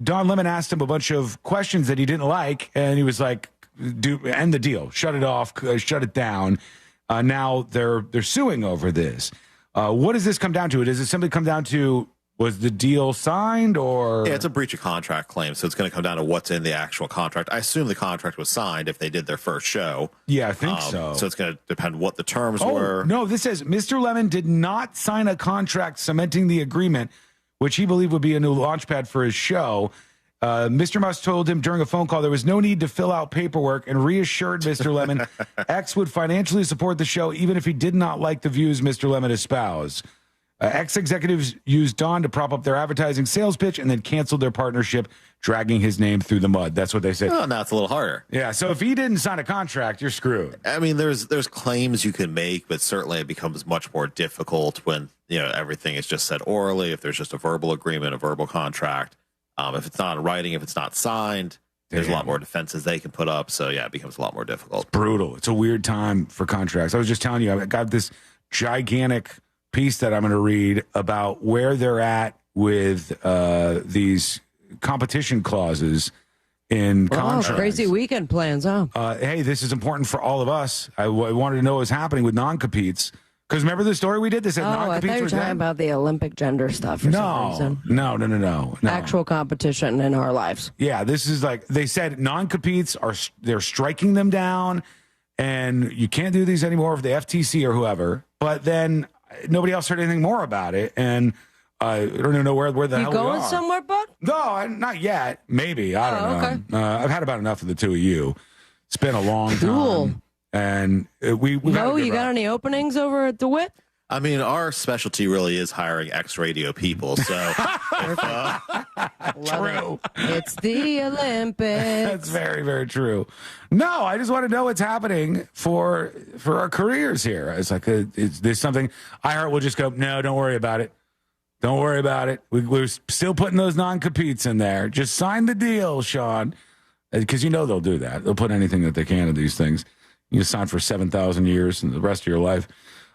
Don Lemon asked him a bunch of questions that he didn't like, and he was like, end the deal, shut it off, shut it down. Now they're suing over this. What does this come down to? Does it simply come down to, was the deal signed, or? Yeah, it's a breach of contract claim, so it's going to come down to what's in the actual contract. I assume the contract was signed if they did their first show. Yeah, I think so. So it's going to depend what the terms were. No, this says Mr. Lemon did not sign a contract cementing the agreement, which he believed would be a new launchpad for his show. Mr. Musk told him during a phone call there was no need to fill out paperwork and reassured Mr. Lemon X would financially support the show even if he did not like the views Mr. Lemon espoused. X executives used Don to prop up their advertising sales pitch and then canceled their partnership, dragging his name through the mud. That's what they said. Oh, now it's a little harder. Yeah, so if he didn't sign a contract, you're screwed. I mean, there's claims you can make, but certainly it becomes much more difficult when everything is just said orally. If there's just a verbal agreement, a verbal contract, if it's not in writing, if it's not signed, there's a lot more defenses they can put up. So yeah, it becomes a lot more difficult. It's brutal. It's a weird time for contracts. I was just telling you, I got this gigantic piece that I'm going to read about where they're at with these competition clauses in contracts. Crazy weekend plans, huh? Hey, this is important for all of us. I wanted to know what was happening with non-competes. Because remember the story we did? They said I thought you were talking about the Olympic gender stuff for some reason. No. Actual competition in our lives. Yeah, this is like, they said non-competes they're striking them down, and you can't do these anymore with the FTC or whoever. But then nobody else heard anything more about it, and I don't even know where the hell we are. You going somewhere, bud? No, not yet. Maybe. I don't know. Okay. I've had about enough of the two of you. It's been a long time. And we No, you got any openings over at DeWitt? I mean, our specialty really is hiring ex-radio people, so. True. It's the Olympics. That's very, very true. No, I just want to know what's happening for our careers here. It's like, is this something iHeart will just go, no, don't worry about it. Don't worry about it. We're still putting those non-competes in there. Just sign the deal, Sean. Because they'll do that. They'll put anything that they can in these things. You sign for 7,000 years and the rest of your life.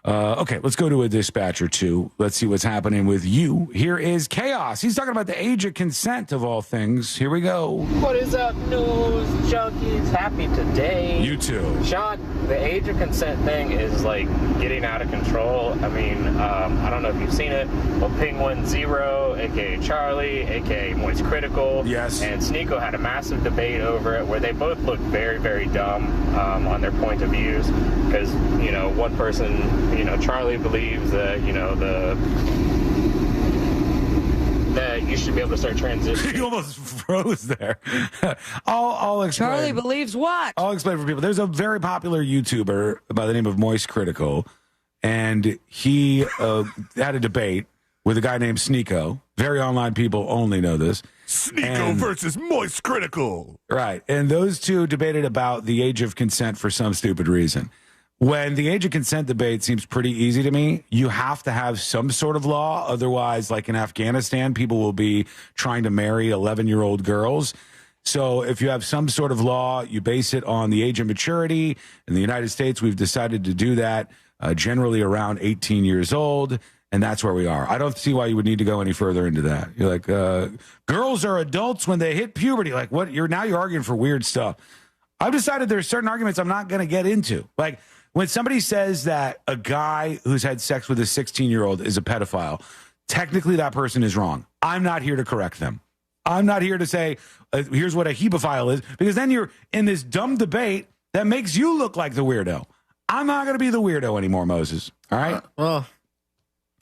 Okay, let's go to a dispatch or two. Let's see what's happening with you. Here is Chaos. He's talking about the age of consent of all things. Here we go. What is up, news junkies? Happy today. You too. Sean, the age of consent thing is like getting out of control. I mean, I don't know if you've seen it, but Penguin Zero, aka Charlie, aka Moist Critical, yes, and Sneeko had a massive debate over it where they both looked very, very dumb on their point of views. Because, you know, one person, you know, Charlie believes that, you know, that you should be able to start transitioning. You almost froze there. I'll explain. Charlie believes what? I'll explain for people. There's a very popular YouTuber by the name of Moist Critical, and he had a debate with a guy named Sneeko. Very online people only know this. Sneeko versus Moist Critical. Right. And those two debated about the age of consent for some stupid reason. When the age of consent debate seems pretty easy to me, you have to have some sort of law. Otherwise, like in Afghanistan, people will be trying to marry 11-year-old girls. So if you have some sort of law, you base it on the age of maturity. In the United States, we've decided to do that generally around 18 years old. And that's where we are. I don't see why you would need to go any further into that. You're like, girls are adults when they hit puberty. Like, what? You're arguing for weird stuff. I've decided there's certain arguments I'm not going to get into. Like, when somebody says that a guy who's had sex with a 16-year-old is a pedophile, technically that person is wrong. I'm not here to correct them. I'm not here to say, here's what a hebephile is, because then you're in this dumb debate that makes you look like the weirdo. I'm not going to be the weirdo anymore, Moses. All right? Well,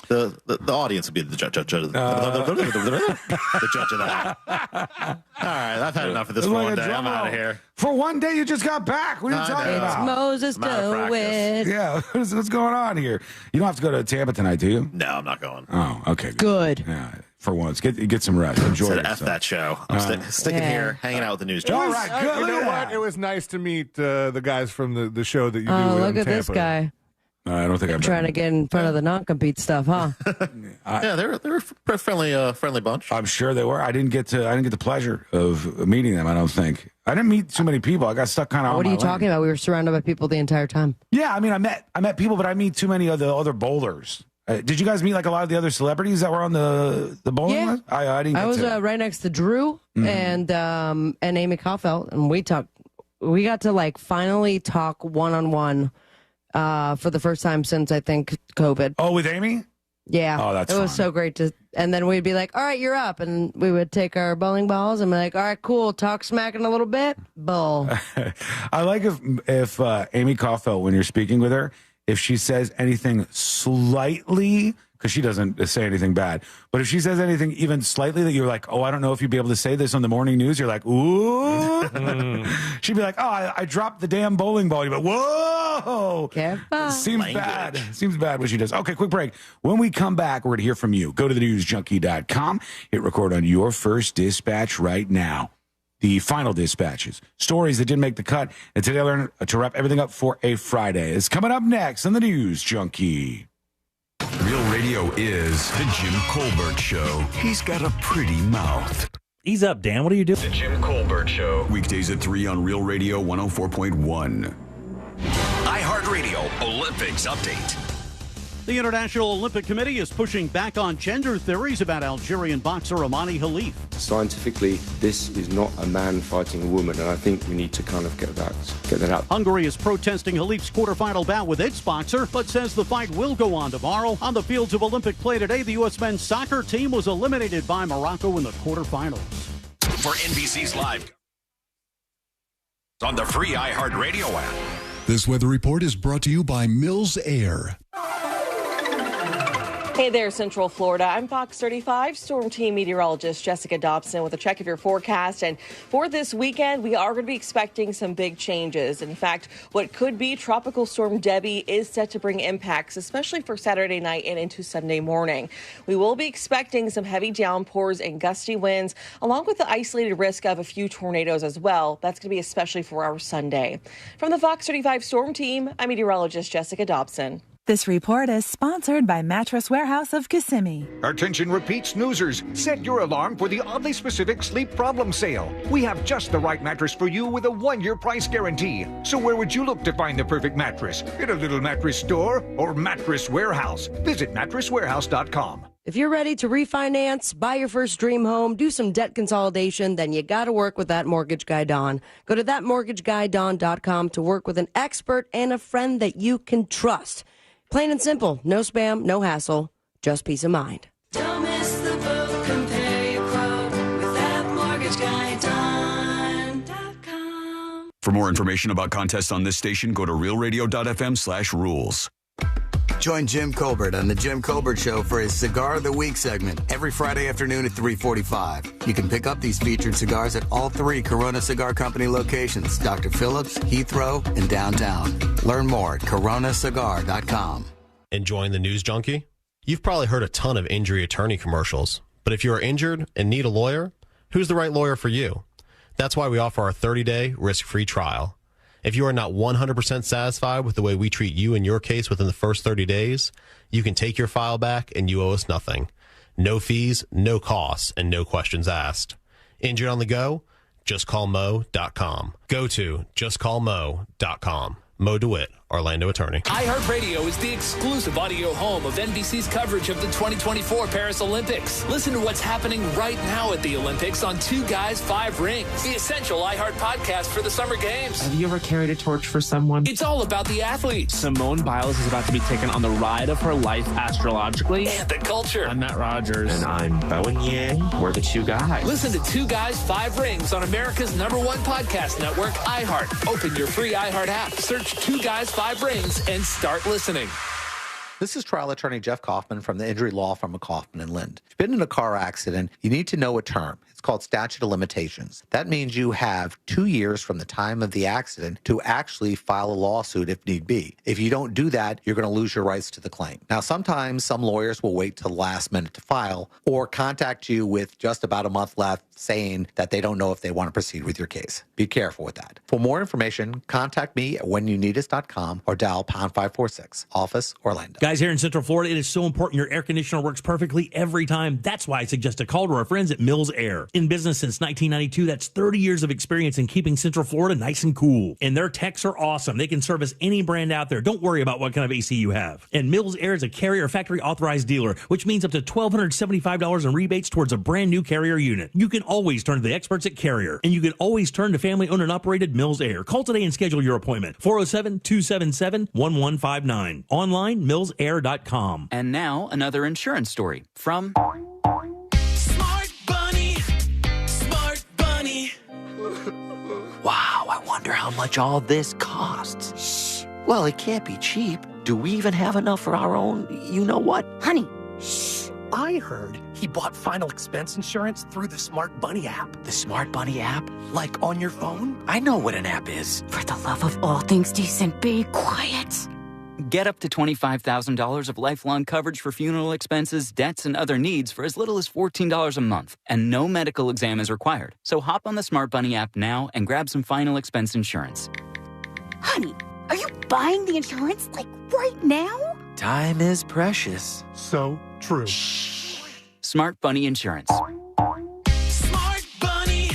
the audience will be the judge of the judge of that. All right, I've had enough of this for one day. I'm out of here. For one day, you just got back. What are you talking about? It's Moses DeWitt. Yeah, what's going on here? You don't have to go to Tampa tonight, do you? No, I'm not going. Oh, okay. Good. Yeah, for once. Get some rest. Enjoy Said yourself. F that show. I'm sticking here, hanging out with the news. All right, good. You know what? It was nice to meet the guys from the show that you do in Look at Tampa. this guy. I don't think I'm trying to get in front of the non-compete stuff, huh? Yeah, they were a friendly bunch. I'm sure they were. I didn't get the pleasure of meeting them. I don't think I didn't meet too many people. I got stuck kind of. What are you talking about? We were surrounded by people the entire time. Yeah, I mean, I met people, but I meet too many of the other bowlers. Did you guys meet like a lot of the other celebrities that were on the bowling list? I didn't. I was right next to Drew and Amy Kaufeld, and we talked. We got to like finally talk one-on-one. For the first time since I think COVID. Oh, with Amy? Yeah. Oh, that's it was so great to. And then we'd be like, "All right, you're up," and we would take our bowling balls and be like, "All right, cool. Talk smack in a little bit, bowl." I like if Amy Kaufeld, when you're speaking with her, if she says anything slightly, because she doesn't say anything bad, but if she says anything even slightly that you're like, oh, I don't know if you'd be able to say this on the morning news, you're like, ooh. She'd be like, oh, I dropped the damn bowling ball. You're like, whoa. Seems bad. Seems bad what she does. Okay, quick break. When we come back, we're going to hear from you. Go to thenewsjunkie.com. Hit record on your first dispatch right now. The final dispatches, stories that didn't make the cut, and today I learned to wrap everything up for a Friday. It's coming up next on the News Junkie. Real Radio is the Jim Colbert Show. He's got a pretty mouth. Ease up, Dan. What are you doing? The Jim Colbert Show. Weekdays at 3 on Real Radio 104.1. iHeartRadio Olympics Update. The International Olympic Committee is pushing back on gender theories about Algerian boxer Amani Khalif. Scientifically, this is not a man fighting a woman, and I think we need to kind of get that out. Hungary is protesting Khalif's quarterfinal bout with its boxer, but says the fight will go on tomorrow. On the fields of Olympic play today, the U.S. men's soccer team was eliminated by Morocco in the quarterfinals. For NBC's Live on the free iHeartRadio app. This weather report is brought to you by Mills Air. Hey there, Central Florida. I'm Fox 35 Storm Team meteorologist Jessica Dobson with a check of your forecast. And for this weekend, we are going to be expecting some big changes. In fact, what could be Tropical Storm Debbie is set to bring impacts, especially for Saturday night and into Sunday morning. We will be expecting some heavy downpours and gusty winds, along with the isolated risk of a few tornadoes as well. That's going to be especially for our Sunday. From the Fox 35 Storm Team, I'm meteorologist Jessica Dobson. This report is sponsored by Mattress Warehouse of Kissimmee. Attention repeat snoozers. Set your alarm for the oddly specific sleep problem sale. We have just the right mattress for you with a 1-year price guarantee. So where would you look to find the perfect mattress? In a little mattress store or Mattress Warehouse? Visit mattresswarehouse.com. If you're ready to refinance, buy your first dream home, do some debt consolidation, then you got to work with That Mortgage Guy Don. Go to thatmortgageguyDon.com to work with an expert and a friend that you can trust. Plain and simple. No spam, no hassle, just peace of mind. Don't miss the boat. Compare your quote with thatmortgageguyDon.com. For more information about contests on this station, go to realradio.fm/rules. Join Jim Colbert on The Jim Colbert Show for his Cigar of the Week segment every Friday afternoon at 3:45. You can pick up these featured cigars at all 3 Corona Cigar Company locations, Dr. Phillips, Heathrow, and downtown. Learn more at coronacigar.com. Enjoying the news junkie? You've probably heard a ton of injury attorney commercials, but if you are injured and need a lawyer, who's the right lawyer for you? That's why we offer our 30-day risk-free trial. If you are not 100% satisfied with the way we treat you in your case within the first 30 days, you can take your file back and you owe us nothing. No fees, no costs, and no questions asked. Injured on the go? JustCallMo.com. Go to JustCallMo.com. Mo DeWitt, Orlando attorney. iHeartRadio is the exclusive audio home of NBC's coverage of the 2024 Paris Olympics. Listen to what's happening right now at the Olympics on 2 Guys, 5 Rings, the essential iHeart podcast for the Summer Games. Have you ever carried a torch for someone? It's all about the athletes. Simone Biles is about to be taken on the ride of her life astrologically. And the culture. I'm Matt Rogers. And I'm Bowen Yang. We're the 2 Guys. Listen to 2 Guys, 5 Rings on America's #1 podcast network, iHeart. Open your free iHeart app. Search 2 Guys, 5 Rings and start listening. This is trial attorney Jeff Kaufman from the injury law firm of Kaufman & Lind. If you've been in a car accident, you need to know a term. It's called statute of limitations. That means you have 2 years from the time of the accident to actually file a lawsuit if need be. If you don't do that, you're going to lose your rights to the claim. Now, sometimes some lawyers will wait till the last minute to file or contact you with just about a month left saying that they don't know if they want to proceed with your case. Be careful with that. For more information, contact me at whenyouneedus.com or dial #546, office Orlando. Guys, here in Central Florida, it is so important your air conditioner works perfectly every time. That's why I suggest a call to our friends at Mills Air. In business since 1992, that's 30 years of experience in keeping Central Florida nice and cool. And their techs are awesome. They can service any brand out there. Don't worry about what kind of AC you have. And Mills Air is a Carrier factory authorized dealer, which means up to $1,275 in rebates towards a brand new Carrier unit. You can always turn to the experts at Carrier, and you can always turn to family-owned and operated Mills Air. Call today and schedule your appointment. 407-277-1159. Online, millsair.com. And now, another insurance story from Smart Bunny. Smart Bunny. Wow, I wonder how much all this costs. Shh. Well, it can't be cheap. Do we even have enough for our own you-know-what? Honey, shh. I heard he bought final expense insurance through the Smart Bunny app. The Smart Bunny app? Like on your phone? I know what an app is. For the love of all things decent, be quiet. Get up to $25,000 of lifelong coverage for funeral expenses, debts, and other needs for as little as $14 a month. And no medical exam is required. So hop on the Smart Bunny app now and grab some final expense insurance. Honey, are you buying the insurance, like, right now? Time is precious. So true. Smart Bunny Insurance. Smart Bunny.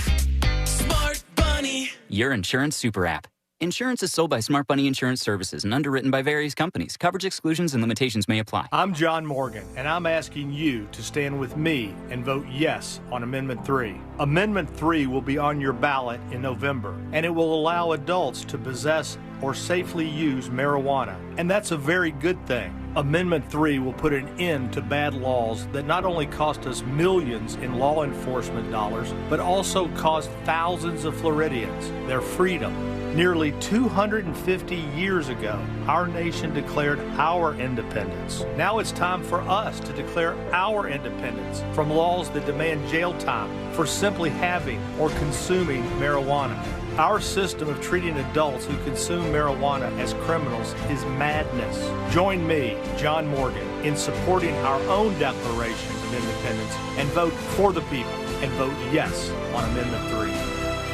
Smart Bunny. Your insurance super app. Insurance is sold by Smart Bunny Insurance Services and underwritten by various companies. Coverage exclusions and limitations may apply. I'm John Morgan, and I'm asking you to stand with me and vote yes on Amendment 3. Amendment 3 will be on your ballot in November, and it will allow adults to possess or safely use marijuana, and that's a very good thing. Amendment 3 will put an end to bad laws that not only cost us millions in law enforcement dollars, but also cost thousands of Floridians their freedom. Nearly 250 years ago, our nation declared our independence. Now it's time for us to declare our independence from laws that demand jail time for simply having or consuming marijuana. Our system of treating adults who consume marijuana as criminals is madness. Join me, John Morgan, in supporting our own Declaration of Independence and vote for the people and vote yes on Amendment 3.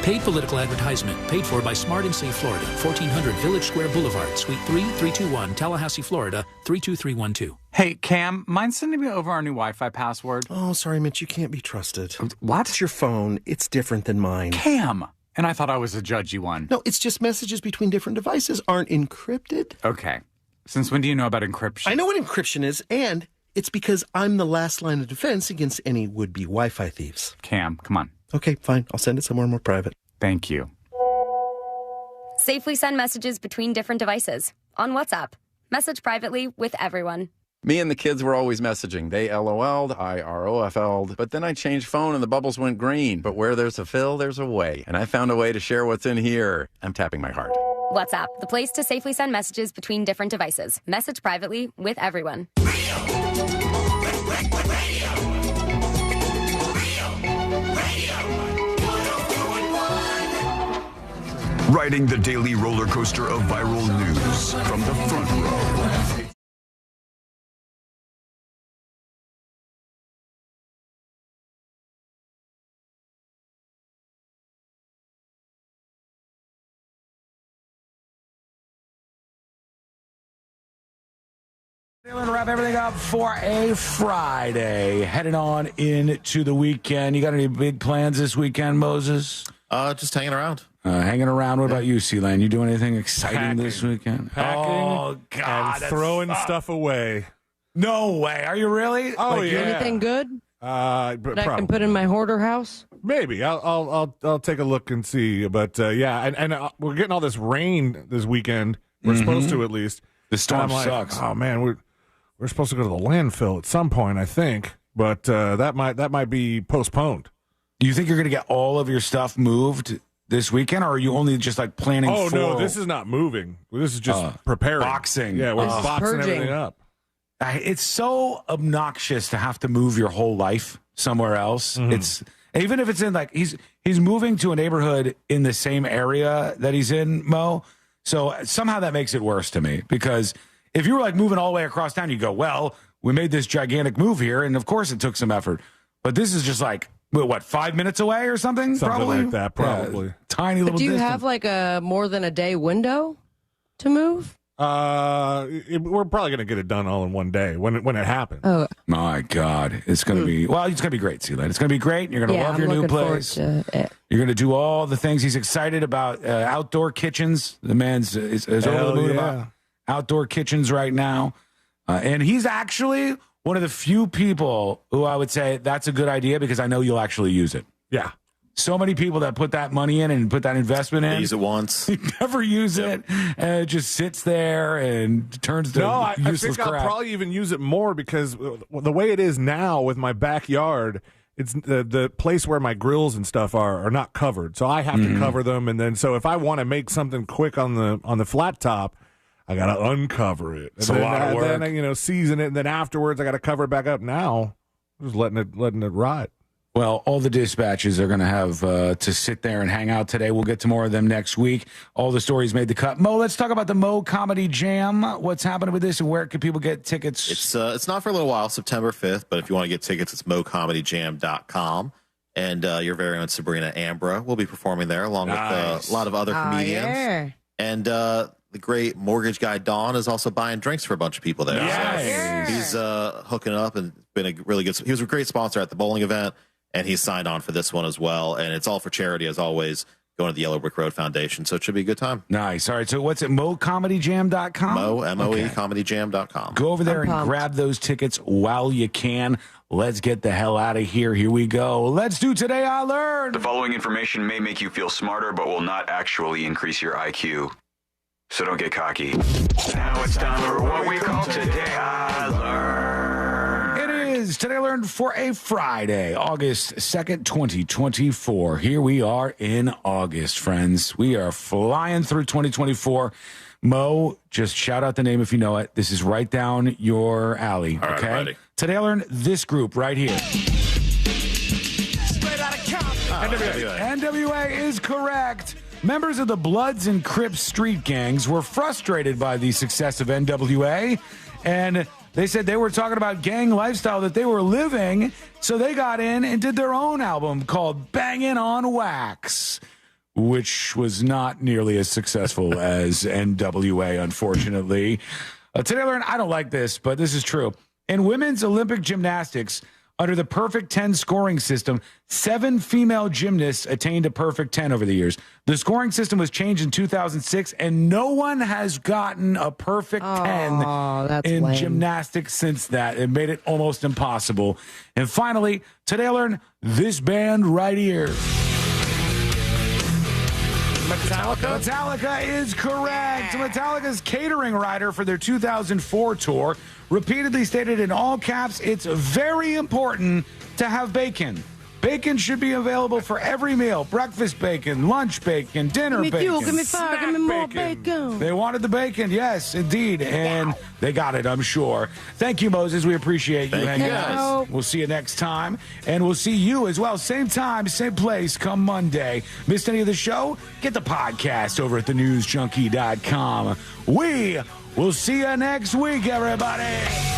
Paid political advertisement paid for by Smart and Safe Florida, 1400 Village Square Boulevard, Suite 3, 321, Tallahassee, Florida, 32312. Hey, Cam, mind sending me over our new Wi-Fi password? Oh, sorry, Mitch, you can't be trusted. What? It's your phone. It's different than mine. Cam! And I thought I was a judgy one. No, it's just messages between different devices aren't encrypted. Okay. Since when do you know about encryption? I know what encryption is, and it's because I'm the last line of defense against any would-be Wi-Fi thieves. Cam, come on. Okay, fine. I'll send it somewhere more private. Thank you. Safely send messages between different devices. On WhatsApp. Message privately with everyone. Me and the kids were always messaging. They LOL'd, I ROFL'd, but then I changed phone and the bubbles went green. But where there's a fill, there's a way. And I found a way to share what's in here. I'm tapping my heart. WhatsApp, the place to safely send messages between different devices. Message privately with everyone. Riding the daily roller coaster of viral news from the front row. We're going to wrap everything up for a Friday. Heading on into the weekend. You got any big plans this weekend, Moses? Just hanging around. Hanging around. What about you, C-Lane? You doing anything exciting this weekend? Packing oh, God. and throwing stuff away. No way. Are you really? Oh, yeah. Anything good That I can put in my hoarder house? Maybe. I'll take a look and see. But, yeah, and we're getting all this rain this weekend. We're supposed to, at least. The storm sucks. Oh, man, we're supposed to go to the landfill at some point, I think. But that might be postponed. Do you think you're going to get all of your stuff moved this weekend, or are you only just like planning for... Oh, no, this is not moving. This is just preparing. Boxing. Yeah, we're boxing everything up. It's so obnoxious to have to move your whole life somewhere else. It's even if it's in like he's moving to a neighborhood in the same area that he's in, Mo. So somehow that makes it worse to me, because if you were like moving all the way across town, you go, well, we made this gigantic move here, and of course it took some effort. But this is just like, what, 5 minutes away or something? Something like that, probably. Yeah, tiny little. Do you distance. have like a more than a day window to move? We're probably going to get it done all in one day when it happens. Oh my God, it's going to be it's going to be great, Sealand. It's going to be great. You're going to love your new place. You're going to do all the things. He's excited about outdoor kitchens. The man's is over the moon about outdoor kitchens right now, and he's actually one of the few people who I would say that's a good idea, because I know you'll actually use it. Yeah. So many people that put that money in and put that investment in. They use it once. Never use it. And it just sits there and turns to I useless think crap. I'll probably even use it more, because the way it is now with my backyard, it's the place where my grills and stuff are not covered. So I have to cover them. And then so if I want to make something quick on the flat top, I got to uncover it. It's a lot of work. Then, season it. And then afterwards, I got to cover it back up. Now, I'm just letting it rot. Well, all the dispatches are going to have to sit there and hang out today. We'll get to more of them next week. All the stories made the cut. Mo, let's talk about the Mo Comedy Jam. What's happening with this, and where can people get tickets? It's not for a little while, September 5th, but if you want to get tickets, it's mocomedijam.com. And your very own Sabrina Ambra will be performing there, along with a lot of other comedians. Yeah. And the great mortgage guy Don is also buying drinks for a bunch of people there. Nice. So he's hooking up and been a really good. He was a great sponsor at the bowling event, and he's signed on for this one as well. And it's all for charity, as always, going to the Yellow Brick Road Foundation. So it should be a good time. Nice. All right. So what's it? MoComedyJam.com? MOE ComedyJam.com. Go over there and grab those tickets while you can. Let's get the hell out of here. Here we go. Let's do Today I Learned. The following information may make you feel smarter, but will not actually increase your IQ. So don't get cocky. Now it's time for what we call Today I Learned. It is Today I Learned for a Friday, August 2nd, 2024. Here we are in August, friends. We are flying through 2024. Mo, just shout out the name if you know it. This is right down your alley, All right, okay? ready. Today I Learned this group right here. NWA is correct. Members of the Bloods and Crips street gangs were frustrated by the success of NWA, and they said they were talking about gang lifestyle that they were living, so they got in and did their own album called Bangin' on Wax. which was not nearly as successful as NWA, unfortunately. Today I learned, I don't like this, but this is true. In women's Olympic gymnastics, under the perfect 10 scoring system, 7 female gymnasts attained a perfect 10 over the years. The scoring system was changed in 2006, and no one has gotten a perfect 10 in lame. gymnastics since that. It made it almost impossible. And finally, today I learned this band right here. Metallica is correct. Metallica's catering writer for their 2004 tour repeatedly stated in all caps, it's very important to have bacon. Bacon should be available for every meal. Breakfast bacon, lunch bacon, dinner Give me bacon. fuel, give me fire, give me more bacon. They wanted the bacon, yes, indeed. And they got it, I'm sure. Thank you, Moses. We appreciate you hanging out. We'll see you next time. And we'll see you as well. Same time, same place, come Monday. Missed any of the show? Get the podcast over at thenewsjunkie.com. We will see you next week, everybody.